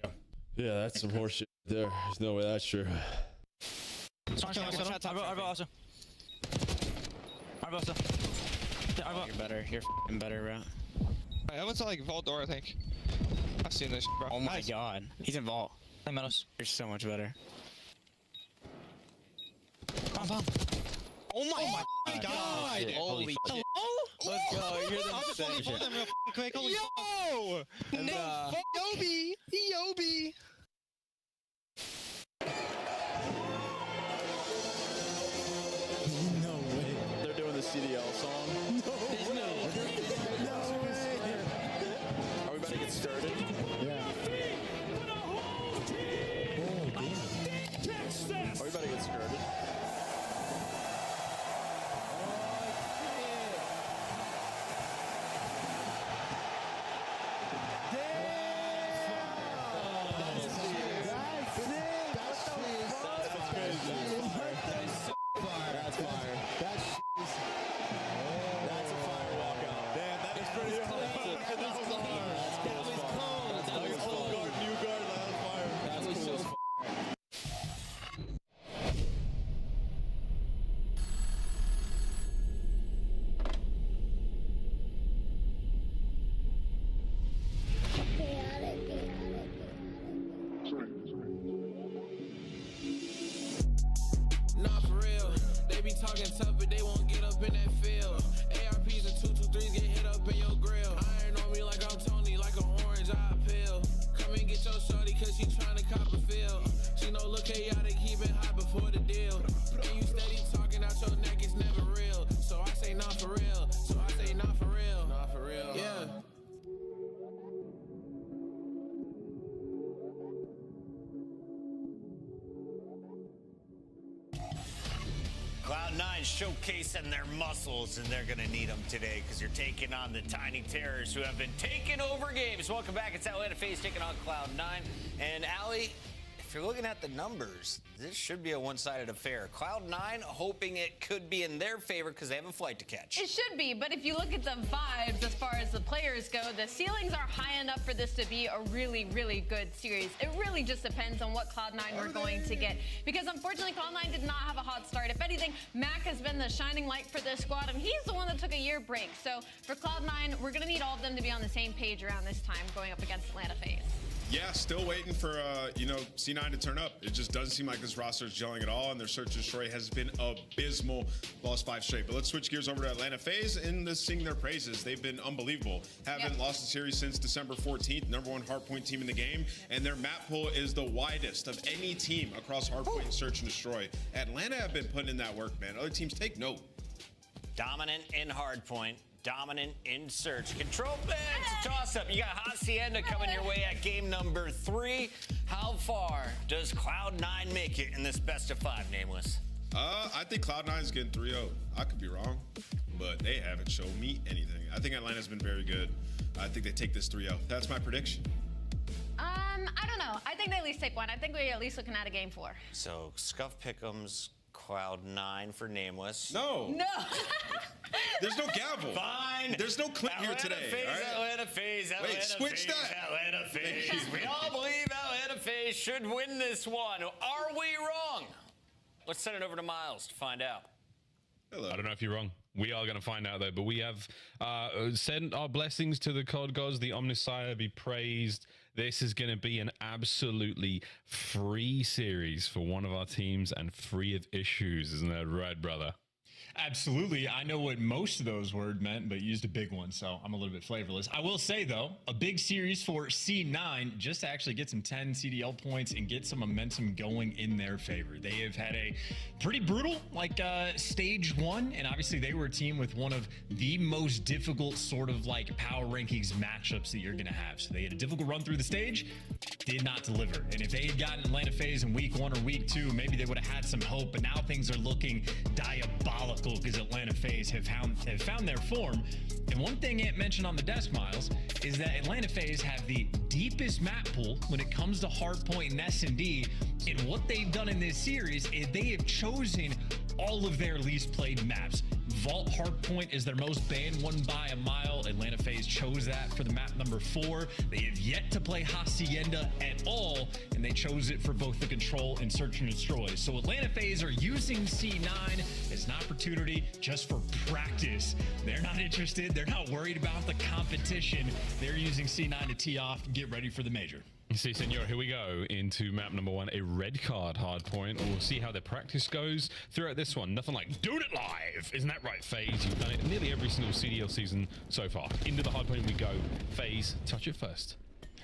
Speaker 15: Yeah, that's some horseshit there. There's no way that's true.
Speaker 20: You're better. You're f***ing better, bro.
Speaker 22: I went to like Vault Door, I think. I've seen this, bro.
Speaker 20: Oh my god. He's in Vault.
Speaker 22: Hey, Meadows.
Speaker 20: You're so much better.
Speaker 22: Bomb.
Speaker 20: Oh my god.
Speaker 22: Holy
Speaker 20: Hello?
Speaker 22: Let's go. You're the
Speaker 20: I'll just let me pull them real quick. Holy
Speaker 22: Yo!
Speaker 20: and,
Speaker 22: Yobi! Yobi!
Speaker 10: No way. They're doing the CDL song.
Speaker 20: There's no
Speaker 10: way. Are we about to get started?
Speaker 4: Yeah.
Speaker 10: Are we about to get started?
Speaker 3: talking tough, but they won't get up in that field. ARPs and 223s get hit up in your grill. Iron on me like I'm Tony, like an orange eye pill. Come and get your shorty cause she tryna cop a feel. She no look chaotic, keep it hot before the deal. And you steady talking out your neck, it's never real. So I say not for real. So I say not for real. Not for real. Yeah.
Speaker 12: Cloud9 showcasing their muscles, and they're going to need them today because you're taking on the Tiny Terrors who have been taking over games. Welcome back. It's Atlanta FaZe taking on Cloud9. And Allie, if you're looking at the numbers, this should be a one-sided affair. Cloud9 hoping it could be in their favor because they have a flight to catch.
Speaker 13: It should be, but if you look at the vibes as far as the players go, the ceilings are high enough for this to be a really, really good series. It really just depends on what Cloud9 we're going to get. Because unfortunately, Cloud9 did not have a hot start. If anything, Mac has been the shining light for this squad, and he's the one that took a year break. So for Cloud9, we're going to need all of them to be on the same page around this time going up against Atlanta FaZe.
Speaker 14: Yeah, still waiting for, C9 to turn up. It just doesn't seem like this roster is gelling at all, and their search and destroy has been abysmal. Lost 5 straight. But let's switch gears over to Atlanta FaZe and sing their praises. They've been unbelievable. Haven't lost a series since December 14th, #1 hardpoint team in the game, and their map pool is the widest of any team across hardpoint and search and destroy. Atlanta have been putting in that work, man. Other teams take note.
Speaker 12: Dominant in hardpoint. Dominant in search. Control, it's a toss-up. You got Hacienda coming your way at game number 3. How far does Cloud9 make it in this best of 5, Nameless?
Speaker 14: I think Cloud9 is getting 3-0. I could be wrong, but they haven't shown me anything. I think Atlanta's been very good. I think they take this 3-0. That's my prediction.
Speaker 13: I don't know. I think they at least take one. I think we're at least looking at a game 4.
Speaker 12: So, Scuff Pick'ems, Cloud9 for Nameless.
Speaker 14: No.
Speaker 13: No.
Speaker 14: There's no gavel.
Speaker 12: Fine.
Speaker 14: There's no Clint here today.
Speaker 12: Atlanta FaZe,
Speaker 14: Wait, switch that.
Speaker 12: Atlanta FaZe. We all believe Atlanta FaZe should win this one. Are we wrong? Let's send it over to Miles to find out.
Speaker 8: Hello. I don't know if you're wrong. We are going to find out, though. But we have sent our blessings to the COD gods. The Omnissiah be praised. This is going to be an absolutely free series for one of our teams and free of issues. Isn't that right, brother?
Speaker 5: Absolutely. I know what most of those words meant, but used a big one, so I'm a little bit flavorless. I will say, though, a big series for C9 just to actually get some 10 CDL points and get some momentum going in their favor. They have had a pretty brutal, stage 1, and obviously they were a team with one of the most difficult sort of power rankings matchups that you're going to have. So they had a difficult run through the stage, did not deliver. And if they had gotten Atlanta FaZe in week 1 or week 2, maybe they would have had some hope, but now things are looking diabolical because Atlanta FaZe have found their form. And one thing Ant mentioned on the desk, Miles, is that Atlanta FaZe have the deepest map pool when it comes to hardpoint and S&D. And what they've done in this series is they have chosen all of their least played maps. Vault Hardpoint is their most banned one by a mile. Atlanta FaZe chose that for the map number 4. They have yet to play Hacienda at all, and they chose it for both the control and search and destroy. So Atlanta FaZe are using C9 as an opportunity just for practice. They're not interested. They're not worried about the competition. They're using C9 to tee off and get ready for the major.
Speaker 8: See, senor, here we go into map number 1, a red card hardpoint. We'll see how their practice goes throughout this one. Nothing like doing it live. Isn't that right, FaZe? You've done it nearly every single CDL season so far. Into the hardpoint we go. FaZe, touch it first.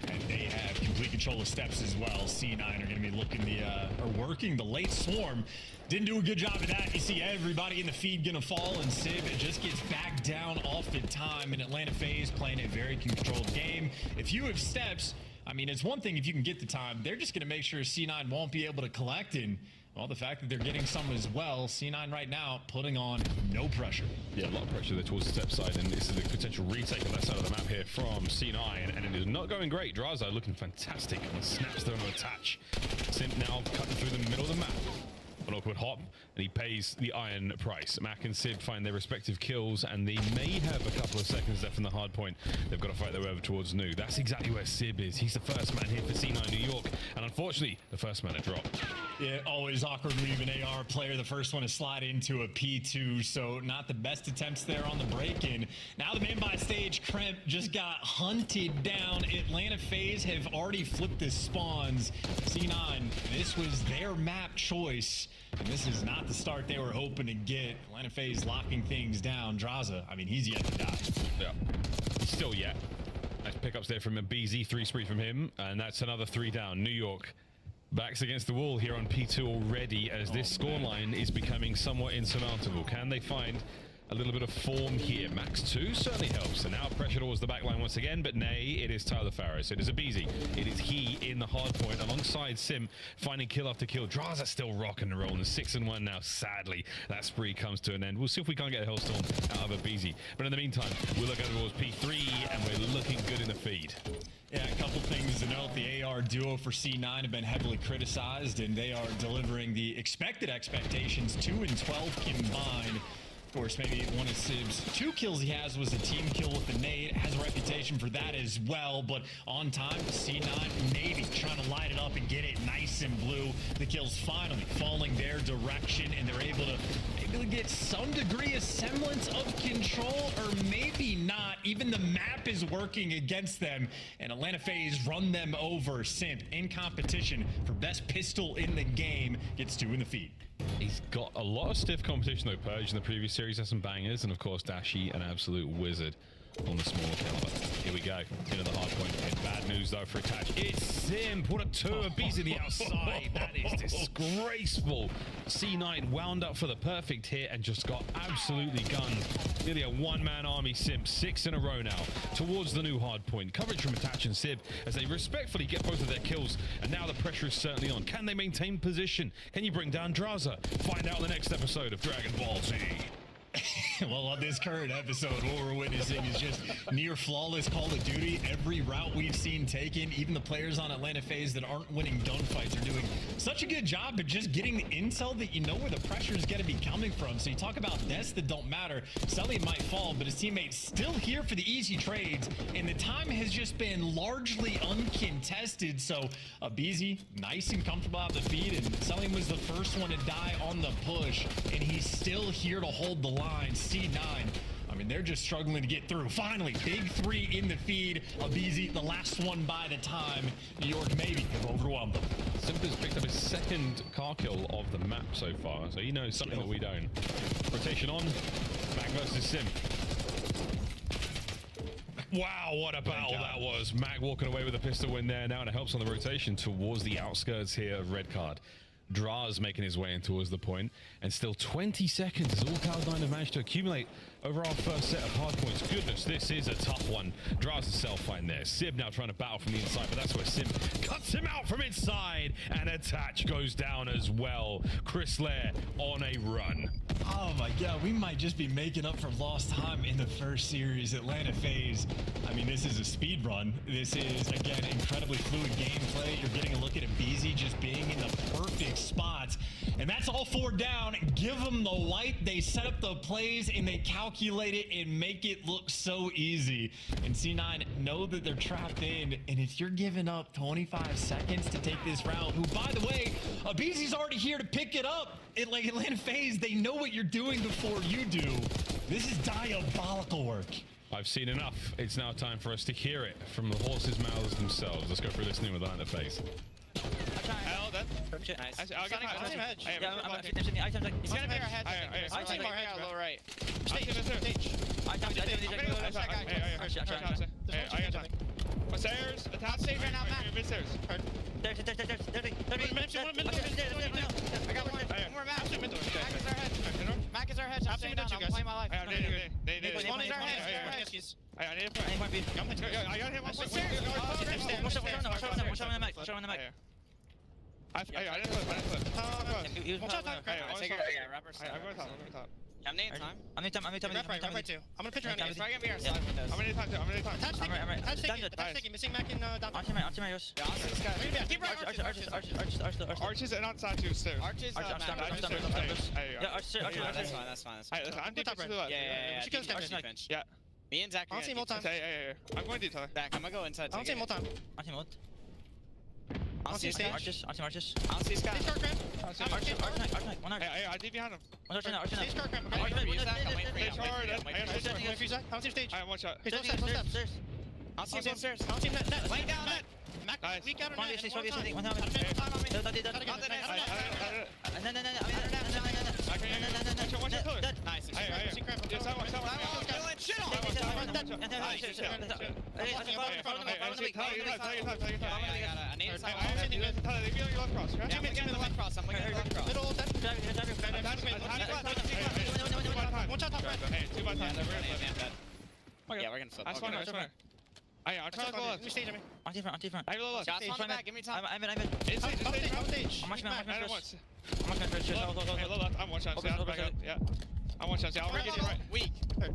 Speaker 5: And they have complete control of steps as well. C9 are going to be working the late swarm. Didn't do a good job of that. You see everybody in the feed going to fall, and Civ just gets back down off in time. And Atlanta FaZe playing a very controlled game. If you have steps, I mean, it's one thing if you can get the time. They're just going to make sure C9 won't be able to collect. And, well, the fact that they're getting some as well, C9 right now putting on no pressure.
Speaker 8: Yeah, a lot of pressure there towards the step side, and this is a potential retake on that side of the map here from C9, and it is not going great. Draza looking fantastic and snaps there on the attach. Simp now cutting through the middle of the map. An awkward hop, and he pays the iron price. Mac and Sid find their respective kills, and they may have a couple of seconds left in the hard point. They've got to fight their way over towards Nu. That's exactly where Sib is. He's the first man here for C9 New York, and unfortunately, the first man to drop.
Speaker 5: Yeah, always awkward when you have an AR player. The first one to slide into a P2, so not the best attempts there on the break-in. Now the man by stage, Kremp, just got hunted down. Atlanta FaZe have already flipped the spawns. C9, this was their map choice. And this is not the start they were hoping to get. Atlanta FaZe locking things down. Draza, I mean, he's yet to die.
Speaker 8: Yeah, still yet. Nice pickups there from a BZ, 3 spree from him, and that's another 3 down. New York backs against the wall here on P2 already, as this scoreline is becoming somewhat insurmountable. Can they find a little bit of form here? Max 2 certainly helps, and now pressure towards the back line once again, but nay, it is Tyler Farris. It is a BZ. It is he in the hard point alongside Sim, finding kill after kill. Draza still rocking and rolling. 6-1 now. Sadly, that spree comes to an end. We'll see if we can't get a Hellstorm out of a BZ. But in the meantime, we'll look over towards P3, and we're looking good in the feed.
Speaker 5: Yeah, a couple things to note. The AR duo for C9 have been heavily criticized, and they are delivering the expected expectations, 2 and 12 combined. Of course, maybe one of Sib's 2 kills he has was a team kill with the nade. Has a reputation for that as well, but on time, C9 maybe trying to light it up and get it nice and blue. The kills finally falling their direction, and they're able to get some degree of semblance of control, or maybe not. Even the map is working against them, and Atlanta FaZe run them over. Simp in competition for best pistol in the game gets 2 in the feed.
Speaker 8: He's got a lot of stiff competition though. Purge in the previous series has some bangers, and of course Dashi, an absolute wizard on the smaller caliber. Here we go into the hard point. And bad news though for Attach. It's Sim. Put a 2, a B's in the outside. That is disgraceful. C9 wound up for the perfect hit and just got absolutely gunned. Nearly a one-man army. Sim 6 in a row now towards the new hard point. Coverage from Attach and Sib as they respectfully get both of their kills, and now the pressure is certainly on. Can they maintain position? Can you bring down Draza? Find out in the next episode of Dragon Ball Z.
Speaker 5: Well, on this current episode, what we're witnessing is just near flawless Call of Duty. Every route we've seen taken, even the players on Atlanta FaZe that aren't winning gunfights are doing such a good job at just getting the intel that you know where the pressure is going to be coming from. So you talk about deaths that don't matter. Sully might fall, but his teammates still here for the easy trades, and the time has just been largely uncontested. So BZ, nice and comfortable out the feed, and Sully was the first one to die on the push, and he's still here to hold the line. C9, I mean, they're just struggling to get through. Finally, big 3 in the feed. BZ, the last one by the time. New York maybe have overwhelmed them.
Speaker 8: Simp has picked up his 2nd car kill of the map so far, so he knows something that we don't. Rotation on. Mac versus Sim. Wow, what a battle that was. Mac walking away with a pistol win there now, and it helps on the rotation towards the outskirts here of red card. Draz making his way in towards the point, and still 20 seconds as all Cloud9 have managed to accumulate over our first set of hard points. Goodness, this is a tough one. Draz a self-find there. Sib now trying to battle from the inside, but that's where Sim cuts him out from inside, and Attach goes down as well. Chris Lair on a run.
Speaker 5: Oh my god, we might just be making up for lost time in the first series. Atlanta FaZe, I mean, this is a speed run. This is, again, incredibly fluid gameplay. You're getting a look at a BZ just being in the perfect spots, and that's all 4 down. Give them the white. They set up the plays, and they calculate it and make it look so easy. And C9 know that they're trapped in, and if you're giving up 25 seconds to take this round, who, by the way, BZ's already here to pick it up. Like Atlanta FaZe, they know what you're doing before you do. This is diabolical work.
Speaker 8: I've seen enough. It's now time for us to hear it from the horses' mouths themselves. Let's go through listening with Atlanta FaZe.
Speaker 6: I'll get hedge. He's gonna be our hedge. I'll take our hedge, low right. Stairs, the top stage right now, Matt. Mid-stairs. I got one. One more Mac. Mac is our hedge. I'm staying down. I'm playing my life. One is our hedge. I need a point. I got him. Watch on the Mac. Watch on the Mac. I didn't flip. Watch out, I'm going top. I'm needing time. I'm needing time. I'm gonna pitch around here. It's probably gonna be our side. I'm gonna need time too. Touch taking. Missing Mac and down. Archie, yours. Yeah, I'll see this guy. Keep right. Arches and on side two stairs. Arches. Yeah, Arches. That's fine. I'm deep to the left. Yeah. She goes down. Yeah. Me and Zach. I'll see more time. I'm going deep. Back. I'm gonna go inside. I'll see more time. I'll see stage. Arches. I'll see Scott. Stage car cramp. Arches. One arch. I did behind him. Stage car cramp. I'm waiting for you, Zach. I'll see stage. Alright, one shot. He's low steps. I'll see him downstairs. I'll see him net. Laying down net. Mac. Nice.
Speaker 9: We got her net.
Speaker 6: Hey.
Speaker 9: Yeah, we're gonna flip.
Speaker 6: That's fine. I'm trying to go left.
Speaker 9: Stage,
Speaker 6: On front. I look.
Speaker 9: Shots on the back. Give me time.
Speaker 6: I'm in. Stage. I'm one shot. Yeah. I'm one shot. I'll get you right.
Speaker 9: Weak.
Speaker 6: Win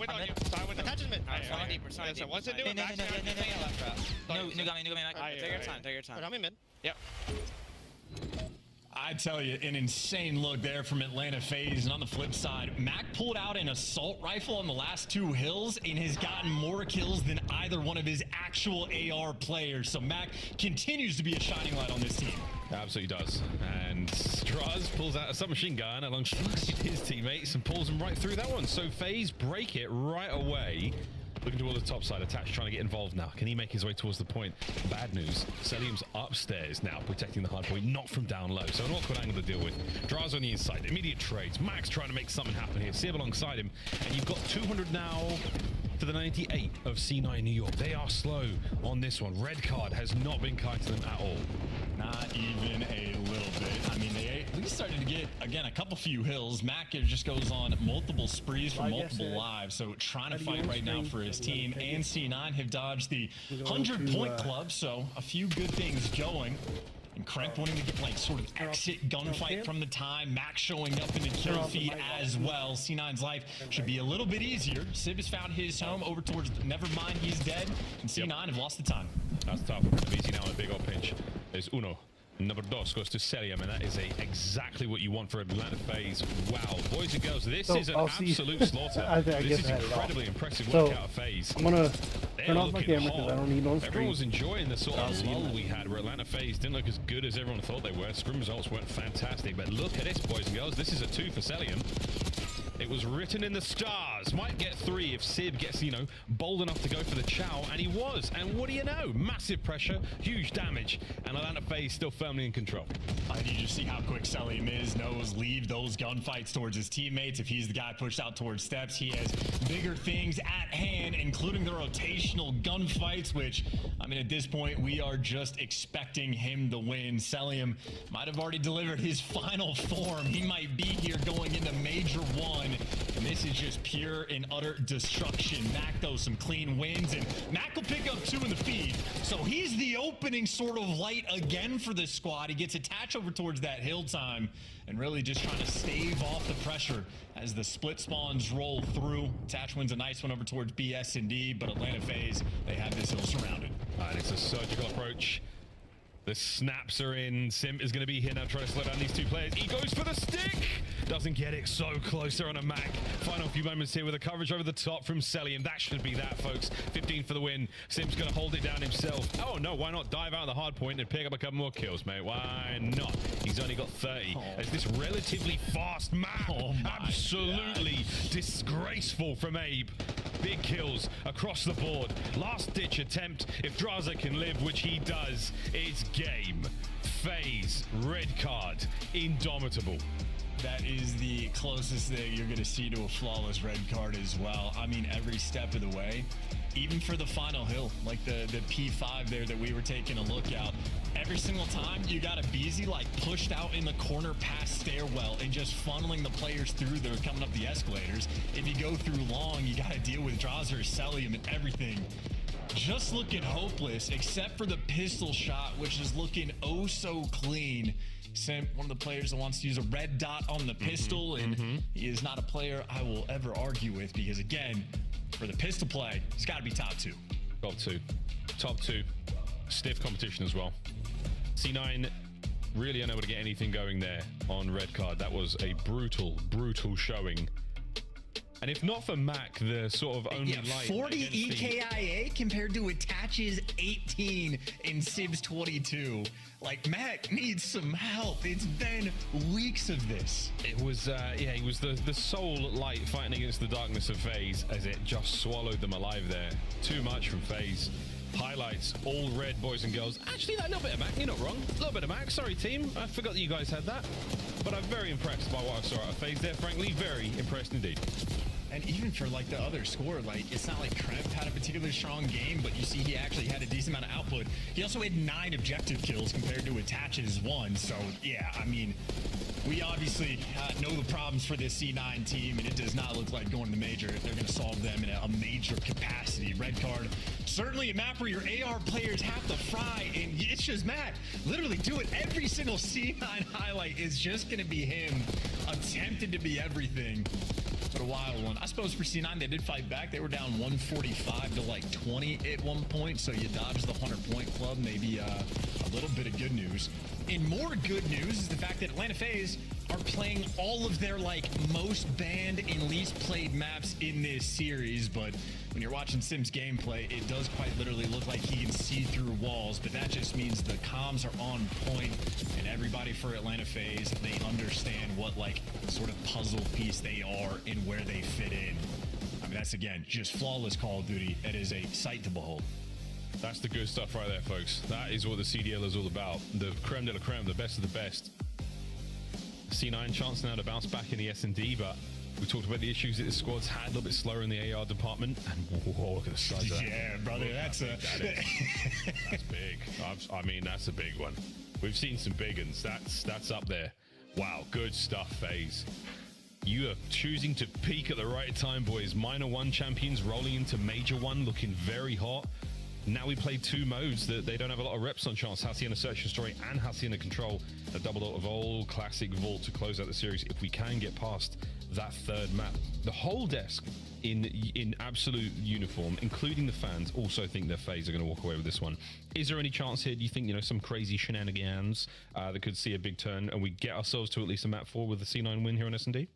Speaker 6: on you.
Speaker 9: Attach mid.
Speaker 6: Once it do it, back.
Speaker 9: New got me back. Take your time. I'm in mid.
Speaker 6: Yep.
Speaker 11: I tell you, an insane look there from Atlanta FaZe. And on the flip side, Mac pulled out an assault rifle on the last 2 hills and has gotten more kills than either one of his actual AR players. So Mac continues to be a shining light on this team.
Speaker 8: Absolutely does. And Straz pulls out a submachine gun alongside his teammates and pulls them right through that one. So FaZe break it right away. Looking towards the top side, Attach trying to get involved now. Can he make his way towards the point? Bad news. Celium's upstairs now, protecting the hard point, not from down low. So an awkward angle to deal with. Draz on the inside, immediate trades. Max trying to make something happen here. Sib alongside him. And you've got 200 now to the 98 of C9 New York. They are slow on this one. Red card has not been kind to them at all.
Speaker 11: Not even a little bit. I mean, they at least started to get, again, a couple few hills. Mac just goes on multiple sprees for multiple lives. So trying to fight right now for his team. And C9 have dodged the 100-point club. So a few good things going. And Crank wanting to get like sort of exit gunfight from the time. Max showing up in the kill feed as well. C9's life should be a little bit easier. Sib has found his home over towards Nevermind, he's dead. And C9 have lost the time.
Speaker 8: That's tough. Easy now on a big old pinch. There's Uno. Number dos goes to Celium, and that is exactly what you want for Atlanta FaZe. Wow, boys and girls, this is an absolute slaughter. This is incredibly impressive work out of FaZe.
Speaker 1: I'm gonna turn off my camera because I don't need on screen.
Speaker 8: Everyone was enjoying the sort of lull we had where Atlanta FaZe didn't look as good as everyone thought they were. Scrim results weren't fantastic, but look at this, boys and girls. This is a 2 for Celium. It was written in the stars. Might get 3 if Sib gets, you know, bold enough to go for the chow, and he was. And what do you know? Massive pressure, huge damage, and Atlanta FaZe still firmly in control.
Speaker 11: I need you to see how quick Celium knows leave those gunfights towards his teammates. If he's the guy pushed out towards steps, he has bigger things at hand, including the rotational gunfights, which, I mean, at this point, we are just expecting him to win. Celium might have already delivered his final form. He might be here going into Major 1. And this is just pure and utter destruction. Mac, though, some clean wins, and Mac will pick up 2 in the feed. So he's the opening sort of light again for this squad. He gets attached over towards that hill time and really just trying to stave off the pressure as the split spawns roll through. Attach wins a nice one over towards BS and D, but Atlanta FaZe, they have this hill surrounded.
Speaker 8: And it's a surgical approach. The snaps are in. Sim is going to be here now trying to slow down these 2 players. He goes for the stick. Doesn't get it. So closer on a Mac. Final few moments here with a coverage over the top from Celium. That should be that, folks. 15 for the win. Sim's going to hold it down himself. Oh, no. Why not dive out of the hard point and pick up a couple more kills, mate? Why not? He's only got 30. As this relatively fast map. Absolutely disgraceful from Abe. Big kills across the board. Last-ditch attempt. If Draza can live, which he does, it's game. FaZe, red card, indomitable.
Speaker 11: That is the closest thing you're going to see to a flawless red card as well. I mean, every step of the way, even for the final hill, like the P5 there that we were taking a look at, every single time you got a BZ like pushed out in the corner past stairwell and just funneling the players through that are coming up the escalators. If you go through long, you got to deal with Drazzer, Celium, and everything. Just looking hopeless, except for the pistol shot, which is looking oh so clean. Simp, one of the players that wants to use a red dot on the pistol, and he is not a player I will ever argue with because, again, for the pistol play, it's got to be top 2.
Speaker 8: Top two. Stiff competition as well. C9 really unable to get anything going there on red card. That was a brutal showing. And if not for Mac, the sort of only light
Speaker 11: 40 EKIA compared to Attach's 18 in Sib's 22. Like, Mac needs some help. It's been weeks of this.
Speaker 8: It was, he was the sole light fighting against the darkness of FaZe as it just swallowed them alive there. Too much from FaZe. Highlights, all red, boys and girls. Actually, that little bit of Mac, you're not wrong. A little bit of Mac. Sorry, team. I forgot that you guys had that. But I'm very impressed by what I saw out of FaZe there. Frankly, very impressed indeed.
Speaker 11: And even for like the other score, like it's not like Kremp had a particularly strong game, but you see he actually had a decent amount of output. He also had 9 objective kills compared to Attach's 1. So yeah, I mean, we obviously know the problems for this C9 team, and it does not look like going to the major. They're going to solve them in a major capacity. Red card, certainly a map where your AR players have to fry, and it's just Matt literally do it. Every single C9 highlight is just going to be him attempted to be everything. But a wild one. I suppose for C9, they did fight back. They were down 145 to like 20 at one point, so you dodged the 100-point club. Maybe a little bit of good news. And more good news is the fact that Atlanta FaZe are playing all of their like most banned and least played maps in this series. But when you're watching Sim's gameplay, it does quite literally look like he can see through walls. But that just means the comms are on point, and everybody for Atlanta FaZe, they understand what like sort of puzzle piece they are and where they fit in. I mean, that's again just flawless Call of Duty. It is a sight to behold.
Speaker 8: That's the good stuff right there, folks. That is what the CDL is all about. The creme de la creme, the best of the best. C9 chance now to bounce back in the S&D, but we talked about the issues that the squad's had a little bit slower in the AR department. And whoa, look at the size of that.
Speaker 11: Yeah, brother, that's
Speaker 8: big. I mean, that's a big one. We've seen some big ones. That's up there. Wow, good stuff, FaZe. You are choosing to peak at the right time, boys. Minor 1 champions rolling into Major 1, looking very hot. Now we play 2 modes that they don't have a lot of reps on chance. Hacienda Search and Story and Hacienda Control. A double out of old classic vault to close out the series if we can get past that 3rd map. The whole desk in absolute uniform, including the fans, also think their FaZe are going to walk away with this one. Is there any chance here, do you think, you know, some crazy shenanigans that could see a big turn and we get ourselves to at least a map 4 with the C9 win here on S&D?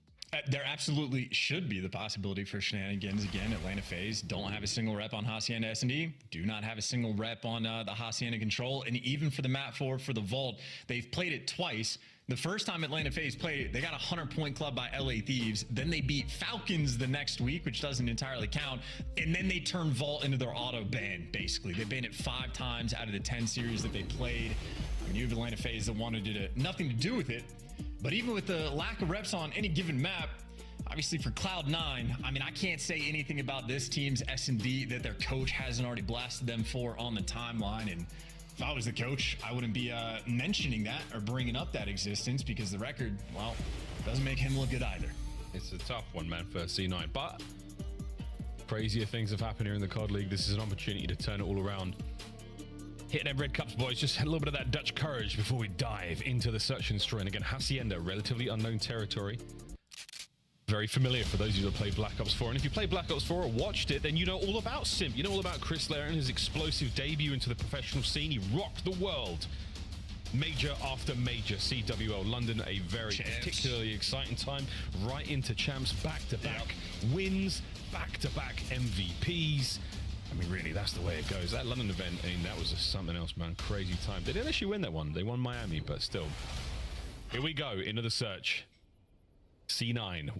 Speaker 11: There absolutely should be the possibility for shenanigans again. Atlanta FaZe don't have a single rep on Hacienda S&D, do not have a single rep on the Hacienda Control, and even for the map 4 for the Vault, they've played it twice. The first time Atlanta FaZe played it, they got a 100-point club by LA Thieves. Then they beat Falcons the next week, which doesn't entirely count. And then they turned Vault into their auto ban, basically. They banned it 5 times out of the 10 series that they played. And you have Atlanta FaZe that wanted nothing to do with it. But even with the lack of reps on any given map, obviously for Cloud9, I mean, I can't say anything about this team's S&D that their coach hasn't already blasted them for on the timeline. And if I was the coach, I wouldn't be mentioning that or bringing up that existence because the record, well, doesn't make him look good either.
Speaker 8: It's a tough one, man, for C9. But crazier things have happened here in the COD League. This is an opportunity to turn it all around. Hitting them red cups, boys. Just a little bit of that Dutch courage before we dive into the search and destroy. And again, Hacienda, relatively unknown territory. Very familiar for those of you that play Black Ops 4. And if you play Black Ops 4 or watched it, then you know all about Simp. You know all about Chris Lair and his explosive debut into the professional scene. He rocked the world. Major after major. CWL London, a very particularly exciting time. Right into champs, back-to-back wins, back-to-back MVPs. I mean, really, that's the way it goes. That London event, I mean, that was just something else, man. Crazy time. They didn't actually win that one. They won Miami, but still. Here we go into the search. C9,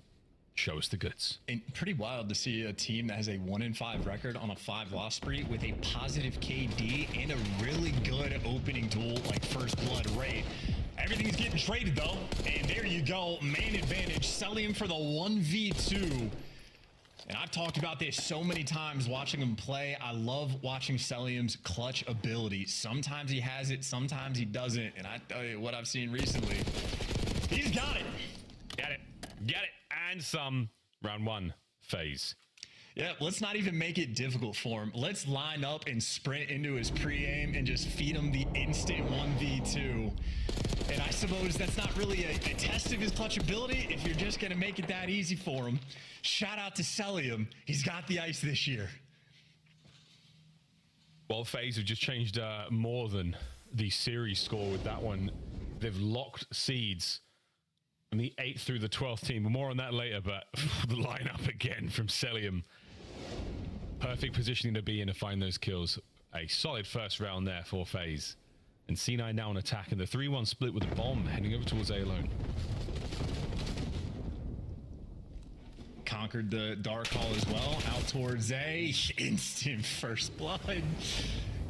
Speaker 8: show us the goods.
Speaker 11: And pretty wild to see a team that has a 1-5 record on a 5-loss spree with a positive KD and a really good opening duel like first blood rate. Everything's getting traded though, and there you go, man advantage. Selling him for the 1v2. And I've talked about this so many times watching him play. I love watching Celium's clutch ability. Sometimes he has it, sometimes he doesn't. And I tell you what I've seen recently, he's got it.
Speaker 8: Get it. Get it. And some. Round 1, FaZe.
Speaker 11: Yeah, let's not even make it difficult for him. Let's line up and sprint into his pre-aim and just feed him the instant 1v2. And I suppose that's not really a test of his clutch ability if you're just going to make it that easy for him. Shout out to Celium. He's got the ice this year.
Speaker 8: Well, FaZe have just changed more than the series score with that one. They've locked seeds from the 8th through the 12th team. More on that later, but the lineup again from Celium. Perfect positioning to be in to find those kills. A solid first round there for FaZe. And C9 now on attack, and the 3-1 split with a bomb heading over towards A alone.
Speaker 11: conquered the Dark Hall as well. Out towards A. Instant first blood.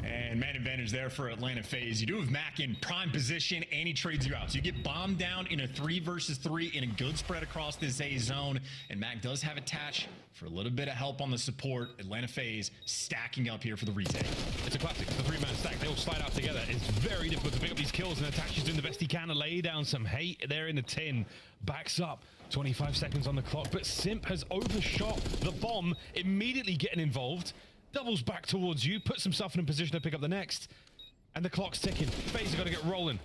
Speaker 11: And man advantage there for Atlanta FaZe. You do have Mac in prime position, and he trades you out. So you get bombed down in a 3 versus 3 in a good spread across this A zone. And Mac does have attach for a little bit of help on the support. Atlanta FaZe stacking up here for the retake.
Speaker 8: It's a classic. The 3-man stack. They all slide out together. It's very difficult to pick up these kills, and Attach is doing the best he can to lay down some hate there in the tin. Backs up. 25 seconds on the clock, but Simp has overshot the bomb, immediately getting involved. Doubles back towards you, puts himself in a position to pick up the next. And the clock's ticking. FaZe have got to get rolling.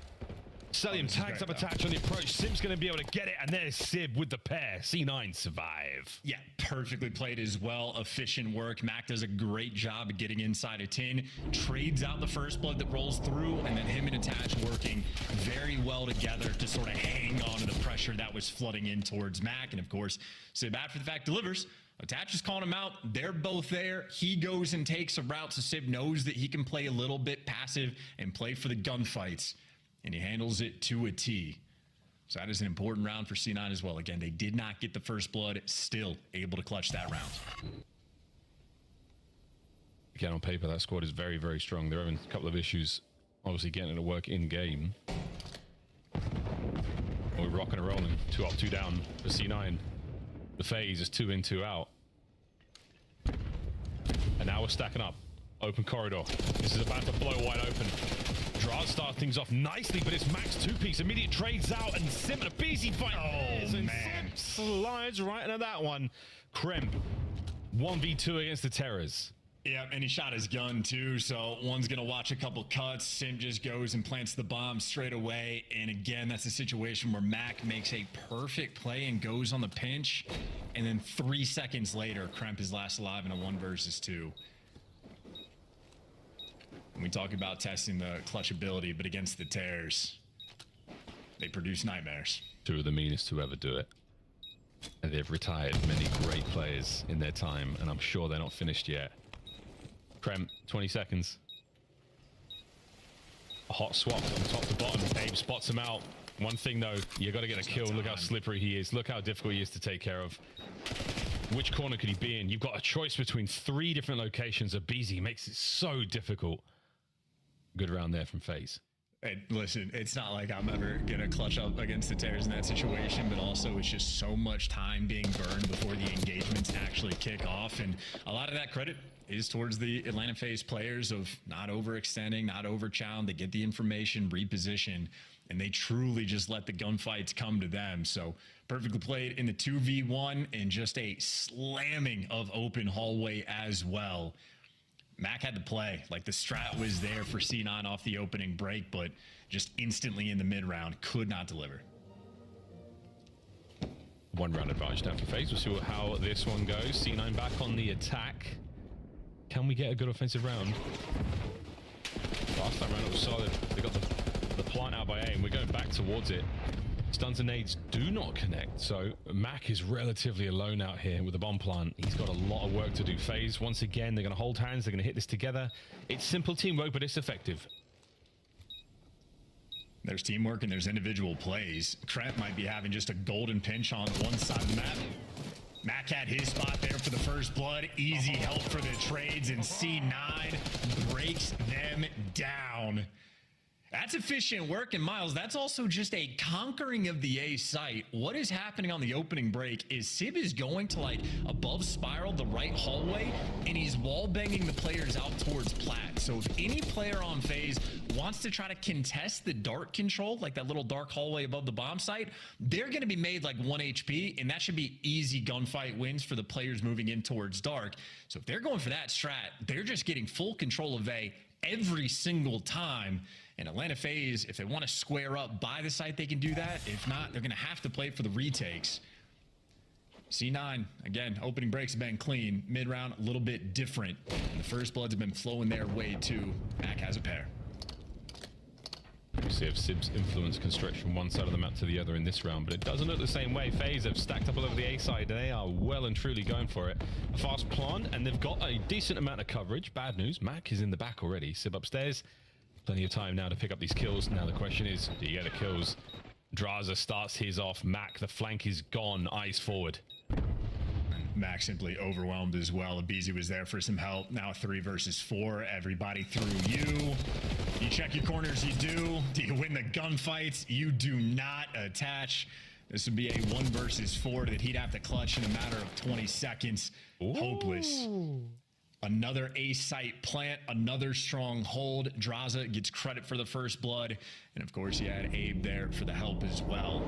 Speaker 8: Celium tags up Attach on the approach. Simp's going to be able to get it, and there's Sib with the pair. C9 survive.
Speaker 11: Yeah, perfectly played as well. Efficient work. Mac does a great job of getting inside a tin. Trades out the first blood that rolls through, and then him and Attach working very well together to sort of hang on to the pressure that was flooding in towards Mac. And of course, Sib after the fact delivers. Attach is calling him out. They're both there. He goes and takes a route, so Sib knows that he can play a little bit passive and play for the gunfights. And he handles it to a T. So that is an important round for C9 as well. Again, they did not get the first blood, still able to clutch that round.
Speaker 8: Again, on paper, that squad is very, very strong. They're having a couple of issues, obviously getting it to work in-game. We're rocking and rolling. 2 up, 2 down for C9. The FaZe is 2 in, 2 out. And now we're stacking up. Open corridor. This is about to blow wide open. Draz starts things off nicely, but it's Max 2-piece. Immediate trades out, and Sim and a busy fight. Oh, man. Sim slides right into that one. Kremp, 1v2 against the Terrors.
Speaker 11: Yeah, and he shot his gun too, so one's gonna watch a couple cuts. Sim just goes and plants the bomb straight away. And again, that's a situation where Mac makes a perfect play and goes on the pinch. And then 3 seconds later, Kremp is last alive in a 1 versus 2. And we talk about testing the clutch ability, but against the Terrors, they produce nightmares.
Speaker 8: 2 of the meanest to ever do it. And they've retired many great players in their time, and I'm sure they're not finished yet. Krem, 20 seconds. A hot swap from top to bottom. Abe spots him out. One thing though, you got to get a kill. Look how slippery he is. Look how difficult he is to take care of. Which corner could he be in? You've got a choice between 3 different locations. Abizi makes it so difficult. Good round there from FaZe.
Speaker 11: Hey, listen, it's not like I'm ever going to clutch up against the Terrors in that situation, but also it's just so much time being burned before the engagements actually kick off. And a lot of that credit is towards the Atlanta FaZe players of not overextending, not overchowing. They get the information, reposition, and they truly just let the gunfights come to them. So perfectly played in the 2v1 and just a slamming of open hallway as well. Mac had to play. Like, the strat was there for C9 off the opening break, but just instantly in the mid round could not deliver.
Speaker 8: 1 round advantage down for FaZe. We'll see how this one goes. C9 back on the attack. Can we get a good offensive round? Last time round it was solid. They got the plant out by A, and we're going back towards it. Stuns and nades do not connect, so Mac is relatively alone out here with the bomb plant. He's got a lot of work to do. FaZe, once again, they're going to hold hands. They're going to hit this together. It's simple teamwork, but it's effective.
Speaker 11: There's teamwork and there's individual plays. Kremp might be having just a golden pinch on one side of the map. Mac had his spot there for the first blood. Easy help for the trades, and C9 breaks them down. That's efficient work, and Miles, that's also just a conquering of the A site. What is happening on the opening break is Sib is going to, like, above spiral the right hallway, and he's wall banging the players out towards plat. So if any player on FaZe wants to try to contest the dark control, like that little dark hallway above the bomb site, they're going to be made like 1 HP, and that should be easy gunfight wins for the players moving in towards dark. So if they're going for that strat, they're just getting full control of A every single time. And Atlanta FaZe, if they want to square up by the site, they can do that. If not, they're going to have to play for the retakes. C9, again, opening breaks have been clean. Mid-round, a little bit different. And the first bloods have been flowing their way, too. Mac has a pair.
Speaker 8: We'll see if Sib's influence can stretch from one side of the map to the other in this round, but it doesn't look the same way. FaZe have stacked up all over the A side. They are well and truly going for it. A fast plant, and they've got a decent amount of coverage. Bad news, Mac is in the back already. Sib upstairs. Plenty of time now to pick up these kills. Now the question is, do you get the kills? Draza starts his off. Mac, the flank is gone. Eyes forward.
Speaker 11: Max simply overwhelmed as well. Abizi was there for some help. Now 3 versus 4. Everybody through you. You check your corners, you do. Do you win the gunfights? You do not attach. This would be a 1 versus 4 that he'd have to clutch in a matter of 20 seconds. Ooh. Hopeless. Another A site plant, another strong hold. Draza gets credit for the first blood. And of course, you had Abe there for the help as well.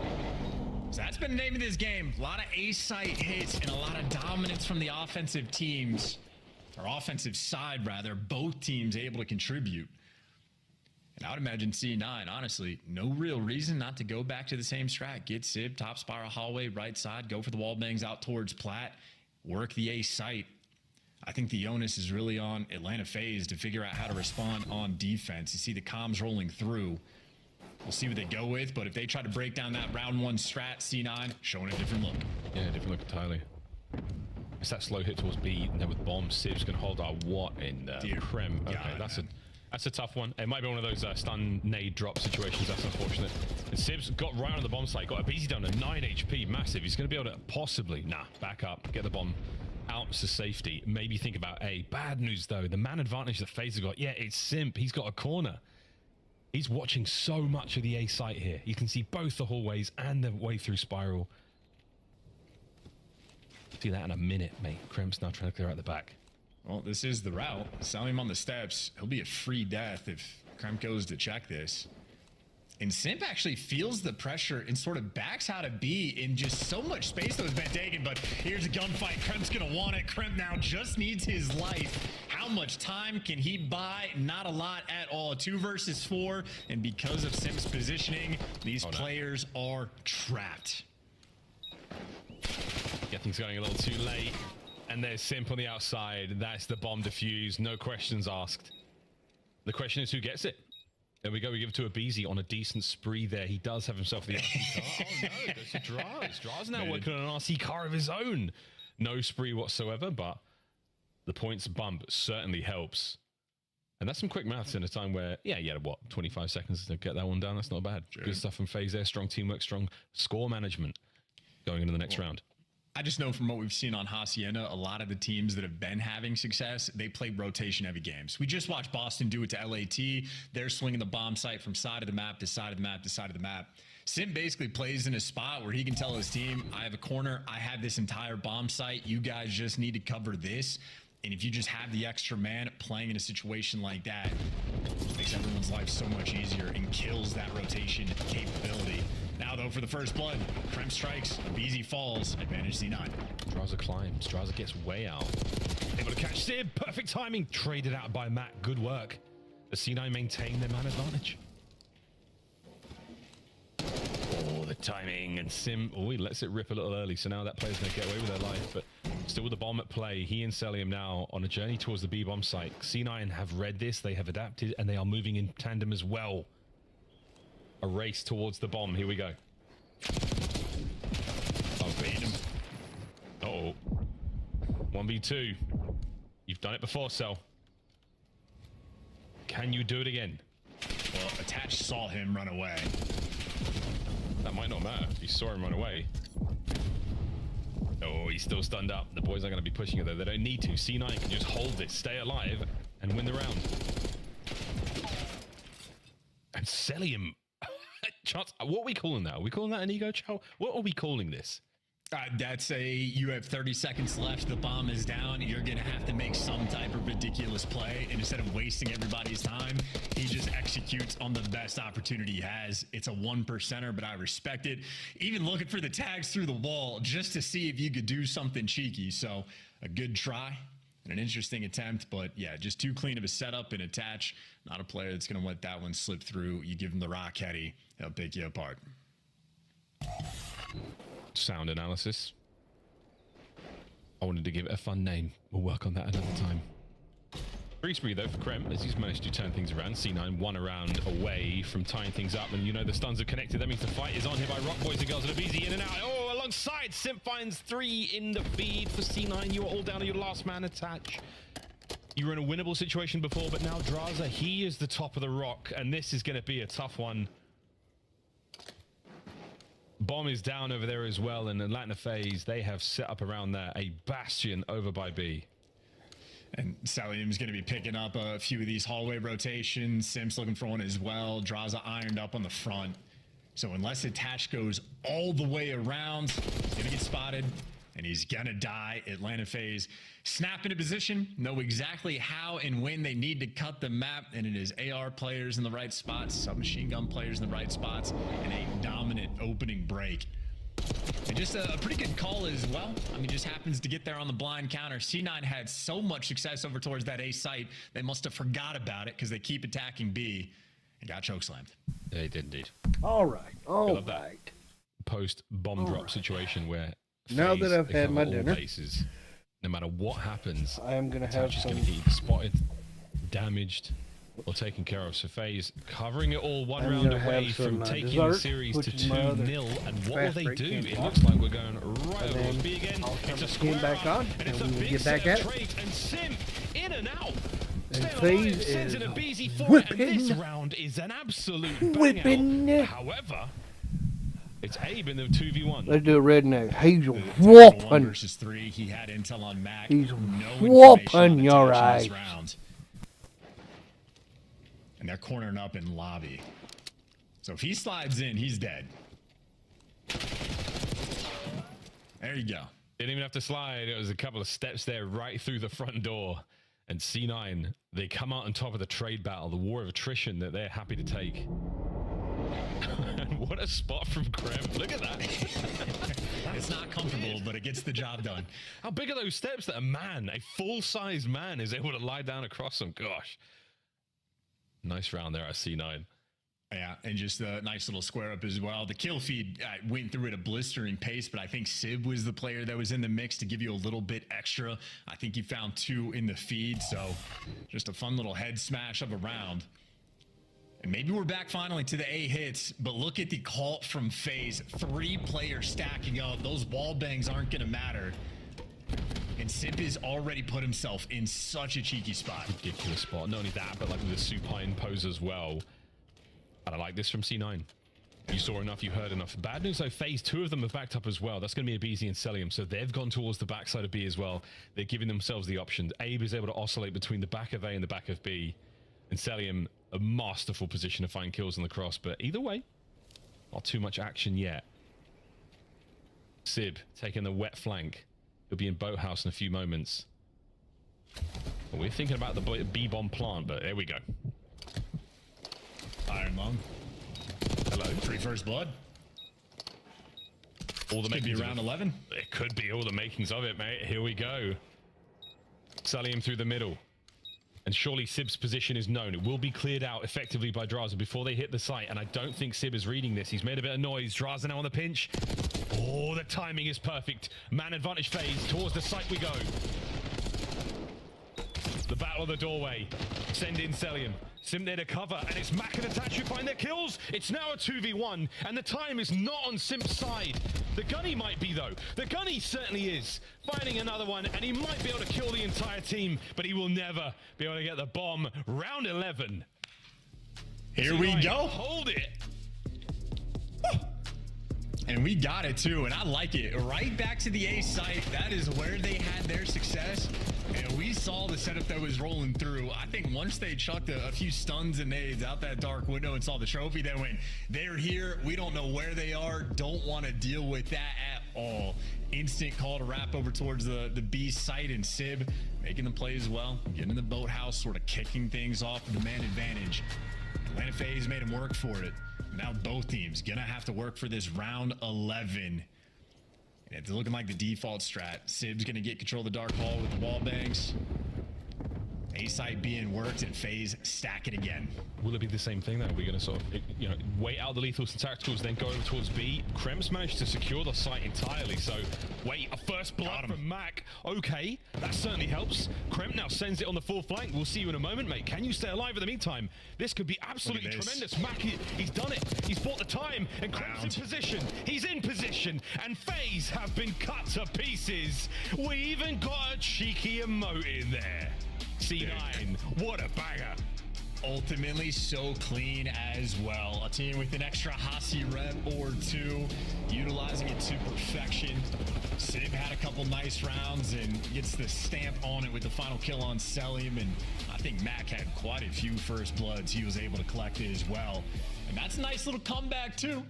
Speaker 11: So that's been the name of this game. A lot of A site hits and a lot of dominance from the offensive teams, or offensive side rather, both teams able to contribute. And I would imagine C9, honestly, no real reason not to go back to the same strat. Get Sib, top spiral hallway, right side, go for the wall bangs out towards Plat, work the A site. I think the onus is really on Atlanta FaZe to figure out how to respond on defense. You see the comms rolling through. We'll see what they go with, but if they try to break down that round 1 strat, C9 showing a different look.
Speaker 8: Yeah, different look entirely. It's that slow hit towards B, and then with bomb, Sib's going to hold our what in Krem. Okay,
Speaker 11: yeah,
Speaker 8: that's a tough one. It might be one of those stun nade drop situations. That's unfortunate. And Sib's got right on the bomb site, got a BZ down to 9 HP, massive. He's going to be able to possibly, back up, get the bomb out to safety. Maybe think about A. Bad news though, the man advantage that FaZe have got, yeah, it's Simp. He's got a corner. He's watching so much of the A site here. You can see both the hallways and the way through spiral. See that in a minute, mate. Kremp's now trying to clear out the back.
Speaker 11: Well, this is the route. Selling him on the steps. He'll be a free death if Kremp goes to check this. And Simp actually feels the pressure and sort of backs out of B in just so much space that has been taken. But here's a gunfight. Kremp's going to want it. Kremp now just needs his life. How much time can he buy? Not a lot at all. 2 versus 4. And because of Simp's positioning, these players are trapped.
Speaker 8: Yeah, things going a little too late. And there's Simp on the outside. That's the bomb defused. No questions asked. The question is who gets it? There we go. We give it to Abizi on a decent spree there. He does have himself the RC car. Oh no, goes to Draz. Draz now working on an RC car of his own. No spree whatsoever, but the points bump certainly helps. And that's some quick maths in a time where, yeah, you had, 25 seconds to get that one down. That's not bad. Sure. Good stuff from FaZe there. Strong teamwork, strong score management going into the next round.
Speaker 11: I just know from what we've seen on Hacienda, a lot of the teams that have been having success, they play rotation-heavy games. We just watched Boston do it to LAT. They're swinging the bomb site from side of the map to side of the map to side of the map. Sim basically plays in a spot where he can tell his team, I have a corner, I have this entire bomb site, you guys just need to cover this. And if you just have the extra man playing in a situation like that, it makes everyone's life so much easier and kills that rotation capability. Now, though, for the first blood, Kremp strikes, Abizi falls, advantage C9.
Speaker 8: Draza climbs, Draza gets way out. Able to catch Sib, perfect timing, traded out by Matt, good work. The C9 maintain their man advantage. Oh, the timing, and Sim, he lets it rip a little early, so now that player's gonna get away with their life, but still with the bomb at play, he and Celium now on a journey towards the B bomb site. C9 have read this, they have adapted, and they are moving in tandem as well. A race towards the bomb. Here we go. Oh, beat him. Uh-oh. 1v2. You've done it before, Cell. Can you do it again?
Speaker 11: Well, Attach saw him run away.
Speaker 8: That might not matter. He saw him run away. Oh, he's still stunned up. The boys are going to be pushing it, though. They don't need to. C9 can just hold this, stay alive, and win the round. And Celium... Chance, what are we calling that? Are we calling that an ego chow? What are we calling this?
Speaker 11: That's you have 30 seconds left. The bomb is down. You're going to have to make some type of ridiculous play. And instead of wasting everybody's time, he just executes on the best opportunity he has. It's a 1%er, but I respect it. Even looking for the tags through the wall just to see if you could do something cheeky. So a good try. And an interesting attempt, but yeah, just too clean of a setup and Attach. Not a player that's going to let that one slip through. You give him the rock heady, he'll pick you apart.
Speaker 8: Sound analysis. I wanted to give it a fun name. We'll work on that another time. Free spree though for Krem as he's managed to turn things around. C9 one around away from tying things up, and you know the stuns are connected. That means the fight is on here by Rock Boys and Girls. And Abizi in and out. Oh, alongside Simp finds 3 in the feed for C9. You are all down to your last man Attach. You were in a winnable situation before, but now Draza, he is the top of the rock, and this is going to be a tough one. Bomb is down over there as well, and Atlanta FaZe, they have set up around there a bastion over by B.
Speaker 11: And Salim's going to be picking up a few of these hallway rotations. Simps looking for one as well. Draza ironed up on the front. So unless Attach goes all the way around, he's going to get spotted, and he's going to die. Atlanta FaZe snap into position, know exactly how and when they need to cut the map, and it is AR players in the right spots, submachine gun players in the right spots, and a dominant opening break. And just a pretty good call as well. I mean, just happens to get there on the blind counter. C9 had so much success over towards that A site, they must have forgot about it because they keep attacking B and got chokeslammed.
Speaker 8: They did indeed.
Speaker 1: All right. All right.
Speaker 8: Post bomb drop situation where
Speaker 1: now that I've had my dinner,
Speaker 8: bases, no matter what happens,
Speaker 1: I am going to have some
Speaker 8: going to get either spotted, damaged, or taken care of. So FaZe covering it all one round away from taking the series to 2-0. And what will they do? It looks like we're going right over B again. It's a square
Speaker 1: back on,
Speaker 8: and it's a
Speaker 1: we will
Speaker 8: big
Speaker 1: get back
Speaker 8: set
Speaker 1: at
Speaker 8: of
Speaker 1: it.
Speaker 8: trades, and Sim in and out.
Speaker 1: And FaZe is
Speaker 8: whipping. This round is an absolute
Speaker 1: whipping.
Speaker 8: However, it's Abe in the 2v1.
Speaker 1: Let's do it red now. He's
Speaker 11: One
Speaker 1: whooping.
Speaker 11: versus 3. He had intel on Mac.
Speaker 1: He's
Speaker 11: No
Speaker 1: whooping
Speaker 11: information
Speaker 1: your
Speaker 11: on
Speaker 1: eyes.
Speaker 11: this round. And they're cornering up in lobby. So if he slides in, he's dead. There you go.
Speaker 8: Didn't even have to slide. It was a couple of steps there right through the front door. And C9, they come out on top of the trade battle, the war of attrition that they're happy to take. And what a spot from Krem. Look at that.
Speaker 11: It's not comfortable, but it gets the job done.
Speaker 8: How big are those steps that a full-size man is able to lie down across them? Gosh. Nice round there at C9.
Speaker 11: Yeah, and just a nice little square up as well. The kill feed went through at a blistering pace, but I think Sib was the player that was in the mix to give you a little bit extra. I think he found 2 in the feed, so just a fun little head smash of a round. And maybe we're back finally to the A hits, but look at the call from FaZe. 3 players stacking up. Those wall bangs aren't going to matter. And Simp has already put himself in such a cheeky spot.
Speaker 8: Ridiculous spot. Not only that, but like with the supine pose as well. And I like this from C9. You saw enough, you heard enough. Bad news though, FaZe, 2 of them have backed up as well. That's going to be a BZ and Celium, so they've gone towards the backside of B as well. They're giving themselves the options. Abe is able to oscillate between the back of A and the back of B. And Celium, a masterful position to find kills on the cross. But either way, not too much action yet. Sib taking the wet flank. He'll be in Boathouse in a few moments. We're thinking about the B-bomb plant, but there we go.
Speaker 11: Iron Lung.
Speaker 8: Hello.
Speaker 11: 3 first blood.
Speaker 8: All the
Speaker 11: Could be
Speaker 8: makings
Speaker 11: round
Speaker 8: of
Speaker 11: 11.
Speaker 8: It could be all the makings of it, mate. Here we go. Salim through the middle. And surely Sib's position is known. It will be cleared out effectively by Draza before they hit the site. And I don't think Sib is reading this. He's made a bit of noise. Draza now on the pinch. Oh, the timing is perfect. Man advantage phase. Towards the site we go. The battle of the doorway. Send in Celium. Sim there to cover, and it's Mac and Attach who find their kills. It's now a 2v1, and the time is not on Simp's side. The Gunny might be, though. The Gunny certainly is. Finding another one, and he might be able to kill the entire team, but he will never be able to get the bomb. Round 11.
Speaker 11: Here we go.
Speaker 8: Hold it.
Speaker 11: And we got it too, and I like it. Right back to the A site. That is where they had their success. And we saw the setup that was rolling through. I think once they chucked a few stuns and nades out that dark window and saw the trophy, they went, they're here. We don't know where they are. Don't want to deal with that at all. Instant call to wrap over towards the B site, and Sib making the play as well. Getting in the boathouse, sort of kicking things off with the man advantage. Atlanta FaZe made him work for it. Now both teams gonna have to work for this round 11. And it's looking like the default strat. Sib's gonna get control of the dark hall with the wall bangs. A site being worked, and FaZe stack it again.
Speaker 8: Will it be the same thing though? We're going to sort of, wait out the lethals and tacticals, then go over towards B. Krem's managed to secure the site entirely, so wait, a first blood from Mac. Okay, that certainly helps. Krem now sends it on the full flank. We'll see you in a moment, mate. Can you stay alive in the meantime? This could be absolutely tremendous. Mac, he's done it. He's bought the time, and Krem's in position. He's in position, and FaZe have been cut to pieces. We even got a cheeky emote in there. C9, what a banger.
Speaker 11: ultimately so clean as well. A team with an extra Hasi rep or two, utilizing it to perfection. Sib had a couple nice rounds and gets the stamp on it with the final kill on Selim, and I think Mac had quite a few first bloods he was able to collect as well. And that's a nice little comeback too.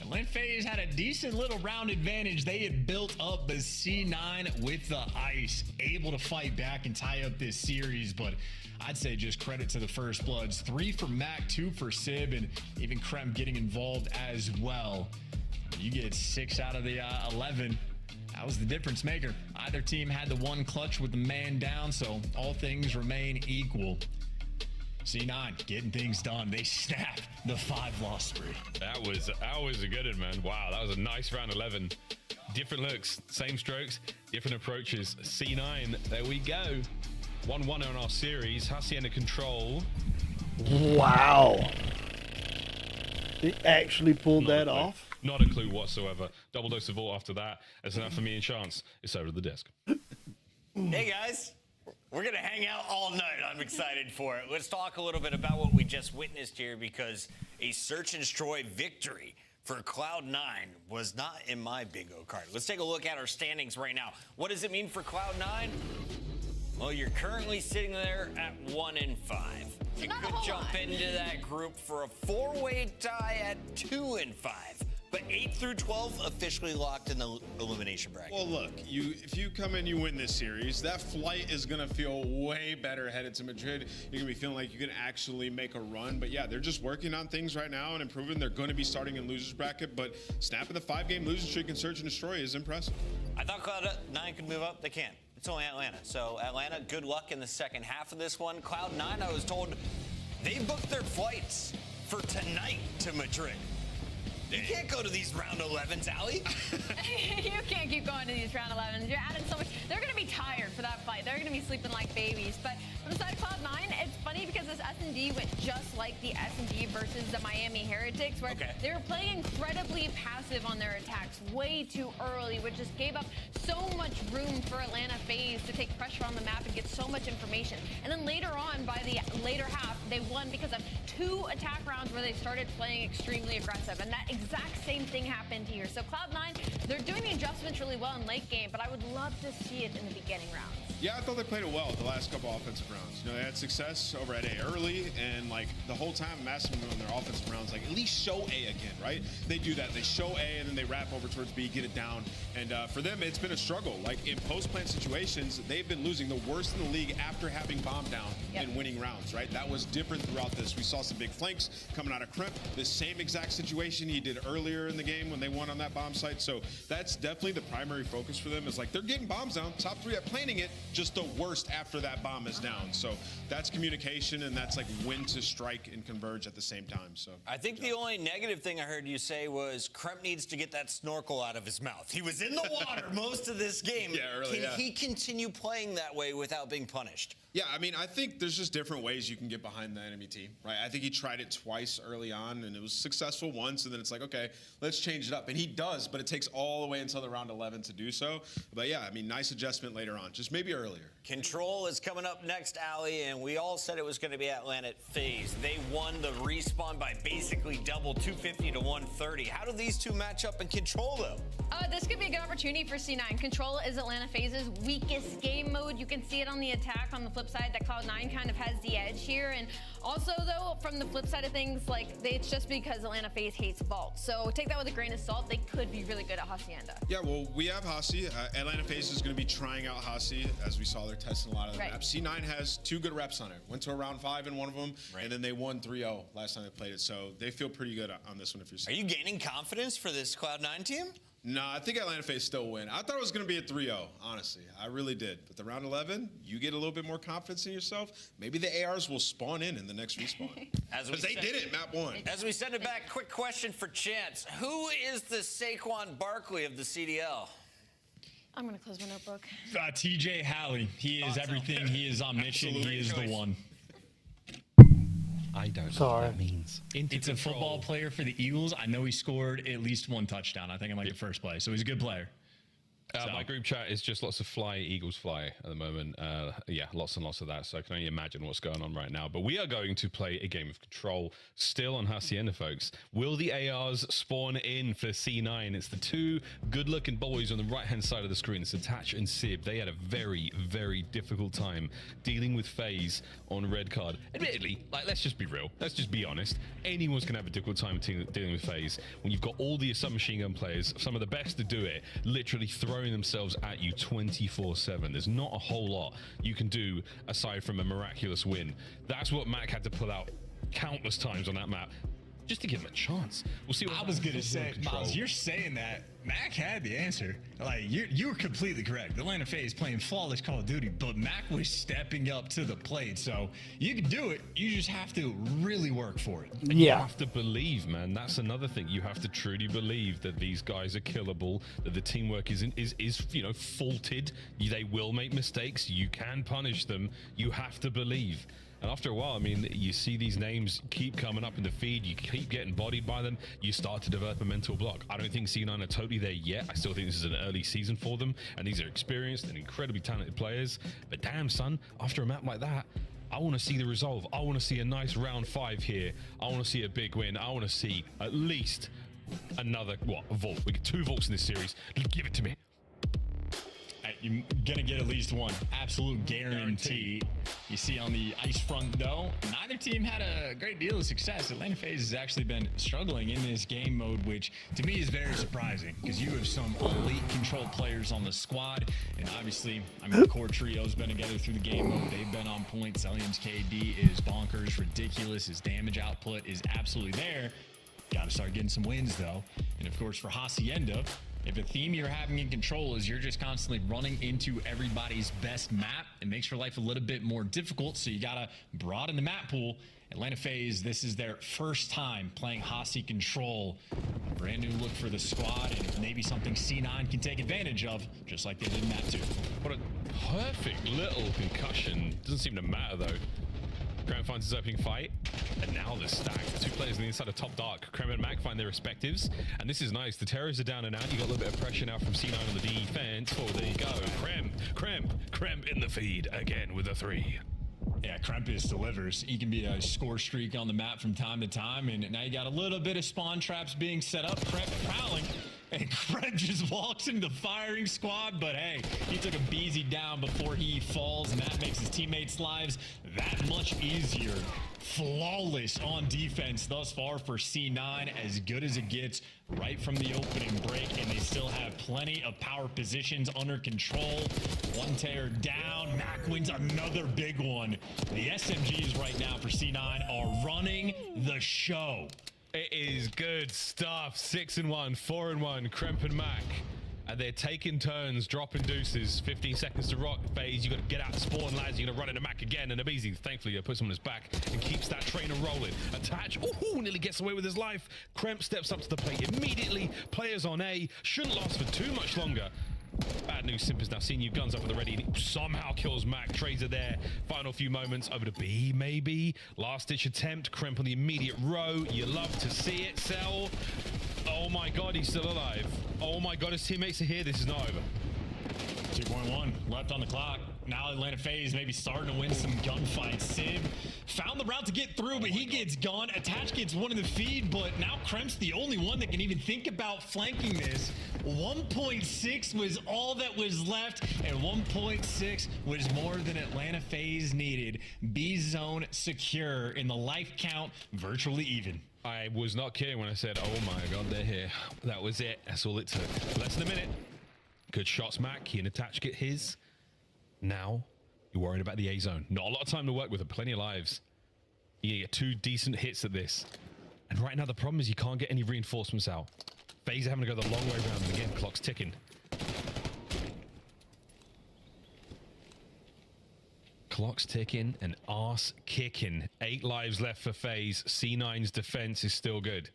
Speaker 11: Atlanta FaZe had a decent little round advantage. They had built up the C9 with the ice, able to fight back and tie up this series, but I'd say just credit to the first bloods. 3 for Mac, 2 for Sib, and even Krem getting involved as well. You get 6 out of the 11. That was the difference maker. Either team had the one clutch with the man down, so all things remain equal. C9 getting things done. They snapped the 5-loss streak.
Speaker 8: That was a good one, man. Wow, that was a nice round 11. Different looks, same strokes, different approaches. C9, there we go. 1-1 on our series. Hacienda control.
Speaker 1: Wow. He actually pulled that off.
Speaker 8: Not a clue whatsoever. Double dose of vault after that. That's enough for me and Chance. It's over to the desk.
Speaker 12: Hey guys, we're gonna hang out all night. I'm excited for it. Let's talk a little bit about what we just witnessed here, because a search and destroy victory for Cloud9 was not in my bingo card. Let's take a look at our standings right now. What does it mean for Cloud9? Well, you're currently sitting there at 1-5. You could jump into that group for a 4-way tie at 2-5. But 8 through 12 officially locked in the elimination bracket.
Speaker 14: Well, look, if you come in, you win this series, that flight is going to feel way better headed to Madrid. You're going to be feeling like you can actually make a run. But yeah, they're just working on things right now and improving. They're going to be starting in losers bracket, but snapping the 5-game losing streak and search and destroy is impressive.
Speaker 12: I thought Cloud9 could move up. They can't. It's only Atlanta. So Atlanta, good luck in the second half of this one. Cloud9, I was told they booked their flights for tonight to Madrid. You can't go to these round 11s, Allie.
Speaker 13: You can't keep going to these round 11s. You're adding so much. They're going to be tired for that fight. They're going to be sleeping like babies. But from the side of Cloud9, it's funny because this S&D went just like the S&D versus the Miami Heretics, where they were playing incredibly passive on their attacks way too early, which just gave up so much room for Atlanta FaZe to take pressure on the map and get so much information. And then later on, by the later half, they won because of 2 attack rounds where they started playing extremely aggressive. And that exact same thing happened here. So Cloud9, they're doing the adjustments really well in late game, but I would love to see it in the beginning rounds.
Speaker 14: Yeah, I thought they played it well the last couple offensive rounds. You know, they had success over at A early, and like the whole time I'm asking them on their offensive rounds, like at least show A again, right? They do that. They show A and then they wrap over towards B, get it down. And for them, it's been a struggle. Like in post-plant situations, they've been losing the worst in the league after having bomb down and winning rounds, right? That was different throughout this. We saw some big flanks coming out of Kremp. The same exact situation he did earlier in the game when they won on that bomb site. So that's definitely the primary focus for them, is like they're getting bombs down, top 3 at planning it, just the worst after that bomb is down. So that's communication, and that's like when to strike and converge at the same time. So
Speaker 12: I think the only negative thing I heard you say was Kremp needs to get that snorkel out of his mouth. He was in the water most of this game. Can he continue playing that way without being punished?
Speaker 14: Yeah, I mean, I think there's just different ways you can get behind the enemy team, right? I think he tried it twice early on, and it was successful once, and then it's like, okay, let's change it up. And he does, but it takes all the way until the round 11 to do so. But yeah, I mean, nice adjustment later on, just maybe earlier.
Speaker 12: Control is coming up next, Allie, and we all said it was going to be Atlanta FaZe. They won the respawn by basically double, 250 to 130. How do these two match up in Control, though?
Speaker 13: This could be a good opportunity for C9. Control is Atlanta FaZe's weakest game mode. You can see it on the attack. On the flip side, that Cloud9 kind of has the edge here. And also, though, from the flip side of things, like it's just because Atlanta FaZe hates Vault. So take that with a grain of salt. They could be really good at Hacienda.
Speaker 14: Yeah, well, we have Hasi. Atlanta FaZe is going to be trying out Hasi, as we saw they're testing a lot of the maps. C9 has 2 good reps on it. Went to a round 5 in one of them, and then they won 3-0 last time they played it. So they feel pretty good on this one. If you're
Speaker 12: Are you gaining confidence for this Cloud9 team?
Speaker 14: No, I think Atlanta FaZe still win. I thought it was going to be a 3-0, honestly. I really did. But the round 11, you get a little bit more confidence in yourself. Maybe the ARs will spawn in the next respawn. Because they did it, map 1.
Speaker 12: As we send it back, quick question for Chance. Who is the Saquon Barkley of the CDL?
Speaker 13: I'm going to close my notebook.
Speaker 11: TJ Halley. He is everything. He is omniscient. He is the one.
Speaker 8: I don't know what that means.
Speaker 11: It's a football player for the Eagles. I know he scored at least 1 touchdown, I think, in like the first play. So he's a good player.
Speaker 8: My group chat is just lots of fly, Eagles fly at the moment. Yeah, lots and lots of that. So I can only imagine what's going on right now. But we are going to play a game of Control still on Hacienda, folks. Will the ARs spawn in for C9? It's the two good-looking boys on the right-hand side of the screen. It's Attach and Sib. They had a very, very difficult time dealing with FaZe on red card. Admittedly, like, let's just be real. Let's just be honest. Anyone's going to have a difficult time dealing with FaZe when you've got all the submachine gun players, some of the best to do it, literally throwing themselves at you 24/7. There's not a whole lot you can do aside from a miraculous win. That's what Mac had to pull out countless times on that map just to give him a chance. We'll see what
Speaker 11: I was gonna say, Miles, you're saying that Mac had the answer. Like, you were completely correct. Atlanta FaZe playing flawless Call of Duty, but Mac was stepping up to the plate. So you can do it. You just have to really work for it.
Speaker 8: And you have to believe, man. That's another thing. You have to truly believe that these guys are killable, that the teamwork is you know, faulted. They will make mistakes. You can punish them. You have to believe. And after a while, I mean, you see these names keep coming up in the feed, you keep getting bodied by them, you start to develop a mental block. I don't think C9 are totally there yet. I still think this is an early season for them, and these are experienced and incredibly talented players. But damn, son, after a map like that, I want to see the resolve. I want to see a nice round 5 here. I want to see a big win. I want to see at least another, a vault. We get 2 vaults in this series. Give it to me.
Speaker 11: You're gonna get at least one. Absolute guarantee. You see on the ice front, though, neither team had a great deal of success. Atlanta FaZe has actually been struggling in this game mode, which to me is very surprising because you have some elite Control players on the squad. And obviously, I mean, the core trio's been together through the game mode. They've been on point. Celium's KD is bonkers, ridiculous. His damage output is absolutely there. Got to start getting some wins, though. And of course, for Hacienda, if a theme you're having in Control is you're just constantly running into everybody's best map, it makes your life a little bit more difficult, so you gotta broaden the map pool. Atlanta FaZe, this is their first time playing Hasi Control. A brand new look for the squad, and maybe something C9 can take advantage of, just like they did in that 2.
Speaker 8: What a perfect little concussion. Doesn't seem to matter, though. Krem finds his opening fight, and now they're stacked. 2 players on the inside of Top Dark. Krem and Mac find their respectives, and this is nice. The terrors are down and out. You got a little bit of pressure now from C9 on the defense. Oh, there you go. Krem in the feed again with a 3.
Speaker 11: Yeah, Krempis delivers. He can be a score streak on the map from time to time, and now you got a little bit of spawn traps being set up. Kremp prowling, and Kremp just walks into the firing squad, but hey, he took a Beezy down before he falls, and that makes his teammates' lives that much easier. Flawless on defense thus far for C9, as good as it gets right from the opening break, and they still have plenty of power positions under control. 1 tear down. Mac wins another big one. The SMGs right now for C9 are running the show.
Speaker 8: It is good stuff. 6-1, 4-1, Kremp and Mac. And they're taking turns, dropping deuces. 15 seconds to rock. FaZe, you got to get out, spawn, lads. You're going to run into Mac again. And Abizi, thankfully, puts him on his back and keeps that trainer rolling. Attach. Ooh, nearly gets away with his life. Kremp steps up to the plate immediately. Players on A. Shouldn't last for too much longer. Bad news, Simp has now seen you. Guns up at the ready. And he somehow kills Mac. Trades are there. Final few moments. Over to B, maybe. Last ditch attempt. Kremp on the immediate row. You love to see it. Sell. Oh my god, he's still alive. Oh my god, his teammates are here. This is not over.
Speaker 11: 2.1 left on the clock. Now Atlanta FaZe maybe starting to win some gunfights. Sib found the route to get through, but he gets gone. Attach gets one in the feed, but now Kremp's the only one that can even think about flanking this. 1.6 was all that was left, and 1.6 was more than Atlanta FaZe needed. B zone secure, in the life count virtually even.
Speaker 8: I was not kidding when I said, oh my god, they're here. That was it. That's all it took. Less than a minute. Good shots, Mac. He and Attach get his. Now, you're worried about the A zone. Not a lot of time to work with, but plenty of lives. You get 2 decent hits at this. And right now, the problem is you can't get any reinforcements out. FaZe are having to go the long way around. And again, clock's ticking. Clock's ticking and arse kicking. 8 lives left for FaZe. C9's defense is still good.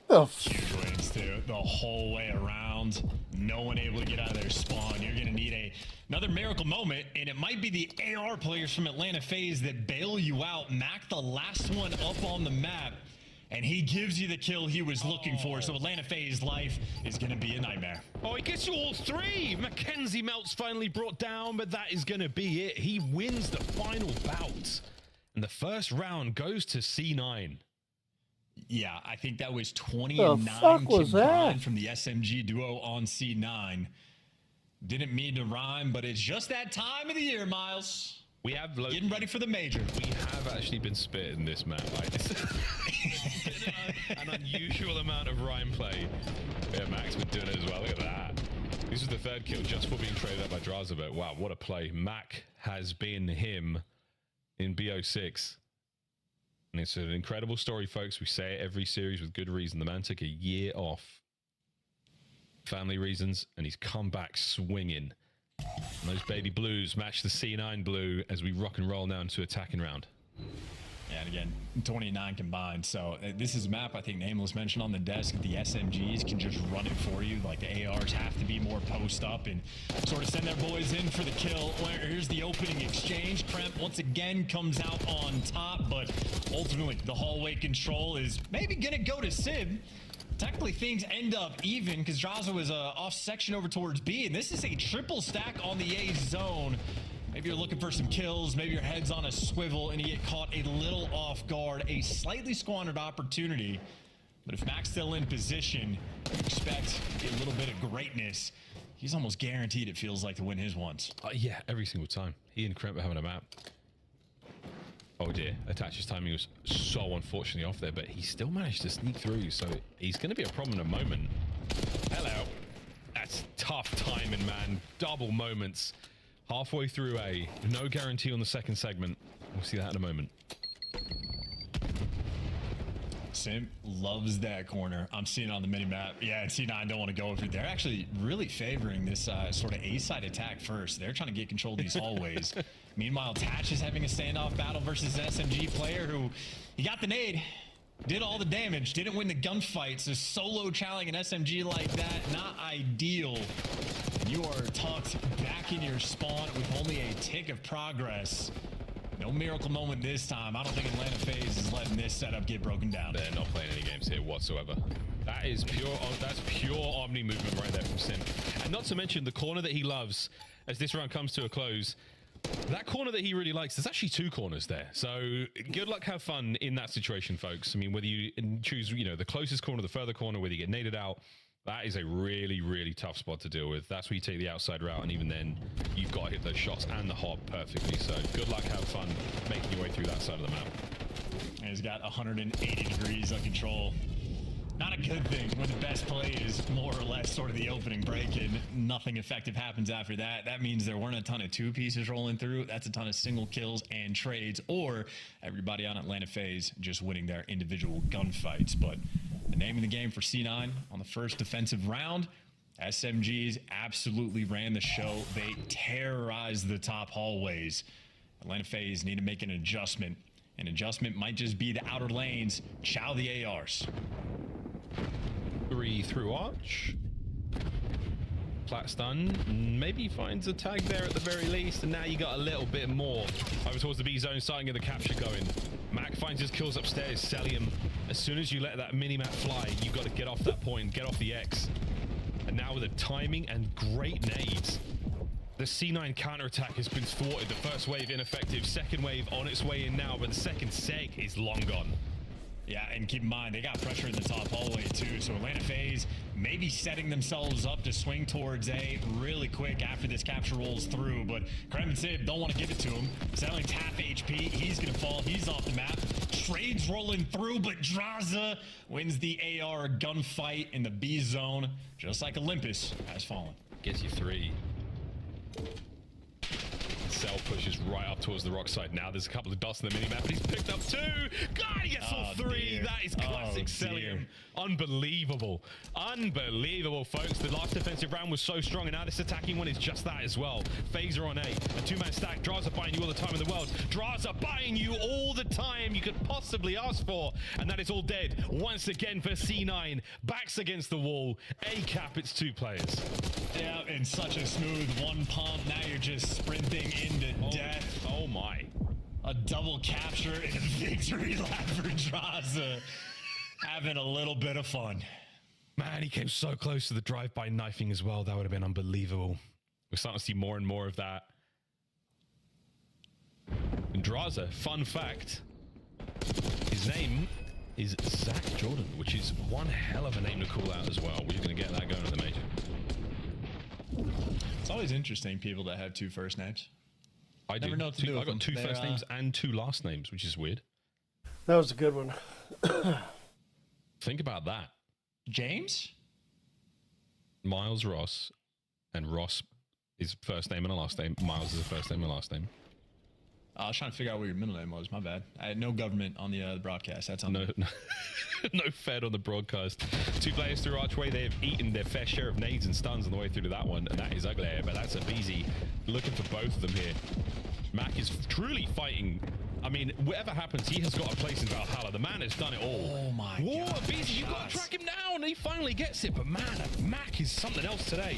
Speaker 11: Oh, huge wins too, the whole way around. No one able to get out of their spawn. You're gonna need another miracle moment, and it might be the AR players from Atlanta FaZe that bail you out. Mac, the last one up on the map, and he gives you the kill he was looking for. So Atlanta FaZe's life is going to be a nightmare.
Speaker 8: Oh, he gets you all three. Mackenzie Melt's finally brought down, but that is going to be it. He wins the final bout. And the first round goes to C9.
Speaker 11: Yeah, I think that was 20-9 combined from the SMG duo on C9. Didn't mean to rhyme, but it's just that time of the year, Miles.
Speaker 8: We have
Speaker 11: getting ready for the major.
Speaker 8: We have actually been spitting this map. Like, an unusual amount of rhyme play. Yeah, Mac's been doing it as well. Look at that. This is the third kill just for being traded out by Draza, but wow, what a play. Mac has been him in BO6. And it's an incredible story, folks. We say it every series with good reason. The man took a year off. Family reasons, and he's come back swinging. And those baby blues match the C9 blue as we rock and roll now into attacking round.
Speaker 11: Yeah, and again, 29 combined. So this is a map I think Nameless mentioned on the desk. The SMGs can just run it for you. Like the ARs have to be more post up and sort of send their boys in for the kill. Here's the opening exchange. Kremp once again comes out on top, but ultimately the hallway control is maybe gonna go to Sib. Technically, things end up even because Draza was off section over towards B, and this is a triple stack on the A zone. Maybe you're looking for some kills, maybe your head's on a swivel, and you get caught a little off guard. A slightly squandered opportunity, but if Mac's still in position, you expect a little bit of greatness. He's almost guaranteed, it feels like, to win his ones.
Speaker 8: Yeah, every single time. He and Kremp are having a map. Oh dear, Attach's timing was so unfortunately off there, but he still managed to sneak through, so he's going to be a problem in a moment. Hello. That's tough timing, man. Double moments. Halfway through A. No guarantee on the second segment. We'll see that in a moment.
Speaker 11: Sim loves that corner. I'm seeing it on the mini-map. Yeah, and C9 don't want to go over it. They're actually really favoring this sort of A-side attack first. They're trying to get control of these hallways. Meanwhile, Tatch is having a standoff battle versus an SMG player who, he got the nade, did all the damage, didn't win the gunfight, so solo challenging an SMG like that, not ideal. You are tucked back in your spawn with only a tick of progress. No miracle moment this time. I don't think Atlanta FaZe is letting this setup get broken down.
Speaker 8: They're not playing any games here whatsoever. That is pure Omni movement right there from Sim. And not to mention the corner that he loves as this round comes to a close. That corner that he really likes, there's actually two corners there. So good luck, have fun in that situation, folks. I mean, whether you choose, the closest corner, the further corner, whether you get naded out, that is a really, really tough spot to deal with. That's where you take the outside route, and even then, you've got to hit those shots and the hob perfectly. So good luck, have fun making your way through that side of the map.
Speaker 11: And he's got 180 degrees of control. Not a good thing when the best play is more or less sort of the opening break and nothing effective happens after that. That means there weren't a ton of two pieces rolling through. That's a ton of single kills and trades, or everybody on Atlanta FaZe just winning their individual gunfights. But the name of the game for C9 on the first defensive round, SMGs absolutely ran the show. They terrorized the top hallways. Atlanta FaZe need to make an adjustment. An adjustment might just be the outer lanes. Chow the ARs.
Speaker 8: 3 through arch. Plat stun. Maybe finds a tag there at the very least, and now you got a little bit more over towards the B zone, starting to get the capture going. Mac finds his kills upstairs. Celium, as soon as you let that mini-map fly, you got to get off that point, get off the X. And now with the timing and great nades, the C9 counterattack has been thwarted. The first wave ineffective, second wave on its way in now, but the second seg is long gone.
Speaker 11: Yeah, and keep in mind, they got pressure in the top hallway too, so Atlanta FaZe maybe setting themselves up to swing towards A really quick after this capture rolls through, but Krem and Sib don't want to give it to him. Selling half HP, he's going to fall, he's off the map. Trades rolling through, but Draza wins the AR gunfight in the B zone, just like Olympus has fallen.
Speaker 8: Gets you 3. Cell pushes right up towards the rock side. Now there's a couple of dots in the minimap, but he's picked up 2. God, he gets all 3. Dear. That is classic Celium. Unbelievable. Unbelievable, folks. The last defensive round was so strong, and now this attacking one is just that as well. Phaser on A. A 2-man stack. Draza buying you all the time in the world. Draza buying you all the time you could possibly ask for. And that is all dead once again for C9. Backs against the wall. A cap, it's 2 players.
Speaker 11: Yeah, and such a smooth one pump. Now you're just sprinting into death.
Speaker 8: Oh my.
Speaker 11: A double capture and a victory lap for Draza. having a little bit of fun.
Speaker 8: Man, he came so close to the drive-by knifing as well. That would have been unbelievable. We're starting to see more and more of that. And Draza, fun fact, his name is Zach Jordan, which is one hell of a name to call out as well. We're going to get that going in the major.
Speaker 11: It's always interesting, people that have 2 first names.
Speaker 8: I do.
Speaker 11: Never know what to do
Speaker 8: I
Speaker 11: with
Speaker 8: got
Speaker 11: them.
Speaker 8: 2 first names and 2 last names, which is weird.
Speaker 1: That was a good one.
Speaker 8: Think about that.
Speaker 11: James?
Speaker 8: Miles Ross, and Ross is first name and a last name. Miles is a first name and a last name.
Speaker 11: I was trying to figure out what your middle name was. My bad. I had no government on the broadcast. That's on
Speaker 8: No Fed on the broadcast. 2 players through Archway. They have eaten their fair share of nades and stuns on the way through to that one, and that is ugly. But that's a BZ looking for both of them here. Mac is truly fighting. I mean, whatever happens, he has got a place in Valhalla. The man has done it all.
Speaker 11: Oh my
Speaker 8: Whoa,
Speaker 11: God.
Speaker 8: BZ, you've got to track him down. He finally gets it, but man, Mac is something else today.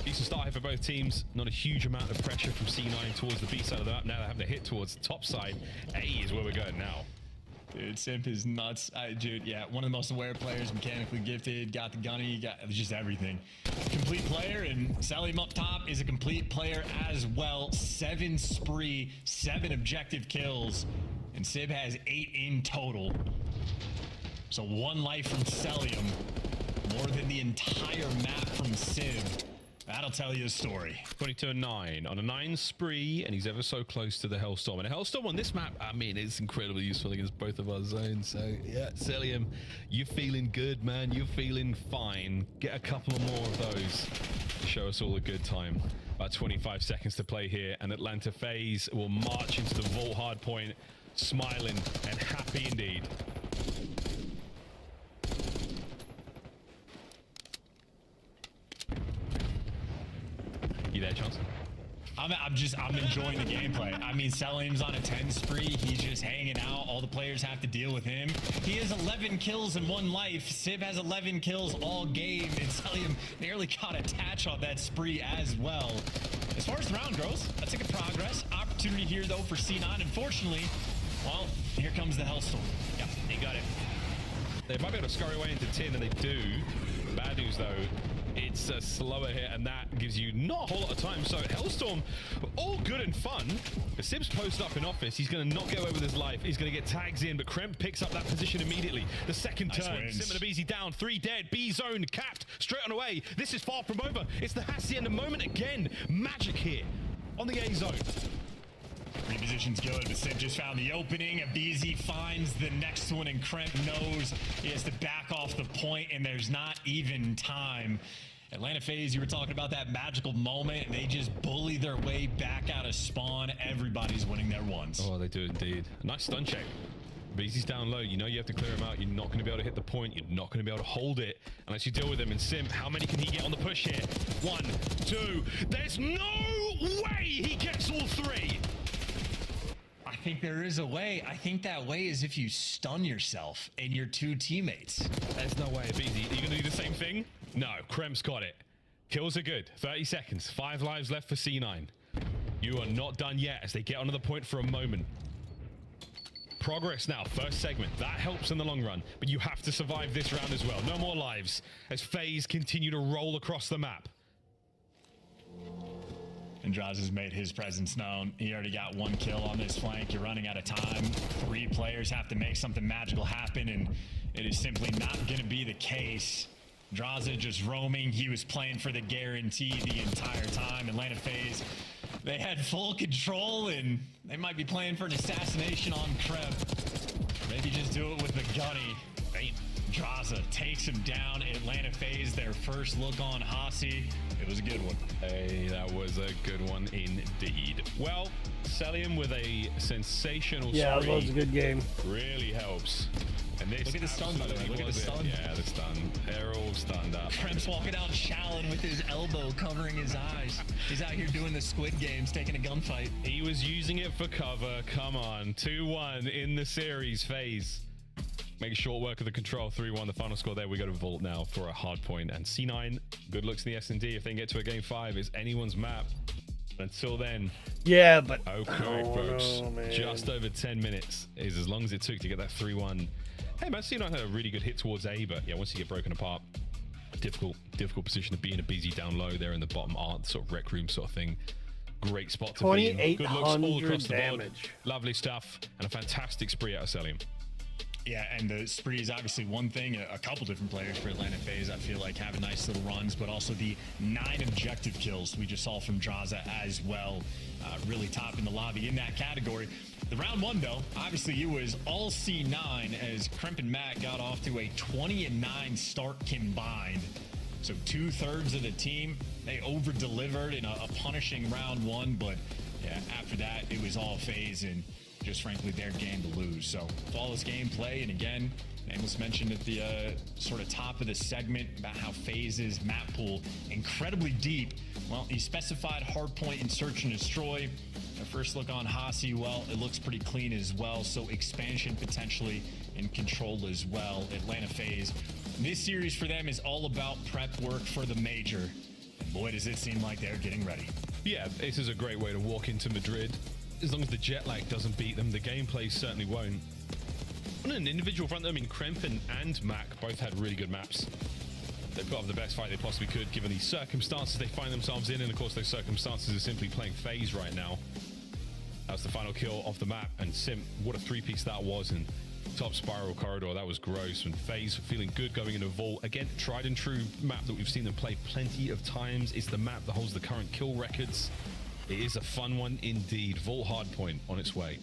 Speaker 8: Decent start here for both teams. Not a huge amount of pressure from C9 towards the B side of the map. Now they have to hit towards the top side. A is where we're going now.
Speaker 11: Dude, Simp is nuts. Dude, yeah, one of the most aware players, mechanically gifted, got the gunny, got just everything. Complete player, and Salim up top is a complete player as well. 7 spree, 7 objective kills, and Sib has 8 in total. So 1 life from Celium, more than the entire map from Sib. That'll tell you a story.
Speaker 8: 22-9 on a 9 spree, and he's ever so close to the Hellstorm. And a Hellstorm on this map, I mean, it's incredibly useful against both of our zones. So, yeah, Celium, you're feeling good, man. You're feeling fine. Get a couple more of those to show us all a good time. About 25 seconds to play here, and Atlanta FaZe will march into the vault hard point, smiling and happy indeed. You there, Chance?
Speaker 11: I'm enjoying the gameplay. I mean, Selim's on a 10 spree. He's just hanging out. All the players have to deal with him. He has 11 kills in 1 life. Sib has 11 kills all game, and Selim nearly got attached on that spree as well. As far as the round goes, that's a good progress. Opportunity here, though, for C9. Unfortunately, well, here comes the Hellstorm.
Speaker 8: Yep, he got it. They might be able to scurry away into 10, and they do. Bad news, though. It's a slower hit, and that gives you not a whole lot of time. So Hellstorm, all good and fun. But Sib's posted up in office. He's going to not get away with his life. He's going to get tags in, but Kremp picks up that position immediately. The second turn, Sim and Abizi down, 3 dead. B zone capped, straight on away. This is far from over. It's the Hassi and the moment again. Magic here on the A zone.
Speaker 11: Reposition's good, but Sim just found the opening. Abizi finds the next one, and Kremp knows he has to back off the point, and there's not even time. Atlanta FaZe, you were talking about that magical moment, and they just bully their way back out of spawn. Everybody's winning their ones.
Speaker 8: Oh, they do indeed. Nice stun check. Abizi's down low. You know you have to clear him out. You're not going to be able to hit the point. You're not going to be able to hold it unless you deal with him. And Sim, how many can he get on the push here? 1, 2. There's no way he gets all 3.
Speaker 11: I think there is a way. I think that way is if you stun yourself and your 2 teammates.
Speaker 8: There's no way, Abizi. Are you going to do the same thing? No, Krem's got it. Kills are good. 30 seconds. 5 lives left for C9. You are not done yet as they get onto the point for a moment. Progress now, first segment. That helps in the long run, but you have to survive this round as well. No more lives as FaZe continue to roll across the map.
Speaker 11: Andrade has made his presence known. He already got 1 kill on this flank. You're running out of time. 3 players have to make something magical happen, and it is simply not going to be the case. Draza just roaming. He was playing for the guarantee the entire time. Atlanta FaZe, they had full control, and they might be playing for an assassination on Kreb. Maybe just do it with the gunny. Draza takes him down. Atlanta FaZe, their first look on Hassi. It was a good one.
Speaker 8: Hey, that was a good one indeed. Well, Celium with a sensational
Speaker 1: that was a good game.
Speaker 8: Really helps. And this
Speaker 11: look at the stun, by the way. Look at the stun.
Speaker 8: Yeah, the stun. They're all stunned up.
Speaker 11: Kremp's walking out shallowing with his elbow covering his eyes. He's out here doing the Squid Games, taking a gunfight.
Speaker 8: He was using it for cover. Come on. 2-1 in the series. FaZe make short work of the control. 3-1 the final score there. We go to Vault now for a hard point. And C9, good looks in the S&D. If they can get to a game 5, it's anyone's map. Until then,
Speaker 1: yeah, but
Speaker 8: okay, folks, just over 10 minutes is as long as it took to get that 3-1 Hey man, C9 had a really good hit towards A, but yeah, once you get broken apart, difficult position to be in. A busy down low there in the bottom art, sort of rec room sort of thing. Great spot to be in. Good looks all across the board. Lovely stuff, and a fantastic spree out of Celium.
Speaker 11: Yeah, and the spree is obviously one thing. A couple different players for Atlanta FaZe, I feel like, having nice little runs, but also the 9 objective kills we just saw from Draza as well, really topping the lobby in that category. The round one, though, obviously it was all C9 as Kremp and Matt got off to a 20-9 start combined. So 2/3 of the team, they over-delivered in a punishing round one, but yeah, after that, it was all FaZe and just frankly their game to lose. So flawless gameplay, and again, Nameless mentioned at the sort of top of the segment about how FaZe's map pool incredibly deep. Well, he specified hardpoint and search and destroy. A first look on Hasi, well, it looks pretty clean as well. So expansion potentially in control as well. Atlanta FaZe. This series for them is all about prep work for the major. And boy, does it seem like they're getting ready.
Speaker 8: Yeah, this is a great way to walk into Madrid. As long as the jet lag doesn't beat them, the gameplay certainly won't. On an individual front, I mean, Kremp and Mac both had really good maps. They've got the best fight they possibly could, given the circumstances they find themselves in, and of course those circumstances are simply playing FaZe right now. That was the final kill off the map, and Simp, what a three-piece that was, and top spiral corridor, that was gross. And FaZe feeling good going into Vault. Again, tried and true map that we've seen them play plenty of times. It's the map that holds the current kill records. It is a fun one indeed. Vault Hardpoint on its way.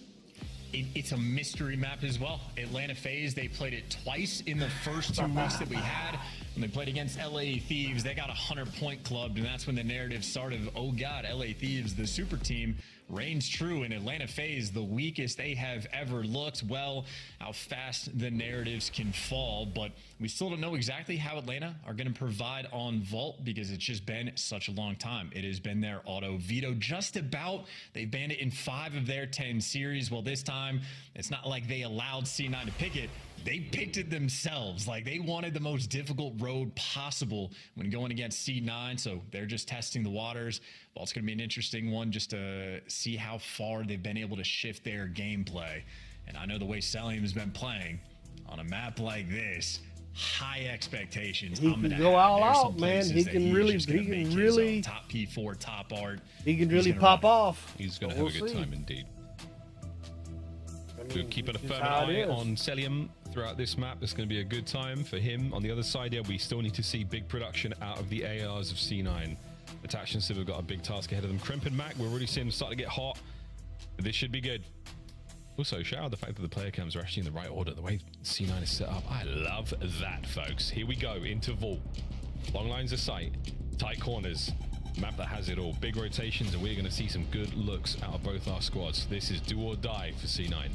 Speaker 11: It's a mystery map as well. Atlanta FaZe, they played it twice in the first 2 weeks that we had. When they played against LA Thieves, they got 100-point clubbed, and that's when the narrative started of, oh God, LA Thieves, the super team, reigns true, and Atlanta FaZe, the weakest they have ever looked. Well, how fast the narratives can fall, but we still don't know exactly how Atlanta are going to provide on Vault, because it's just been such a long time. It has been their auto veto just about. They've banned it in 5 of their 10 series. Well, this time, it's not like they allowed C9 to pick it. They picked it themselves. Like, they wanted the most difficult road possible when going against C9, so they're just testing the waters. Well, it's going to be an interesting one just to see how far they've been able to shift their gameplay. And I know the way Celium has been playing on a map like this, high expectations.
Speaker 1: He can go all out, man. He can really
Speaker 11: top P4, top art.
Speaker 1: He can really pop off.
Speaker 8: He's going to have a good time indeed. We're keeping a firm eye on Celium throughout this map. It's going to be a good time for him. On the other side, yeah, we still need to see big production out of the ARs of C9. Attach and Civ have got a big task ahead of them. Kremp and Mac, we're already seeing them start to get hot. But this should be good. Also, shout out the fact that the player cams are actually in the right order. The way C9 is set up, I love that, folks. Here we go into Vault. Long lines of sight, tight corners. Map that has it all. Big rotations, and we're going to see some good looks out of both our squads. This is do or die for C9.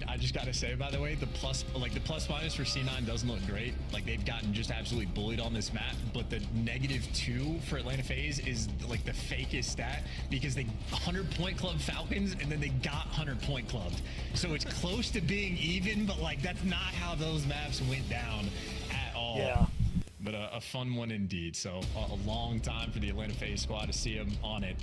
Speaker 11: I just gotta say, by the way, the plus minus for C9 doesn't look great. Like, they've gotten just absolutely bullied on this map, but the -2 for Atlanta FaZe is like the fakest stat, because they 100-point club Falcons and then they got 100-point clubbed. So it's close to being even, but like, that's not how those maps went down at all.
Speaker 1: Yeah.
Speaker 11: But a fun one indeed. So a long time for the Atlanta FaZe squad to see them on it.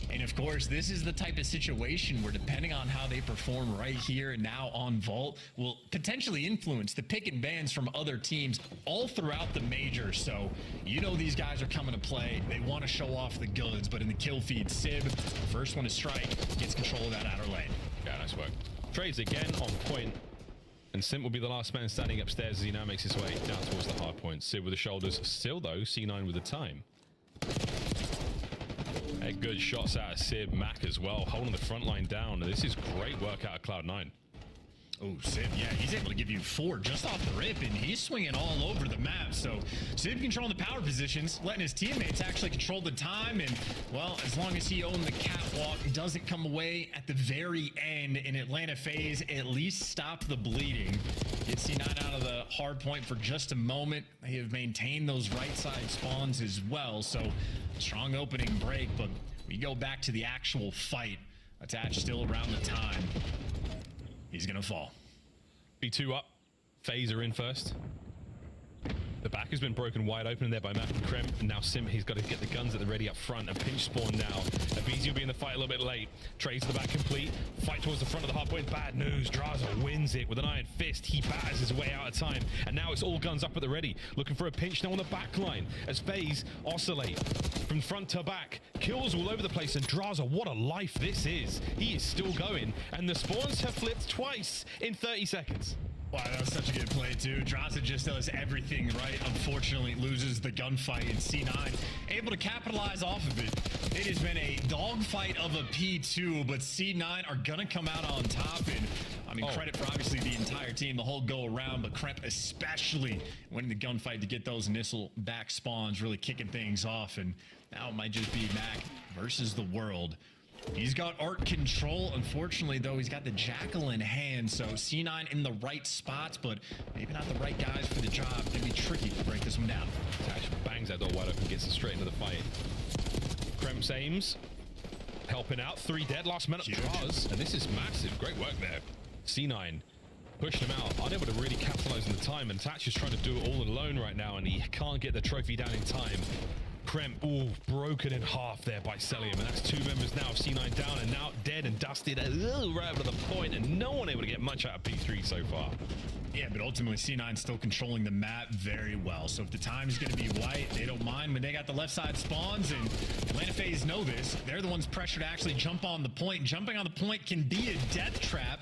Speaker 11: And of course, this is the type of situation where, depending on how they perform right here and now on Vault, will potentially influence the pick and bans from other teams all throughout the major. So you know these guys are coming to play. They want to show off the goods, but in the kill feed, Sib, first one to strike, gets control of that outer lane.
Speaker 8: Yeah, nice work. Trades again on point. And Simp will be the last man standing upstairs as he now makes his way down towards the hard point. Sib with the shoulders. Still, though, C9 with the time. Hey, good shots out of Sib. Mac as well, holding the front line down. This is great work out of Cloud9.
Speaker 11: Oh, Sib, yeah, he's able to give you 4 just off the rip, and he's swinging all over the map. So Sib controlling the power positions, letting his teammates actually control the time, and, well, as long as he owned the catwalk, doesn't come away at the very end in Atlanta FaZe, at least stop the bleeding. Get C9 out of the hard point for just a moment. They have maintained those right side spawns as well, so strong opening break, but we go back to the actual fight. Attached still around the time. He's gonna fall.
Speaker 8: B2 up. FaZe are in first. The back has been broken wide open there by Mac and Krem. And now Sim, he's got to get the guns at the ready up front. A pinch spawn now. Abizi will be in the fight a little bit late. Trades to the back complete. Fight towards the front of the hard point. Bad news. Draza wins it with an iron fist. He batters his way out of time. And now it's all guns up at the ready. Looking for a pinch now on the back line. As FaZe oscillate from front to back. Kills all over the place. And Draza, what a life this is. He is still going. And the spawns have flipped twice in 30 seconds.
Speaker 11: Wow, that was such a good play, too. Draza just does everything right. Unfortunately, loses the gunfight in C9. Able to capitalize off of it. It has been a dogfight of a P2, but C9 are going to come out on top. And, I mean, credit for obviously the entire team, the whole go-around, but Kremp especially winning the gunfight to get those initial back spawns, really kicking things off. And now it might just be Mac versus the world. He's got art control. Unfortunately, though, he's got the Jackal in hand. So C9 in the right spots, but maybe not the right guys for the job. Gonna be tricky to break this one down.
Speaker 8: Tash bangs that door wide open, gets it straight into the fight. Kremps aims, helping out. 3 dead, last minute draws. And this is massive. Great work there. C9 pushing him out, unable to really capitalize on the time. And Tatch is trying to do it all alone right now, and he can't get the trophy down in time. Kremp, ooh, broken in half there by Celium, and that's 2 members now of C9 down and now dead and dusted right up to the point, and no one able to get much out of P3 so far.
Speaker 11: Yeah, but ultimately C9 still controlling the map very well. So if the time is going to be white, they don't mind when they got the left side spawns, and Atlanta FaZe know this. They're the ones pressured to actually jump on the point. Jumping on the point can be a death trap.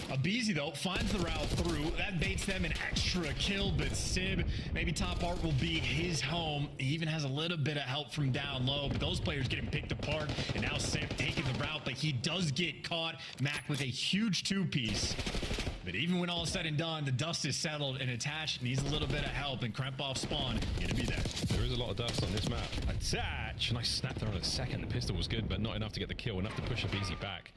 Speaker 11: Abizi, though, finds the route through. That baits them an extra kill, but Sib, maybe top art will be his home. He even has a little bit of help from down low, but those players getting picked apart, and now Sib taking the route, but he does get caught. Mac with a huge 2-piece. But even when all is said and done, the dust is settled, and Attach needs a little bit of help, and Kremp off spawn gonna be there.
Speaker 8: There is a lot of dust on this map. Attach, nice snap there on a second. The pistol was good, but not enough to get the kill, enough to push Abizi back.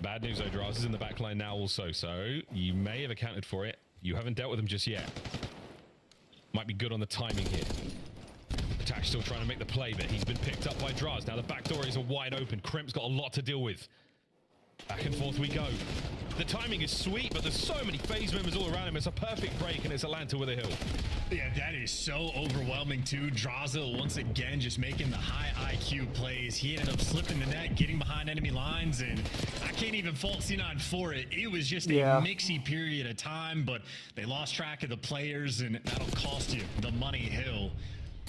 Speaker 8: Bad news, though, Draz is in the back line now also, so you may have accounted for it. You haven't dealt with him just yet. Might be good on the timing here. Attach still trying to make the play, but he's been picked up by Draz. Now the back door is wide open. Kremp's got a lot to deal with. Back and forth we go. The timing is sweet, but there's so many FaZe members all around him. It's a perfect break, and it's Atlanta with a hill.
Speaker 11: Yeah, that is so overwhelming, too. Draza, once again, just making the high IQ plays. He ended up slipping the net, getting behind enemy lines, and I can't even fault C9 for it. It was just a mixy period of time, but they lost track of the players, and that'll cost you the money hill.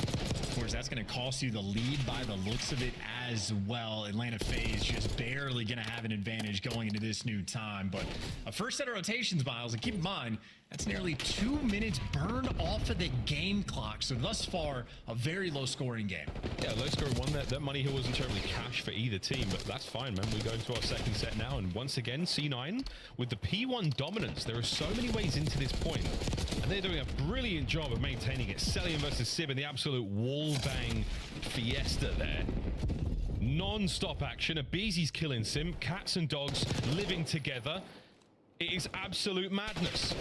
Speaker 11: Of course, that's going to cost you the lead by the looks of it as well. Atlanta FaZe just barely going to have an advantage going into this new time. But a first set of rotations, Miles, and keep in mind, that's nearly 2 minutes burned off of the game clock. So thus far, a very low scoring game.
Speaker 8: Yeah, low scoring one. That money hill wasn't terribly cash for either team, but that's fine, man. We go into our second set now, and once again, C9 with the P1 dominance. There are so many ways into this point, and they're doing a brilliant job of maintaining it. Celium versus Sib in the absolute wall bang fiesta there. Non-stop action. Abizi's killing Sim. Cats and dogs living together. It is absolute madness.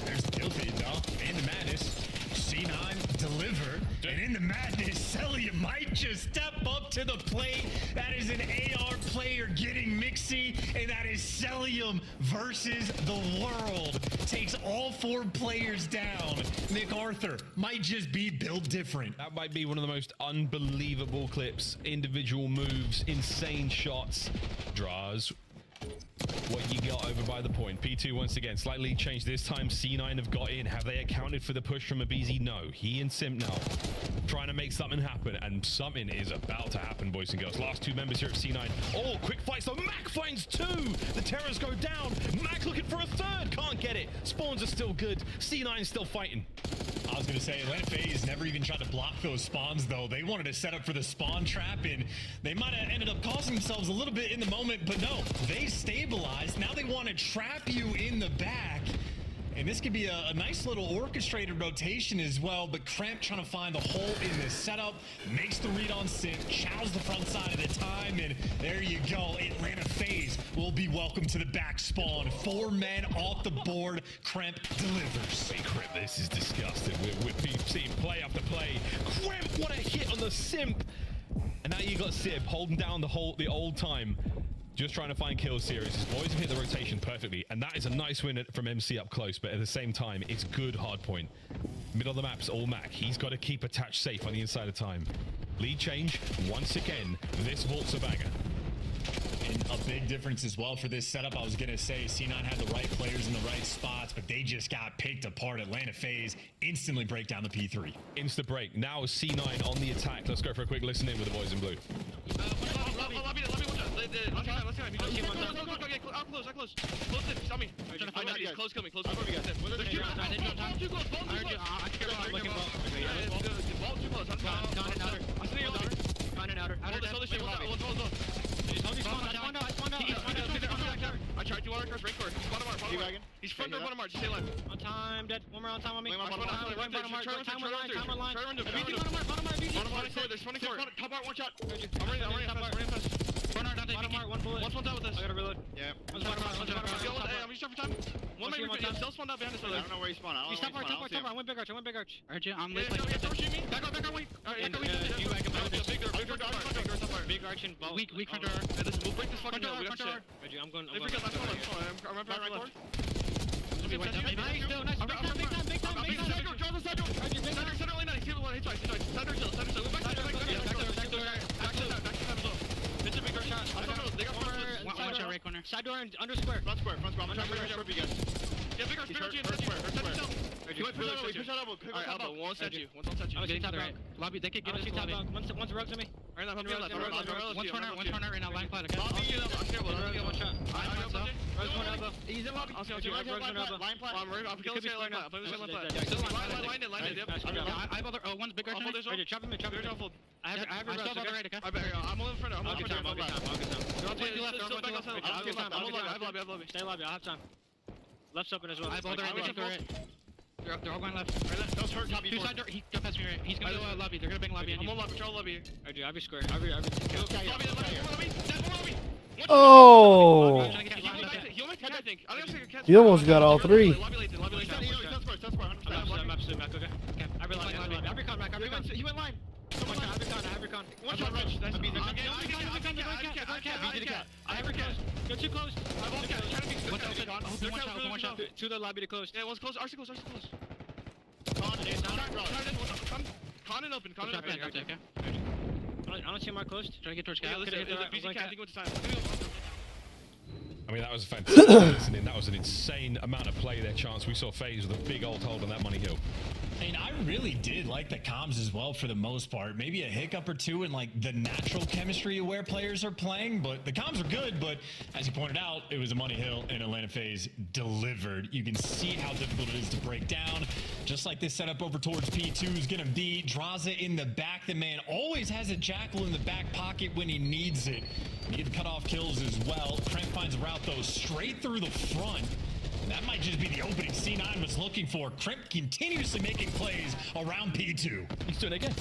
Speaker 11: There's the kill feed, though. In the madness, C9 deliver. And in the madness, Celium might just step up to the plate. That is an AR player getting mixy, and that is Celium versus the world. Takes all 4 players down. Nick Arthur might just be built different.
Speaker 8: That might be one of the most unbelievable clips. Individual moves, insane shots. Draws. What you got over by the point. P2 once again, slightly changed this time. C9 have got in. Have they accounted for the push from Abizi? No. He and Simp now trying to make something happen, and something is about to happen, boys and girls. Last 2 members here of C9. Oh, quick fight. So Mac finds 2. The terrors go down. Mac looking for a 3rd. Can't get it. Spawns are still good. C9 still fighting.
Speaker 11: I was going to say, Atlanta FaZe never even tried to block those spawns, though. They wanted to set up for the spawn trap, and they might have ended up costing themselves a little bit in the moment, but no, they stabilized. Now they want to trap you in the back. And this could be a nice little orchestrated rotation as well, but Kremp trying to find the hole in the setup, makes the read on Simp, chows the front side of the time, and there you go. Atlanta FaZe will be welcome to the back spawn. 4 men off the board. Kremp delivers.
Speaker 8: Hey, Kremp, this is disgusting. We're seeing play after play. Kremp, what a hit on the Simp. And now you got Sib holding down the old time. Just trying to find kills series. His boys have hit the rotation perfectly, and that is a nice win from MC up close, but at the same time, it's good hard point. Middle of the map's all Mac. He's got to keep attached safe on the inside of time. Lead change, once again, this vault's a banger.
Speaker 11: And a big difference as well for this setup. I was going to say C9 had the right players in the right spots, but they just got picked apart. Atlanta FaZe instantly break down the P3.
Speaker 8: Insta break. Now C9 on the attack. Let's go for a quick listen in with the boys in blue.
Speaker 6: I tried to water across ring court. He's front door, bottom march. Stay alive. On time, dead. One more on time on me. Bottom march. Bottom march. There's 24. Top art, one shot. I'm running fast. Bottom march, one bullet. One's out with us. I gotta reload. Yeah. I'm just for time. One man still spawned out behind us. I don't know where he spawned. He's top art. I went big arch. I heard you. I'm late. Back up, wait. Big arch and ball. Weak front door. Listen, we'll break this fucking door. We got shit. I'm going. I'm right forward. Nice. Center lane 9. He's one. He's twice. Center chill. It's a big shot. They got one shot right corner. Side door and under square. Front square. I'm trying to for you guys. Yeah, big arch. Square. He went push out elbow. Alright, elbow. One set you. I'm getting top right. Lobby. They could get us top dog. One's rugs on me. Alright, one's corner right now. Line plot. Okay. One shot. Rugs one elbow. He's in lobby. I'll see you. Rugs one elbow. Line plot. I'm killing the line plot. Line it. I have other. Oh, one's big arch on me. Chop him in. I have your rugs. Right, okay? I'm all in front. I'll get time. I have lobby. Stay lobby. I'll have time. Left's open as well. I have all the right. They're all going left. That was hurt. Two side door. He got past me right. He's going to lobby. They're going to bang lobby. I'm on lobby. Control lobby. I do. I'll square.
Speaker 1: Oh! You almost got all three.
Speaker 6: He went line. One shot, Rich. That's easy. I have recast. You're too close. One shot. To the lobby to close. Yeah, one's close. RC close. Con and open. Okay. I don't see Mark close. Trying to get towards Cat.
Speaker 8: I mean, that was fantastic listening. That was an insane amount of play there, Chance. We saw FaZe with a big old hold on that money hill.
Speaker 11: And I really did like the comms as well for the most part. Maybe a hiccup or two in like the natural chemistry of where players are playing, but the comms are good. But as you pointed out, it was a money hill and Atlanta FaZe delivered. You can see how difficult it is to break down. Just like this setup over towards P2 is going to be. Draza in the back. The man always has a Jackal in the back pocket when he needs it. You get cut off kills as well. Crank finds a route though straight through the front. And that might just be the opening C9 was looking for. Crimp continuously making plays around P2.
Speaker 8: He's doing it again.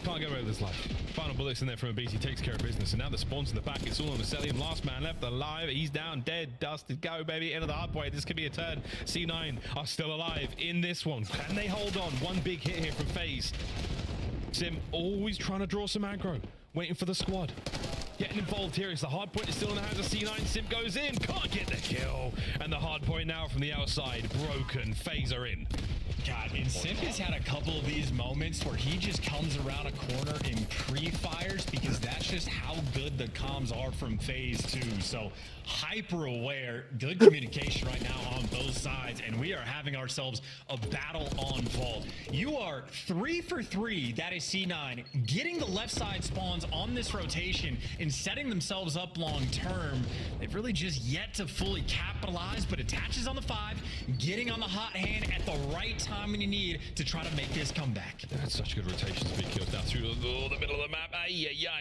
Speaker 8: Can't get away with this life. Final bullets in there from a beast. He takes care of business. And now the spawns in the back. It's all on the Cellium. Last man left alive. He's down, dead, dusted. Go, baby. Into the hard point. This could be a turn. C9 are still alive in this one. Can they hold on? One big hit here from FaZe. Sim always trying to draw some aggro. Waiting for the squad. Getting involved here. It's the hard point is still in the hands of C9. Sim goes in. Can't get the kill. And the hard point now from the outside. Broken. FaZe are in.
Speaker 11: God, and Simp has had a couple of these moments where he just comes around a corner and pre-fires because that's just how good the comms are from FaZe 2. So hyper aware, good communication right now on both sides, and we are having ourselves a battle on Vault. You are 3 for 3, that is C9, getting the left side spawns on this rotation and setting themselves up long term. They've really just yet to fully capitalize, but attaches on the 5, getting on the hot hand at the right time when you need to try to make this comeback.
Speaker 8: That's such good rotation to be killed down through the middle of the map.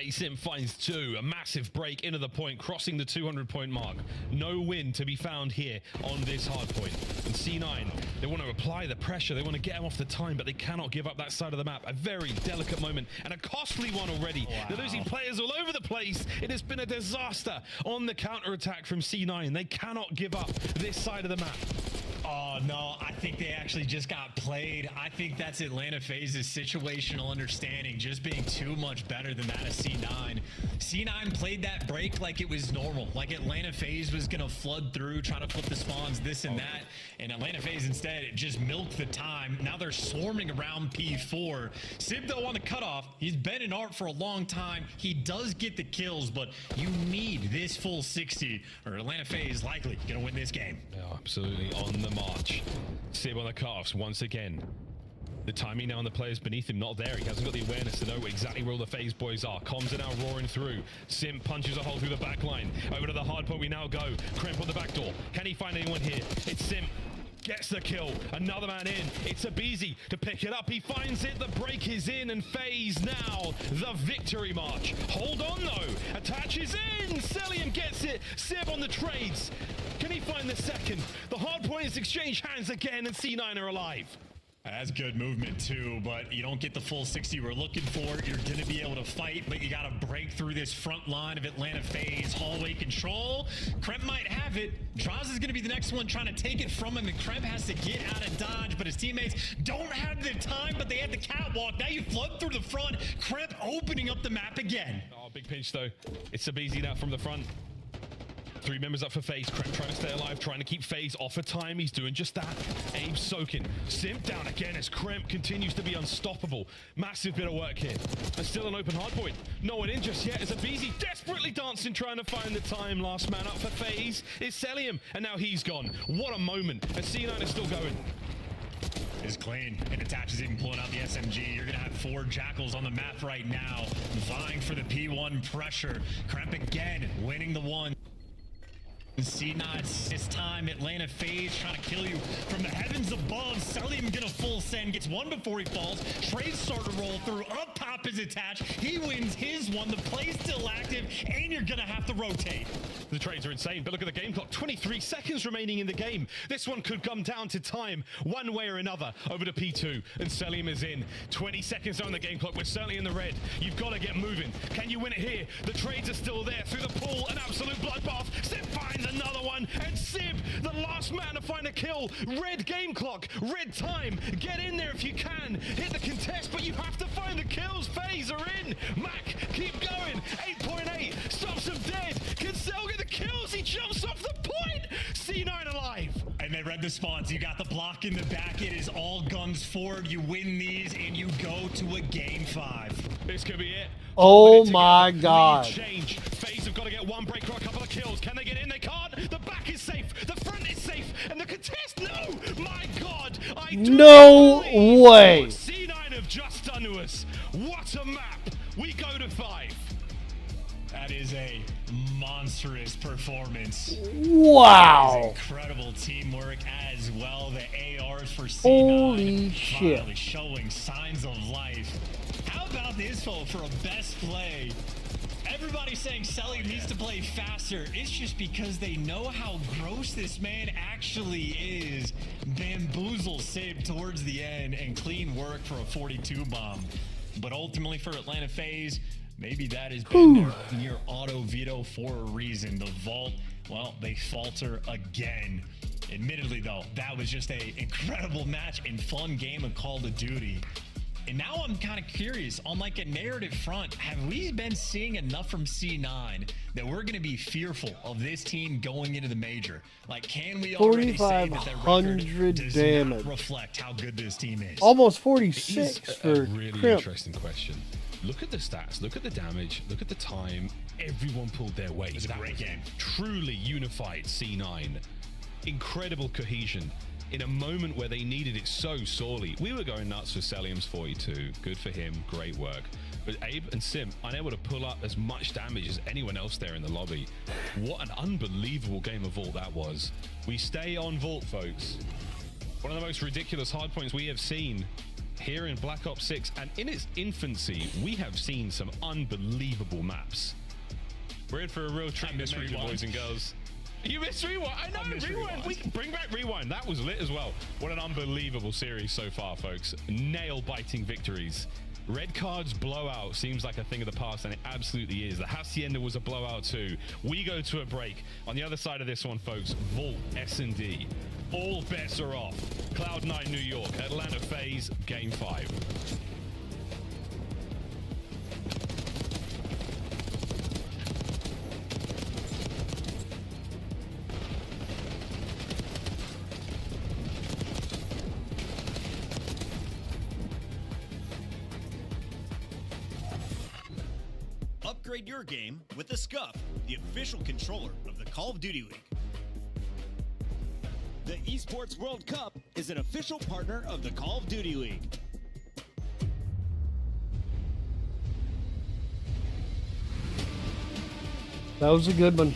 Speaker 8: Sim finds 2. A massive break into the point, crossing the 200-point mark. No win to be found here on this hard point. And C9, they want to apply the pressure. They want to get him off the time, but they cannot give up that side of the map. A very delicate moment and a costly one already. Wow. They're losing players all over the place. It has been a disaster on the counter-attack from C9. They cannot give up this side of the map.
Speaker 11: Oh, no, I think they actually just got played. I think that's Atlanta FaZe's situational understanding just being too much better than that of C9. C9 played that break like it was normal, like Atlanta FaZe was going to flood through, try to flip the spawns, this and that, and Atlanta FaZe instead, it just milked the time. Now they're swarming around P4. Sib, though, on the cutoff, he's been in art for a long time. He does get the kills, but you need this full 60, or Atlanta FaZe likely going to win this game.
Speaker 8: Oh, absolutely on the march. Sib on the cutoffs once again. The timing now on the players beneath him not there. He hasn't got the awareness to know exactly where all the FaZe boys are. Comms are now roaring through. Sim punches a hole through the back line. Over to the hard point we now go. Kremp on the back door. Can he find anyone here? It's Sim. Gets the kill. Another man in. It's Abizi to pick it up. He finds it. The break is in, and FaZe now the victory march. Hold on though. Attaches in. Celium gets it. Sib on the trades. Can he find the second? The hard point is exchanged hands again, and C9 are alive.
Speaker 11: That's good movement too, but you don't get the full 60 we're looking for. You're going to be able to fight, but you got to break through this front line of Atlanta FaZe. Hallway control. Kremp might have it. Draz is going to be the next one trying to take it from him, and Kremp has to get out of dodge, but his teammates don't have the time, but they have the catwalk. Now you flood through the front. Kremp opening up the map again.
Speaker 8: Oh, big pinch though. It's Abizi now from the front. 3 members up for FaZe. Kremp trying to stay alive, trying to keep FaZe off of time. He's doing just that. Abe soaking. Simp down again as Kremp continues to be unstoppable. Massive bit of work here. And still an open hardpoint. No one in just yet as Abizi desperately dancing, trying to find the time. Last man up for FaZe is Celium, and now he's gone. What a moment. And C9 is still going.
Speaker 11: Is clean, and Attach is even pulling out the SMG. You're gonna have 4 Jackals on the map right now, vying for the P1 pressure. Kremp again, winning the one. C9 this time. Atlanta FaZe trying to kill you from the heavens above. Celium get a full send, gets one before he falls. Trades start to roll through. Up top is Attach. He wins his one. The play's still active, and you're gonna have to rotate.
Speaker 8: The trades are insane, but look at the game clock. 23 seconds remaining in the game. This one could come down to time, one way or another. Over to P2, and Celium is in. 20 seconds on the game clock. We're certainly in the red. You've got to get moving. Can you win it here? The trades are still there. Through the pool, an absolute bloodbath. Sib finds another one, and Sib, the last man to find a kill. Red game clock, red time. Get in there if you can. Hit the contest, but you have to find the kills. FaZe are in. Mac, keep going. 8.8, stops him dead. Can Cell get the kills? He jumps off the point. C9 alive.
Speaker 11: And they read the spawns. You got the block in the back. It is all guns forward. You win these, and you go to a game 5.
Speaker 8: This could be it.
Speaker 1: Oh my God.
Speaker 8: Change. FaZe have got to get one break or a couple of kills. Can they get in? They can't. The back is safe. The front is safe. And the contest, no. My God.
Speaker 1: No way.
Speaker 8: C9 have just done to us. What a map. We go to 5.
Speaker 11: That is a monstrous performance.
Speaker 1: Wow.
Speaker 11: Incredible teamwork as well. The ARs for C9
Speaker 1: Holy shit.
Speaker 11: finally showing signs of life. How about this, for a best play? Everybody's saying Celium needs to play faster. It's just because they know how gross this man actually is. Bamboozle Sib towards the end, and clean work for a 42 bomb. But ultimately for Atlanta FaZe, maybe that has been their near auto veto for a reason. The vault, well, they falter again. Admittedly though, that was just an incredible match and fun game of Call of Duty. And now I'm kind of curious, on like a narrative front, have we been seeing enough from C9 that we're going to be fearful of this team going into the major? Like, can we already say that their record does not reflect how good this team is?
Speaker 1: Almost 46 for
Speaker 8: a really
Speaker 1: Kremp.
Speaker 8: interesting question. Look at the stats, look at the damage, look at the time. Everyone pulled their weight.
Speaker 11: It was a great game.
Speaker 8: Truly unified C9. Incredible cohesion. In a moment where they needed it so sorely. We were going nuts for Celium's 42. Good for him. Great work. But Abe and Sim unable to pull up as much damage as anyone else there in the lobby. What an unbelievable game of Vault that was. We stay on Vault, folks. One of the most ridiculous hardpoints we have seen here in Black Ops 6. And in its infancy, we have seen some unbelievable maps. We're in for a real treat, boys and girls. You missed Rewind. I know, Rewind. We can bring back Rewind. That was lit as well. What an unbelievable series so far, folks. Nail-biting victories. Red cards blowout seems like a thing of the past, and it absolutely is. The Hacienda was a blowout too. We go to a break. On the other side of this one, folks, Vault, S&D. All bets are off. Cloud9 New York, Atlanta FaZe, Game 5.
Speaker 7: Upgrade your game with the Scuff, the official controller of the Call of Duty League. The Esports World Cup is an official partner of the Call of Duty League.
Speaker 1: That was a good one.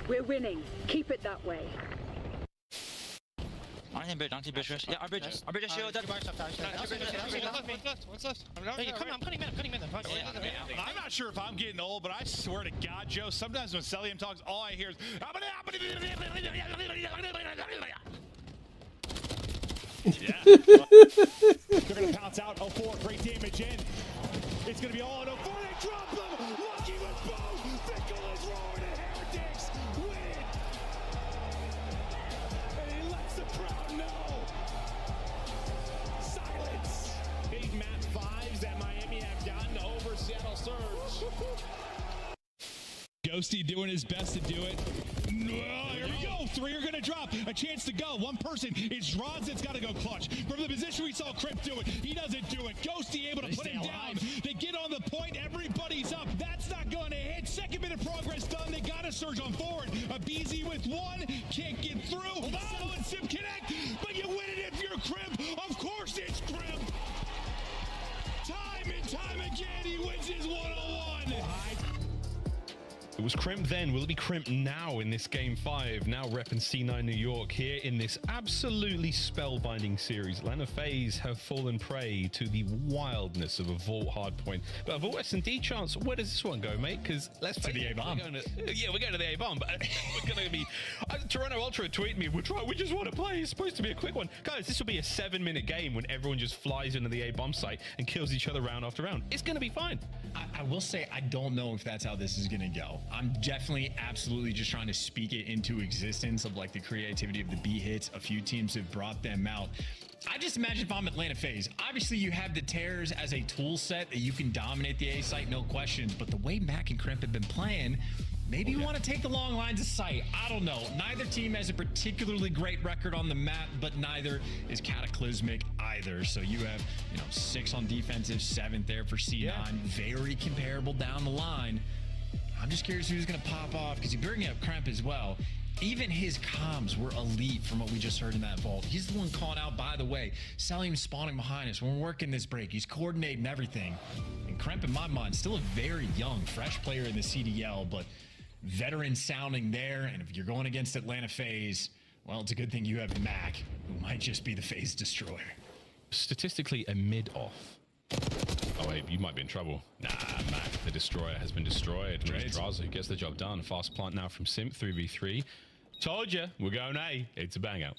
Speaker 16: We're winning. Keep it that way.
Speaker 9: Anti-bridge. Yeah, our bridge is shield.
Speaker 22: What's left? I'm cutting mid.
Speaker 5: I'm not sure if I'm getting old, but I swear to God, Joe, sometimes when Celium talks, all I hear is... Yeah. They're going to pounce out 04. Great damage in. It's going to be all in 04. They drop them. Lucky with both. Fickle is roaring and Heretics win. And he lets the crowd know. Silence. 8 map 5s that Miami have gotten over Seattle Surge. Ghosty doing his best to do it. Here we go. 3 are going to drop. A chance to go. One person. It's Rods that's got to go clutch. From the position we saw Crimp do it, he doesn't do it. Ghosty able to put him down. They get on the point. Everybody's up. That's not going to hit. Second bit of progress done. They got to surge on forward. A BZ with 1. Can't get through. Cell and Sim connect. But you win it if you're Crimp. Of course it's Crimp. Time and time again, he wins his 101.
Speaker 8: It was Crimp then. Will it be Crimp now in this Game 5? Now repping C9 New York here in this absolutely spellbinding series. Atlanta FaZe have fallen prey to the wildness of a Vault hardpoint. But a Vault S&D chance, where does this one go, mate? Because let's face it, we're going to the A-bomb. But we're going to be... Toronto Ultra tweeted me, we just want to play. It's supposed to be a quick one. Guys, this will be a 7-minute game when everyone just flies into the A-bomb site and kills each other round after round. It's going to be fine.
Speaker 11: I will say, I don't know if that's how this is going to go. I'm definitely absolutely just trying to speak it into existence of like the creativity of the B hits. A few teams have brought them out. I just imagine if I'm Atlanta FaZe, obviously you have the tears as a tool set that you can dominate the A site, no questions. But the way Mac and Crimp have been playing, maybe you want to take the long lines of sight. I don't know. Neither team has a particularly great record on the map, but neither is cataclysmic either. So you have, 6 on defensive, 7th there for C9. Yeah. Very comparable down the line. I'm just curious who's going to pop off, because you bring up Crimp as well. Even his comms were elite from what we just heard in that vault. He's the one calling out, by the way, Selim spawning behind us. When we're working this break, he's coordinating everything. And Crimp, in my mind, still a very young, fresh player in the CDL, but veteran sounding there. And if you're going against Atlanta FaZe, Well, it's a good thing you have Mac, who might just be the FaZe destroyer.
Speaker 8: Statistically, a mid-off. Oh, wait, you might be in trouble. Nah, Mac, the destroyer has been destroyed. And it's Draza who gets the job done. Fast plant now from Simp, 3v3. Told you, we're going A. It's a bang out.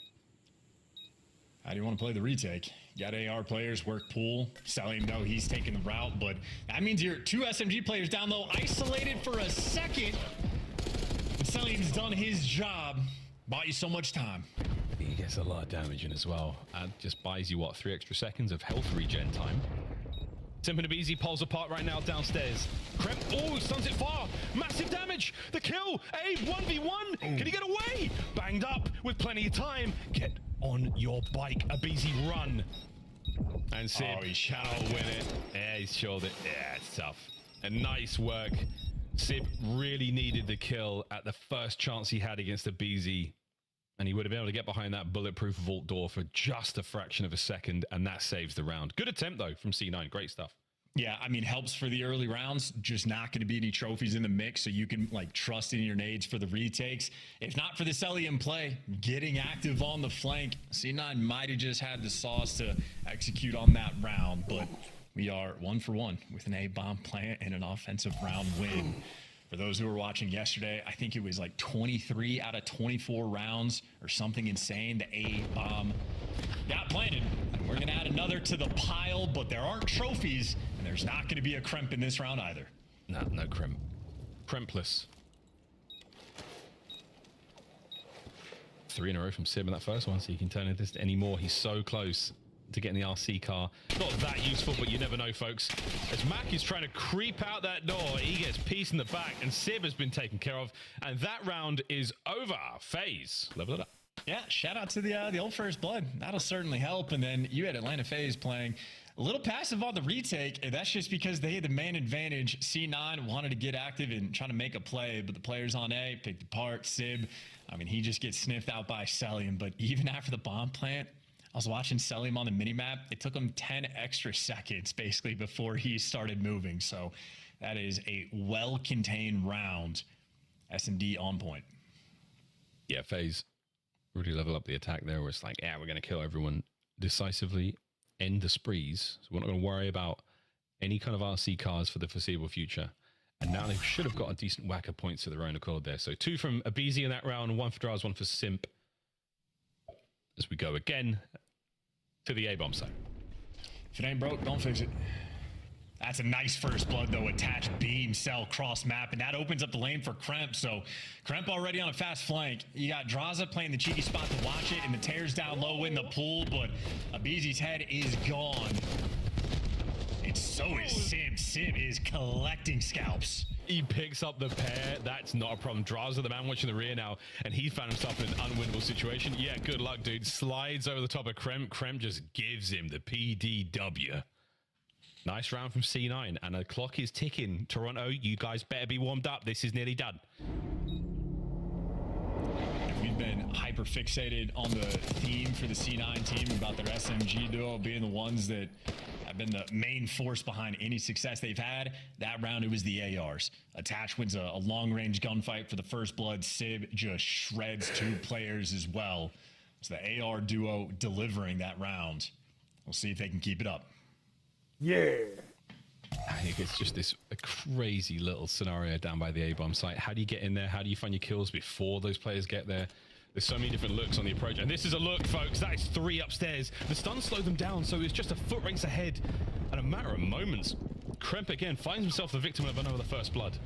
Speaker 11: How do you want to play the retake? You got AR players, work pool. Salim, though, he's taking the route, but that means you're 2 SMG players down low, isolated for a second. And Salim's done his job. Bought you so much time.
Speaker 8: He gets a lot of damage in as well. And just buys you, what, 3 extra seconds of health regen time. Simp and Abizi pulls apart right now downstairs. Kremp, oh, stuns it far. Massive damage. The kill. A 1v1. Can he get away? Banged up with plenty of time. Get on your bike. Abizi, run. And Sib,
Speaker 11: he
Speaker 8: shall win it. Yeah, he's showed it. Yeah, it's tough. And nice work. Sib really needed the kill at the first chance he had against Abizi. And he would have been able to get behind that bulletproof vault door for just a fraction of a second, and that saves the round. Good attempt, though, from C9. Great stuff.
Speaker 11: Yeah, I mean, helps for the early rounds. Just not going to be any trophies in the mix, so you can, like, trust in your nades for the retakes. If not for the Celium play, getting active on the flank, C9 might have just had the sauce to execute on that round, but we are 1 for 1 with an A-bomb plant and an offensive round win. For those who were watching yesterday, I think it was like 23 out of 24 rounds or something insane. The A-bomb got planted. We're going to add another to the pile, but there aren't trophies, and there's not going to be a Kremp in this round either.
Speaker 8: No Kremp. Krempless. 3 in a row from Sib in that first one, so you can turn into this anymore. He's so close to getting the RC car. Not that useful, but you never know, folks. As Mac is trying to creep out that door, he gets peace in the back, and Sib has been taken care of, and that round is over. FaZe, level it up.
Speaker 11: Yeah, shout out to the old first blood. That'll certainly help. And then you had Atlanta FaZe playing a little passive on the retake, and that's just because they had the man advantage. C9 wanted to get active and trying to make a play, but the players on A picked apart. Sib, I mean, he just gets sniffed out by Celium, but even after the bomb plant, I was watching Celium on the minimap. It took him 10 extra seconds, basically, before he started moving. So that is a well-contained round. SMD on point.
Speaker 8: Yeah, FaZe really level up the attack there, where it's like, yeah, we're going to kill everyone decisively, end the sprees. So we're not going to worry about any kind of RC cars for the foreseeable future. And now they should have got a decent whack of points to their own accord there. So 2 from Abizi in that round, 1 for Draz, 1 for Simp. As we go again to the A-bomb side.
Speaker 11: If it ain't broke, don't fix it. That's a nice first blood, though. Attached beam, cell, cross map, and that opens up the lane for Kremp. So Kremp already on a fast flank. You got Draza playing the cheeky spot to watch it, and the tears down low in the pool, but Abizi's head is gone. And so is Sim. Sim is collecting scalps.
Speaker 8: He picks up the pair. That's not a problem. Draza, the man watching the rear now, and he found himself in an unwinnable situation. Yeah, good luck, dude. Slides over the top of Kremp. Kremp just gives him the PDW. Nice round from C9, and the clock is ticking. Toronto, you guys better be warmed up. This is nearly done.
Speaker 11: We've been hyper fixated on the theme for the C9 team about their SMG duo being the ones that have been the main force behind any success they've had. That round, it was the ARs. Attach wins a long-range gunfight for the first blood. Sib just shreds 2 players as well. It's the AR duo delivering that round. We'll see if they can keep it up.
Speaker 1: Yeah.
Speaker 8: I think it's just this crazy little scenario down by the A-bomb site. How do you get in there? How do you find your kills before those players get there? There's so many different looks on the approach. And this is a look, folks. That is 3 upstairs. The stun slowed them down, so it's just a foot race ahead. And a matter of moments, Kremp again finds himself the victim of another first blood.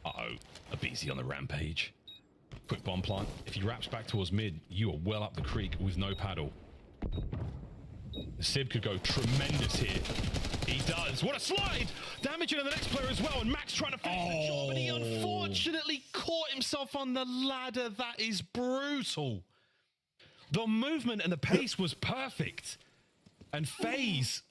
Speaker 8: Uh-oh. Abizi on the rampage. Quick bomb plant. If he wraps back towards mid, you are well up the creek with no paddle. Sib could go tremendous here. He does. What a slide! Damaging to the next player as well, and Max trying to finish the job, and he unfortunately caught himself on the ladder. That is brutal. The movement and the pace was perfect. And FaZe,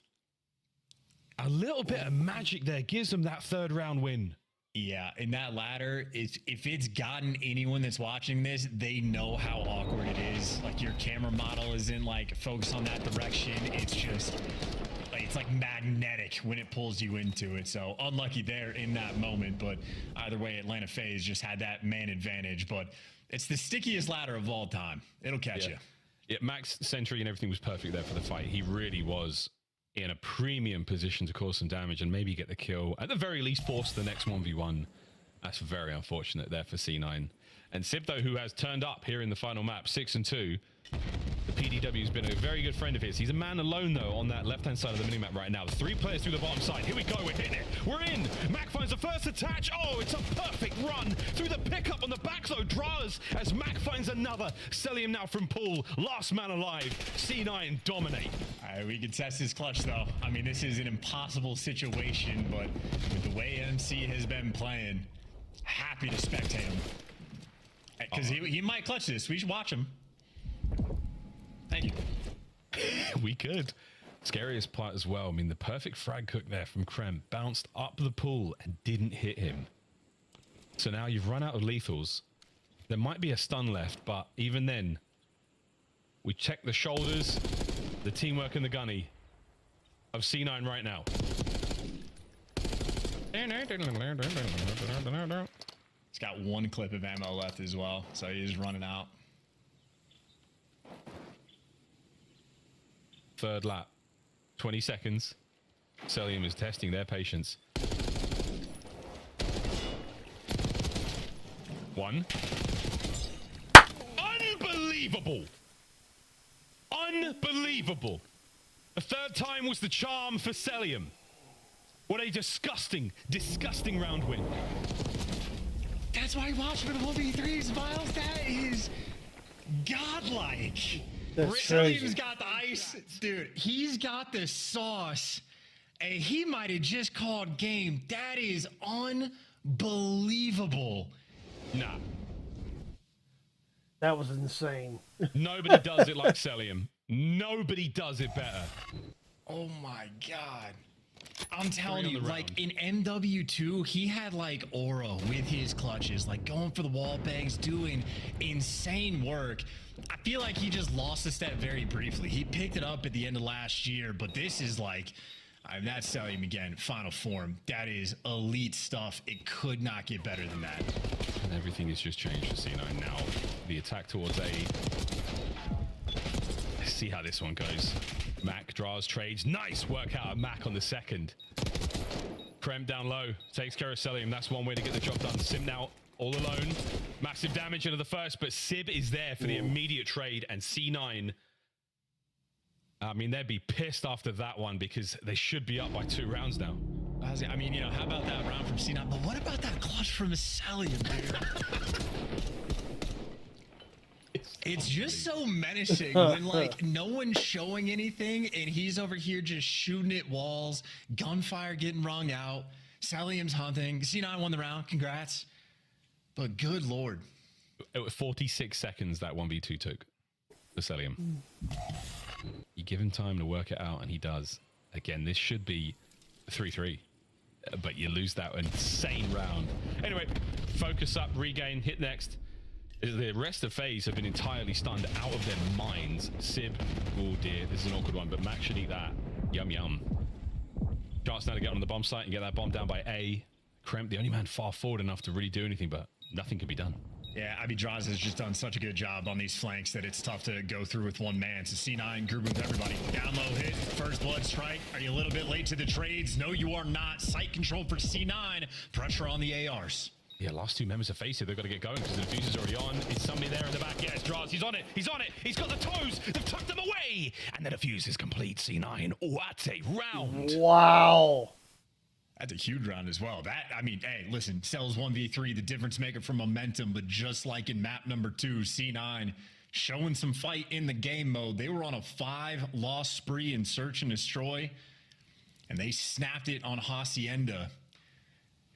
Speaker 8: a little bit of magic there gives them that 3rd round win.
Speaker 11: Yeah, and that ladder, if it's gotten anyone that's watching this, they know how awkward it is. Like, your camera model isn't like focused on that direction. It's just like it's like magnetic when it pulls you into it. So unlucky there in that moment, but either way, Atlanta FaZe just had that man advantage. But it's the stickiest ladder of all time. It'll catch you.
Speaker 8: Yeah, Max Sentry and everything was perfect there for the fight. He really was in a premium position to cause some damage and maybe get the kill. At the very least, force the next 1v1. That's very unfortunate there for C9. And Sib, though, who has turned up here in the final map, 6-2. The PDW has been a very good friend of his. He's a man alone, though, on that left-hand side of the minimap right now. 3 players through the bottom side. Here we go. We're hitting it. We're in. Mac finds the first attach. Oh, it's a perfect run through the pickup on the back, though. Draz as Mac finds another. Celium now from pool. Last man alive. C9 dominate.
Speaker 11: All right, we can test his clutch, though. I mean, this is an impossible situation, but with the way MC has been playing, happy to spectate him. Because he might clutch this. We should watch him. Thank you.
Speaker 8: We could. Scariest part as well. I mean, the perfect frag cook there from Krem bounced up the pool and didn't hit him. So now you've run out of lethals. There might be a stun left, but even then, we check the shoulders, the teamwork and the gunny of C9 right now.
Speaker 11: He's got 1 clip of ammo left as well, so he's running out.
Speaker 8: Third lap, 20 seconds. Celium is testing their patience. 1. Unbelievable! Unbelievable! The third time was the charm for Celium. What a disgusting, disgusting round win.
Speaker 11: That's why watching the 1v3s, Miles. That is godlike. Celium's got the ice. Dude, he's got the sauce. And he might have just called game. That is unbelievable.
Speaker 8: Nah.
Speaker 1: That was insane.
Speaker 8: Nobody does it like Celium. Nobody does it better.
Speaker 11: Oh my God. I'm telling you, like in MW2, he had like aura with his clutches, like going for the wall bangs, doing insane work. I feel like he just lost a step very briefly. He picked it up at the end of last year, but this is like, that's telling him again, final form. That is elite stuff. It could not get better than that.
Speaker 8: And everything has just changed for C9 now. The attack towards A. Let's see how this one goes. Mac draws trades. Nice work out of Mac on the second. Krem down low. Takes care of Celium. That's one way to get the job done. Sim now all alone. Massive damage into the first, but Sib is there for the immediate trade. And C9, I mean, they'd be pissed after that one because they should be up by 2 rounds now.
Speaker 11: I mean, you know, how about that round from C9? But what about that clutch from Celium, dude? It's just so menacing when, like, no one's showing anything and he's over here just shooting at walls, gunfire getting rung out, Celium's hunting. C9 won the round. Congrats. But good Lord.
Speaker 8: It was 46 seconds that 1v2 took for Celium. You give him time to work it out, and he does. Again, this should be 3-3. But you lose that insane round. Anyway, focus up, regain, hit next. The rest of FaZe have been entirely stunned out of their minds. Sib, oh dear, this is an awkward one, but Max should eat that. Yum, yum. Chance now to get on the bomb site and get that bomb down by A. Kremp, the only man far forward enough to really do anything, but nothing can be done.
Speaker 11: Yeah, I mean, Draz has just done such a good job on these flanks that it's tough to go through with one man. So C9 group with everybody. Down low hit, first blood strike. Are you a little bit late to the trades? No, you are not. Sight control for C9. Pressure on the ARs.
Speaker 8: Yeah, last 2 members of FaZe here, they've got to get going because the diffuser's already on. Is somebody there in the back? Yes, Draz, he's on it. He's on it. He's got the toes. They've tucked them away. And the diffuse is complete, C9. What a round.
Speaker 1: Wow.
Speaker 11: That's a huge round as well. That, I mean, hey, listen, Cells 1v3, the difference maker for momentum, but just like in map number 2, C9 showing some fight in the game mode. They were on a 5-loss spree in Search and Destroy, and they snapped it on Hacienda.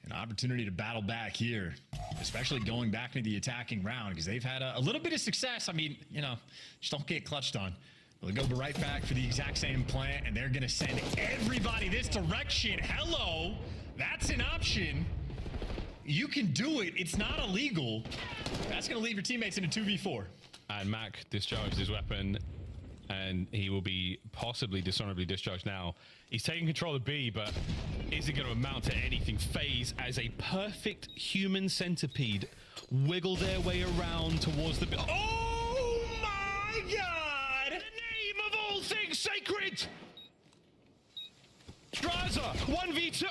Speaker 11: An opportunity to battle back here, especially going back into the attacking round, because they've had a little bit of success. I mean, you know, just don't get clutched on. They'll go right back for the exact same plan, and they're going to send everybody this direction. Hello, that's an option. You can do it. It's not illegal. That's going to leave your teammates in a 2v4.
Speaker 8: And Mac discharged his weapon. and he will be possibly dishonorably discharged now. He's taking control of B, but is it going to amount to anything? FaZe, as a perfect human centipede, wiggle their way around towards the... Oh my God! In the name of all things sacred! Straza, 1v2. What?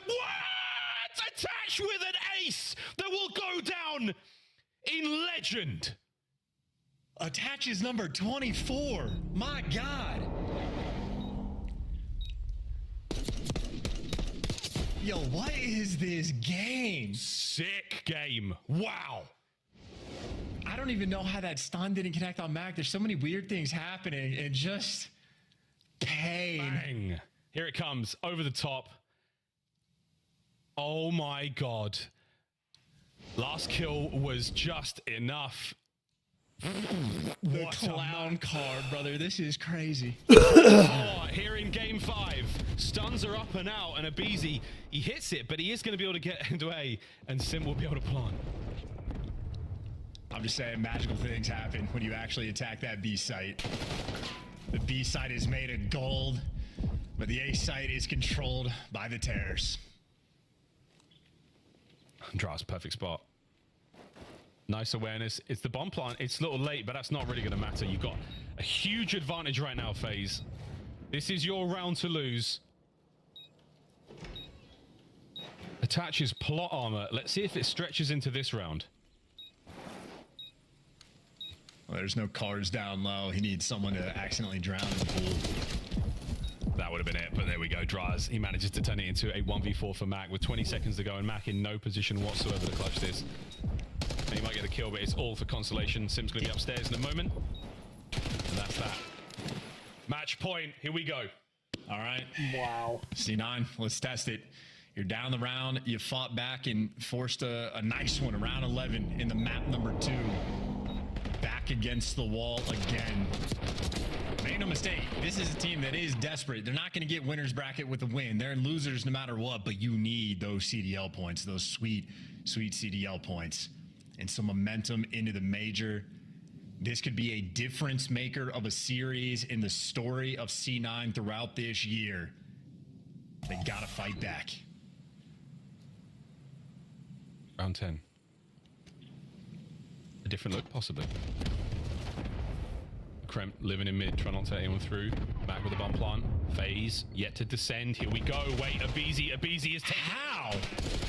Speaker 8: Attach with an ace that will go down in legend.
Speaker 11: Attach is number 24. My God. Yo, what is this game?
Speaker 8: Sick game. Wow.
Speaker 11: I don't even know how that stun didn't connect on Mac. There's so many weird things happening and just pain.
Speaker 8: Bang. Here it comes. Over the top. Oh my God. Last kill was just enough.
Speaker 11: The clown card, brother. This is crazy.
Speaker 8: Oh, here in game 5, stuns are up and out, and Abizi, he hits it, but he is going to be able to get into A, and Sim will be able to plant.
Speaker 11: I'm just saying, magical things happen when you actually attack that B site. The B site is made of gold, but the A site is controlled by the Terrors.
Speaker 8: Draws, perfect spot. Nice awareness. It's the bomb plant. It's a little late, but that's not really going to matter. You've got a huge advantage right now, FaZe. This is your round to lose. Attaches plot armor. Let's see if it stretches into this round.
Speaker 11: Well, there's no cards down low. He needs someone to accidentally drown in the pool.
Speaker 8: That would have been it, but there we go. Draz, he manages to turn it into a 1v4 for Mac with 20 seconds to go, and Mac in no position whatsoever to clutch this. And he might get a kill, but it's all for consolation. Sim's going to be upstairs in a moment. And that's that. Match point. Here we go.
Speaker 11: All right.
Speaker 1: Wow.
Speaker 11: C9, let's test it. You're down the round. You fought back and forced a nice one around 11 in the map number 2. Back against the wall again. Make no mistake, this is a team that is desperate. They're not going to get winner's bracket with a win. They're losers no matter what, but you need those CDL points, those sweet, sweet CDL points. And some momentum into the major. This could be a difference maker of a series in the story of C9 throughout this year. They gotta fight back.
Speaker 8: Round 10. A different look, possibly. Kremp living in mid, trying not to let anyone through. Back with the bomb plant. FaZe yet to descend. Here we go. Wait, Abizi is taking... How?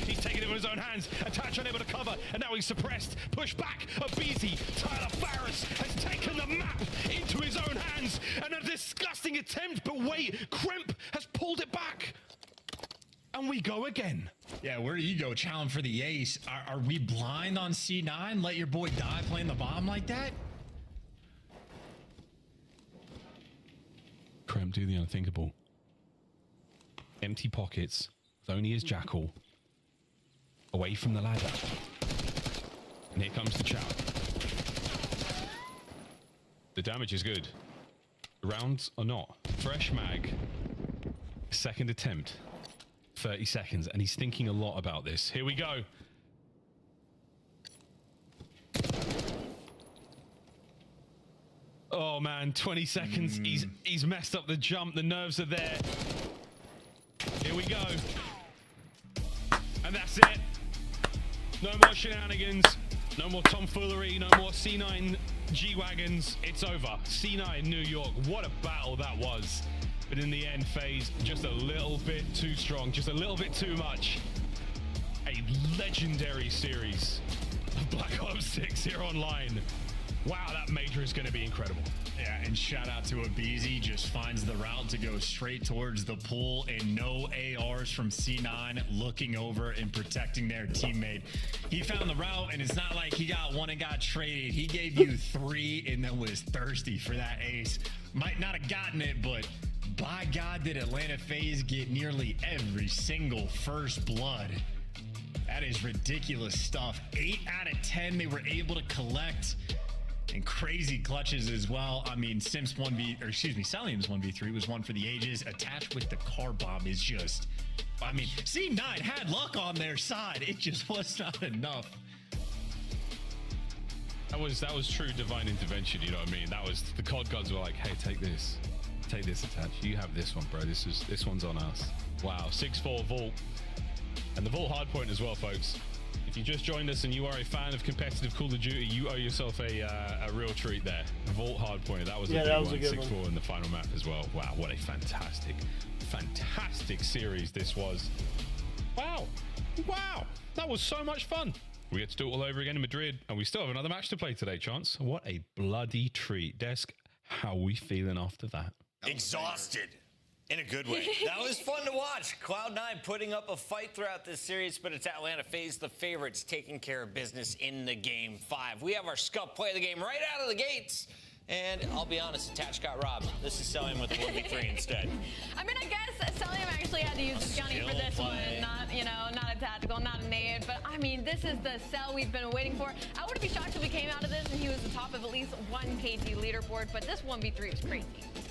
Speaker 8: He's taking it with his own hands. Attach unable to cover, and now he's suppressed. Push back. Abizi, Tyler Farris has taken the map into his own hands, and a disgusting attempt, but wait, Kremp has pulled it back. And we go again.
Speaker 11: Yeah, where do you go? Challenge for the ace. Are we blind on C9? Let your boy die playing the bomb like that?
Speaker 8: Kremp do the unthinkable. Empty pockets, with only his jackal. Away from the ladder. And here comes the chow. The damage is good. The rounds are not. Fresh mag. Second attempt. 30 seconds. And he's thinking a lot about this. Here we go. Oh man, 20 seconds. He's messed up the jump. The nerves are there. Here we go. And that's it. No more shenanigans. No more tomfoolery. No more C9 G-Wagons. It's over. C9 New York. What a battle that was. But in the end, FaZe just a little bit too strong. Just a little bit too much. A legendary series of Black Ops 6 here online. Wow, that major is going to be incredible.
Speaker 11: Yeah, and shout out to Abizi, just finds the route to go straight towards the pool, and no ARs from C9 looking over and protecting their teammate. He found the route, and it's not like he got one and got traded. He gave you 3 and then was thirsty for that ace. Might not have gotten it, but by God, did Atlanta FaZe get nearly every single first blood. That is ridiculous stuff. 8 out of 10 they were able to collect. And crazy clutches as well. I mean, Salium's 1v3 was one for the ages. Attached with the car bomb is just, I mean, C9 had luck on their side. It just was not enough.
Speaker 8: That was true divine intervention. You know what I mean? That was the COD gods were like, hey, take this attach. You have this one, bro. This one's on us. Wow, 6-4 vault, and the vault hardpoint as well, folks. If you just joined us and you are a fan of competitive Call of Duty, you owe yourself a real treat there. Vault hardpoint. That was a big one. 6-4 in the final map as well. Wow, what a fantastic series this was. Wow, that was so much fun. We get to do it all over again in Madrid, and we still have another match to play today, Chance. What a bloody treat. Desk, how are we feeling after that?
Speaker 12: Exhausted. In a good way. That was fun to watch. Cloud9 putting up a fight throughout this series, but it's Atlanta FaZe, the favorites, taking care of business in the game 5. We have our Scuff play the game right out of the gates. And I'll be honest, Attach got robbed. This is Celium with the 1v3 instead.
Speaker 13: I mean, I guess Celium actually had to use his gunny for this one, not a tactical, not a nade. But I mean, this is the cell we've been waiting for. I wouldn't be shocked if we came out of this and he was the top of at least one KD leaderboard, but this 1v3 was crazy.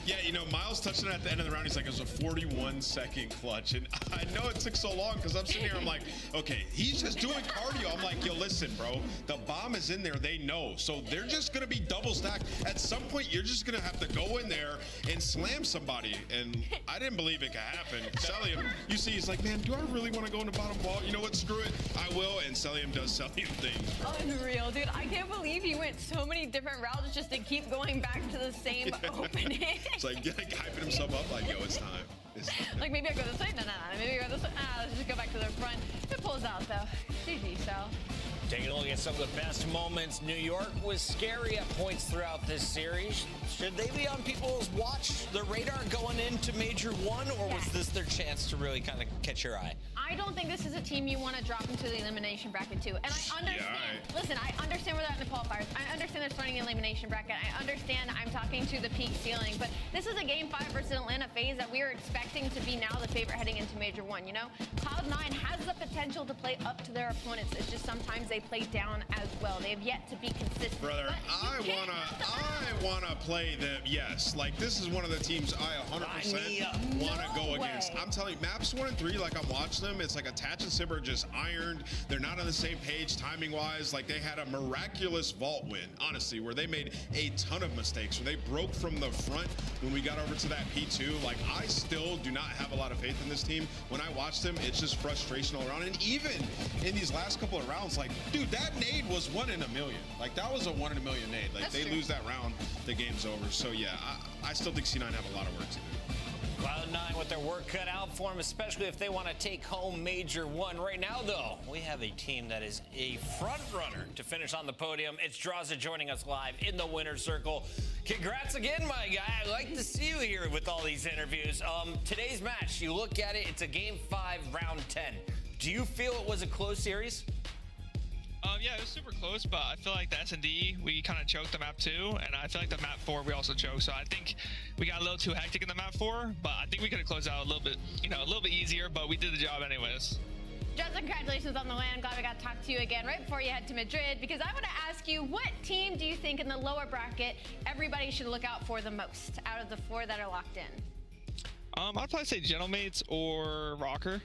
Speaker 14: Yeah, you know, Miles touched it at the end of the round. He's like, it was a 41-second clutch. And I know it took so long because I'm sitting here, I'm like, okay, he's just doing cardio. I'm like, yo, listen, bro, the bomb is in there. They know. So they're just going to be double stacked. At some point, you're just going to have to go in there and slam somebody. And I didn't believe it could happen. Celium, you see, he's like, man, do I really want to go in the bottom wall? You know what? Screw it. I will. And Celium does Celium things, bro.
Speaker 13: Unreal, dude. I can't believe he went so many different routes just to keep going back to the same opening.
Speaker 14: It's like hyping himself up like, yo, it's time.
Speaker 13: Like, maybe I go this way? No. Maybe I go this way? Let's just go back to the front. It pulls out, though. GG, so.
Speaker 12: Taking a look at some of the best moments. New York was scary at points throughout this series. Should they be on people's watch, the radar going into Major 1, or was this their chance to really kind of catch your eye?
Speaker 13: I don't think this is a team you want to drop into the elimination bracket too. And I understand. Listen, I understand where they're at in the qualifiers. I understand they're starting the elimination bracket. I understand I'm talking to the peak ceiling, but this is a game 5 versus Atlanta FaZe that we are expecting to be now the favorite heading into Major 1. You know, Cloud9 has the potential to play up to their opponents. It's just sometimes they play down as well. They have yet to be consistent.
Speaker 14: Brother, I wanna play them. Yes, like this is one of the teams I 100% want to go against. I'm telling you, maps 1 and 3, like I'm watching them, it's like Attach and Sib are just ironed. They're not on the same page timing wise. Like they had a miraculous vault win, honestly, where they made a ton of mistakes, where they broke from the front when we got over to that P2. Like I still do not have a lot of faith in this team. When I watch them, it's just frustration all around. And even in these last couple of rounds, like, dude, that nade was 1 in a million. Like that was a 1 in a million nade. Like they lose that round, the game's over. So yeah, I still think C9 have a lot of work to do.
Speaker 12: Cloud9 with their work cut out for them, especially if they want to take home Major 1. Right now, though, we have a team that is a front runner to finish on the podium. It's Draza joining us live in the winner's circle. Congrats again, my guy. I like to see you here with all these interviews. Today's match, you look at it, it's a game 5, round 10. Do you feel it was a close series?
Speaker 6: Yeah, it was super close, but I feel like the S&D, we kind of choked the map 2, and I feel like the map 4, we also choked. So I think we got a little too hectic in the map 4, but I think we could have closed out a little bit, a little bit easier, but we did the job anyways.
Speaker 13: Justin, congratulations on the win. Glad we got to talk to you again right before you head to Madrid, because I want to ask you, what team do you think in the lower bracket everybody should look out for the most out of the 4 that are locked in?
Speaker 6: I'd probably say Gentlemates or Rocker.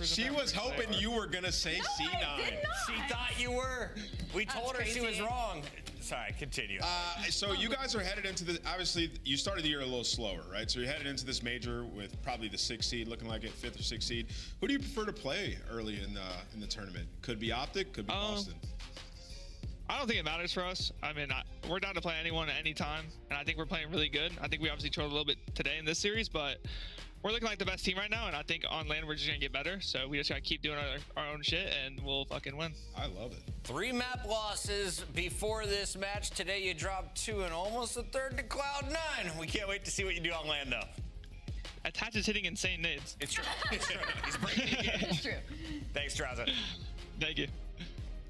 Speaker 14: She was hoping you were gonna say C9.
Speaker 12: She thought you were. We told her she was wrong. Sorry, continue.
Speaker 14: So you guys are headed into the, obviously you started the year a little slower, right? So you're headed into this major with probably the 6th seed, looking like it, 5th or 6th seed. Who do you prefer to play early in the tournament? Could be Optic, could be Boston.
Speaker 6: I don't think it matters for us. I mean, we're down to play anyone at any time, and I think we're playing really good. I think we obviously showed a little bit today in this series, but we're looking like the best team right now, and I think on land we're just gonna get better. So we just gotta keep doing our own shit, and we'll fucking win.
Speaker 14: I love it.
Speaker 12: 3 map losses before this match. Today you dropped 2 and almost a third to Cloud9. We can't wait to see what you do on land, though.
Speaker 6: Attach is hitting insane nades.
Speaker 12: It's true. It's true. He's breaking it.
Speaker 13: It's true.
Speaker 12: Thanks, Draza.
Speaker 6: Thank you.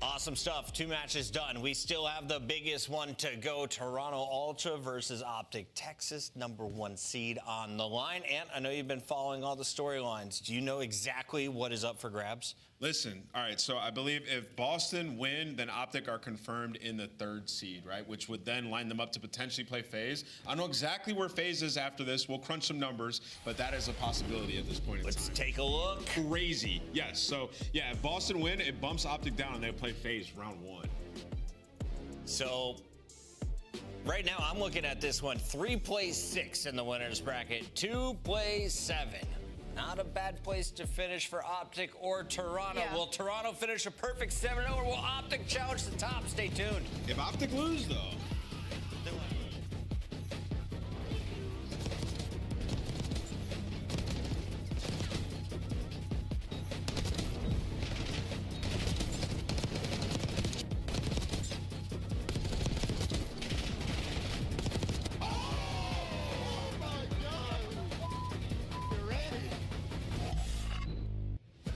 Speaker 12: Awesome stuff. 2 matches done. We still have the biggest one to go. Toronto Ultra versus Optic Texas, #1 seed on the line. And I know you've been following all the storylines. Do you know exactly what is up for grabs?
Speaker 14: Listen, all right, so I believe if Boston win, then Optic are confirmed in the 3rd seed, right? Which would then line them up to potentially play FaZe. I don't know exactly where FaZe is after this. We'll crunch some numbers, but that is a possibility at this point in time.
Speaker 12: Let's take a look.
Speaker 14: Crazy. Yes, so yeah, if Boston win, it bumps Optic down and they play FaZe round 1.
Speaker 12: So right now I'm looking at this one. 3 plays 6 in the winners bracket. 2 plays 7. Not a bad place to finish for Optic or Toronto.
Speaker 13: Yeah.
Speaker 12: Will Toronto finish a perfect 7-0 or will Optic challenge the top? Stay tuned.
Speaker 14: If Optic lose, though.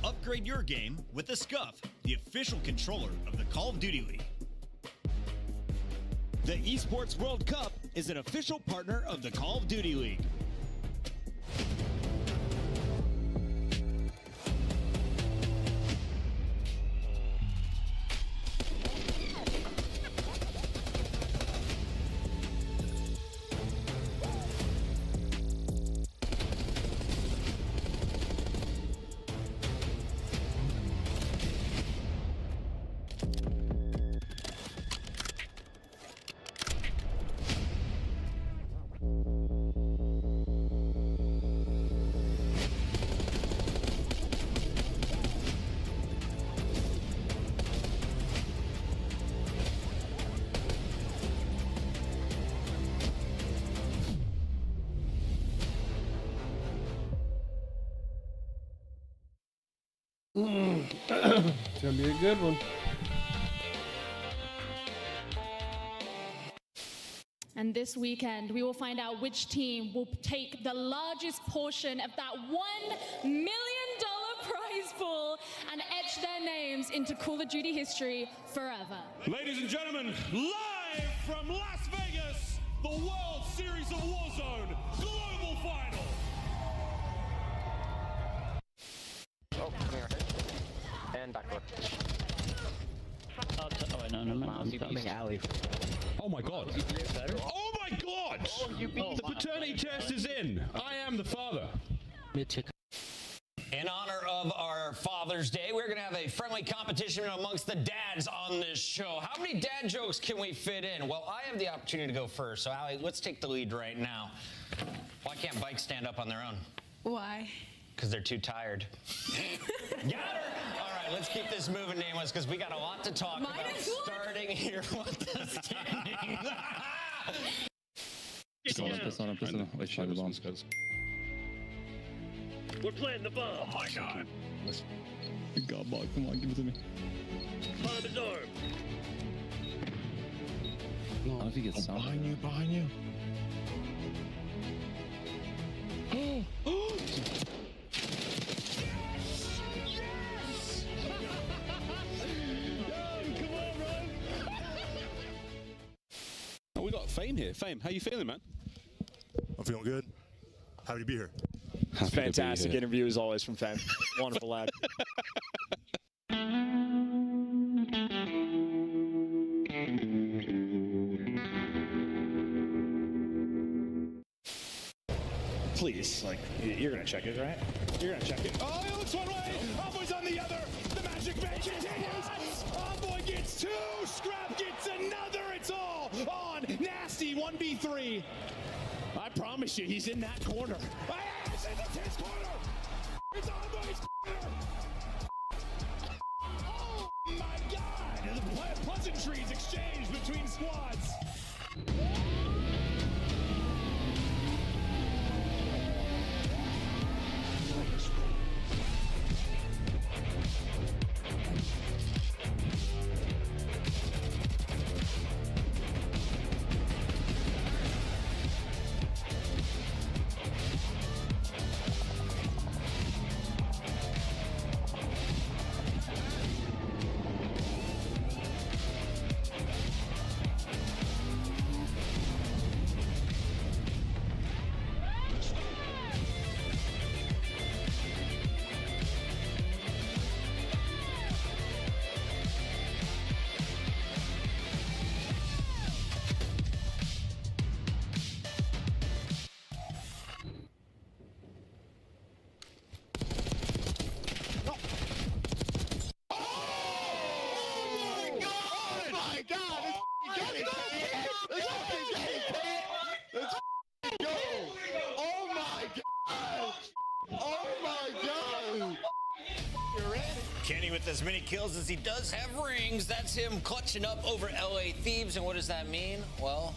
Speaker 7: Upgrade your game with the Scuff, the official controller of the Call of Duty League. The Esports World Cup is an official partner of the Call of Duty League.
Speaker 1: It's gonna be a good one.
Speaker 17: And this weekend, we will find out which team will take the largest portion of that $1 million prize pool and etch their names into Call of Duty history forever.
Speaker 4: Ladies and gentlemen, live from Las Vegas, the World Series of Warzone Global Final.
Speaker 21: Oh, come here. And backdoor.
Speaker 8: Alley. Oh my god. Oh my god! The paternity test is in. I am the father.
Speaker 12: In honor of our Father's Day, we're going to have a friendly competition amongst the dads on this show. How many dad jokes can we fit in? Well, I have the opportunity to go first. So, Allie, let's take the lead right now. Why can't bikes stand up on their own?
Speaker 13: Why?
Speaker 12: Because they're too tired. Got her! All right, let's keep this moving, Nameless, because we got a lot to talk about. Starting here with the standings.
Speaker 4: We're playing the bomb. Oh my god.
Speaker 11: God, ball, come on, give it to me.
Speaker 4: Bomb is armed.
Speaker 11: No, I don't think it's behind you, behind you.
Speaker 15: Oh, we got Fame here. Fame, how you feeling, man?
Speaker 23: I'm feeling good. Happy to be here.
Speaker 15: Happy
Speaker 24: Fantastic interview as always from Fame. Wonderful lad. Please, like, you're gonna check it, right? You're gonna check it.
Speaker 4: Oh, it looks one way. Envoy's on the other. The Magic Man continues. Envoy gets 2. Scrap gets another. It's all on Nasty 1v3.
Speaker 24: I promise you, he's in that corner.
Speaker 4: It's his corner. It's Envoy's corner. Oh my God!
Speaker 24: The pleasantries exchanged between squads.
Speaker 10: Oh my God! You're ready.
Speaker 12: Kenny with as many kills as he does have rings. That's him clutching up over LA Thieves. And what does that mean? Well,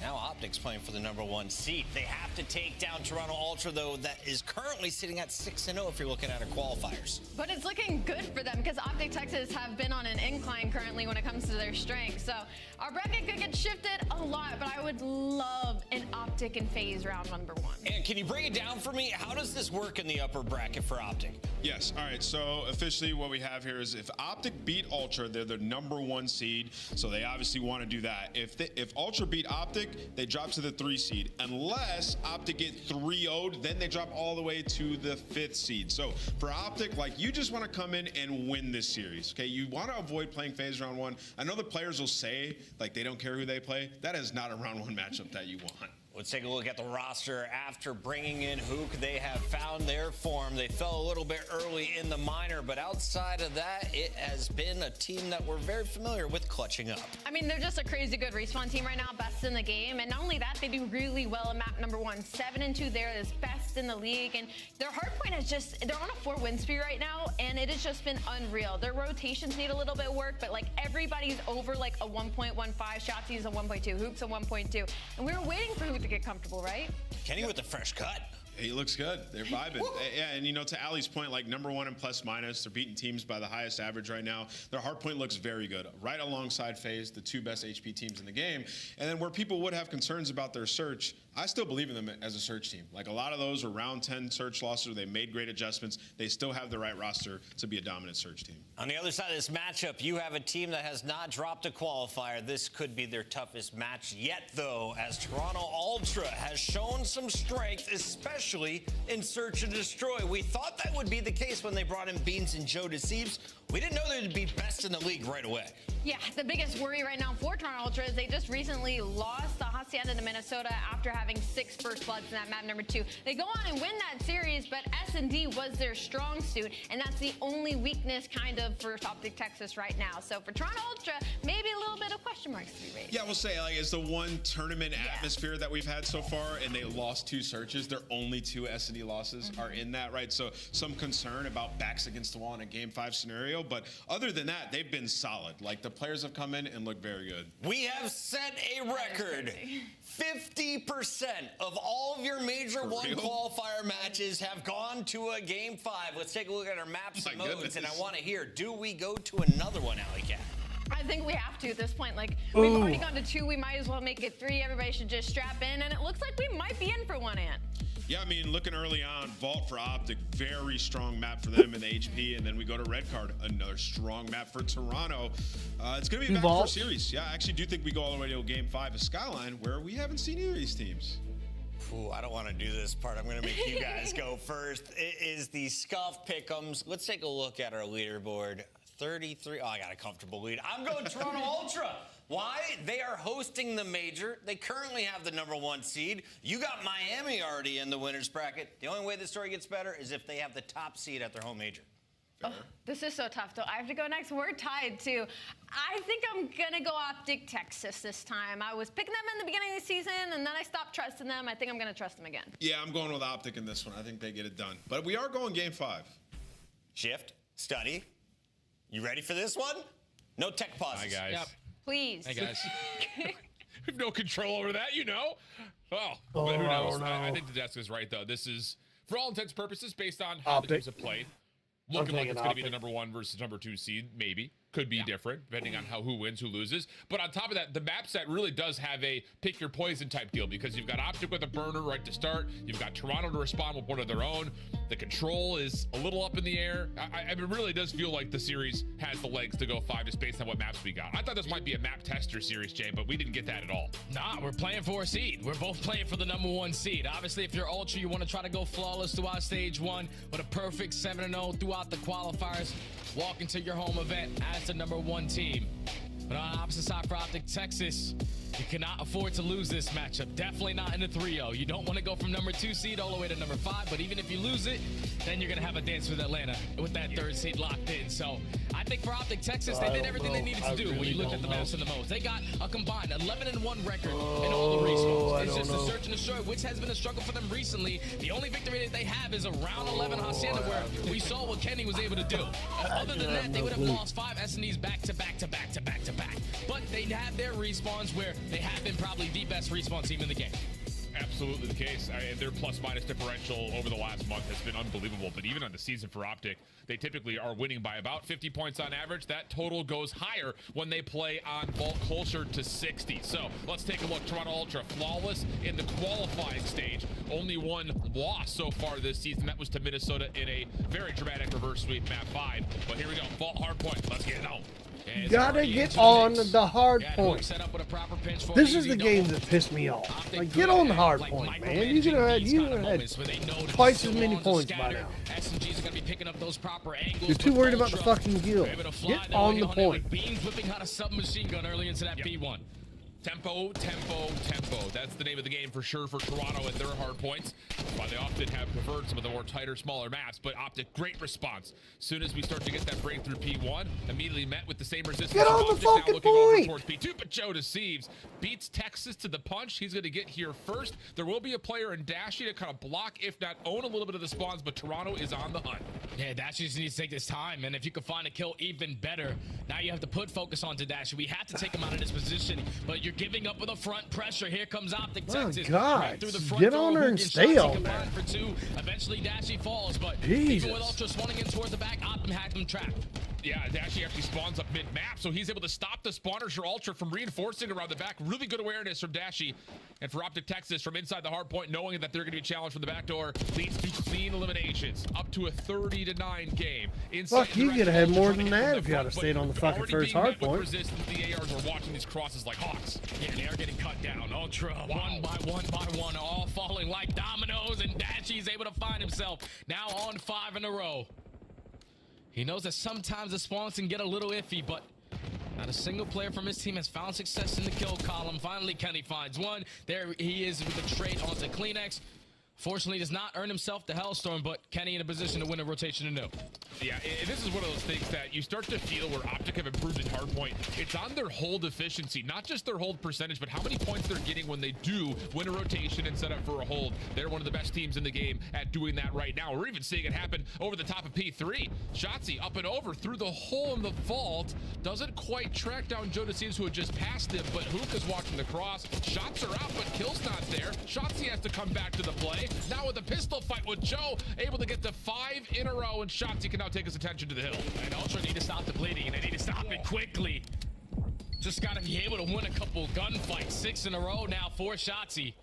Speaker 12: now Optic's playing for the #1 seed. They have to take down Toronto Ultra, though, that is currently sitting at 6-0 if you're looking at our qualifiers.
Speaker 13: But it's looking good for them because Optic Texas have been on an incline currently when it comes to their strength. So our bracket could get shifted a lot, but I would love an Optic and FaZe round #1.
Speaker 12: And can you break it down for me? How does this work in the upper bracket for Optic?
Speaker 14: Yes. All right. So officially what we have here is if Optic beat Ultra, they're the #1 seed. So they obviously want to do that. If Ultra beat Optic, they drop to the 3 seed. Unless Optic get 3-0'd, then they drop all the way to the 5th seed. So for Optic, like, you just want to come in and win this series. Okay. You want to avoid playing FaZe round 1. I know the players will say like they don't care who they play. That is not a round 1 matchup that you want.
Speaker 12: Let's take a look at the roster. After bringing in Hook, they have found their form. They fell a little bit early in the minor, but outside of that, it has been a team that we're very familiar with clutching up.
Speaker 13: I mean, they're just a crazy good respawn team right now, best in the game. And not only that, they do really well in map #1. 7-2 there is best in the league. And their hardpoint is just, they're on a 4-win spree right now, and it has just been unreal. Their rotations need a little bit of work, but like everybody's over like a 1.15. Shotzi's a 1.2. Hook's a 1.2. And we were waiting for Hook to get comfortable, right?
Speaker 12: Kenny with the fresh cut.
Speaker 14: He looks good. They're vibing. Yeah, and you know, to Ali's point, like #1 and plus minus, they're beating teams by the highest average right now. Their hardpoint looks very good, right alongside FaZe, the 2 best HP teams in the game. And then where people would have concerns about their search, I still believe in them as a search team. Like, a lot of those were round 10 search losses. They made great adjustments. They still have the right roster to be a dominant search team.
Speaker 12: On the other side of this matchup, you have a team that has not dropped a qualifier. This could be their toughest match yet, though, as Toronto Ultra has shown some strength, especially in Search and Destroy. We thought that would be the case when they brought in Beans and Joe Deceives. We didn't know they'd be best in the league right away.
Speaker 13: Yeah, the biggest worry right now for Toronto Ultra is they just recently lost the Hacienda to Minnesota after having 6 first bloods in that map #2. They go on and win that series, but S&D was their strong suit, and that's the only weakness kind of for Optic Texas right now. So for Toronto Ultra, maybe a little bit of question marks to be raised.
Speaker 14: Yeah, we'll say, like, it's the one tournament atmosphere that we've had so far, and they lost 2 searches. Their only 2 S&D losses are in that, right? So some concern about backs against the wall in a Game 5 scenario, but other than that, they've been solid. Like, the players have come in and looked very good.
Speaker 12: We have set a record. 50% of all of your Major 1 qualifier matches have gone to a Game 5. Let's take a look at our maps and modes, and I want to hear, do we go to another one, Alley Cat?
Speaker 13: I think we have to at this point. Like, we've already gone to 2. We might as well make it 3. Everybody should just strap in, and it looks like we might be in for one, Ant.
Speaker 14: Yeah, I mean, looking early on, Vault for Optic, very strong map for them in the HP, and then we go to Red Card, another strong map for Toronto. It's going to be a back for series. Yeah, I actually do think we go all the way to a Game 5 of Skyline, where we haven't seen either of these teams.
Speaker 12: Ooh, I don't want to do this part. I'm going to make you guys go first. It is the Scuff Pick'ems. Let's take a look at our leaderboard. 33. Oh, I got a comfortable lead. I'm going Toronto Ultra. Why? They are hosting the major. They currently have the #1 seed. You got Miami already in the winner's bracket. The only way the story gets better is if they have the top seed at their home major.
Speaker 13: Oh, this is so tough, though. I have to go next. We're tied, too. I think I'm going to go Optic Texas this time. I was picking them in the beginning of the season, and then I stopped trusting them. I think I'm going to trust them again.
Speaker 14: Yeah, I'm going with Optic in this one. I think they get it done. But we are going Game 5.
Speaker 12: Shift, study. You ready for this one? No tech pauses.
Speaker 8: Hi, guys.
Speaker 13: Yep. Please.
Speaker 8: Hey, guys. We have no control over that, you know. But who knows?
Speaker 1: No.
Speaker 8: I think the desk is right, though. This is, for all intents and purposes, based on how the teams have played. Looking like it's going to be the #1 versus #2 seed, maybe. Could be different, depending on who wins, who loses. But on top of that, the map set really does have a pick your poison type deal, because you've got Optic with a burner right to start. You've got Toronto to respond with one of their own. The control is a little up in the air. It really does feel like the series has the legs to go 5 just based on what maps we got. I thought this might be a map tester series, Jay, but we didn't get that at all.
Speaker 2: Nah, we're playing for a seed. We're both playing for the #1 seed. Obviously, if you're Ultra, you want to try to go flawless throughout stage 1 with a perfect 7-0 throughout the qualifiers. Walk into your home event as the #1 team. But on the opposite side for Optic Texas, you cannot afford to lose this matchup. Definitely not in the 3-0. You don't want to go from #2 seed all the way to #5, but even if you lose it, then you're going to have a dance with Atlanta with that 3rd seed locked in. So I think for Optic Texas, they did everything they needed to do when you looked at the maps and the modes. They got a combined 11-1 record in all the respawns. It's just a search and destroy, which has been a struggle for them recently. The only victory that they have is a round 11 Hacienda, where we saw what Kenny was able to do. Other than that, they would have lost 5 S&Ds back to back to back to back to back. But they have their respawns where they have been probably the best respawn team in the game.
Speaker 3: Absolutely the case. Their plus-minus differential over the last month has been unbelievable. But even on the season for Optic, they typically are winning by about 50 points on average. That total goes higher when they play on Vault closer to 60. So let's take a look. Toronto Ultra flawless in the qualifying stage. Only one loss so far this season. That was to Minnesota in a very dramatic reverse sweep map 5. But here we go. Vault hardpoint. Let's get it on.
Speaker 1: You gotta get on the hard point. This is the game that pissed me off. Like, get on the hard point, man. You could have had twice as many points by now. You're too worried about the fucking kill. Get on the point.
Speaker 2: Beans whipping out a submachine gun early into that P1.
Speaker 3: Tempo, tempo, tempo. That's the name of the game for sure for Toronto and their hard points. While they often have preferred some of the more tighter, smaller maps, but Optic, great response. Soon as we start to get that breakthrough P1, immediately met with the same resistance.
Speaker 1: Get on the fucking
Speaker 3: looking
Speaker 1: point!
Speaker 3: over towards P2, but Joe deceives. Beats Texas to the punch. He's going to get here first. There will be a player in Dashy to kind of block, if not own a little bit of the spawns, but Toronto is on the hunt.
Speaker 2: Yeah, Dashy just needs to take this time, and if you can find a kill, even better. Now you have to put focus onto Dashy. We have to take him out of this position, but you're giving up with a front pressure. Here comes Optic Texas.
Speaker 1: God,
Speaker 2: right through the front
Speaker 1: get
Speaker 2: door.
Speaker 1: on there and stay on there.
Speaker 2: For 2. Eventually, Dashy falls, but
Speaker 1: Jesus.
Speaker 2: even with Ultra spawning in towards the back, Optim has him trapped.
Speaker 3: Yeah, Dashy actually spawns up mid-map, so he's able to stop the spawners for Ultra from reinforcing around the back. Really good awareness from Dashy. And for Optic Texas, from inside the hard point, knowing that they're going to be challenged from the back door, leads to clean eliminations. Up to a 30-9 game.
Speaker 1: Fuck, you could have had more than that if you had stayed on the fucking first hard point.
Speaker 3: Resistance, the ARs are watching these crosses like hawks.
Speaker 2: Yeah, they are getting cut down. Ultra, one by one, all falling like dominoes, and Dashy's able to find himself now on 5 in a row. He knows that sometimes the spawns can get a little iffy, but not a single player from his team has found success in the kill column. Finally, Kenny finds one. There he is with the trade onto Kleenex. Fortunately, does not earn himself the Hellstorm, but Kenny in a position to win a rotation to no.
Speaker 3: Yeah, this is one of those things that you start to feel where Optic have improved in hardpoint. It's on their hold efficiency, not just their hold percentage, but how many points they're getting when they do win a rotation and set up for a hold. They're one of the best teams in the game at doing that right now. We're even seeing it happen over the top of P3. Shotzzy up and over through the hole in the vault. Doesn't quite track down Joe Deceives, who had just passed him, but Hook is watching the cross. Shots are out, but kill's not there. Shotzzy has to come back to the play. Now with a pistol fight with Joe, able to get to 5 in a row, and Shotzzy can now take his attention to the hill.
Speaker 2: And Ultra need to stop the bleeding, and they need to stop it quickly. Just gotta be able to win a couple gunfights. 6 in a row now for Shotzzy,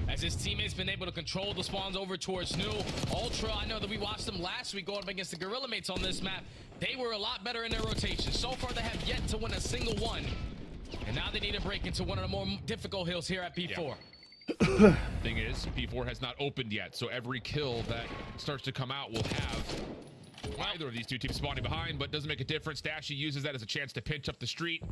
Speaker 2: as his teammates been able to control the spawns over towards New. Ultra, I know that we watched them last week going up against the Gorilla mates on this map. They were a lot better in their rotation. So far, they have yet to win a single one. And now they need to break into one of the more difficult hills here at P4.
Speaker 3: Yeah. Thing is, P4 has not opened yet, so every kill that starts to come out will have either of these two teams spawning behind, but doesn't make a difference. Dashy uses that as a chance to pinch up the street,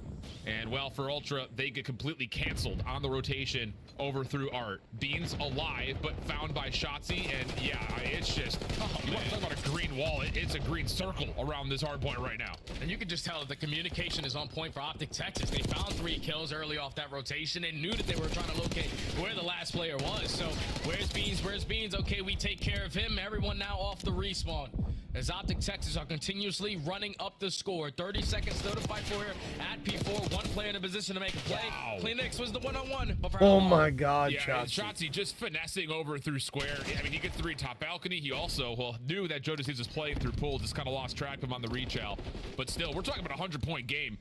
Speaker 3: and well, for Ultra, they get completely canceled on the rotation over through Art. Beans alive, but found by Shotzzy, and yeah, it's just, you want to talk about a green wall, it's a green circle around this hard point right now.
Speaker 2: And you can just tell that the communication is on point for Optic Texas. They found 3 kills early off that rotation and knew that they were trying to locate where the last player was. So where's Beans? Where's Beans? Okay, we take care of him. Everyone now off the respawn, as Optic Texas are continuously running up the score. 30 seconds still to fight for here at P4. One player in a position to make a play.
Speaker 3: Wow.
Speaker 2: Kleenex was the one-on-one.
Speaker 1: Oh my God,
Speaker 3: yeah, Shotzzy just finessing over through square. I mean, he gets the read top balcony. He also knew that Joe Deceives was playing through pool. Just kind of lost track of him on the reach out. But still, we're talking about a 100-point game.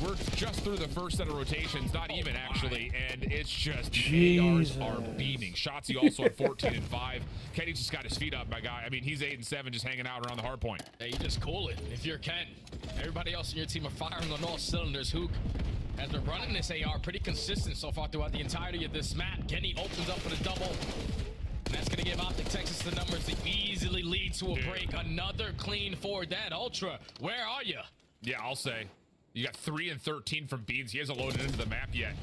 Speaker 3: We're just through the first set of rotations, not even actually, and it's just the ARs are beaming. Shotzzy also at 14-5. Kenny just got his feet up, my guy. I mean, he's 8-7, just hanging out around the hard point.
Speaker 2: Hey, you just cool it if you're Ken. Everybody else in your team are firing on all cylinders. Hook has been running this AR pretty consistent so far throughout the entirety of this map. Kenny opens up with a double, and that's going to give Optic Texas the numbers to easily lead to a break. Another clean for that. Ultra, where are you?
Speaker 3: Yeah, I'll say. You got 3 and 13 from Beans. He hasn't loaded into the map yet.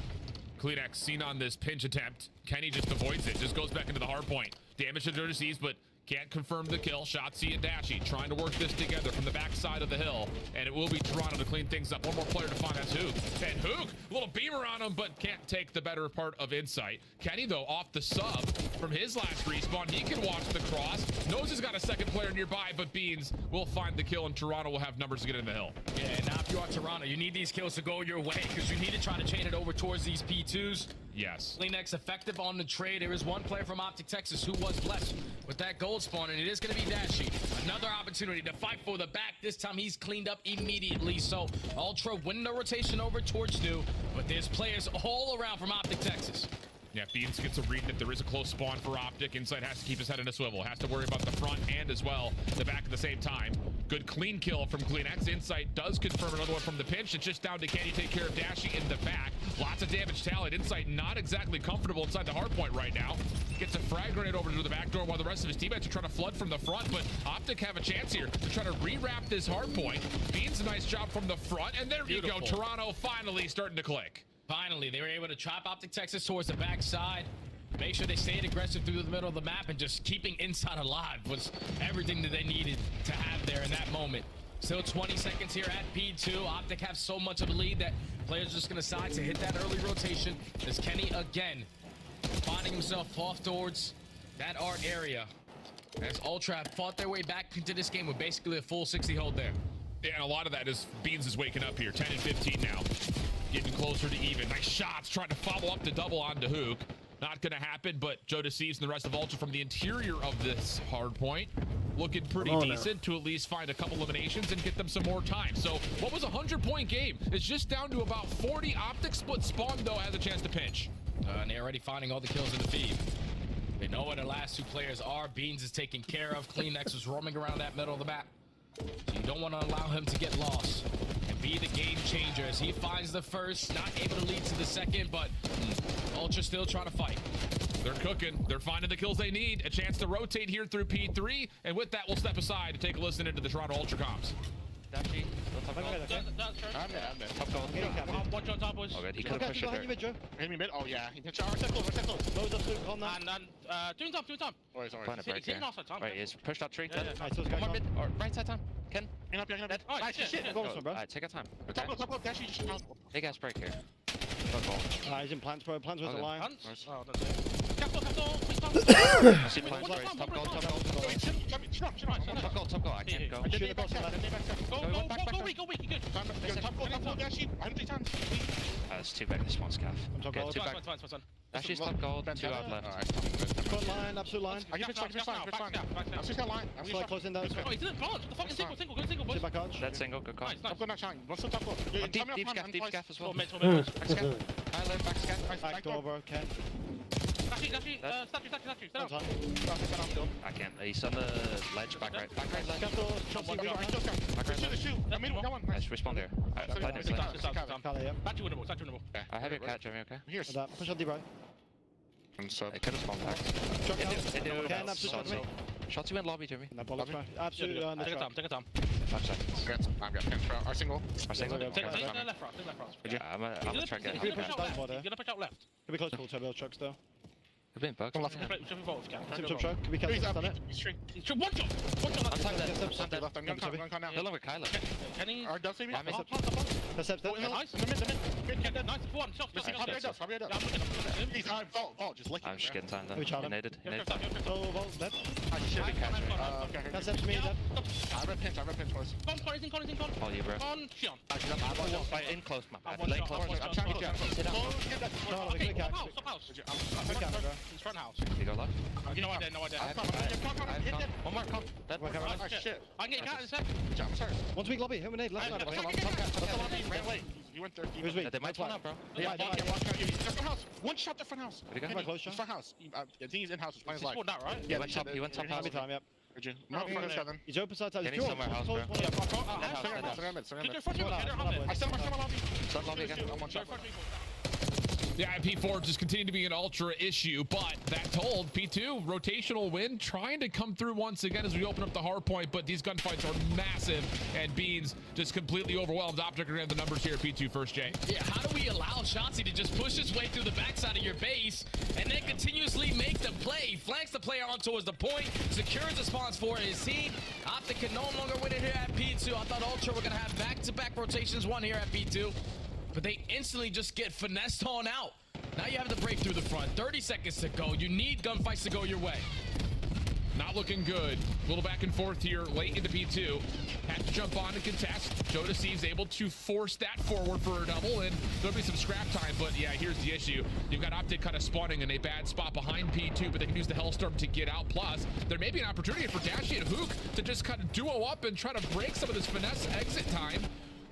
Speaker 3: Kleenex seen on this pinch attempt. Kenny just avoids it. Just goes back into the hard point. Damage to Joe Deceives, but Can't confirm the kill. Shotzi and Dashy trying to work this together from the backside of the hill. And it will be Toronto to clean things up. One more player to find. That's Hook. And Hook, a little beamer on him, but can't take the better part of Insight. Kenny, though, off the sub from his last respawn. He can watch the cross. Knows he's got a second player nearby, but Beans will find the kill, and Toronto will have numbers to get in the hill.
Speaker 2: Yeah, and now if you are Toronto, you need these kills to go your way because you need to try to chain it over towards these P2s.
Speaker 3: Yes.
Speaker 2: Kleenex effective on the trade. There is one player from Optic Texas who was blessed with that gold spawn, and it is going to be Dashy. Another opportunity to fight for the back. This time he's cleaned up immediately. So Ultra winning the rotation over towards New, but there's players all around from Optic Texas.
Speaker 3: Yeah, Beans gets a read that there is a close spawn for Optic. Insight has to keep his head in a swivel. Has to worry about the front and as well the back at the same time. Good clean kill from Kleenex. Insight does confirm another one from the pinch. It's just down to can he take care of Dashy in the back. Lots of damage tallied. Insight not exactly comfortable inside the hardpoint right now. Gets a frag grenade over to the back door while the rest of his teammates are trying to flood from the front, but Optic have a chance here to try to rewrap this hardpoint. Beans a nice job from the front, and there
Speaker 2: Beautiful.
Speaker 3: you go. Toronto finally starting to click.
Speaker 2: Finally, they were able to trap Optic Texas towards the backside. Make sure they stayed aggressive through the middle of the map, and just keeping Inside alive was everything that they needed to have there in that moment. Still 20 seconds here at P2. Optic have so much of a lead that players are just going to decide to hit that early rotation. As Kenny again finding himself off towards that art area. As Ultra have fought their way back into this game with basically a full 60 hold there.
Speaker 3: Yeah, and a lot of that is Beans is waking up here. 10 and 15 now. Getting closer to even. Nice shots. Trying to follow up the double onto Hook. Not going to happen, but Joe Deceives and the rest of Ultra from the interior of this hard point looking pretty decent to at least find a couple eliminations and get them some more time. So what was a 100-point game? It's just down to about 40. Optic split spawn, though, has a chance to pinch.
Speaker 2: And they're already finding all the kills in the feed. They know where the last two players are. Beans is taken care of. Kleenex is roaming around that middle of the map. So you don't want to allow him to get lost and be the game changer as he finds the first, not able to lead to the second, but Ultra still trying to fight.
Speaker 3: They're cooking. They're finding the kills they need. A chance to rotate here through P3. And with that, we'll step aside to take a listen into the Toronto Ultra comms.
Speaker 16: Dashy, top goal. I'm there. Top goal.
Speaker 6: Watch on top, boys.
Speaker 16: Oh, good. He could have pushed it there.
Speaker 6: Hit me mid. Oh, yeah. He hit our circle. Loads of loot on that. And doing top. Sorry.
Speaker 16: Find a break here. Right, he's pushed that tree.
Speaker 6: One more mid.
Speaker 16: Right side time. Ken.
Speaker 6: In up. Nice shit.
Speaker 16: Alright, take your time. Okay.
Speaker 6: Top goal. Dashy just out.
Speaker 16: Big ass break here. Top goal.
Speaker 6: He's in plants, bro. Plants was a line.
Speaker 16: Oh,
Speaker 6: that's it. Capital.
Speaker 16: I see plants raised. Top goal. Top goal. I can't go.
Speaker 6: Shoot the box Go weak. Good. Top goal. Dashy. 100 times.
Speaker 16: That's too big. This one's gaff.
Speaker 6: Okay,
Speaker 16: two back. Dashy's top goal. Two out left.
Speaker 6: Front line, absolute line. I can pitch line. I'm just got line. I'm just closing those.
Speaker 18: Oh, he didn't punch. The fucking single. Good single, boys.
Speaker 6: Sit back arch.
Speaker 16: Dead single. Good call.
Speaker 6: Top goal, not shine. What's the top goal?
Speaker 16: Deep scaff as well.
Speaker 18: Back scaff.
Speaker 6: Back door, bro. Ken.
Speaker 18: Statue.
Speaker 16: I can't. He's on the ledge. Back right ledge.
Speaker 6: Back right.
Speaker 16: Nice. Respond here.
Speaker 18: Statue winnable.
Speaker 16: I have your cat, Jeremy. Okay.
Speaker 6: Here's that. Push up D, bro.
Speaker 16: It could have spawned back.
Speaker 6: Ken, absolutely.
Speaker 16: Shots you in lobby, Jeremy.
Speaker 6: Absolutely.
Speaker 18: Take your time.
Speaker 16: 5 seconds.
Speaker 6: I've got Ken. Our single.
Speaker 18: Take left front.
Speaker 16: I'm gonna try to get
Speaker 18: You're gonna push out left.
Speaker 6: Could be close to turbo trucks though.
Speaker 16: We've been bugged.
Speaker 6: Truck. Could be Ken. On it.
Speaker 18: One shot.
Speaker 16: I'm dead.
Speaker 6: I'm going now.
Speaker 16: Kill him with Kylo.
Speaker 18: Kenny.
Speaker 6: Does he?
Speaker 16: I missed it.
Speaker 6: Nice.
Speaker 18: The mid. Nice. One shot.
Speaker 6: Just licking.
Speaker 16: I'm just getting time then.
Speaker 6: We shot him.
Speaker 16: He naded.
Speaker 6: Oh, Volt's dead.
Speaker 16: I should be catching me.
Speaker 6: Ken steps me. I have a pinch, boys.
Speaker 18: Con.
Speaker 16: All you, bro.
Speaker 18: Con. Shion.
Speaker 16: Fight in close, my bad. Late close.
Speaker 6: I'm trying to get sit down.
Speaker 18: Stop house. He's front house.
Speaker 16: You go left.
Speaker 18: You know what I did.
Speaker 16: I have con. One more con. Dead.
Speaker 18: Shit. I can get cat in a sec.
Speaker 6: I'm sorry. One weak lobby. Hit left side.
Speaker 18: Ran away.
Speaker 6: You went there. He was weak.
Speaker 16: They might spawn out, bro.
Speaker 6: Front house. One shot the front house.
Speaker 16: Where'd he go?
Speaker 6: Close shot. Front house. I think he's in house. He's playing live.
Speaker 18: Spawned out, right?
Speaker 16: Yeah, he went top house.
Speaker 6: Time, yep. He's open side.
Speaker 16: Getting somewhere house, bro.
Speaker 6: I
Speaker 16: Sun lobby again.
Speaker 6: one shot.
Speaker 3: Yeah, P4 just continued to be an Ultra issue, but that told P2 rotational win, trying to come through once again as we open up the hard point, but these gunfights are massive, and Beans just completely overwhelmed. Optic are gonna have the numbers here at P2 first, Jay.
Speaker 2: Yeah, how do we allow Shotzi to just push his way through the backside of your base and then continuously make the play, flanks the player on towards the point, secures the spawns for his team. Optic can no longer win it here at P2. I thought Ultra were gonna have back-to-back rotations one here at P2. But they instantly just get finessed on out. Now you have to break through the front. 30 seconds to go. You need gunfights to go your way.
Speaker 3: Not looking good. A little back and forth here late into P2. Had to jump on and contest. Jodeci's able to force that forward for a double, and there'll be some scrap time. But yeah, here's the issue. You've got Optic kind of spawning in a bad spot behind P2, but they can use the Hellstorm to get out. Plus, there may be an opportunity for Dashy and Hook to just kind of duo up and try to break some of this finesse exit time.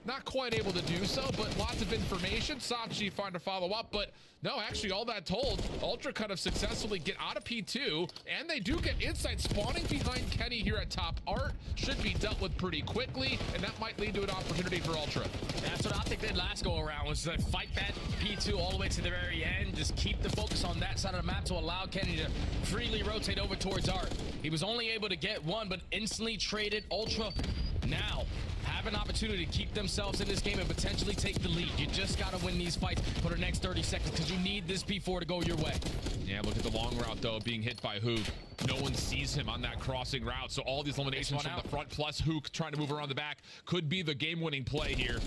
Speaker 3: Not quite able to do so, but lots of information. Sachi trying to follow up, but no, actually, all that told, Ultra kind of successfully get out of P2, and they do get insight spawning behind Kenny here at top. Art should be dealt with pretty quickly, and that might lead to an opportunity for Ultra.
Speaker 2: That's what Optic did last go around, was to fight that P2 all the way to the very end, just keep the focus on that side of the map to allow Kenny to freely rotate over towards Art. He was only able to get one, but instantly traded. Ultra now have an opportunity to keep themselves in this game and potentially take the lead. You just got to win these fights for the next 30 seconds because you need this P4 to go your way.
Speaker 3: Yeah, look at the long route, though, being hit by Hook. No one sees him on that crossing route, so all these eliminations from the front, plus Hook trying to move around the back, could be the game-winning play here.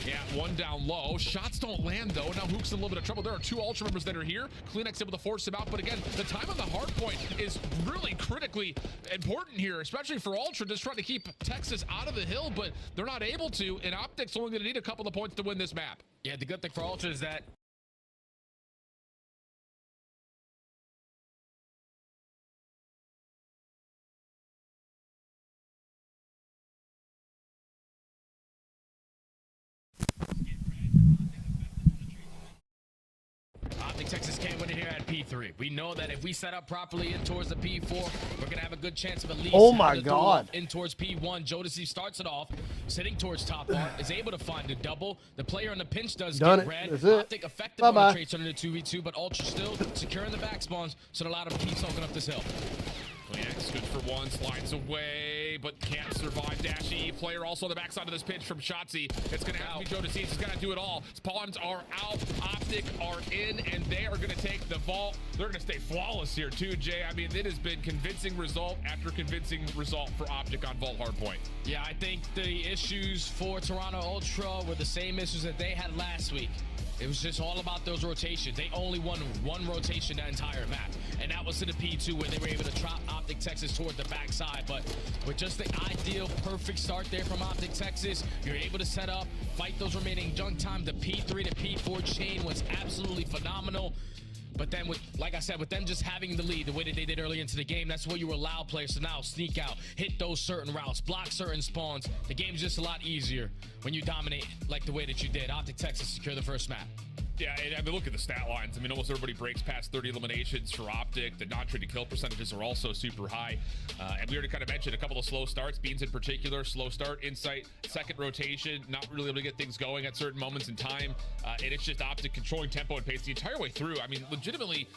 Speaker 3: Yeah, one down low. Shots don't land, though. Now Hook's in a little bit of trouble. There are two Ultra members that are here. Kleenex able to force him out, but again, the time on the hard point is really critically important here, especially for Ultra, just trying to keep Texas out of the hill, but they're not able to, and Optic's only going to need a couple of points to win this map.
Speaker 2: Yeah, the good thing for Ultra is that Optic Texas can't win it here at P3. We know that if we set up properly in towards the P4, we're going to have a good chance of at least in towards P1. Jodeci starts it off, sitting towards top art, is able to find a double. The player on the pinch does get red. Optic effective on the traits under the 2v2, but Ultra still securing the back spawns, so it allowed him to keep soaking up this hill.
Speaker 3: Kleenex good for one, slides away, but can't survive. Dashy player also on the backside of this pitch from Shotzi. It's going to have to be Jodeci. He's got to do it all. Spawns are out. Optic are in, and they are going to take the vault. They're going to stay flawless here, too, Jay. I mean, it has been convincing result after convincing result for Optic on vault hardpoint.
Speaker 2: Yeah, I think the issues for Toronto Ultra were the same issues that they had last week. It was just all about those rotations. They only won one rotation that entire map, and that was to the P2 where they were able to drop Optic Texas toward the backside. But with just the ideal, perfect start there from Optic Texas, you're able to set up, fight those remaining junk time. The P3 to P4 chain was absolutely phenomenal. But then, like I said, with them just having the lead the way that they did early into the game, that's where you allow players to now sneak out, hit those certain routes, block certain spawns. The game's just a lot easier when you dominate like the way that you did. Optic Texas secure the first map.
Speaker 3: Yeah, and I mean, look at the stat lines. I mean, almost everybody breaks past 30 eliminations for Optic. The non-traded kill percentages are also super high. And we already kind of mentioned a couple of slow starts. Beans in particular, slow start, Insight, second rotation, not really able to get things going at certain moments in time. And it's just Optic controlling tempo and pace the entire way through. I mean, legitimately,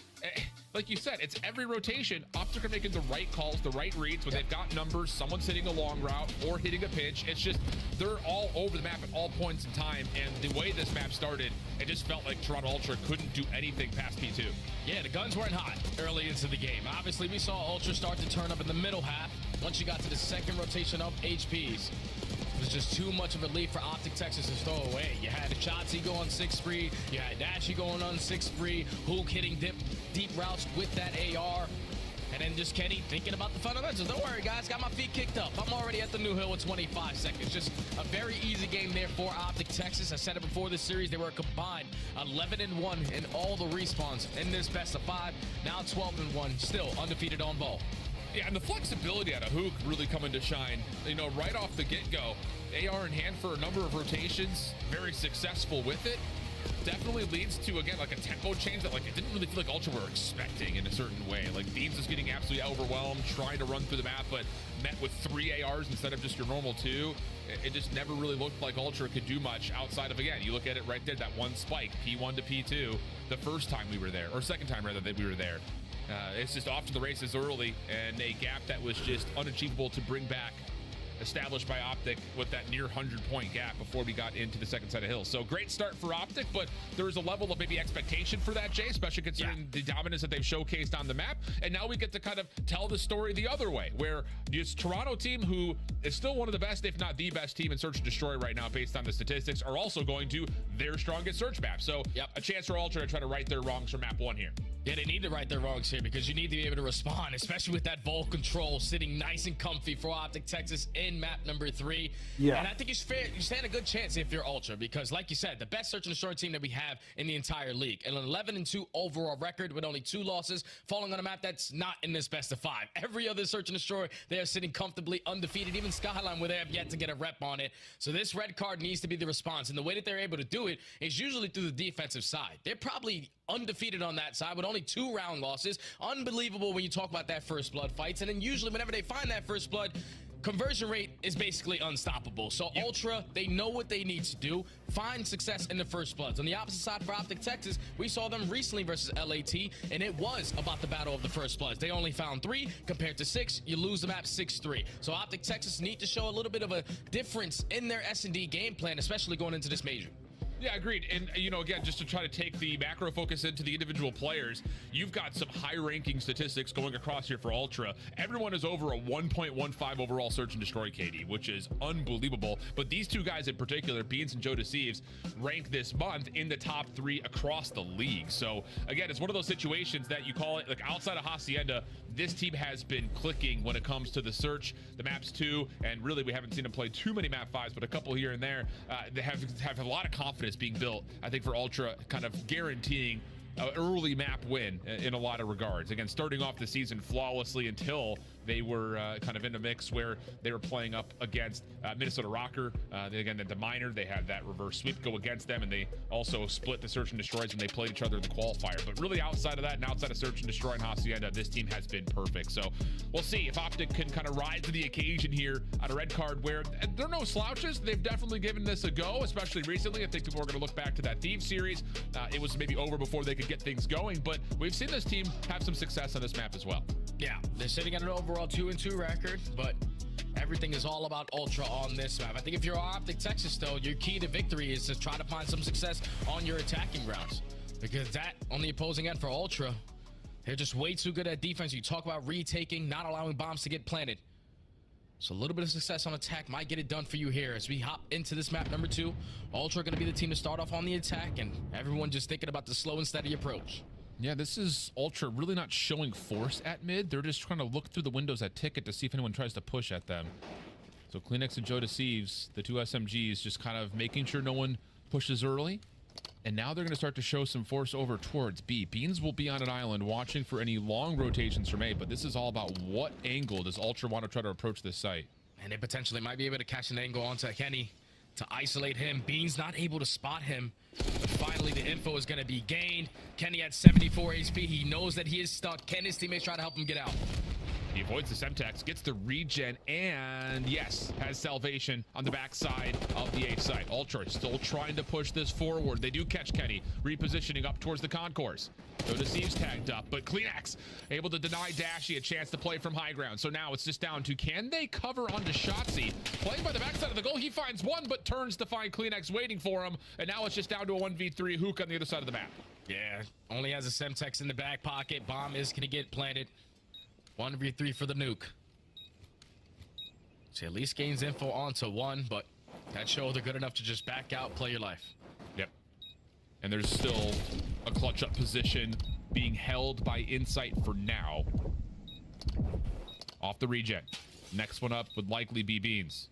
Speaker 3: like you said, it's every rotation. Optic are making the right calls, the right reads when they've got numbers, someone's hitting a long route or hitting a pinch. It's just, they're all over the map at all points in time. And the way this map started, it just felt like Toronto Ultra couldn't do anything past P2.
Speaker 2: Yeah, the guns weren't hot early into the game. Obviously, we saw Ultra start to turn up in the middle half once you got to the second rotation of HPs. It was just too much of a lead for Optic Texas to throw away. You had Shotzi go on 6-free, you had Dashy going on 6-free, Hook hitting deep routes with that AR, and then just Kenny thinking about the fundamentals. Don't worry, guys, got my feet kicked up. I'm already at the new hill with 25 seconds. Just a very easy game there for Optic Texas. I said it before this series, they were combined 11-1 in all the respawns in this best of 5. Now 12-1, still undefeated on ball.
Speaker 3: Yeah, and the flexibility out of Hook really coming to shine. You know, right off the get-go, AR in hand for a number of rotations, very successful with it. definitely leads to, again, like a tempo change that like it didn't really feel like Ultra were expecting in a certain way. Like Beans is getting absolutely overwhelmed, trying to run through the map, but met with 3 ARs instead of just your normal 2. It just never really looked like Ultra could do much outside of, again, you look at it right there, that one spike, P1 to P2, the first time we were there, or second time rather that we were there. It's just off to the races early, and a gap that was just unachievable to bring back, established by Optic with that near 100-point gap before we got into the second set of hills. So great start for Optic, but there is a level of maybe expectation for that, Jay, especially considering the dominance that they've showcased on the map. And now we get to kind of tell the story the other way, where this Toronto team, who is still one of the best, if not the best team in Search and Destroy right now based on the statistics, are also going to their strongest search map. So a chance for Ultra to try to right their wrongs from map 1 here.
Speaker 2: Yeah, they need to right their wrongs here because you need to be able to respond, especially with that Vol control sitting nice and comfy for Optic Texas in map number 3.
Speaker 1: Yeah.
Speaker 2: And I think you stand a good chance if you're Ultra because, like you said, the best Search and Destroy team that we have in the entire league. An 11-2 overall record with only 2 losses, falling on a map that's not in this best of 5. Every other Search and Destroy, they are sitting comfortably undefeated. Even Skyline, where they have yet to get a rep on it. So this red card needs to be the response. And the way that they're able to do it is usually through the defensive side. They're probably undefeated on that side with only 2 round losses. Unbelievable when you talk about that first blood fights. And then usually whenever they find that first blood, conversion rate is basically unstoppable. So Ultra, they know what they need to do. Find success in the first bloods. On the opposite side for Optic Texas, we saw them recently versus LAT, and it was about the battle of the first bloods. They only found 3 compared to 6. You lose the map 6-3. So Optic Texas need to show a little bit of a difference in their S&D game plan, especially going into this major.
Speaker 3: Yeah, agreed. And, you know, again, just to try to take the macro focus into the individual players, you've got some high-ranking statistics going across here for Ultra. Everyone is over a 1.15 overall Search and Destroy KD, which is unbelievable. But these 2 guys in particular, Beans and Joe Deceives, rank this month in the top 3 across the league. So, again, it's one of those situations that you call it, like, outside of Hacienda, this team has been clicking when it comes to the search, the maps too, and really we haven't seen them play too many map 5s, but a couple here and there. They have a lot of confidence being built, I think, for Ultra, kind of guaranteeing an early map win in a lot of regards. Again, starting off the season flawlessly until they were kind of in a mix where they were playing up against Minnesota Rocker. Again, the minor, they had that reverse sweep go against them, and they also split the Search and Destroys when they played each other in the qualifier. But really outside of that and outside of Search and Destroy and Hacienda, this team has been perfect. So we'll see if Optic can kind of rise to the occasion here on a red card where they're no slouches. They've definitely given this a go, especially recently. I think people are going to look back to that Thieves series. It was maybe over before they could get things going, but we've seen this team have some success on this map as well.
Speaker 2: Yeah, they're sitting at an overall 2-2 record, but everything is all about Ultra on this map. I think if you're Optic Texas, though, your key to victory is to try to find some success on your attacking grounds, because that on the opposing end for Ultra, they're just way too good at defense. You talk about retaking, not allowing bombs to get planted. So a little bit of success on attack might get it done for you here as we hop into this map number 2. Ultra going to be the team to start off on the attack, and everyone just thinking about the slow and steady approach.
Speaker 3: Yeah, this is Ultra really not showing force at mid. They're just trying to look through the windows at Ticket to see if anyone tries to push at them. So Kleenex and Joe Deceives, the 2 SMGs, just kind of making sure no one pushes early. And now they're going to start to show some force over towards B. Beans will be on an island watching for any long rotations from A, but this is all about what angle does Ultra want to try to approach this site.
Speaker 2: And they potentially might be able to catch an angle onto Kenny to isolate him. Beans not able to spot him, but finally the info is going to be gained. Kenny at 74 HP. He knows that he is stuck. Can his teammates try to help him get out?
Speaker 3: He avoids the Semtex, gets the regen, and yes, has salvation on the backside of the A site. Ultra still trying to push this forward. They do catch Kenny, repositioning up towards the concourse. So Deceives tagged up, but Kleenex able to deny Dashy a chance to play from high ground. So now it's just down to, can they cover onto Shotzi? Playing by the backside of the goal, he finds one, but turns to find Kleenex waiting for him. And now it's just down to a 1v3 Hook on the other side of the map.
Speaker 2: Yeah, only has a Semtex in the back pocket. Bomb is going to get planted. 1v3 for the nuke. So at least gains info onto 1, but that shows they're good enough to just back out, play your life.
Speaker 3: Yep. And there's still a clutch up position being held by Insight for now. Off the regen. Next one up would likely be Beans,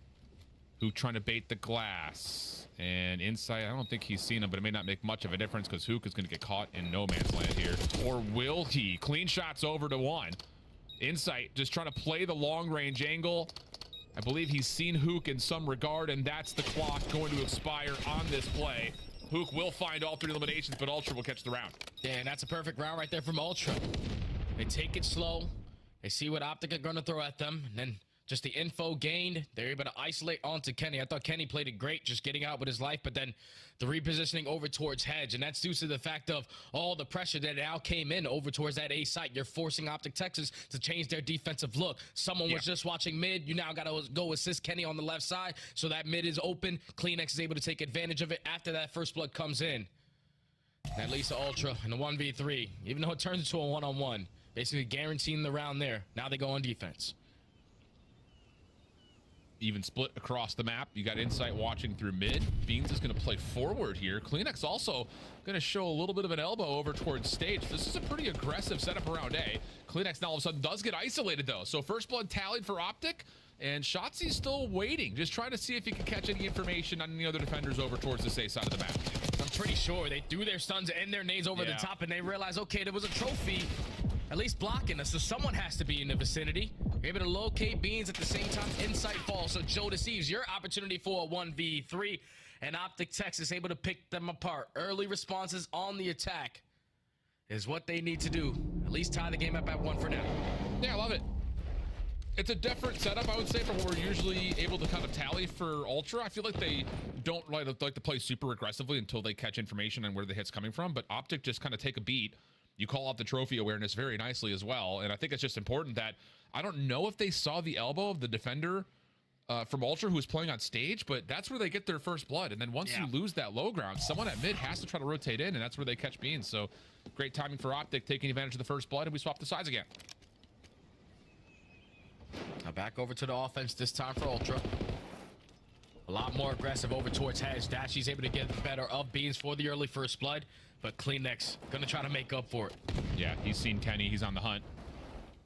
Speaker 3: who trying to bait the glass. And Insight, I don't think he's seen him, but it may not make much of a difference because Hook is going to get caught in no man's land here. Or will he? Clean shots over to 1. Insight just trying to play the long range angle. I believe he's seen Hook in some regard, and that's the clock going to expire on this play. Hook will find all 3 eliminations, but Ultra will catch the round.
Speaker 2: Yeah, and that's a perfect round right there from Ultra. They take it slow. They see what Optic are going to throw at them. And then just the info gained, they're able to isolate onto Kenny. I thought Kenny played it great, just getting out with his life, but then the repositioning over towards Hedge. And that's due to the fact of all the pressure that now came in over towards that A site. You're forcing Optic Texas to change their defensive look. Someone was just watching mid. You now got to go assist Kenny on the left side. So that mid is open. CleanX is able to take advantage of it after that first blood comes in. That leads to Ultra in a 1v3, even though it turns into a one-on-one. Basically guaranteeing the round there. Now they go on defense.
Speaker 3: Even split across the map. You got Insight watching through mid. Beans is going to play forward here. CleanX also going to show a little bit of an elbow over towards stage. This is a pretty aggressive setup around A. CleanX now all of a sudden does get isolated though. So first blood tallied for Optic, and Shotzi's still waiting, just trying to see if he can catch any information on any other defenders over towards this A side of the map.
Speaker 2: I'm pretty sure they threw their stuns and their nades over the top, and they realized, okay, there was a trophy at least blocking us, so someone has to be in the vicinity. You're able to locate Beans at the same time. Insight falls, so Joe deceives. Your opportunity for a 1v3, and Optic Texas able to pick them apart. Early responses on the attack is what they need to do. At least tie the game up at 1 for now.
Speaker 3: Yeah, I love it. It's a different setup, I would say, from what we're usually able to kind of tally for Ultra. I feel like they don't like to play super aggressively until they catch information on where the hit's coming from, but Optic just kind of take a beat. You call out the trophy awareness very nicely as well, and I think it's just important that I don't know if they saw the elbow of the defender from Ultra who was playing on stage, but that's where they get their first blood. And then once you lose that low ground, someone at mid has to try to rotate in, and that's where they catch Beans. So great timing for Optic, taking advantage of the first blood, and we swap the sides again.
Speaker 2: Now back over to the offense this time for Ultra. A lot more aggressive over towards Hedge. Dashy's able to get the better of Beans for the early first blood, but CleanX gonna try to make up for it.
Speaker 3: Yeah, he's seen Kenny. He's on the hunt.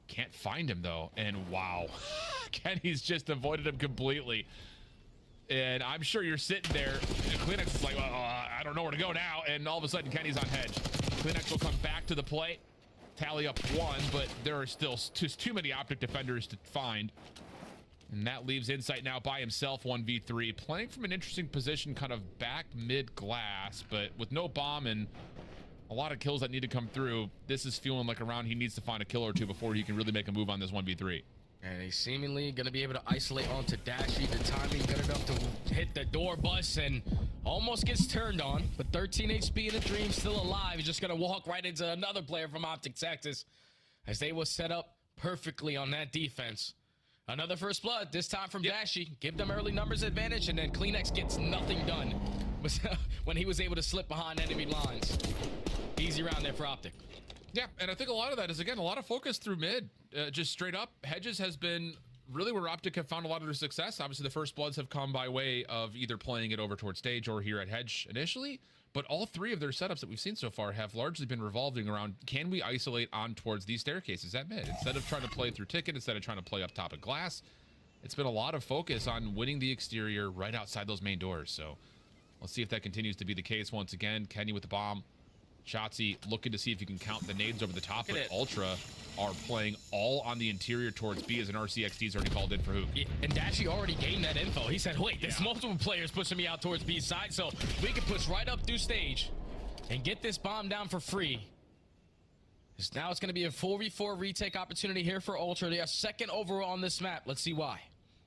Speaker 3: Can't find him though, and wow, Kenny's just avoided him completely. And I'm sure you're sitting there, and CleanX is like, well, I don't know where to go now, and all of a sudden Kenny's on Hedge. CleanX will come back to the plate, tally up 1, but there are still just too many Optic defenders to find. And that leaves Insight now by himself, 1v3, playing from an interesting position, kind of back mid-glass, but with no bomb and a lot of kills that need to come through. This is feeling like a round he needs to find a kill or two before he can really make a move on this 1v3.
Speaker 2: And he's seemingly going to be able to isolate onto Dashy. The timing good enough to hit the door bus and almost gets turned on. But 13 HP in a dream, still alive. He's just going to walk right into another player from Optic Texas as they were set up perfectly on that defense. Another first blood, this time from Dashy. Give them early numbers advantage, and then CleanX gets nothing done when he was able to slip behind enemy lines. Easy round there for Optic.
Speaker 3: Yeah, and I think a lot of that is, again, a lot of focus through mid. Just straight up, Hedges has been really where Optic have found a lot of their success. Obviously, the first bloods have come by way of either playing it over towards stage or here at Hedge initially. But all 3 of their setups that we've seen so far have largely been revolving around, can we isolate on towards these staircases at mid? Instead of trying to play through ticket, instead of trying to play up top of glass, it's been a lot of focus on winning the exterior right outside those main doors. So let's see if that continues to be the case once again. Kenny with the bomb. Shotzi looking to see if you can count the nades over the top, but Ultra are playing all on the interior towards B as an RCXD is already called in for Hoop.
Speaker 2: Yeah, and Dashy already gained that info. He said, wait, there's multiple players pushing me out towards B side, so we can push right up through stage and get this bomb down for free. Now it's going to be a 4v4 retake opportunity here for Ultra. They are second overall on this map. Let's see why.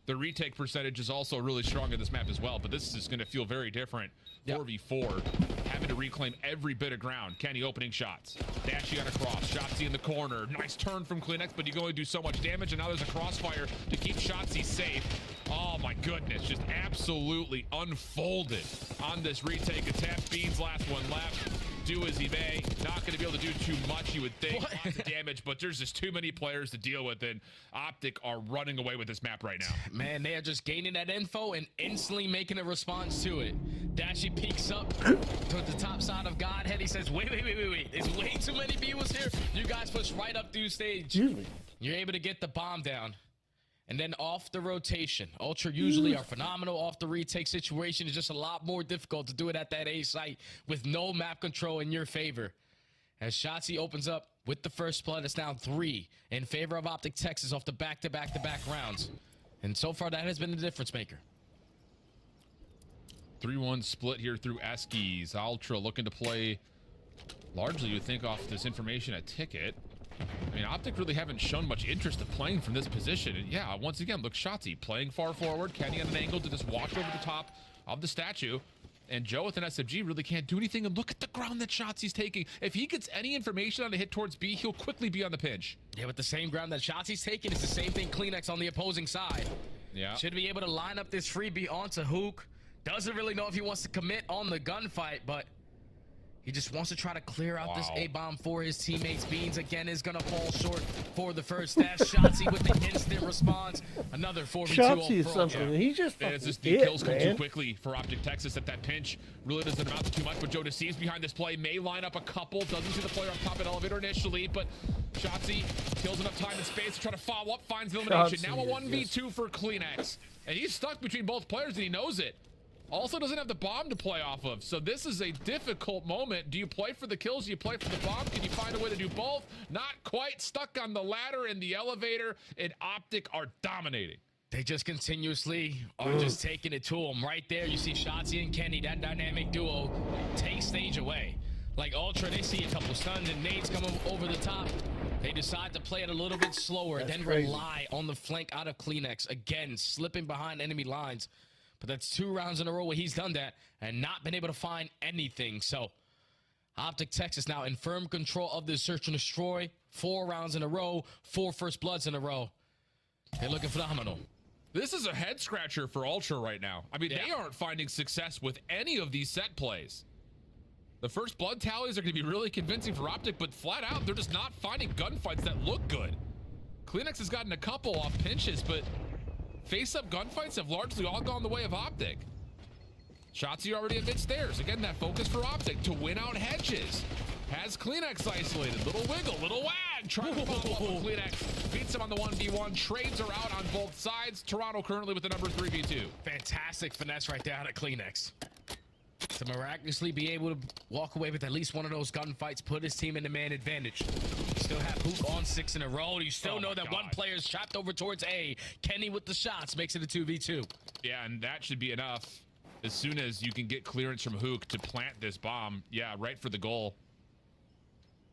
Speaker 3: The retake percentage is also really strong in this map as well, but this is going to feel very different. 4v4, having to reclaim every bit of ground. Kenny opening shots. Dashy on a cross. Shotzi in the corner. Nice turn from CleanX, but you can only do so much damage, and now there's a crossfire to keep Shotzi safe. Oh my goodness, just absolutely unfolded on this retake attempt. Beans last one left. Do as he may. Not going to be able to do too much, you would think. Lots of damage, but there's just too many players to deal with, and Optic are running away with this map right now.
Speaker 2: Man, they are just gaining that info and instantly making a response to it. Dashy peeks up to the top side of Godhead. He says, wait. There's way too many viewers here. You guys push right up through stage.
Speaker 1: Excuse me.
Speaker 2: You're able to get the bomb down. And then off the rotation. Ultra usually are phenomenal off the retake situation. It's just a lot more difficult to do it at that A site with no map control in your favor. As Shotzi opens up with the first blood, it's now 3 in favor of Optic Texas off the back-to-back rounds. And so far, that has been the difference maker.
Speaker 3: 3-1 split here through Eskies. Ultra looking to play largely, you would think, off this information at Ticket. I mean, Optic really haven't shown much interest in playing from this position. And yeah, once again, look, Shotzi playing far forward. Kenny on an angle to just walk over the top of the statue. And Joe with an SMG really can't do anything. And look at the ground that Shotzi's taking. If he gets any information on a hit towards B, he'll quickly be on the pinch.
Speaker 2: Yeah, but the same ground that Shotzi's taking is the same thing Kleenex on the opposing side.
Speaker 3: Yeah.
Speaker 2: Should be able to line up this freebie onto Hook. Doesn't really know if he wants to commit on the gunfight, but he just wants to try to clear out this A-bomb for his teammates. Beans again is going to fall short for the first dash. Shotzi with the instant response. Another 4v2.
Speaker 1: Shotzi is something. Yeah. He's just
Speaker 3: it's just the kills come too quickly for Optic Texas at that pinch. Really doesn't amount to too much, but Joe deceives behind this play. May line up a couple. Doesn't see the player up top at elevator initially, but Shotzi kills enough time and space to try to follow up, finds the elimination. Now a 1v2 for Kleenex. And he's stuck between both players and he knows it. Also doesn't have the bomb to play off of, so this is a difficult moment. Do you play for the kills? Do you play for the bomb? Can you find a way to do both? Not quite. Stuck on the ladder and the elevator, and Optic are dominating.
Speaker 2: They just continuously are just taking it to him. Right there, you see Shotzi and Kenny, that dynamic duo, take stage away. Like Ultra, they see a couple stuns and nades coming over the top. They decide to play it a little bit slower, and then rely on the flank out of Kleenex. Again, slipping behind enemy lines. But that's 2 rounds in a row where he's done that and not been able to find anything. So Optic Texas now in firm control of this search and destroy. 4 rounds in a row, 4 first bloods in a row. They're looking phenomenal.
Speaker 3: This is a head scratcher for Ultra right now. I mean, they aren't finding success with any of these set plays. The first blood tallies are going to be really convincing for Optic, but flat out, they're just not finding gunfights that look good. Kleenex has gotten a couple off pinches, but face-up gunfights have largely all gone the way of Optic. Shotzi already admits theirs. Again, that focus for Optic to win out hedges. Has Kleenex isolated. Little wiggle, little wag. Trying to follow up with Kleenex. Beats him on the 1v1. Trades are out on both sides. Toronto currently with the number 3v2.
Speaker 2: Fantastic finesse right there out of Kleenex. To miraculously be able to walk away with at least one of those gunfights, put his team in the man advantage. You still have Hook on 6 in a row. You still know that one player is trapped over towards A. Kenny with the shots makes it a 2v2.
Speaker 3: Yeah, and that should be enough. As soon as you can get clearance from Hook to plant this bomb, yeah, right for the goal.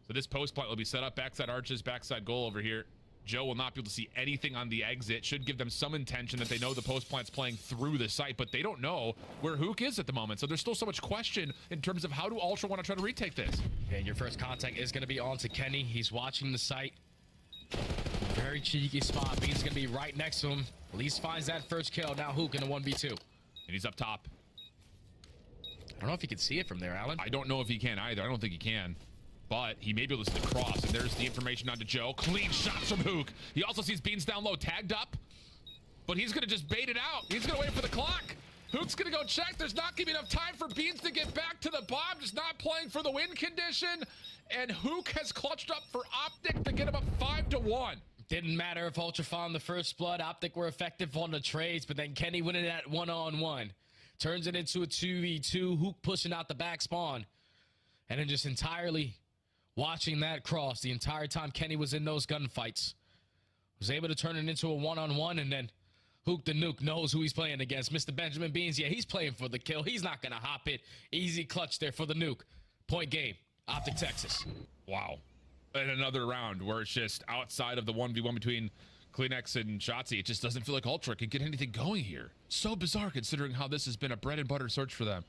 Speaker 3: So this post plant will be set up, backside arches, backside goal over here. Joe will not be able to see anything on the exit. Should give them some intention that they know the post plant's playing through the site, but they don't know where Hook is at the moment. So there's still so much question in terms of how do Ultra want to try to retake this.
Speaker 2: And your first contact is going to be on to Kenny. He's watching the site. Very cheeky spot. Bean's going to be right next to him. At least finds that first kill. Now Hook in a 1v2.
Speaker 3: And he's up top.
Speaker 2: I don't know if you can see it from there, Alan.
Speaker 3: I don't know if he can either. I don't think he can. But he may be able to see the cross, and there's the information onto Joe. Clean shots from Hook. He also sees Beans down low, tagged up, but he's going to just bait it out. He's going to wait for the clock. Hook's going to go check. There's not going to be enough time for Beans to get back to the bomb. Just not playing for the win condition, and Hook has clutched up for Optic to get him up 5-1.
Speaker 2: Didn't matter if Ultra found the first blood. Optic were effective on the trades, but then Kenny winning that one-on-one. Turns it into a 2v2. Hook pushing out the back spawn, and then just entirely watching that cross the entire time Kenny was in those gunfights. Was able to turn it into a one-on-one, and then Hook the Nuke knows who he's playing against. Mr. Benjamin Beans, yeah, he's playing for the kill. He's not going to hop it. Easy clutch there for the Nuke. Point game. Optic Texas.
Speaker 3: Wow. And another round where it's just outside of the 1v1 between Kleenex and Shotzi. It just doesn't feel like Ultra could get anything going here. So bizarre considering how this has been a bread and butter search for them.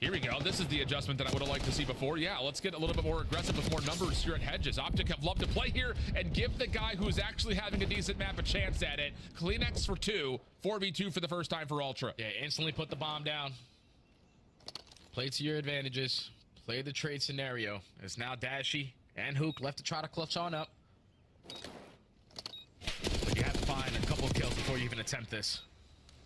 Speaker 3: Here we go. This is the adjustment that I would have liked to see before. Yeah, let's get a little bit more aggressive with more numbers here at Hedges. Optic have loved to play here and give the guy who's actually having a decent map a chance at it. Kleenex for 2, 4v2 for the first time for Ultra.
Speaker 2: Yeah, instantly put the bomb down. Play to your advantages. Play the trade scenario. It's now Dashy and Hook left to try to clutch on up. But you have to find a couple of kills before you even attempt this.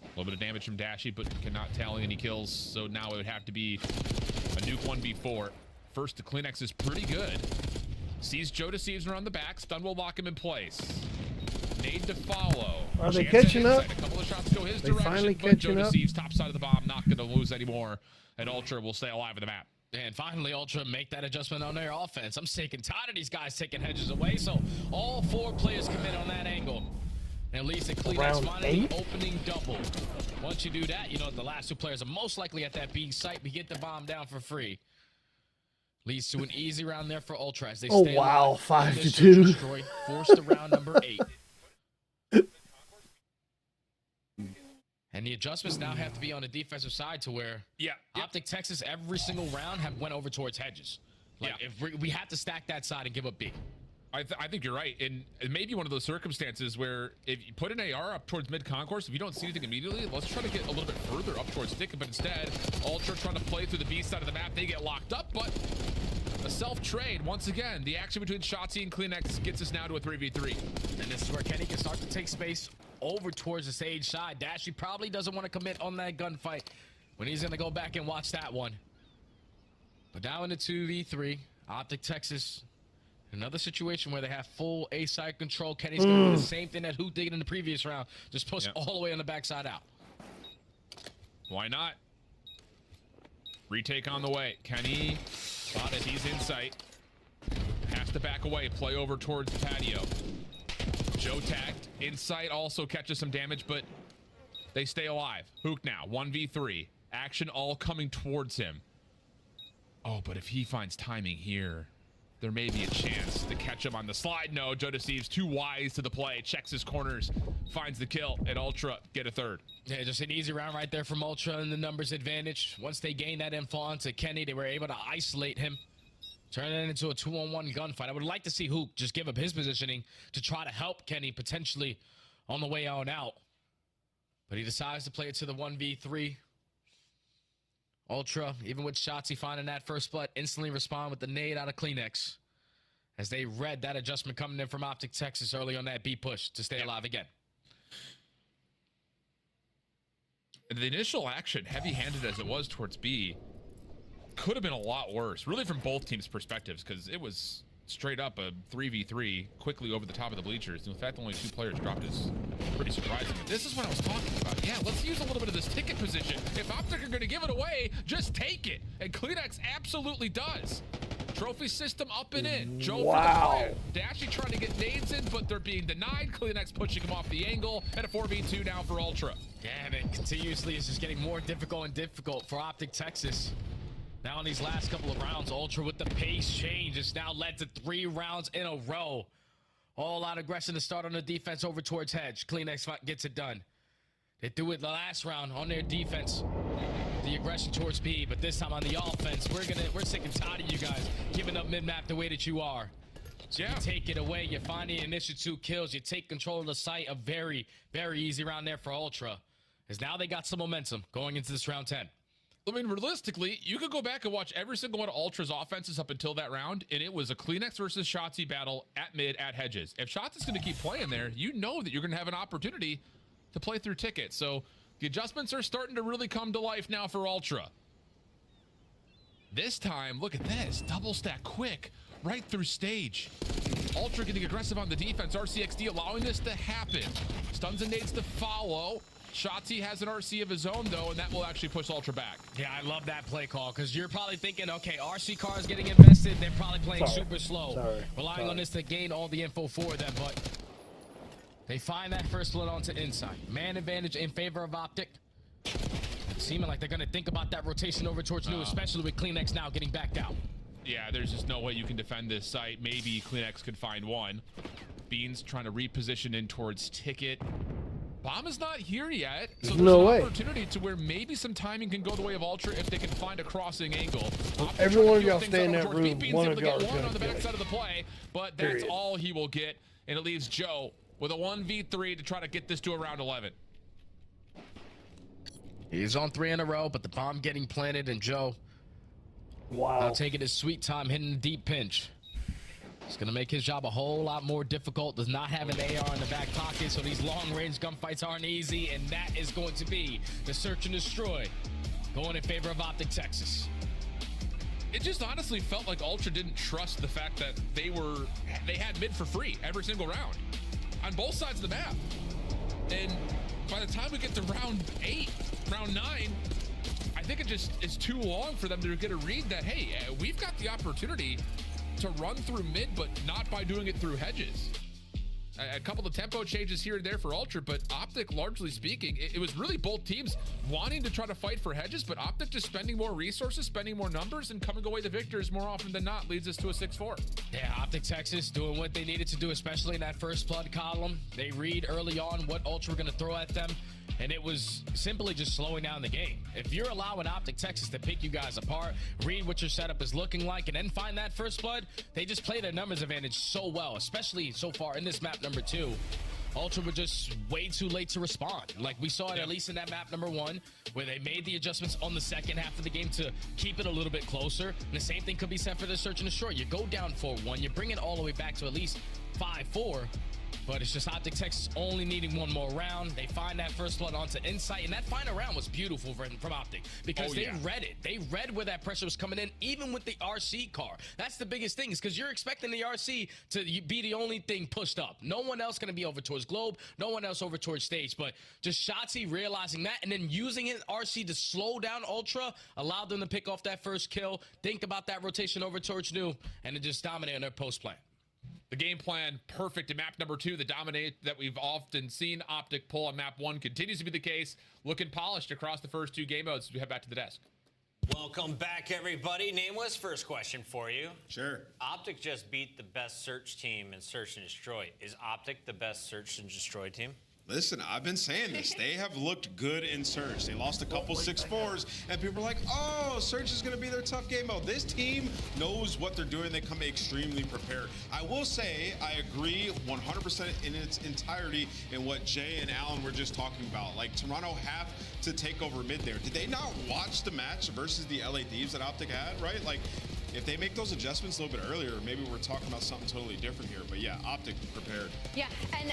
Speaker 3: A little bit of damage from Dashy, but cannot tally any kills. So now it would have to be a nuke 1v4. First to Kleenex is pretty good. Sees Joe deceives around the back. Stun will lock him in place. Nade to follow.
Speaker 1: Are they catching up?
Speaker 3: A couple of shots go his
Speaker 1: They
Speaker 3: direction,
Speaker 1: finally
Speaker 3: but Joe
Speaker 1: catching up?
Speaker 3: deceives top side of the bomb. Not going to lose anymore. And Ultra will stay alive in the map.
Speaker 2: And finally, Ultra make that adjustment on their offense. I'm sick and tired of these guys taking hedges away, so all 4 players commit on that angle. And at least at Kleenex
Speaker 1: Round
Speaker 2: finally
Speaker 1: 8?
Speaker 2: opening double. Once you do that, you know the last two players are most likely at that B site. We get the bomb down for free. Leads to an easy round there for Ultra as they stay alive.
Speaker 1: 5-2.
Speaker 2: Destroy, forced to round number 8. And the adjustments now have to be on the defensive side to where Optic Texas every single round have went over towards hedges. Like if we have to stack that side and give up B.
Speaker 3: I think you're right. And it may be one of those circumstances where if you put an AR up towards mid-concourse, if you don't see anything immediately, let's try to get a little bit further up towards Stick. But instead, Ultra trying to play through the B side of the map. They get locked up, but a self-trade. Once again, the action between Shotzi and Kleenex gets us now to a 3v3.
Speaker 2: And this is where Kenny can start to take space over towards the Sage side. Dashy probably doesn't want to commit on that gunfight when he's going to go back and watch that one. But now in the 2v3, Optic Texas, another situation where they have full A side control. Kenny's going to do the same thing that Hoot did in the previous round. Just push all the way on the backside out.
Speaker 3: Why not? Retake on the way. Kenny spotted. He's in sight. Has to back away. Play over towards the patio. Joe tagged. In sight also catches some damage, but they stay alive. Hook now. 1v3. Action all coming towards him. Oh, but if he finds timing here, there may be a chance to catch him on the slide. No, Joe Deceives too wise to the play. Checks his corners. Finds the kill. And Ultra get a third.
Speaker 2: Yeah, just an easy round right there from Ultra and the numbers advantage. Once they gained that info onto Kenny, they were able to isolate him. Turn it into a 2-on-1 gunfight. I would like to see Hook just give up his positioning to try to help Kenny potentially on the way on out. But he decides to play it to the 1v3. Ultra, even with Shotzi finding that first blood, instantly respond with the nade out of Kleenex as they read that adjustment coming in from Optic Texas early on that B push to stay alive again.
Speaker 3: The initial action, heavy-handed as it was towards B, could have been a lot worse, really from both teams' perspectives, because it was straight up a 3v3 quickly over the top of the bleachers. And the fact that only 2 players dropped is pretty surprising. But this is what I was talking about. Yeah, let's use a little bit of this ticket position. If Optic are going to give it away, just take it. And Kleenex absolutely does. Trophy system up and in. Joe for the play. Dashy trying to get nades in, but they're being denied. Kleenex pushing him off the angle. And a 4v2 now for Ultra.
Speaker 2: Yeah, man, continuously it's just getting more difficult and difficult for Optic Texas. Now in these last couple of rounds, Ultra with the pace change has now led to 3 rounds in a row. All out aggression to start on the defense over towards Hedge. Kleenex gets it done. They threw it the last round on their defense. The aggression towards B, but this time on the offense, we're sick and tired of you guys giving up mid-map the way that you are. So you take it away, you find the initial 2 kills, you take control of the site. A very, very easy round there for Ultra. As now they got some momentum going into this round 10.
Speaker 3: I mean, realistically, you could go back and watch every single one of Ultra's offenses up until that round, and it was a Kleenex versus Shotzi battle at mid at hedges. If Shotzi's going to keep playing there, you know that you're going to have an opportunity to play through tickets. So the adjustments are starting to really come to life now for Ultra. This time, look at this. Double stack quick, right through stage. Ultra getting aggressive on the defense. RCXD allowing this to happen. Stuns and nades to follow. Shotzi has an RC of his own, though, and that will actually push Ultra back.
Speaker 2: Yeah, I love that play call, because you're probably thinking, okay, RC car is getting invested. They're probably playing super slow, relying on this to gain all the info for them, but they find that first blood onto inside. Man advantage in favor of Optic. It's seeming like they're going to think about that rotation over towards New, especially with Kleenex now getting backed out.
Speaker 3: Yeah, there's just no way you can defend this site. Maybe Kleenex could find one. Beans trying to reposition in towards Ticket. Bomb is not here yet, so there's
Speaker 1: no
Speaker 3: an
Speaker 1: way.
Speaker 3: opportunity to where maybe some timing can go the way of Ultra if they can find a crossing angle.
Speaker 1: Every one of y'all stay in that room.
Speaker 3: One of y'all get one on the backside of the play, but that's all he will get, and it leaves Joe with a 1v3 to try to get this to around 11.
Speaker 2: He's on 3 in a row, but the bomb getting planted, and Joe now taking his sweet time, hitting a deep pinch. It's going to make his job a whole lot more difficult. Does not have an AR in the back pocket, so these long-range gunfights aren't easy, and that is going to be the search and destroy going in favor of Optic Texas.
Speaker 3: It just honestly felt like Ultra didn't trust the fact that they had mid for free every single round on both sides of the map. And by the time we get to round 8, round 9, I think it just is too long for them to get a read that, hey, we've got the opportunity to run through mid, but not by doing it through hedges. A couple of tempo changes here and there for Ultra, but Optic, largely speaking, it was really both teams wanting to try to fight for hedges, but Optic just spending more resources, spending more numbers, and coming away the victors more often than not leads us to a 6-4.
Speaker 2: Yeah, Optic Texas doing what they needed to do, especially in that first blood column. They read early on what Ultra were going to throw at them, and it was simply just slowing down the game. If you're allowing Optic Texas to pick you guys apart, read what your setup is looking like, and then find that first blood, they just play their numbers advantage so well, especially so far in this map number 2. Ultra were just way too late to respond. Like we saw it at least in that map number 1, where they made the adjustments on the second half of the game to keep it a little bit closer. And the same thing could be said for the search and destroy. You go down 4-1, you bring it all the way back to at least 5-4. But it's just Optic Texas only needing one more round. They find that first blood onto Insight, and that final round was beautiful from Optic because they read it. They read where that pressure was coming in, even with the RC car. That's the biggest thing, is because you're expecting the RC to be the only thing pushed up. No one else going to be over towards Globe, no one else over towards Stage. But just Shotzi realizing that and then using his RC to slow down Ultra allowed them to pick off that first kill, think about that rotation over towards New, and then just dominate on their post play.
Speaker 3: The game plan perfect in map number 2. The dominate that we've often seen Optic pull on map 1 continues to be the case. Looking polished across the first 2 game modes as we head back to the desk.
Speaker 12: Welcome back, everybody. Nameless, first question for you.
Speaker 14: Sure.
Speaker 12: Optic just beat the best search team in Search and Destroy. Is Optic the best Search and Destroy team?
Speaker 14: Listen, I've been saying this. They have looked good in Search. They lost a couple 6-4s, and people are like, oh, Search is going to be their tough game mode. This team knows what they're doing. They come extremely prepared. I will say I agree 100% in its entirety in what Jay and Alan were just talking about. Like, Toronto have to take over mid there. Did they not watch the match versus the LA Thieves that Optic had, right? Like, if they make those adjustments a little bit earlier, maybe we're talking about something totally different here. But yeah, Optic prepared.
Speaker 13: Yeah,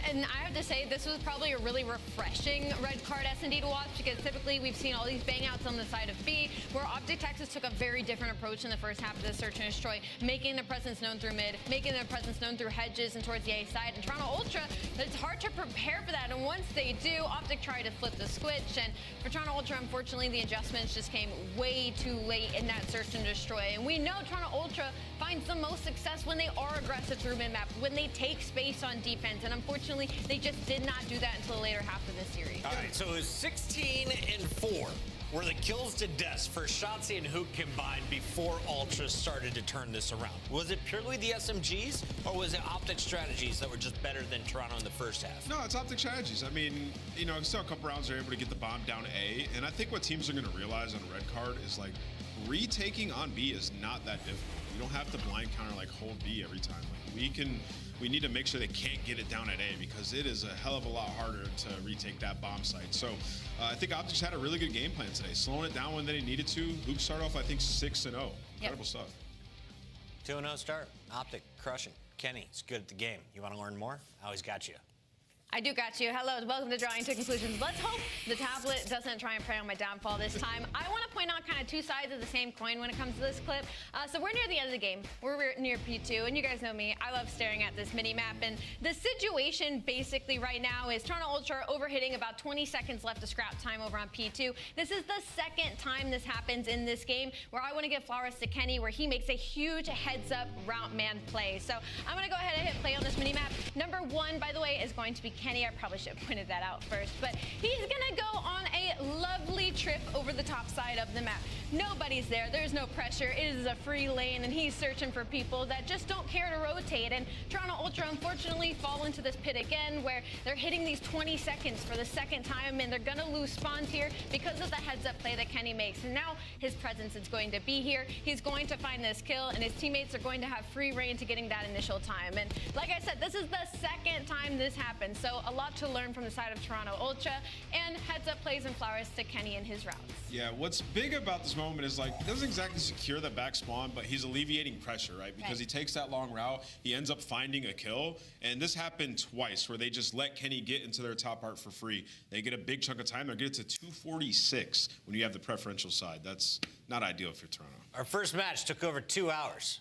Speaker 13: and I have to say, this was probably a really refreshing red card S&D to watch, because typically we've seen all these bang outs on the side of B, where Optic Texas took a very different approach in the first half of the Search and Destroy, making their presence known through mid, making their presence known through hedges and towards the A side. And Toronto Ultra, it's hard to prepare for that. And once they do, Optic tried to flip the switch. And for Toronto Ultra, unfortunately, the adjustments just came way too late in that Search and Destroy. And we know Toronto Ultra finds the most success when they are aggressive through mid-map, when they take space on defense. And unfortunately, they just did not do that until the later half of this series.
Speaker 12: All right, so it was 16-4 were the kills to deaths for Shotzi and Hook combined before Ultra started to turn this around. Was it purely the SMGs, or was it Optic strategies that were just better than Toronto in the first half?
Speaker 14: No, it's Optic strategies. I mean, you know, still a couple rounds they're able to get the bomb down A, and I think what teams are going to realize on red card is, like, retaking on B is not that difficult. You don't have to blind counter, like, hold B every time. Like, we need to make sure they can't get it down at A, because it is a hell of a lot harder to retake that bomb site. So I think Optics had a really good game plan today, slowing it down when they needed to. Hook started off, I think, 6-0. Incredible stuff.
Speaker 12: 2-0 start. Optic crushing. Kenny, it's good at the game. You want to learn more? I always got you.
Speaker 13: I do got you. Hello, welcome to Drawing to Conclusions. Let's hope the tablet doesn't try and prey on my downfall this time. I want to point out kind of two sides of the same coin when it comes to this clip. So we're near the end of the game. We're near P2, and you guys know me. I love staring at this mini-map, and the situation basically right now is Toronto Ultra overhitting, about 20 seconds left of scrap time over on P2. This is the second time this happens in this game, where I want to give flowers to Kenny, where he makes a huge heads-up route man play. So I'm going to go ahead and hit play on this mini-map. Number 1, by the way, is going to be Kenny. I probably should have pointed that out first, but he's gonna go on a lovely trip over the top side of the map. Nobody's there, there's no pressure, it is a free lane, and he's searching for people that just don't care to rotate. And Toronto Ultra unfortunately fall into this pit again, where they're hitting these 20 seconds for the second time, and they're gonna lose spawns here because of the heads up play that Kenny makes. And now his presence is going to be here. He's going to find this kill, and his teammates are going to have free reign to getting that initial time. And like I said, this is the second time this happened, so a lot to learn from the side of Toronto Ultra, and heads up plays and flowers to Kenny and his routes.
Speaker 14: Yeah, what's big about this moment is, like, he doesn't exactly secure the back spawn, but he's alleviating pressure, right? Because he takes that long route, he ends up finding a kill, and this happened twice, where they just let Kenny get into their top part for free. They get a big chunk of time, they'll get it to 246 when you have the preferential side. That's not ideal for Toronto.
Speaker 12: Our first match took over 2 hours.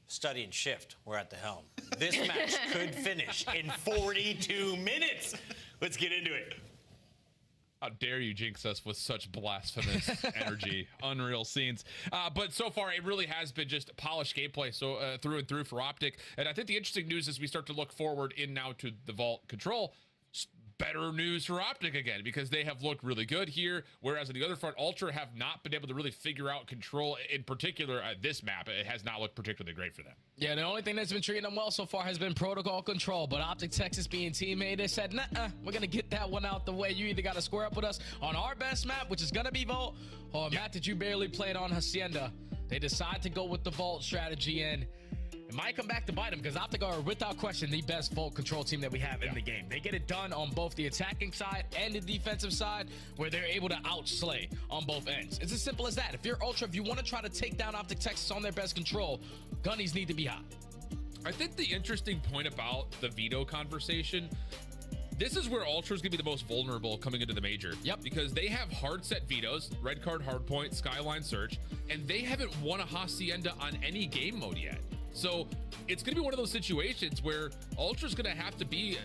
Speaker 12: Study and Shift were at the helm. This match could finish in 42 minutes. Let's get into it.
Speaker 3: How dare you jinx us with such blasphemous energy. Unreal scenes. But so far, it really has been just polished gameplay through and through for Optic. And I think the interesting news as we start to look forward in now to the Vault Control, better news for Optic again, because they have looked really good here, whereas on the other front, Ultra have not been able to really figure out Control. In particular, this map, it has not looked particularly great for them. Yeah,
Speaker 2: the only thing that's been treating them well so far has been protocol control, but Optic Texas being teammate, they said, nah, we're gonna get that one out the way. You either gotta square up with us on our best map, which is gonna be Vault, or a map that you barely played on, Hacienda. They decide to go with the Vault strategy, and it might come back to bite them, because Optic are, without question, the best Vault Control team that we have in the game. They get it done on both the attacking side and the defensive side, where they're able to outslay on both ends. It's as simple as that. If you're Ultra, if you want to try to take down Optic Texas on their best control, gunnies need to be hot.
Speaker 3: I think the interesting point about the veto conversation, this is where Ultra's gonna be the most vulnerable coming into the major. Yep. Because they have hard set vetoes, red card, hard point, skyline search, and they haven't won a Hacienda on any game mode yet. So it's going to be one of those situations where Ultra's going to have to be,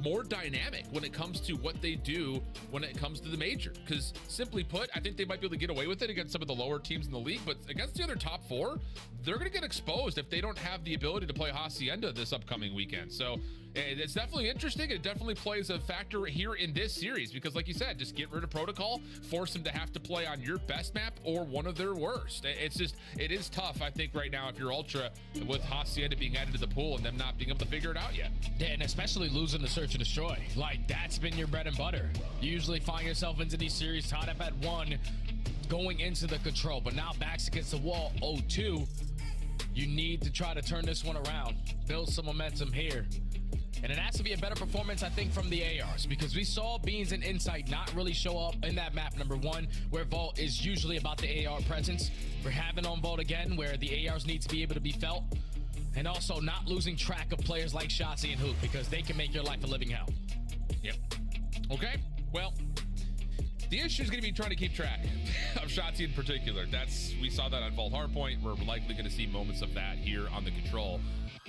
Speaker 3: more dynamic when it comes to what they do when it comes to the major. Because simply put, I think they might be able to get away with it against some of the lower teams in the league, but against the other top four, they're going to get exposed if they don't have the ability to play Hacienda this upcoming weekend. So it's definitely interesting. It definitely plays a factor here in this series because, like you said, just get rid of protocol, force them to have to play on your best map or one of their worst. It is tough, I think, right now if you're Ultra with Hacienda being added to the pool and them not being able to figure it out yet.
Speaker 2: Yeah, and especially losing the search and destroy. Like, that's been your bread and butter. You usually find yourself into these series tied up at 1 going into the control, but now backs against the wall 0-2. You need to try to turn this one around, build some momentum here. And it has to be a better performance, I think, from the ARs, because we saw Beans and Insight not really show up in that map number 1, where Vault is usually about the AR presence. We're having on Vault again, where the ARs need to be able to be felt. And also not losing track of players like Shotzi and Hoop, because they can make your life a living hell.
Speaker 3: Yep. Okay, well, the issue is going to be trying to keep track of Shotzi in particular. We saw that on Vault Hardpoint. We're likely going to see moments of that here on the control.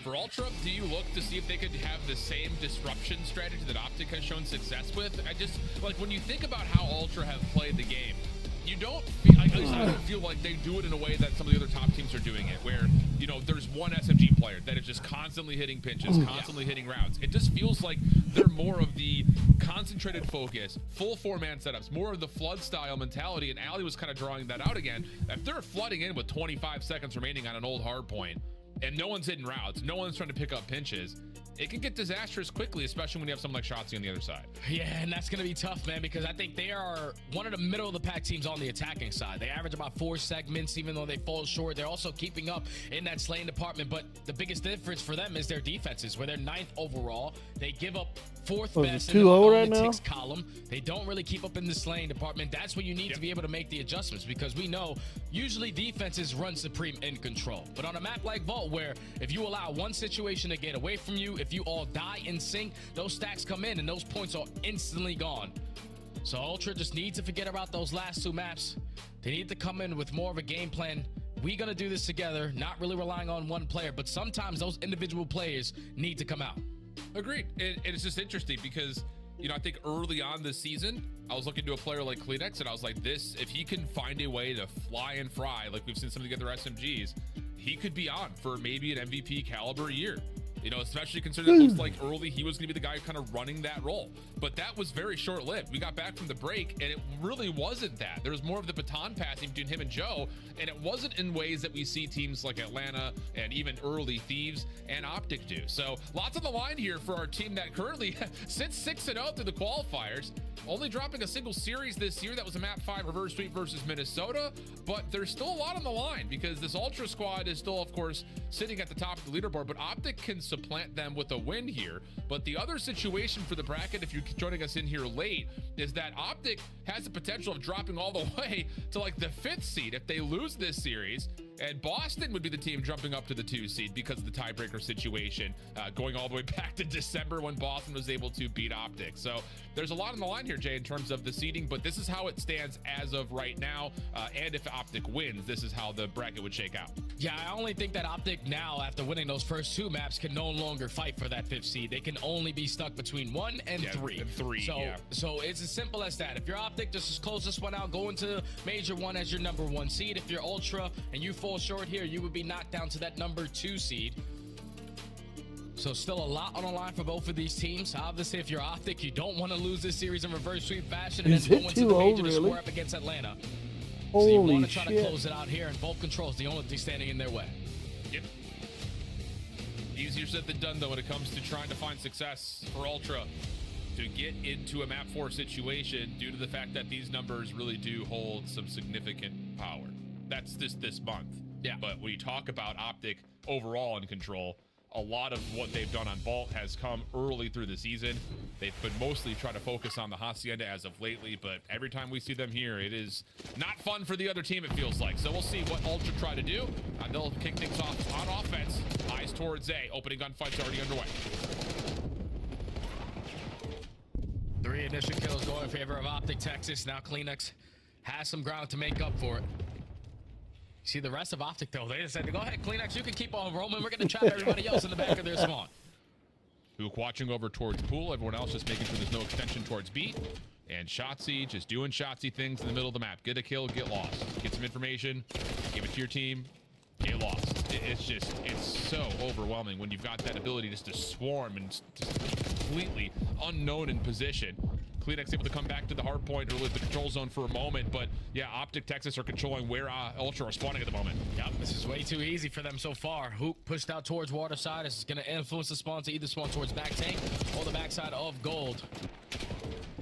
Speaker 3: For Ultra, do you look to see if they could have the same disruption strategy that Optic has shown success with? When you think about how Ultra have played the game, you don't feel, at least I don't feel like they do it in a way that some of the other top teams are doing it, where, there's one SMG player that is just constantly hitting pinches, constantly hitting rounds. It just feels like they're more of the concentrated focus, full 4-man setups, more of the flood style mentality, and Ali was kind of drawing that out again. If they're flooding in with 25 seconds remaining on an old hard point, and no one's hitting routes, no one's trying to pick up pinches, it can get disastrous quickly, especially when you have someone like Shotzi on the other side.
Speaker 2: Yeah, and that's going to be tough, man, because I think they are one of the middle of the pack teams on the attacking side. They average about 4 segments, even though they fall short. They're also keeping up in that slaying department, but the biggest difference for them is their defenses, where they're 9th overall. They give up 4th best in the analytics column. They don't really keep up in the slaying department. That's when you need to be able to make the adjustments, because we know usually defenses run supreme in control. But on a map like Vault, where if you allow one situation to get away from you, if you all die in sync, those stacks come in and those points are instantly gone. So Ultra just needs to forget about those last 2 maps. They need to come in with more of a game plan. We're gonna do this together, not really relying on one player, but sometimes those individual players need to come out.
Speaker 3: Agreed. And it's just interesting because, I think early on this season, I was looking to a player like Kleenex, and I was like, if he can find a way to fly and fry, like we've seen some of the other SMGs, he could be on for maybe an MVP caliber year. Especially considering it looks like early he was going to be the guy kind of running that role. But that was very short-lived. We got back from the break, and it really wasn't that. There was more of the baton passing between him and Joe, and it wasn't in ways that we see teams like Atlanta and even early Thieves and Optic do. So lots on the line here for our team that currently sits 6-0 through the qualifiers, only dropping a single series this year. That was a map 5 reverse sweep versus Minnesota, but there's still a lot on the line because this Ultra squad is still, of course, sitting at the top of the leaderboard, but Optic can supplant them with a win here. But the other situation for the bracket, if you're joining us in here late, is that Optic has the potential of dropping all the way to like the 5th seed if they lose this series. And Boston would be the team jumping up to the 2 seed because of the tiebreaker situation, going all the way back to December when Boston was able to beat Optic. So there's a lot on the line here, Jay, in terms of the seeding, but this is how it stands as of right now. And if Optic wins, this is how the bracket would shake out.
Speaker 2: Yeah, I only think that Optic now, after winning those first 2 maps, can no longer fight for that 5th seed. They can only be stuck between 1 and 3. So it's as simple as that. If you're Optic, just close this one out, go into Major 1 as your number 1 seed. If you're Ultra and you fall short here, you would be knocked down to that number 2 seed. So still a lot on the line for both of these teams. Obviously, if you're Optic, you don't want to lose this series in reverse sweep fashion and then go into the Major to square up against Atlanta. So you want to try to close it out here, and Bolt Control is the only thing standing in their way.
Speaker 3: Yep. Easier said than done, though, when it comes to trying to find success for Ultra to get into a map 4 situation due to the fact that these numbers really do hold some significant power. That's this month.
Speaker 2: Yeah.
Speaker 3: But when you talk about Optic overall in Control, a lot of what they've done on Vault has come early through the season. They've been mostly trying to focus on the Hacienda as of lately, but every time we see them here, it is not fun for the other team, it feels like. So we'll see what Ultra try to do. They'll kick things off on offense. Eyes towards A. Opening gunfight's already underway.
Speaker 2: 3 initial kills going in favor of Optic Texas. Now Kleenex has some ground to make up for it. See the rest of Optic, though, they just said, go ahead, Kleenex, you can keep on roaming. We're going to trap everybody else in the back of their spawn.
Speaker 3: Hook watching over towards Pool. Everyone else just making sure there's no extension towards B. And Shotzzy just doing Shotzzy things in the middle of the map. Get a kill, get lost. Get some information, give it to your team, get lost. It's so overwhelming when you've got that ability just to swarm and just completely unknown in position. Kleenex able to come back to the hard point or leave the control zone for a moment, but yeah, Optic Texas are controlling where Ultra are spawning at the moment.
Speaker 2: Yep, this is way too easy for them so far. Hoop pushed out towards water side. This is going to influence the spawn to either spawn towards back tank or the backside of gold.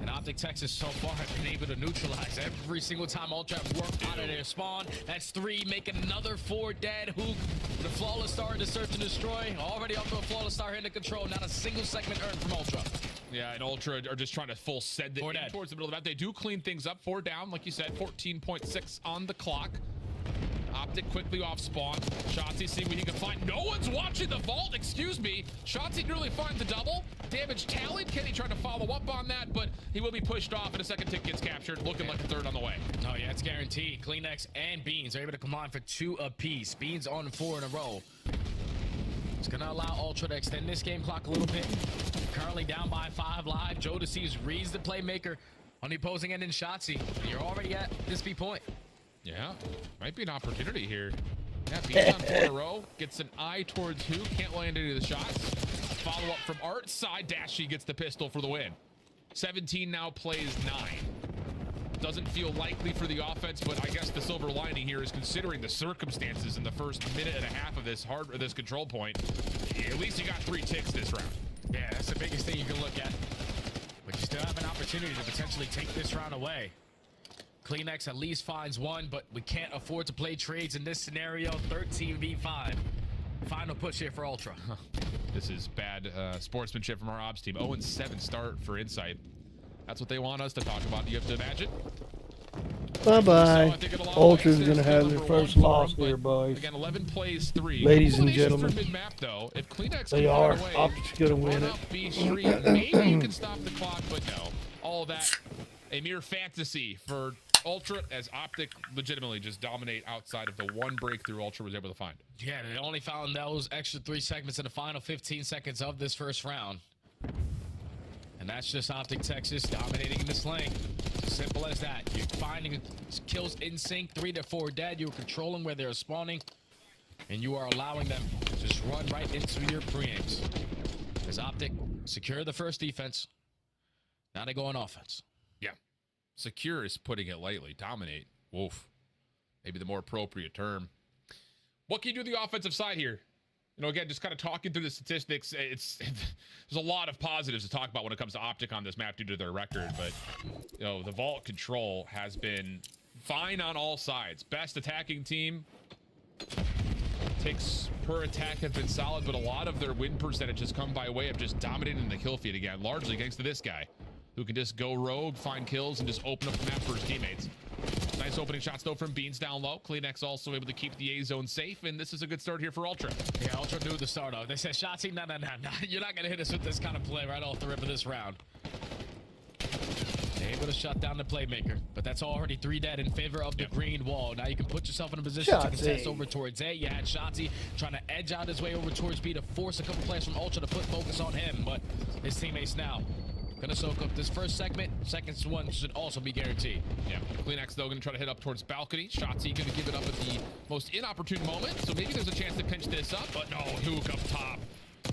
Speaker 2: And Optic Texas so far have been able to neutralize every single time Ultra have worked out of their spawn. That's 3, making another 4 dead. Hook with a flawless star to search and destroy. Already up to a flawless star here into control. Not a single segment earned from Ultra.
Speaker 3: Yeah, and Ultra are just trying to full send it in towards the middle of the map. They do clean things up. 4 down, like you said, 14.6 on the clock. Optic quickly off spawn. Shotzzy seeing what he can find. No one's watching the vault, excuse me. Shotzzy nearly finds the double. Damage tallied. Kenny trying to follow up on that, but he will be pushed off and a second tick gets captured. Looking like a 3rd on the way.
Speaker 2: Oh yeah, it's guaranteed. Kleenex and Beans are able to combine for 2 apiece. Beans on 4 in a row. It's gonna allow Ultra to extend this game clock a little bit. Currently down by 5 live. Jodeci's reads the playmaker on the opposing end in Shotzzy. You're already at this B point.
Speaker 3: Yeah, might be an opportunity here. Yeah, Beans on 4 in a row. Gets an eye towards who. Can't land any of the shots. Follow up from Art. Side dash. She gets the pistol for the win. 17 now plays 9. Doesn't feel likely for the offense, but I guess the silver lining here is considering the circumstances in the first minute and a half of this control point. At least you got 3 ticks this round.
Speaker 2: Yeah, that's the biggest thing you can look at. But you still have an opportunity to potentially take this round away. Kleenex at least finds 1, but we can't afford to play trades in this scenario. 13v5. Final push here for Ultra.
Speaker 3: This is bad sportsmanship from our ops team. 0-7 start for Insight. That's what they want us to talk about. You have to imagine.
Speaker 1: Bye-bye. Ultra's going to have their first loss here, boys.
Speaker 3: Again, 11 plays 3.
Speaker 1: Ladies and gentlemen.
Speaker 3: Mid-map, though. If Kleenex
Speaker 1: they are. Optic's going to win it.
Speaker 3: B Street, maybe you can stop the clock, but no. All of that, a mere fantasy for Ultra, as Optic legitimately just dominate outside of the 1 breakthrough Ultra was able to find.
Speaker 2: Yeah, they only found those extra 3 segments in the final 15 seconds of this first round. And that's just Optic Texas dominating in this lane. Simple as that. You're finding kills in sync, 3 to 4 dead. You're controlling where they're spawning, and you are allowing them to just run right into your preamps. As Optic secure the first defense, now they go on offense.
Speaker 3: Yeah. Secure is putting it lightly. Dominate. Woof. Maybe the more appropriate term. What can you do the offensive side here? You know, again, just kind of talking through the statistics, there's a lot of positives to talk about when it comes to Optic on this map due to their record, but, you know, the vault control has been fine on all sides. Best attacking team. Ticks per attack have been solid, but a lot of their win percentage has come by way of just dominating the kill feed again, largely thanks to this guy, who can just go rogue, find kills, and just open up the map for his teammates. Nice opening shots, though, from Beans down low. Kleenex also able to keep the A zone safe, and this is a good start here for Ultra.
Speaker 2: Yeah, Ultra knew the start off. They said, Shotzi, no. You're not going to hit us with this kind of play right off the rip of this round. Able to shut down the playmaker, but that's already 3 dead in favor of the green wall. Now you can put yourself in a position to contest over towards A. You had Shotzi trying to edge out his way over towards B to force a couple players from Ultra to put focus on him, but his teammates now gonna soak up this first segment. Second one should also be guaranteed.
Speaker 3: Yeah, Kleenex, though, gonna try to hit up towards balcony. Shotzi gonna give it up at the most inopportune moment, so maybe there's a chance to pinch this up, but no, Hook up top.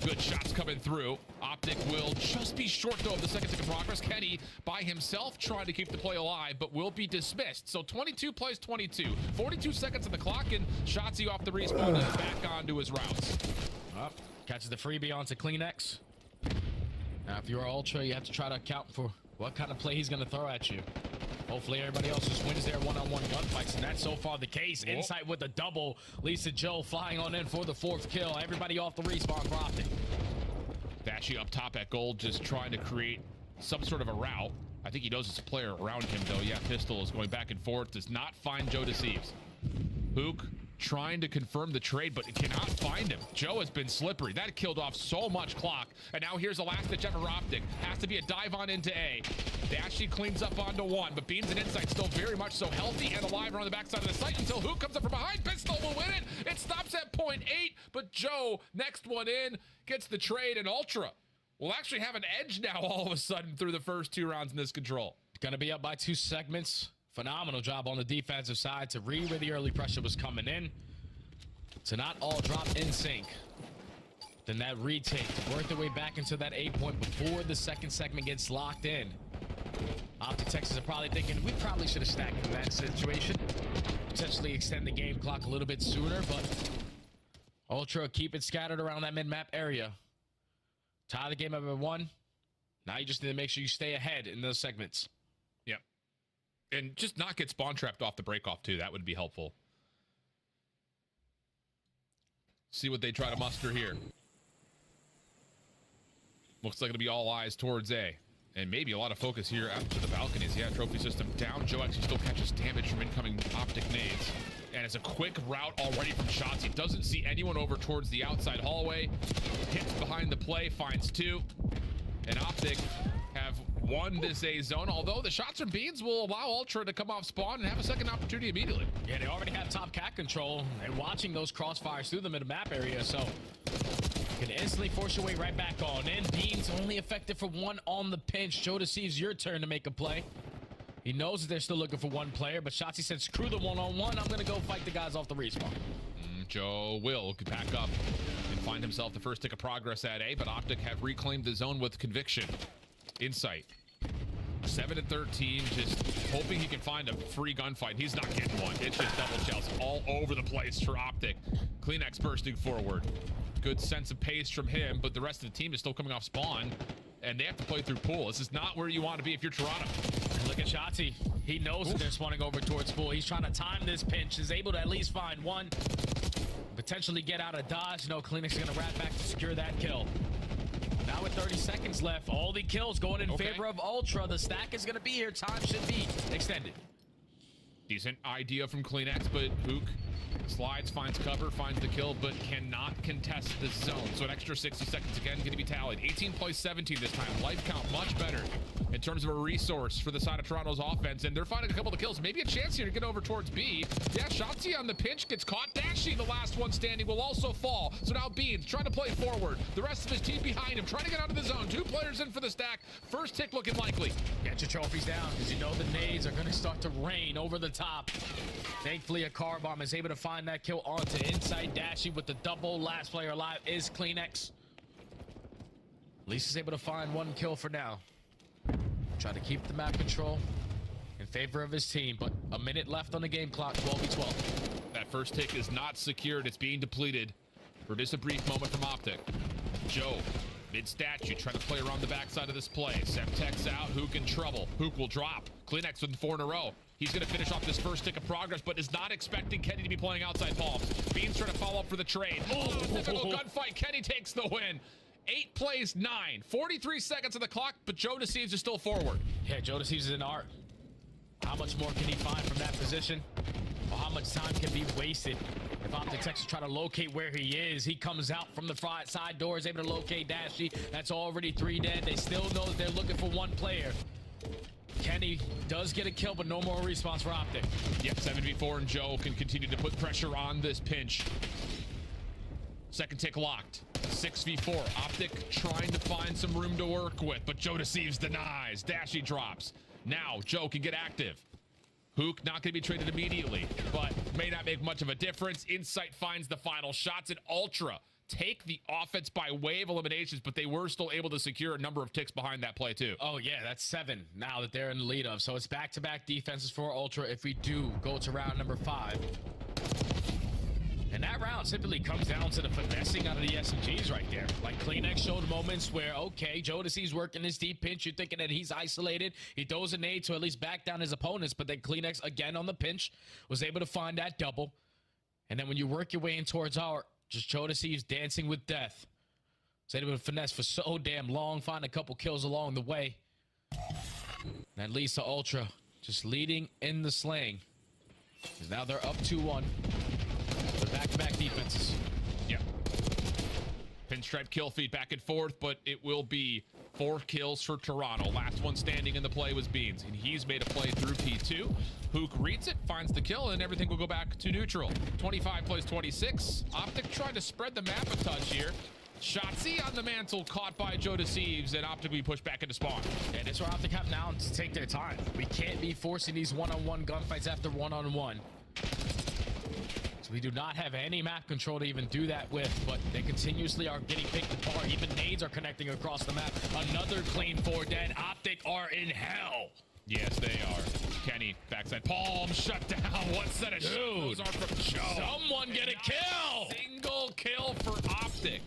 Speaker 3: Good shots coming through. Optic will just be short, though, of the second tick of progress. Kenny by himself trying to keep the play alive, but will be dismissed. So 22 plays 22. 42 seconds on the clock, and Shotzi off the respawn and back onto his routes.
Speaker 2: Catches the freebie onto Kleenex. Now, if you're Ultra, you have to try to account for what kind of play he's going to throw at you. Hopefully, everybody else just wins their one-on-one gunfights, and that's so far the case.
Speaker 3: Whoa.
Speaker 2: Insight with the double. Lisa Joe flying on in for the 4th kill. Everybody off the respawn for Optic.
Speaker 3: Dashy up top at gold, just trying to create some sort of a route. I think he knows it's a player around him, though. Yeah, Pistol is going back and forth. Does not find Joe Deceives. Hook trying to confirm the trade, but cannot find him. Joe has been slippery. That killed off so much clock. And now here's the last ditch effort for Optic. Has to be a dive on into A. Dashy cleans up onto 1, but Beans and Insight still very much so healthy and alive around the backside of the site until Hook comes up from behind. Pistol will win it. It stops at .8, but Joe, next one in, gets the trade, and Ultra will actually have an edge now all of a sudden through the first 2 rounds in this control.
Speaker 2: Gonna be up by 2 segments. Phenomenal job on the defensive side to read where the early pressure was coming in. To not all drop in sync. Then that retake to work their way back into that 8 point before the second segment gets locked in. Optic Texas are probably thinking we probably should have stacked in that situation. Potentially extend the game clock a little bit sooner, but Ultra keep it scattered around that mid-map area. Tie the game up at 1. Now you just need to make sure you stay ahead in those segments.
Speaker 3: Yep. And just not get spawn trapped off the break-off, too. That would be helpful. See what they try to muster here. Looks like it'll be all eyes towards A. And maybe a lot of focus here after the balconies. Yeah, trophy system down. Joe actually still catches damage from incoming Optic nades. And it's a quick route already from shots. He doesn't see anyone over towards the outside hallway. Hits behind the play, finds 2. And Optic have won this A zone, although the shots from Beans will allow Ultra to come off spawn and have a second opportunity immediately.
Speaker 2: Yeah, they already have top cat control and watching those crossfires through the mid-map area, so you can instantly force your way right back on in. Beans only effective for 1 on the pinch. Joe Deceives your turn to make a play. He knows that they're still looking for 1 player, but Shotzi said, screw the one-on-one. I'm going to go fight the guys off the respawn.
Speaker 3: Joe will back up and find himself the first tick of progress at A, but Optic have reclaimed the zone with conviction. Insight. 7-13, just hoping he can find a free gunfight. He's not getting one. It's just double shells all over the place for Optic. Kleenex bursting forward. Good sense of pace from him, but the rest of the team is still coming off spawn, and they have to play through pool. This is not where you want to be if you're Toronto.
Speaker 2: And look at Shotzi. He knows that they're spawning over towards pool. He's trying to time this pinch. Is able to at least find 1. Potentially get out of dodge. No, Kleenex is going to rat back to secure that kill. Now with 30 seconds left, all the kills going in favor of Ultra. The stack is going to be here. Time should be extended.
Speaker 3: Decent idea from Kleenex, but Hook slides, finds cover, finds the kill, but cannot contest the zone. So an extra 60 seconds again going to be tallied. 18 plays 17 this time. Life count much better in terms of a resource for the side of Toronto's offense, and they're finding a couple of kills. Maybe a chance here to get over towards B. Yeah, Shotzi on the pinch gets caught. Dashy, the last one standing, will also fall. So now Beans trying to play forward. The rest of his team behind him, trying to get out of the zone. 2 players in for the stack. First tick looking likely.
Speaker 2: Get your trophies down, because you know the nades are going to start to rain over the top. Thankfully, a car bomb is able to find that kill onto Inside. Dashy with the double. Last player alive is Kleenex. Lisa's able to find 1 kill for now. Try to keep the map control in favor of his team, but a minute left on the game clock, 12v12.
Speaker 3: That first tick is not secured. It's being depleted for just a brief moment from Optic. Joe, mid-statue, trying to play around the backside of this play. Septex out, Hook in trouble. Hook will drop. Kleenex with 4 in a row. He's going to finish off this first tick of progress, but is not expecting Kenny to be playing outside palms. Beans trying to follow up for the trade. Oh, difficult gunfight. Kenny takes the win. 8 plays 9. 43 seconds on the clock, but Joe Deceives is still forward.
Speaker 2: Yeah, Joe Deceives is an art. How much more can he find from that position? Or how much time can be wasted if Optic Texas try to locate where he is? He comes out from the side door, is able to locate Dashy. That's already 3 dead. They still know that they're looking for 1 player. Kenny does get a kill, but no more respawns for Optic.
Speaker 3: Yep, 7v4, and Joe can continue to put pressure on this pinch. Second tick locked. 6v4. Optic trying to find some room to work with, but Joe Deceives denies. Dashy drops. Now Joe can get active. Hook not going to be traded immediately, but may not make much of a difference. Insight finds the final shots, and Ultra take the offense by way of eliminations, but they were still able to secure a number of ticks behind that play too.
Speaker 2: Oh yeah, that's 7 now that they're in the lead of. So it's back-to-back defenses for Ultra if we do go to round number 5. And that round simply comes down to the finessing out of the SMGs right there. Like Kleenex showed moments where, okay, Jodeci's working his deep pinch. You're thinking that he's isolated. He throws a nade to at least back down his opponents, but then Kleenex, again on the pinch, was able to find that double. And then when you work your way in towards our, just Jodeci's dancing with death. Was able to finesse for so damn long, find a couple kills along the way. That leads to Ultra just leading in the slaying. Because now they're up 2-1. The back-to-back defenses.
Speaker 3: Yep. Pinstripe kill feed back and forth, but it will be 4 kills for Toronto. Last one standing in the play was Beans, and he's made a play through P2. Hook reads it, finds the kill, and everything will go back to neutral. 25 plays 26. Optic trying to spread the map a touch here. Shotzzy on the mantle, caught by Joe Deceives, and Optic will be pushed back into spawn.
Speaker 2: And it's where Optic have now to take their time. We can't be forcing these one-on-one gunfights after one-on-one. So we do not have any map control to even do that with, but they continuously are getting picked apart. Even nades are connecting across the map. Another clean 4 dead. Optic are in hell.
Speaker 3: Yes, they are. Kenny, backside palm, shut down. What set of shows are from Joe?
Speaker 2: Someone get a kill!
Speaker 3: Single kill for Optic.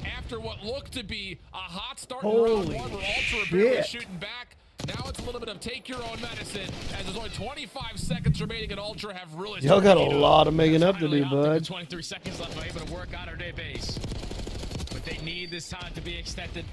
Speaker 3: After what looked to be a hot start
Speaker 1: Holy
Speaker 3: in round 1 where Ultra are barely
Speaker 1: shit.
Speaker 3: shooting back. Now it's a little bit of take your own medicine, as there's only 25 seconds remaining, and Ultra have really...
Speaker 1: Y'all got a lot of making up to do,
Speaker 2: Optic
Speaker 1: bud.
Speaker 2: with 23 seconds left, are able to work out of their base. But they need this time to be extended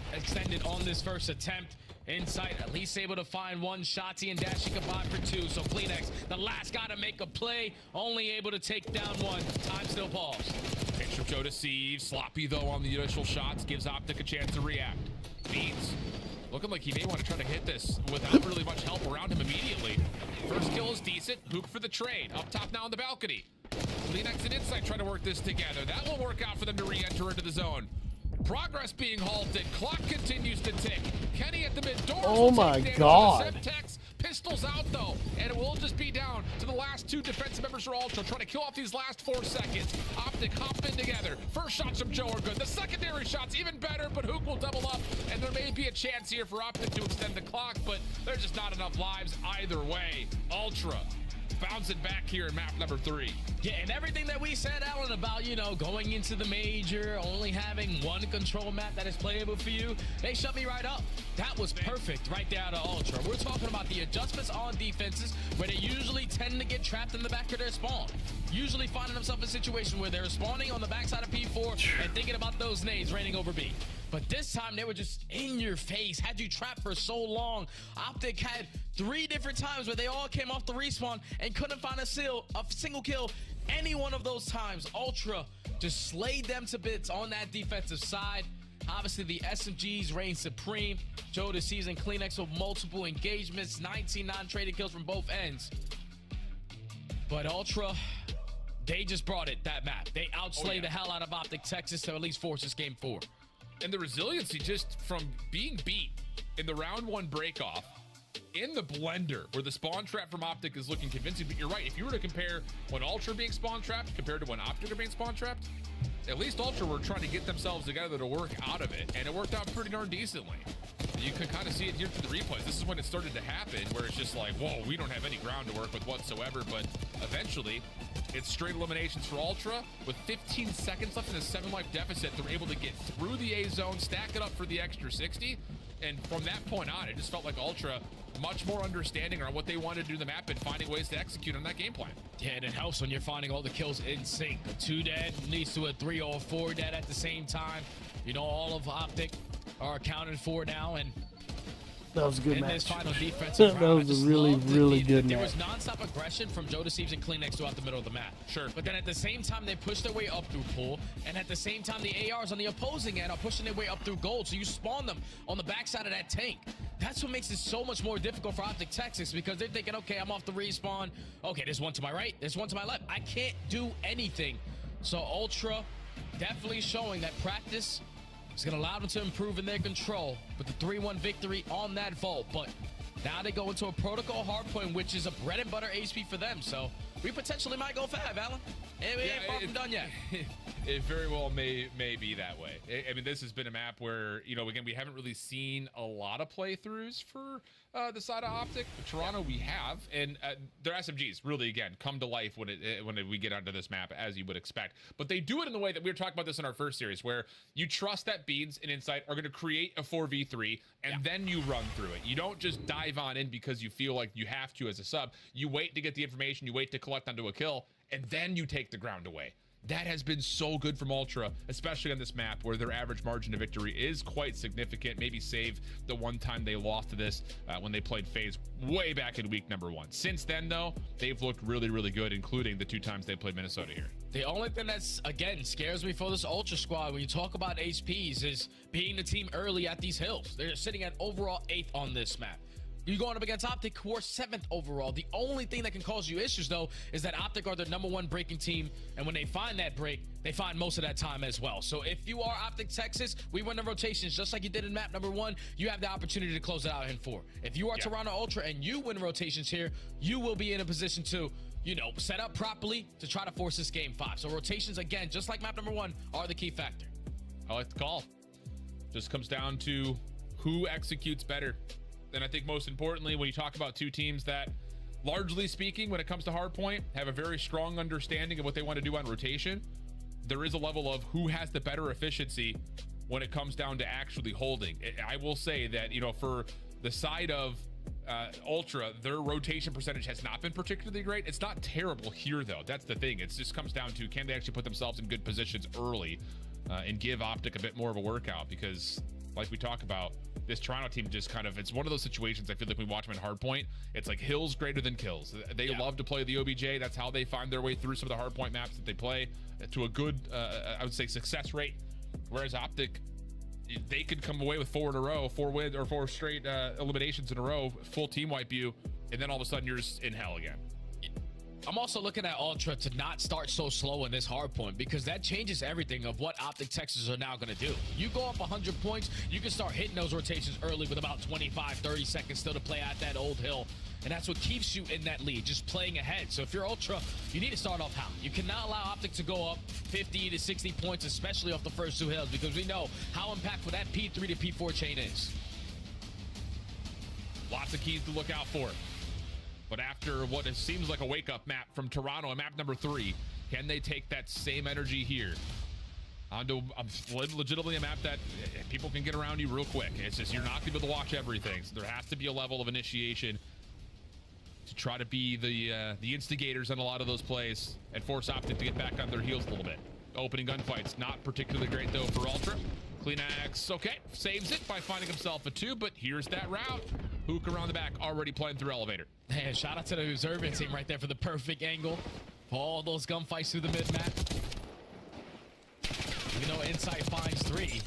Speaker 2: on this first attempt. Insight at least able to find 1 Shotty, and Dashy combined for 2. So Kleenex, the last guy to make a play, only able to take down 1. Time still paused.
Speaker 3: Pitch from Joe Deceives. Sloppy though on the initial shots, gives Optic a chance to react. Beans looking like he may want to try to hit this without really much help around him immediately. First kill is decent. Hook for the trade. Up top now on the balcony. Kleenex and Insight trying to work this together. That will work out for them to re-enter into the zone. Progress being halted. Clock continues to tick. Kenny at the mid doors.
Speaker 1: Oh my God.
Speaker 3: Pistols out though, and it will just be down to the last 2 defensive members for Ultra trying to kill off these last 4 seconds. Optic hop in together. First shots from Joe are good. The secondary shots even better, but Hook will double up, and there may be a chance here for Optic to extend the clock, but there's just not enough lives either way. Ultra bouncing back here in map number 3.
Speaker 2: Yeah, and everything that we said, Alan, about, you know, going into the major, only having 1 control map that is playable for you, they shut me right up. That was perfect right there out of Ultra. We're talking about the adjustments on defenses where they usually tend to get trapped in the back of their spawn. Usually finding themselves in a situation where they're spawning on the backside of P4 and thinking about those nades raining over B. But this time they were just in your face, had you trapped for so long. Optic had 3 different times where they all came off the respawn and couldn't find a single kill any one of those times. Ultra just slayed them to bits on that defensive side. Obviously, the SMGs reign supreme. Joe Deceives and Kleenex with multiple engagements, 19 non-traded kills from both ends. But Ultra, they just brought it, that map. They outslayed the hell out of Optic Texas to at least force this game 4.
Speaker 3: And the resiliency just from being beat in the round 1 breakoff, in the blender where the spawn trap from Optic is looking convincing. But you're right, if you were to compare when Ultra being spawn trapped compared to when Optic are being spawn trapped, at least Ultra were trying to get themselves together to work out of it, and it worked out pretty darn decently. You can kind of see it here through the replays. This is when it started to happen, where it's just like, whoa, we don't have any ground to work with whatsoever. But eventually, it's straight eliminations for Ultra. With 15 seconds left in a 7-life deficit, they're able to get through the A zone, stack it up for the extra 60. And from that point on, it just felt like Ultra much more understanding on what they wanted to do in the map and finding ways to execute on that game plan.
Speaker 2: Yeah, and it helps when you're finding all the kills in sync. A 2 dead leads to a 3 or 4 dead at the same time. You know, all of Optic are accounted for now, and
Speaker 1: That was a good
Speaker 2: in
Speaker 1: match.
Speaker 2: this final defensive
Speaker 1: That
Speaker 2: round.
Speaker 1: was a really good
Speaker 2: There
Speaker 1: match.
Speaker 2: was non-stop aggression from Joe Deceives and Kleenex throughout the middle of the map.
Speaker 3: Sure.
Speaker 2: But then at the same time, they push their way up through pool, and at the same time, the ARs on the opposing end are pushing their way up through gold. So you spawn them on the backside of that tank. That's what makes it so much more difficult for Optic Texas, because they're thinking, okay, I'm off the respawn. Okay, there's one to my right, there's one to my left. I can't do anything. So Ultra definitely showing that practice is going to allow them to improve in their control with the 3-1 victory on that vault. But now they go into a protocol hardpoint, which is a bread and butter HP for them. So we potentially might go 5, Alan. It ain't far from done yet.
Speaker 3: It very well may be that way. I mean, this has been a map where, you know, again, we haven't really seen a lot of playthroughs for the side of Optic. Toronto, we have, and their SMGs really, again, come to life when we get onto this map, as you would expect. But they do it in the way that we were talking about this in our first series, where you trust that Beans and Insight are going to create a 4v3, and then you run through it. You don't just dive on in because you feel like you have to as a sub. You wait to get the information, you wait to collect onto a kill, and then you take the ground away. That has been so good from Ultra, especially on this map where their average margin of victory is quite significant. Maybe save the one time they lost to this when they played FaZe way back in week number 1. Since then, though, they've looked really, really good, including the 2 times they played Minnesota here.
Speaker 2: The only thing that's, again, scares me for this Ultra squad when you talk about HPs is being the team early at these hills. They're sitting at overall 8th on this map. You're going up against Optic, who are 7th overall. The only thing that can cause you issues, though, is that Optic are the #1 breaking team, and when they find that break, they find most of that time as well. So if you are Optic Texas, we win the rotations just like you did in map number 1. You have the opportunity to close it out in 4. If you are Toronto Ultra and you win rotations here, you will be in a position to, you know, set up properly to try to force this game 5. So rotations, again, just like map number 1, are the key factor.
Speaker 3: I like the call. Just comes down to who executes better. And I think most importantly, when you talk about 2 teams that, largely speaking, when it comes to hardpoint, have a very strong understanding of what they want to do on rotation, there is a level of who has the better efficiency when it comes down to actually holding. I will say that, you know, for the side of Ultra, their rotation percentage has not been particularly great. It's not terrible here, though. That's the thing. It just comes down to, can they actually put themselves in good positions early and give Optic a bit more of a workout? Because, like we talk about, this Toronto team just kind of, it's one of those situations I feel like we watch them in hardpoint. It's like hills greater than kills. They love to play the OBJ. That's how they find their way through some of the hardpoint maps that they play to a good, I would say, success rate. Whereas Optic, they could come away with 4 in a row, 4 wins or 4 straight eliminations in a row, full team wipe you, and then all of a sudden you're just in hell again.
Speaker 2: I'm also looking at Ultra to not start so slow in this hard point, because that changes everything of what Optic Texas are now going to do. You go up 100 points, you can start hitting those rotations early with about 25, 30 seconds still to play at that old hill. And that's what keeps you in that lead, just playing ahead. So if you're Ultra, you need to start off how? You cannot allow Optic to go up 50 to 60 points, especially off the first 2 hills, because we know how impactful that P3 to P4 chain is.
Speaker 3: Lots of keys to look out for. But after what it seems like a wake-up map from Toronto, and map number 3, can they take that same energy here onto legitimately a map that people can get around you real quick? It's just, you're not going to be able to watch everything. So there has to be a level of initiation to try to be the instigators on a lot of those plays and force Optic to get back on their heels a little bit. Opening gunfights, not particularly great, though, for Ultra. Kleenex, okay, saves it by finding himself a 2, but here's that route. Hook around the back, already playing through elevator.
Speaker 2: Man, shout out to the observant team right there for the perfect angle. All those gunfights through the mid-map. Even though Insight finds 3,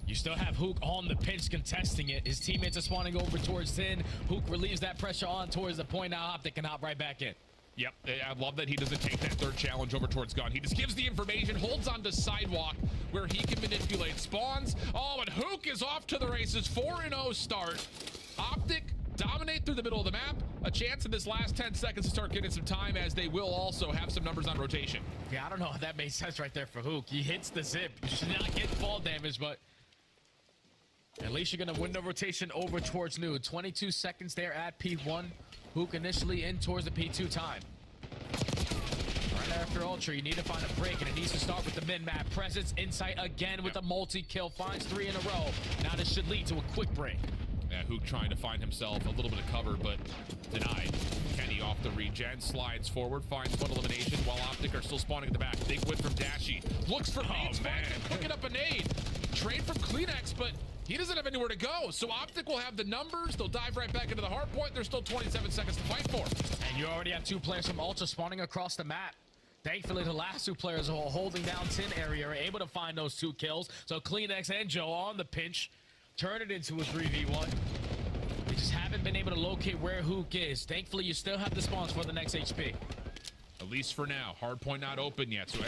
Speaker 2: you still have Hook on the pinch contesting it. His teammates are spawning over towards 10. Hook relieves that pressure on towards the point. Now Optic can hop right back in.
Speaker 3: Yep, I love that he doesn't take that 3rd challenge over towards gun. He just gives the information, holds on to sidewalk where he can manipulate spawns. Oh, and Hook is off to the races. 4-0 start. Optic dominate through the middle of the map. A chance in this last 10 seconds to start getting some time, as they will also have some numbers on rotation.
Speaker 2: Yeah, I don't know if that made sense right there for Hook. He hits the zip. You should not get fall damage, but at least you're going to win the rotation over towards Nude. 22 seconds there at P1. Hook initially in towards the P2 time. Right after Ultra, you need to find a break, and it needs to start with the mid-map presence. Insight again with the multi-kill, finds 3 in a row. Now this should lead to a quick break.
Speaker 3: Yeah, Hook trying to find himself a little bit of cover, but denied. Kenny off the regen, slides forward, finds 1 elimination while Optic are still spawning at the back. Big win from Dashy. Looks for Beans, picking up a nade. Trade from Kleenex, but He doesn't have anywhere to go, so Optic will have the numbers. They'll dive right back into the hard point. There's still 27 seconds to fight for.
Speaker 2: And you already have 2 players from Ultra spawning across the map. Thankfully, the last 2 players who are holding down tin area are able to find those 2 kills. So Kleenex and Joe on the pinch, turn it into a 3v1. They just haven't been able to locate where Hook is. Thankfully, you still have the spawns for the next HP.
Speaker 3: At least for now. Hard point not open yet, so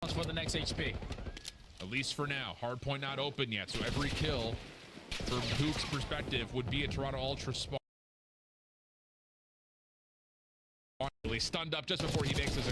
Speaker 2: for the next HP.
Speaker 3: At least for now. Hard point not open yet, so every kill, from Hook's perspective, would be a Toronto Ultra spawn. Really stunned up just before he makes his.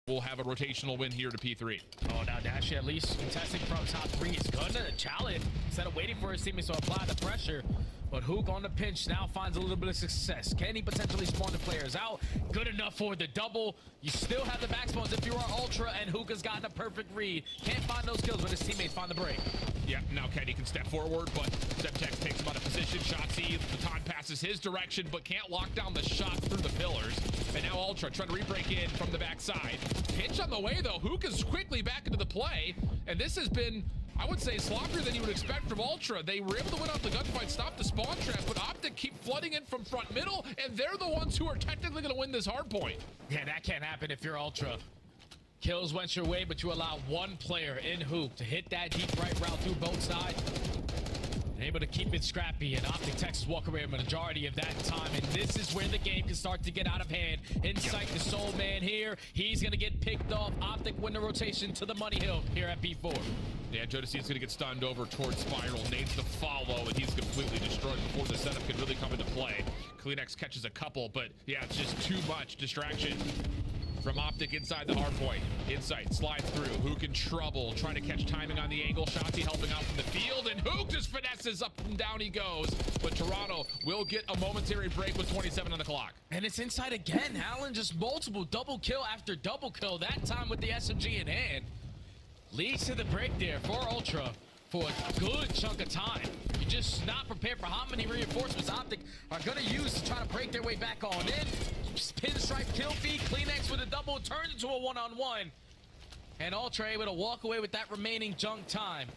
Speaker 3: We'll have a rotational win here to P3.
Speaker 2: Oh, now Dashi at least contesting from top 3. He's gonna challenge instead of waiting for his teammates to apply the pressure. But Hook on the pinch now finds a little bit of success. Can he potentially spawn the players out? Good enough for the double. You still have the back spawns if you are Ultra, and Hook has gotten a perfect read. Can't find those kills, but his teammates find the break.
Speaker 3: Yeah, now Kenny can step forward, but Semtex takes him out of position. Shotzzy, the time passes his direction, but can't lock down the shot through the pillars. And now Ultra trying to re-break in from the backside. Pinch on the way, though. Hook is quickly back into the play, and this has been, I would say, sloppier than you would expect from Ultra. They were able to win out the gunfight, stop the spawn trap, but Optic keep flooding in from front middle, and they're the ones who are technically going to win this hard point.
Speaker 2: Yeah, that can't happen if you're Ultra. Kills went your way, but you allow 1 player in Hook to hit that deep right route through both sides. And able to keep it scrappy, and Optic Texas walk away a majority of that time. And this is where the game can start to get out of hand. Insight, the soul man here. He's going to get picked off. Optic win the rotation to the money hill here at P4.
Speaker 3: Yeah, Jodeci is going to get stunned over towards Spiral. Needs to follow, and he's completely destroyed before the setup can really come into play. Kleenex catches a couple, but yeah, it's just too much distraction from Optic inside the hard point. Insight slides through. Hook in trouble, trying to catch timing on the angle. Shotzzy helping out from the field, and Hook just finesses up and down he goes. But Toronto will get a momentary break with 27 on the clock.
Speaker 2: And it's inside again. Allen just multiple double kill after double kill, that time with the SMG in hand. Leads to the break there for Ultra for a good chunk of time. You're just not prepared for how many reinforcements Optic are going to use to try to break their way back on in. Pinstripe kill feed, Kleenex with a double, turns into a one-on-one. And Ultra able to walk away with that remaining junk time.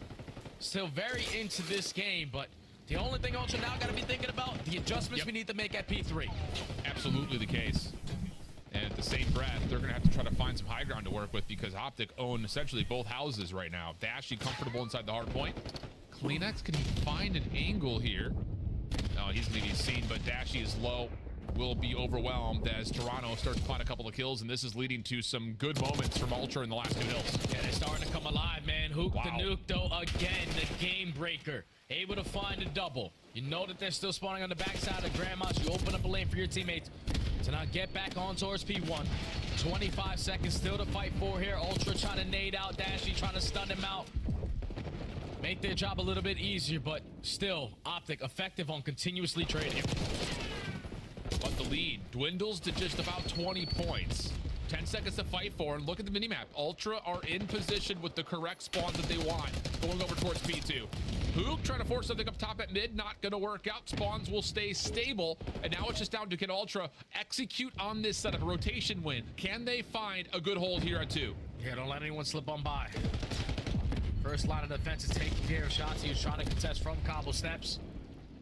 Speaker 2: Still very into this game, but the only thing Ultra now got to be thinking about, the adjustments we need to make at P3.
Speaker 3: Absolutely the case. And at the same breath, they're going to have to try to find some high ground to work with because Optic own essentially both houses right now. Dashi comfortable inside the hard point. Kleenex, can he find an angle here? No, he's going to be seen, but Dashi is low. Will be overwhelmed as Toronto starts to find a couple of kills, and this is leading to some good moments from Ultra in the last 2 hills.
Speaker 2: Yeah, they're starting to come alive, man. Hook the nuke, though, again, the game breaker. Able to find a double. You know that they're still spawning on the backside of Grandma's. You open up a lane for your teammates to now get back on towards P1. 25 seconds still to fight for here. Ultra trying to nade out Dashi, trying to stun him out. Make their job a little bit easier, but still, Optic effective on continuously trading.
Speaker 3: But the lead dwindles to just about 20 points. 10 seconds to fight for, and look at the minimap. Ultra are in position with the correct spawns that they want, going over towards P2. Hook trying to force something up top at mid, not going to work out. Spawns will stay stable, and now it's just down to can Ultra execute on this setup, a rotation win. Can they find a good hold here at 2?
Speaker 2: Yeah, don't let anyone slip on by. First line of defense is taking care of Shotzzy, who's trying to contest from cobble steps.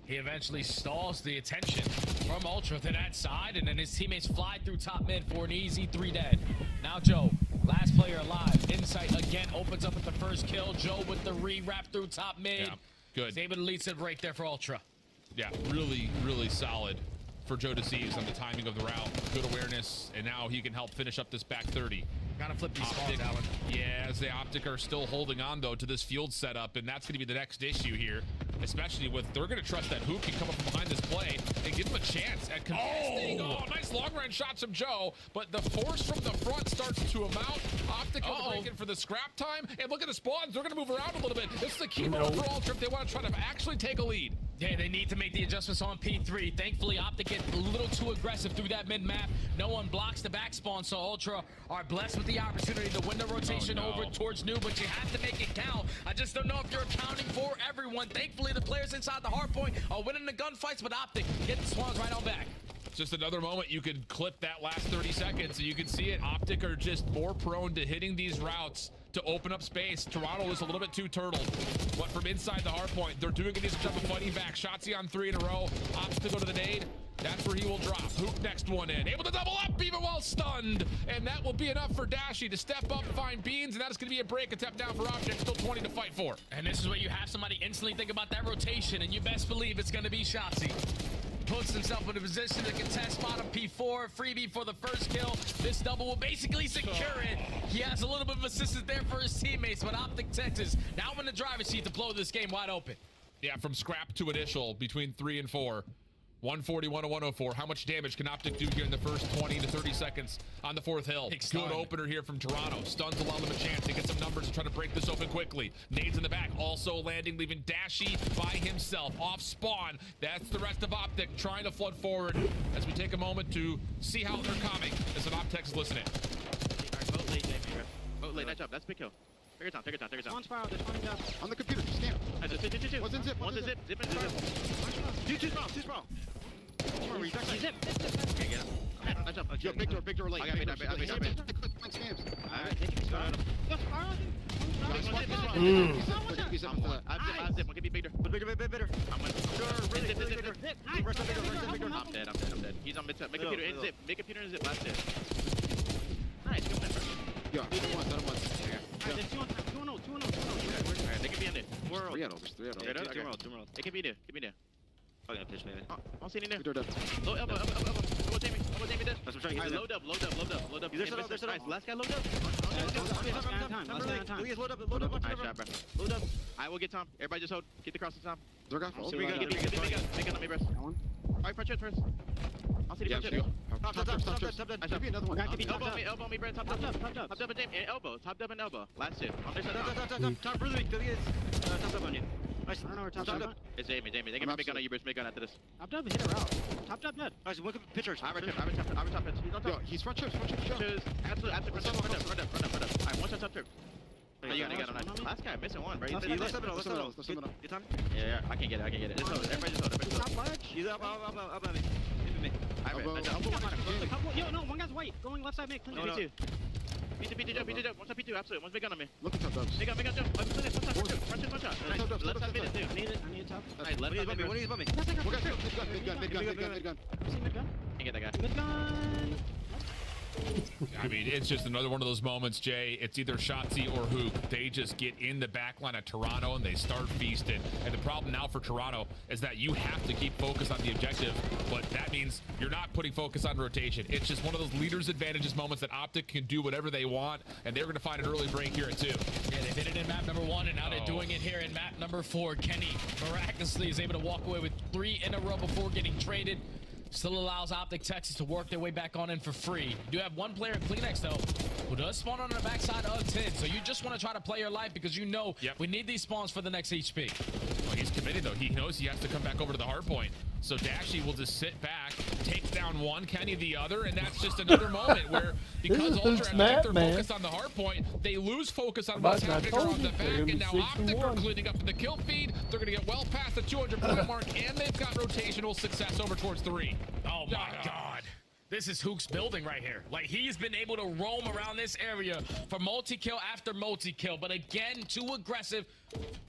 Speaker 2: He eventually stalls the attention from Ultra to that side, and then his teammates fly through top mid for an easy 3 dead. Now Joe, last player alive. Insight again opens up with the first kill. Joe with the re-wrap through top mid.
Speaker 3: Yeah, good.
Speaker 2: He's able to lead to the break there for Ultra.
Speaker 3: Yeah, really, really solid for Joe DeCease on the timing of the route. Good awareness, and now he can help finish up this back 30.
Speaker 2: Gotta flip these spawns, Alan.
Speaker 3: Yeah, as the Optic are still holding on, though, to this field setup, and that's going to be the next issue here, especially with they're going to trust that Hook can come up from behind this play and give him a chance at contesting. Oh, nice long-range shots from Joe, but the force from the front starts to amount. Optic breaking for the scrap time, and look at the spawns. They're going to move around a little bit. This is a key moment for Ultra if they want to try to actually take a lead.
Speaker 2: Yeah, they need to make the adjustments on P3. Thankfully, Optic get a little too aggressive through that mid-map. No one blocks the back spawn, so Ultra are blessed with the opportunity to win the rotation over towards New, but you have to make it count. I just don't know if you're accounting for everyone. Thankfully, the players inside the hard point are winning the gunfights, but Optic get the Swans right on back.
Speaker 3: Just another moment you could clip that last 30 seconds, and you can see it. Optic are just more prone to hitting these routes to open up space. Toronto is a little bit too turtled, but from inside the hard point, they're doing a decent job of fighting back. Shotzzy on 3 in a row. Opts to go to the nade. That's where he will drop. Hook next one in. Able to double up even while stunned. And that will be enough for Dashy to step up, find Beans, and that is going to be a break attempt down for Optic. Still 20 to fight for.
Speaker 2: And this is where you have somebody instantly think about that rotation, and you best believe it's going to be Shotzzy. Puts himself in a position to contest bottom P4. Freebie for the first kill. This double will basically secure it. He has a little bit of assistance there for his teammates, but Optic Texas now in the driver's seat to blow this game wide open.
Speaker 3: Yeah, from scrap to initial between 3 and 4. 141 to 104. How much damage can Optic do here in the first 20 to 30 seconds on the 4th hill? Good opener here from Toronto. Stuns allow them a chance to get some numbers to try to break this open quickly. Nades in the back, also landing, leaving Dashy by himself off spawn. That's the rest of Optic trying to flood forward as we take a moment to see how they're coming as an Optic's listening.
Speaker 18: Vote late, vote late. Nice job. That's big kill. Take your time, take your time, take your time.
Speaker 10: One spiral, there's one down. On the computer, just camp.
Speaker 18: Two.
Speaker 10: One's in zip,
Speaker 18: One's in zip. Zip in spiral. Two spiral. Zip. Okay, get him. Nice job.
Speaker 10: Yo, big door late.
Speaker 18: I got mid.
Speaker 10: Alright, take it.
Speaker 18: He's zip. I'm zip. I'll give you bigger. Bigger. I'm dead. He's on mid top. Make computer in zip. Make computer in zip. Last hit. Nice, good win, bro.
Speaker 10: Yo, done once.
Speaker 18: Alright, there's 2-0. Alright, they can be in there.
Speaker 10: 3 out. Two more.
Speaker 18: They can be there. Give me there.
Speaker 6: I'm gonna pitch maybe.
Speaker 18: I don't see any there.
Speaker 10: Door.
Speaker 18: Low elbow. Elbow Jamie there.
Speaker 6: That's what I'm trying to
Speaker 18: Alright,
Speaker 6: use.
Speaker 18: load up.
Speaker 6: There's set up.
Speaker 18: Nice, last guy load up.
Speaker 10: Load up.
Speaker 18: Nice job, bro. Load up. I will get Tom. Everybody just hold. Get the cross to Tom.
Speaker 10: Door guy.
Speaker 18: Make it on me, bro. Alright, front first. I'll see the front chest.
Speaker 10: Top. Give me another one.
Speaker 18: Elbow me, bro. Top dub and Jamie. And elbow. Top dub and elbow. Last hit. On this side.
Speaker 6: Top really weak. Top up on you. Nice.
Speaker 10: I don't know where top up.
Speaker 18: It's Jamie. They can make gun on you, bro. Make gun after this.
Speaker 10: Top dub, hit her out. Top dub dead.
Speaker 6: Nice. Look at pictures.
Speaker 18: I top pitch. He's on top.
Speaker 10: Yo, he's front chips.
Speaker 18: Absolutely. Run up. Alright, one shot top trip. You got him. Last guy missing one, bro.
Speaker 6: Let's middle. Get time?
Speaker 18: Yeah. I can get it. Just hold it. Everybody just hold it.
Speaker 10: Top ledge.
Speaker 6: He's up on me. Hit me.
Speaker 10: Yo, no, one guy's white. Going left side mid. Clean
Speaker 6: No.
Speaker 18: P2 jump. One shot P2, absolutely. One's big gun on me.
Speaker 10: Look at top dubs.
Speaker 18: Big gun jump. One shot. Nice. Left side mid is new.
Speaker 10: I need a top.
Speaker 18: Nice. Left side mid.
Speaker 6: What is above me?
Speaker 10: Mid gun.
Speaker 18: Can't get that guy.
Speaker 10: Mid gun.
Speaker 3: I mean, it's just another one of those moments, Jay. It's either Shotzzy or Hook. They just get in the back line of Toronto and they start feasting. And the problem now for Toronto is that you have to keep focus on the objective, but that means you're not putting focus on rotation. It's just one of those leader's advantages moments that Optic can do whatever they want, and they're going to find an early break here at 2.
Speaker 2: Yeah, they did it in map number 1, and now they're doing it here in map number 4. Kenny miraculously is able to walk away with 3 in a row before getting traded. Still allows Optic Texas to work their way back on in for free. You do have one player in Kleenex, though, who does spawn on the backside of 10. So you just want to try to play your life because you know we need these spawns for the next HP.
Speaker 3: Well, he's committed, though. He knows he has to come back over to the hard point. So Dashy will just sit back, take down one, Kenny the other, and that's just another moment where, because Ultra has kept their focus on the hard point, they lose focus on what's happening around the back, and now Optic are cleaning up in the kill feed. They're going to get well past the 200-point mark, and they've got rotational success over towards 3.
Speaker 2: Oh my God. This is Hook's building right here. Like, he's been able to roam around this area for multi-kill after multi-kill, but again, too aggressive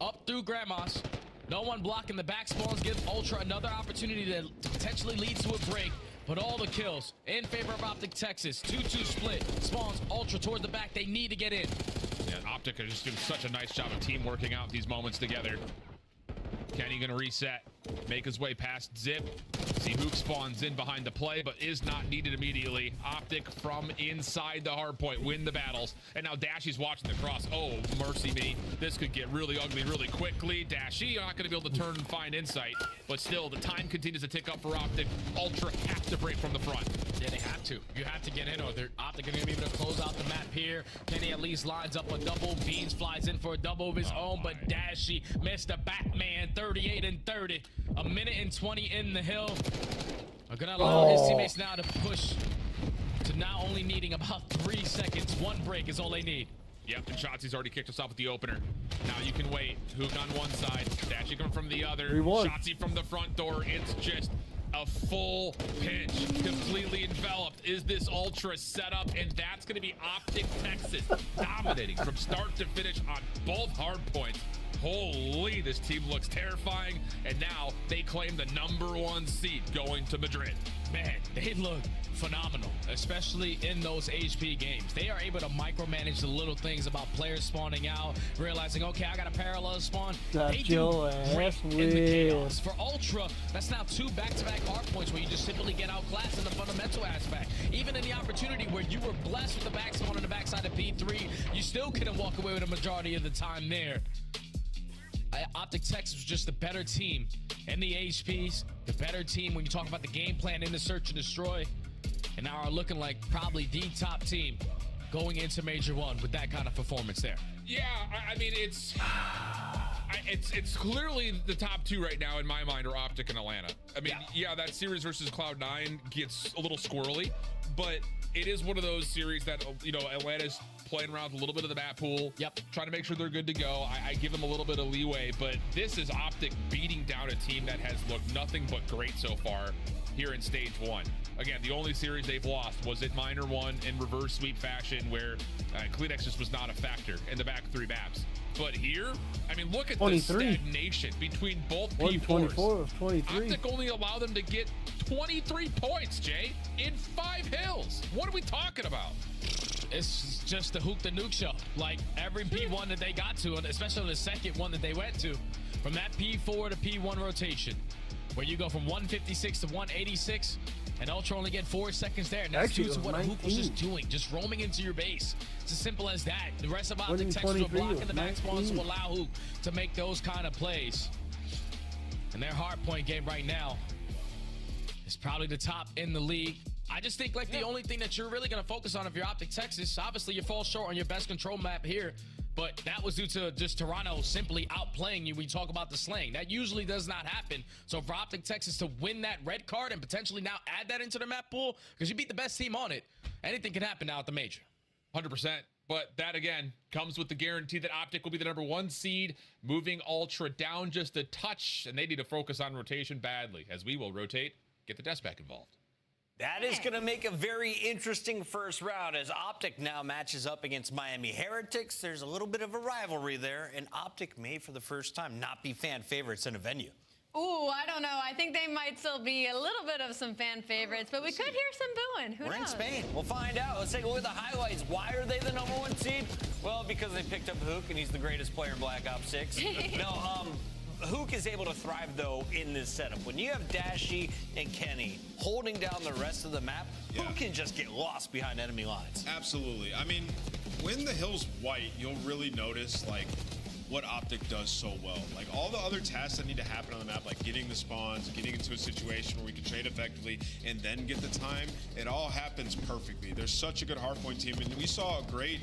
Speaker 2: up through Grandma's. No one blocking the back spawns. Give Ultra another opportunity to potentially lead to a break. But all the kills in favor of Optic Texas. 2-2 split. Spawns Ultra toward the back. They need to get in.
Speaker 3: Yeah, Optic are just doing such a nice job of team working out these moments together. Kenny gonna reset, make his way past Zip. See Hook spawns in behind the play, but is not needed immediately. Optic from inside the hard point win the battles. And now Dashy's watching the cross. Oh, mercy me. This could get really ugly really quickly. Dashy not gonna be able to turn and find insight, but still the time continues to tick up for Optic. Ultra have to break from the front.
Speaker 2: Yeah, they have to. You have to get in, or they're Optic are gonna be able to close out the map here. Kenny at least lines up a double. Beans flies in for a double of his own, but Dashy missed a Batman. 38 and 30. A minute and 20 in the hill. Are gonna allow his teammates now to push to now only needing about 3 seconds. One break is all they need.
Speaker 3: Yep, and Shotzi's already kicked us off with the opener. Now you can wait. Hook on one side, Dashy coming from the other. Shotzi from the front door. It's just a full pinch, completely enveloped. Is this Ultra set up? And that's going to be Optic Texas dominating from start to finish on both hard points. Holy, this team looks terrifying. And now they claim the #1 seed going to Madrid.
Speaker 2: Man, they look phenomenal, especially in those HP games. They are able to micromanage the little things about players spawning out, realizing, okay, I got a parallel spawn. They do great in the chaos. For Ultra, that's now 2 back-to-back hard points where you just simply get outclassed in the fundamental aspect. Even in the opportunity where you were blessed with the back spawn on the backside of P3, you still couldn't walk away with a majority of the time there. Optic Texas was just the better team in the HPs, the better team when you talk about the game plan in the search and destroy, and now are looking like probably the top team going into Major 1 with that kind of performance there.
Speaker 3: Yeah, I mean, it's clearly the top 2 right now in my mind are Optic and Atlanta. I mean, yeah, that series versus Cloud9 gets a little squirrely, but it is one of those series that, you know, Atlanta's playing around with a little bit of the map pool.
Speaker 2: Yep.
Speaker 3: Trying to make sure they're good to go. I give them a little bit of leeway, but this is Optic beating down a team that has looked nothing but great so far here in stage 1. Again, the only series they've lost was at Minor 1 in reverse sweep fashion, where Kleenex just was not a factor in the back 3 maps. But here, I mean, look at the stagnation between both P4s.
Speaker 1: 24 of 23.
Speaker 3: Optic only allowed them to get 23 points, Jay, in 5 hills. What are we talking about?
Speaker 2: It's just the Hook the Nuke show. Like every P1 that they got to, and especially the second one that they went to, from that P4 to P1 rotation, where you go from 156 to 186, and Ultra only get 4 seconds there. And that's due to what Hook was just doing, just roaming into your base. It's as simple as that. The rest of Optic Texas were blocking the back spawns to allow Hook to make those kind of plays. And their hard point game right now is probably the top in the league. I just think like the only thing that you're really going to focus on if you're Optic Texas, obviously you fall short on your best control map here, but that was due to just Toronto simply outplaying you when you talk about the slaying. That usually does not happen. So for Optic Texas to win that red card and potentially now add that into the map pool, because you beat the best team on it, anything can happen now at the major.
Speaker 3: 100%. But that, again, comes with the guarantee that Optic will be the #1 seed, moving Ultra down just a touch, and they need to focus on rotation badly, as we will rotate, get the desk back involved.
Speaker 12: That is going to make a very interesting first round as Optic now matches up against Miami Heretics. There's a little bit of a rivalry there, and Optic may, for the first time, not be fan favorites in a venue.
Speaker 13: Ooh, I don't know. I think they might still be a little bit of some fan favorites, but we could hear some booing. Who knows?
Speaker 12: We're in Spain. We'll find out. Let's take a look at the highlights. Why are they the #1 seed? Well, because they picked up Hook, and he's the greatest player in Black Ops 6. No, Hook is able to thrive, though, in this setup. When you have Dashy and Kenny holding down the rest of the map, Hook can just get lost behind enemy lines.
Speaker 14: Absolutely. I mean, when the hill's white, you'll really notice, like, what Optic does so well. Like, all the other tasks that need to happen on the map, like getting the spawns, getting into a situation where we can trade effectively and then get the time, it all happens perfectly. There's such a good hardpoint team, and we saw a great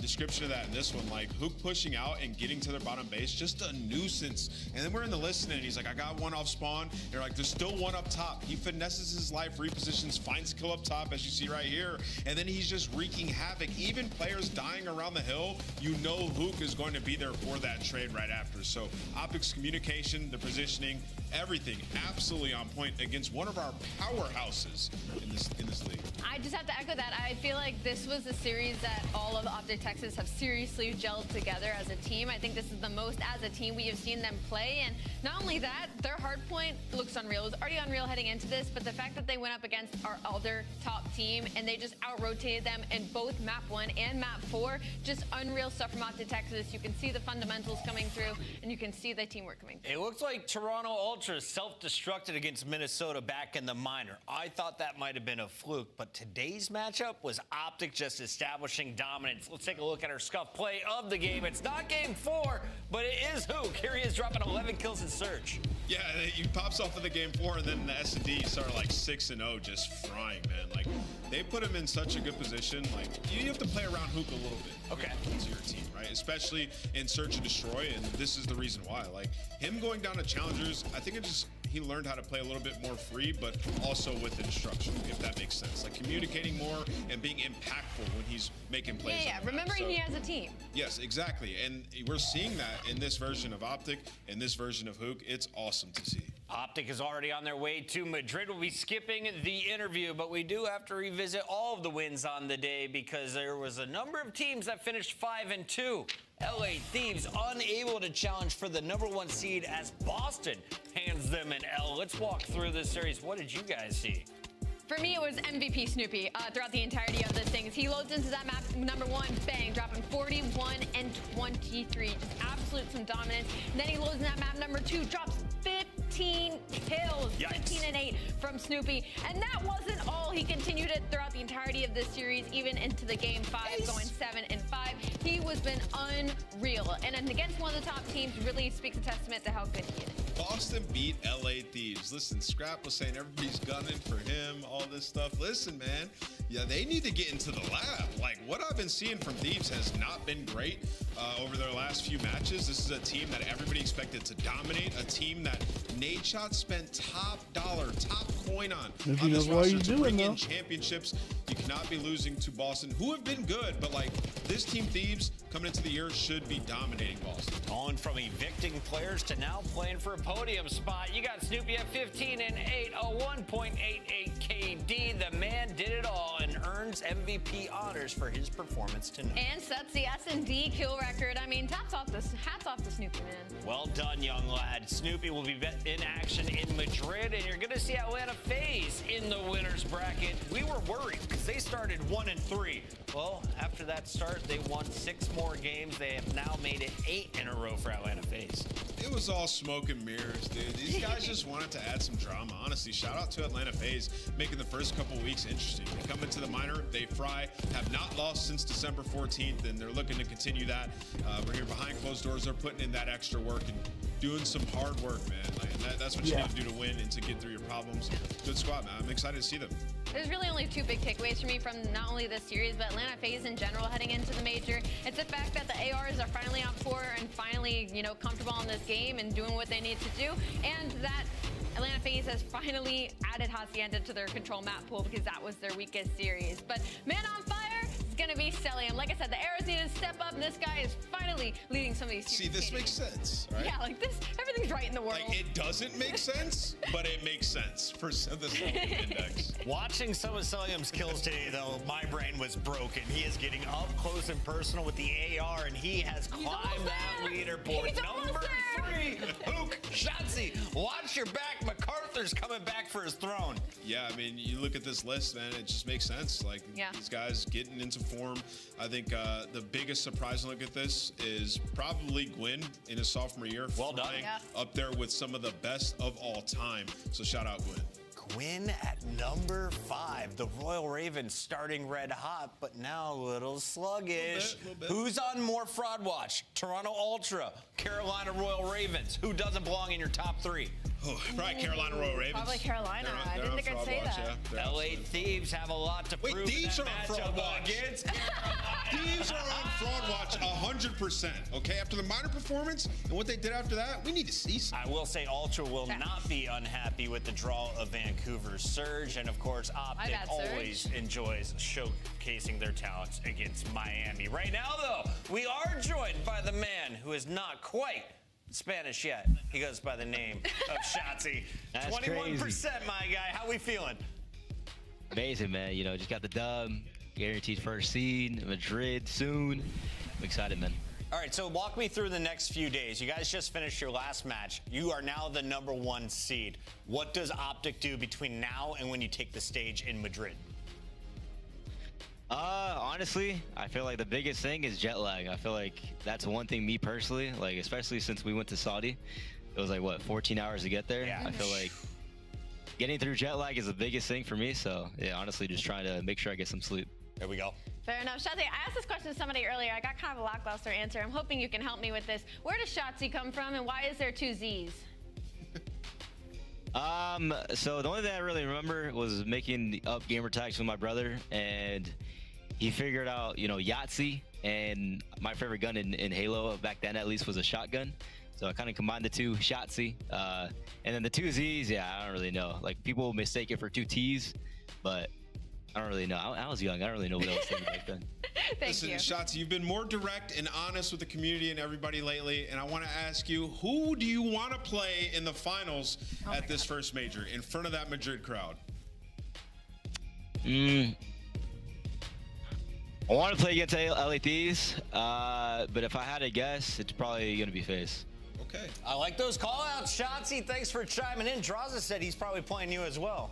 Speaker 14: description of that in this one. Like, Hook pushing out and getting to their bottom base, just a nuisance. And then we're in the listening, and he's like, I got one off spawn. They're like, there's still one up top. He finesses his life, repositions, finds a kill up top, as you see right here, and then he's just wreaking havoc. Even players dying around the hill, you know Hook is going to be there for that trade right after. So Optic's communication, the positioning, everything absolutely on point against one of our powerhouses in this league.
Speaker 13: I just have to echo that. I feel like this was a series that all of Optic Texas have seriously gelled together as a team. I think this is the most as a team we have seen them play, and not only that, their hardpoint looks unreal. It was already unreal heading into this, but the fact that they went up against our other top team and they just out-rotated them in both map 1 and map 4, just unreal stuff from Optic Texas. You can see the fundamentals coming through, and you can see the teamwork coming through.
Speaker 12: It looks like Toronto Ultra self-destructed against Minnesota back in the minor. I thought that might have been a fluke, but today's matchup was Optic just establishing dominance. Let's take a look at our scuff play of the game. It's not game 4, but it is Hook. Here he is dropping 11 kills in search.
Speaker 14: Yeah, he pops off of the game 4, and then the S&D started like 6-0, just frying, man. Like, they put him in such a good position. Like, you have to play around Hook a little bit.
Speaker 12: Okay.
Speaker 14: To your team, right? Especially in search and destroy, and this is the reason why. Like, him going down to challengers, I think he learned how to play a little bit more free, but also with instruction, if that makes sense. Like, communicating more and being impactful when he's making plays.
Speaker 13: Yeah, remembering he has a team.
Speaker 14: Yes, exactly. And we're seeing that in this version of Optic and this version of Hook. It's awesome to see.
Speaker 12: Optic is already on their way to Madrid. We'll be skipping the interview, but we do have to revisit all of the wins on the day because there was a number of teams that finished 5-2. LA Thieves unable to challenge for the #1 seed as Boston hands them an L. Let's walk through this series. What did you guys see?
Speaker 13: For me, it was MVP Snoopy throughout the entirety of this thing. He loads into that map, #1, bang, dropping 41 and 23. Just absolute some dominance. And then he loads in that map, #2, drops 15 kills.
Speaker 12: Yikes.
Speaker 13: 15 and 8 from Snoopy. And that wasn't all. He continued it throughout the entirety of this series, even into the game 5, going 7 and 5. He was been unreal. And against one of the top teams really speaks a testament to how good he is.
Speaker 14: Boston beat LA Thieves. Listen, Scrap was saying everybody's gunning for him, all this stuff. Listen, man, yeah, they need to get into the lab. Like, what I've been seeing from Thieves has not been great over their last few matches. This is a team that everybody expected to dominate, a team that Nate Shot spent top dollar, top coin on this roster to bring in championships. You cannot be losing to Boston, who have been good, but like this team Thieves coming into the year should be dominating Boston.
Speaker 12: Going from evicting players to now playing for a podium spot. You got Snoopy at 15 and 8, a 1.88 KD. The man did it all and earns MVP honors for his performance tonight.
Speaker 13: And sets the S&D kill record. I mean, hats off to Snoopy, man.
Speaker 12: Well done, young lad. Snoopy will be in action in Madrid, and you're going to see Atlanta FaZe in the winners bracket. We were worried because they started 1-3. Well, after that start, they won 6 more games. They have now made it 8 in a row for Atlanta FaZe.
Speaker 14: It was all smoke and mirrors, dude. These guys just wanted to add some drama. Honestly, shout out to Atlanta FaZe, making the first couple weeks interesting. They come into the minor, they fry, have not lost since December 14th, and they're looking to continue that. We're here behind closed doors. They're putting in that extra work and doing some hard work, man. Like, that's what you need to do to win and to get through your problems. Good squad, man. I'm excited to see them.
Speaker 13: There's really only 2 big takeaways for me from not only this series, but Atlanta FaZe in general heading into the major. It's the fact that the ARs are finally on floor and finally, comfortable in this game and doing what they need to do. And that Atlanta FaZe has finally added Hacienda to their control map pool because that was their weakest series. But man on fire is going to be Celium. Like I said, the arrows need to step up, and this guy is finally leading some of these teams.
Speaker 14: See, this makes sense, right?
Speaker 13: Yeah, like this, everything's right in the world.
Speaker 14: Like, it doesn't make sense, but it makes sense for the Celium index.
Speaker 12: Watching some of Celium's kills today, though, my brain was broken. He is getting up close and personal with the AR, and he has climbed that leaderboard. Number 3, Hook Shotzi. Watch your back. MacArthur's coming back for his throne.
Speaker 14: Yeah, I mean, you look at this list, man, it just makes sense. Like, these guys getting into form. I think the biggest surprise look at this is probably Gwyn in his sophomore year.
Speaker 12: Well done.
Speaker 14: Up there with some of the best of all time. So shout out Gwyn.
Speaker 12: Gwyn at number 5. The Royal Ravens starting red hot, but now a little sluggish.
Speaker 14: Little bit.
Speaker 12: Who's on more fraud watch? Toronto Ultra, Carolina Royal Ravens. Who doesn't belong in your top 3?
Speaker 14: Oh, probably Carolina Royal Ravens.
Speaker 13: Probably Carolina. I didn't think I'd say that.
Speaker 14: Yeah,
Speaker 12: LA Thieves have a lot to prove.
Speaker 14: Thieves
Speaker 12: in
Speaker 14: are
Speaker 12: that
Speaker 14: on fraud
Speaker 12: matchup
Speaker 14: watch.
Speaker 12: against
Speaker 14: Thieves are on fraud watch 100%. Okay, after the minor performance and what they did after that, we need to see something.
Speaker 12: I will say Ultra will not be unhappy with the draw of Vancouver's Surge, and of course Optic always enjoys showcasing their talents against Miami. Right now, though, we are joined by the man who is not quite Spanish yet. He goes by the name of Shotzi. 21%,
Speaker 9: crazy.
Speaker 12: my guy. How we feeling?
Speaker 9: Amazing, man. Just got the dub, guaranteed first seed, Madrid soon. I'm excited, man.
Speaker 12: All right, so walk me through the next few days. You guys just finished your last match. You are now the #1 seed. What does Optic do between now and when you take the stage in Madrid?
Speaker 9: Honestly, I feel like the biggest thing is jet lag. I feel like that's one thing, me personally, like especially since we went to Saudi, it was like what, 14 hours to get there.
Speaker 12: Yeah.
Speaker 9: I feel like getting through jet lag is the biggest thing for me. So yeah, honestly, just trying to make sure I get some sleep.
Speaker 12: There we go.
Speaker 13: Fair enough. Shotzi, I asked this question to somebody earlier. I got kind of a lackluster answer. I'm hoping you can help me with this. Where does Shotzi come from, and why is there 2 Z's?
Speaker 9: So the only thing I really remember was making up gamer tags with my brother, and he figured out, Yahtzee, and my favorite gun in Halo back then at least was a shotgun. So I kind of combined the 2, Shotzi. And then the 2 Z's, I don't really know. Like, people mistake it for 2 T's, but I don't really know. I was young. I don't really know what I was thinking back then.
Speaker 14: Listen,
Speaker 13: you.
Speaker 14: Shotzi, you've been more direct and honest with the community and everybody lately, and I want to ask you, who do you want to play in the finals at this first major in front of that Madrid crowd?
Speaker 9: I want to play against LA Thieves, but if I had to guess, it's probably going to be FaZe.
Speaker 14: Okay.
Speaker 12: I like those call-outs, Shotzi. Thanks for chiming in. Draza said he's probably playing you as well.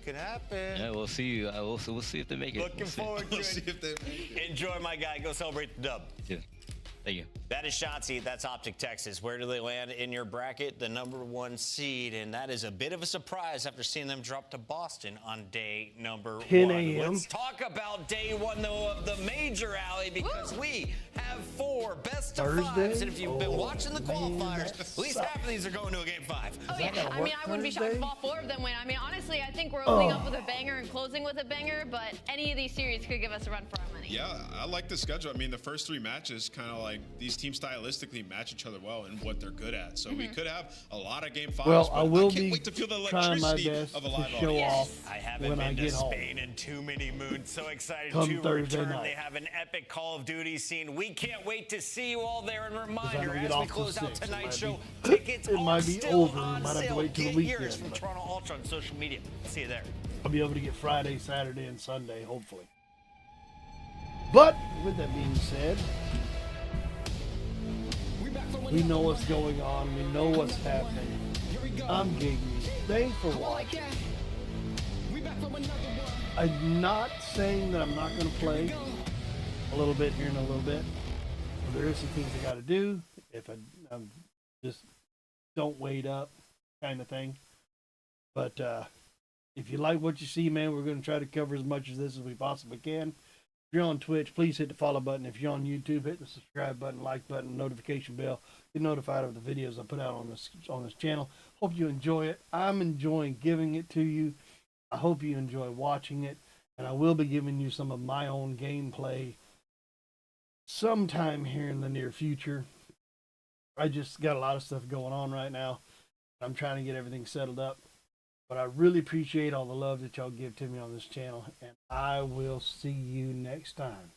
Speaker 12: Could happen.
Speaker 9: Yeah, we'll see. We'll see if they make it.
Speaker 12: Looking forward to it. Enjoy, my guy. Go celebrate the dub.
Speaker 9: Yeah. Thank you.
Speaker 12: That is Shotzi. That's Optic Texas. Where do they land in your bracket? The #1 seed. And that is a bit of a surprise after seeing them drop to Boston on day number
Speaker 1: 10
Speaker 12: 1.
Speaker 1: a.m.
Speaker 12: Let's talk about day 1, though, of the major, Allie, because we have 4 best of
Speaker 1: Thursday?
Speaker 12: 5s. And if you've been watching the
Speaker 1: man,
Speaker 12: qualifiers,
Speaker 1: that
Speaker 12: at least half of these are going to a game 5.
Speaker 13: Oh, yeah. I mean, I wouldn't be shocked if
Speaker 1: Thursday?
Speaker 13: all 4 of them win. I mean, honestly, I think we're opening up with a banger and closing with a banger, but any of these series could give us a run for our money.
Speaker 14: Yeah, I like the schedule. I mean, the first 3 matches kind of like these teams stylistically match each other well in what they're good at. So we could have a lot of game 5s.
Speaker 1: Well,
Speaker 14: but
Speaker 1: I will
Speaker 14: can't
Speaker 1: be
Speaker 14: wait to feel the
Speaker 1: trying my
Speaker 14: electricity
Speaker 1: best
Speaker 14: of a
Speaker 1: to
Speaker 14: live
Speaker 1: show
Speaker 14: audience.
Speaker 1: off
Speaker 12: I haven't
Speaker 1: when I
Speaker 12: been to
Speaker 1: get home.
Speaker 12: Spain in too many moons. So excited
Speaker 1: Come
Speaker 12: to
Speaker 1: Thursday
Speaker 12: return.
Speaker 1: night.
Speaker 12: They have an epic Call of Duty scene. We can't wait to see you all there. And
Speaker 1: I
Speaker 12: reminder,
Speaker 1: don't get
Speaker 12: as we
Speaker 1: off till
Speaker 12: close out
Speaker 1: 6, it
Speaker 12: tonight's
Speaker 1: might
Speaker 12: show,
Speaker 1: be-
Speaker 12: tickets
Speaker 1: it
Speaker 12: are
Speaker 1: might be
Speaker 12: still
Speaker 1: over. We
Speaker 12: on
Speaker 1: might have to
Speaker 12: sale.
Speaker 1: wait till the
Speaker 12: Get
Speaker 1: weekend,
Speaker 12: yours from
Speaker 1: but-
Speaker 12: Toronto Ultra on social media. See you there.
Speaker 1: I'll be able to get Friday, Saturday, and Sunday, hopefully. But with that being said, we know what's going on. We know what's happening. I'm Gigme. Thanks for watching. I'm not saying that I'm not going to play a little bit here and a little bit. But there is some things I got to do. If I'm just don't wait up kind of thing. But if you like what you see, man, we're going to try to cover as much of this as we possibly can. If you're on Twitch, please hit the follow button. If you're on YouTube, hit the subscribe button, like button, notification bell. Get notified of the videos I put out on this channel. Hope you enjoy it. I'm enjoying giving it to you. I hope you enjoy watching it. And I will be giving you some of my own gameplay sometime here in the near future. I just got a lot of stuff going on right now. I'm trying to get everything settled up. But I really appreciate all the love that y'all give to me on this channel. And I will see you next time.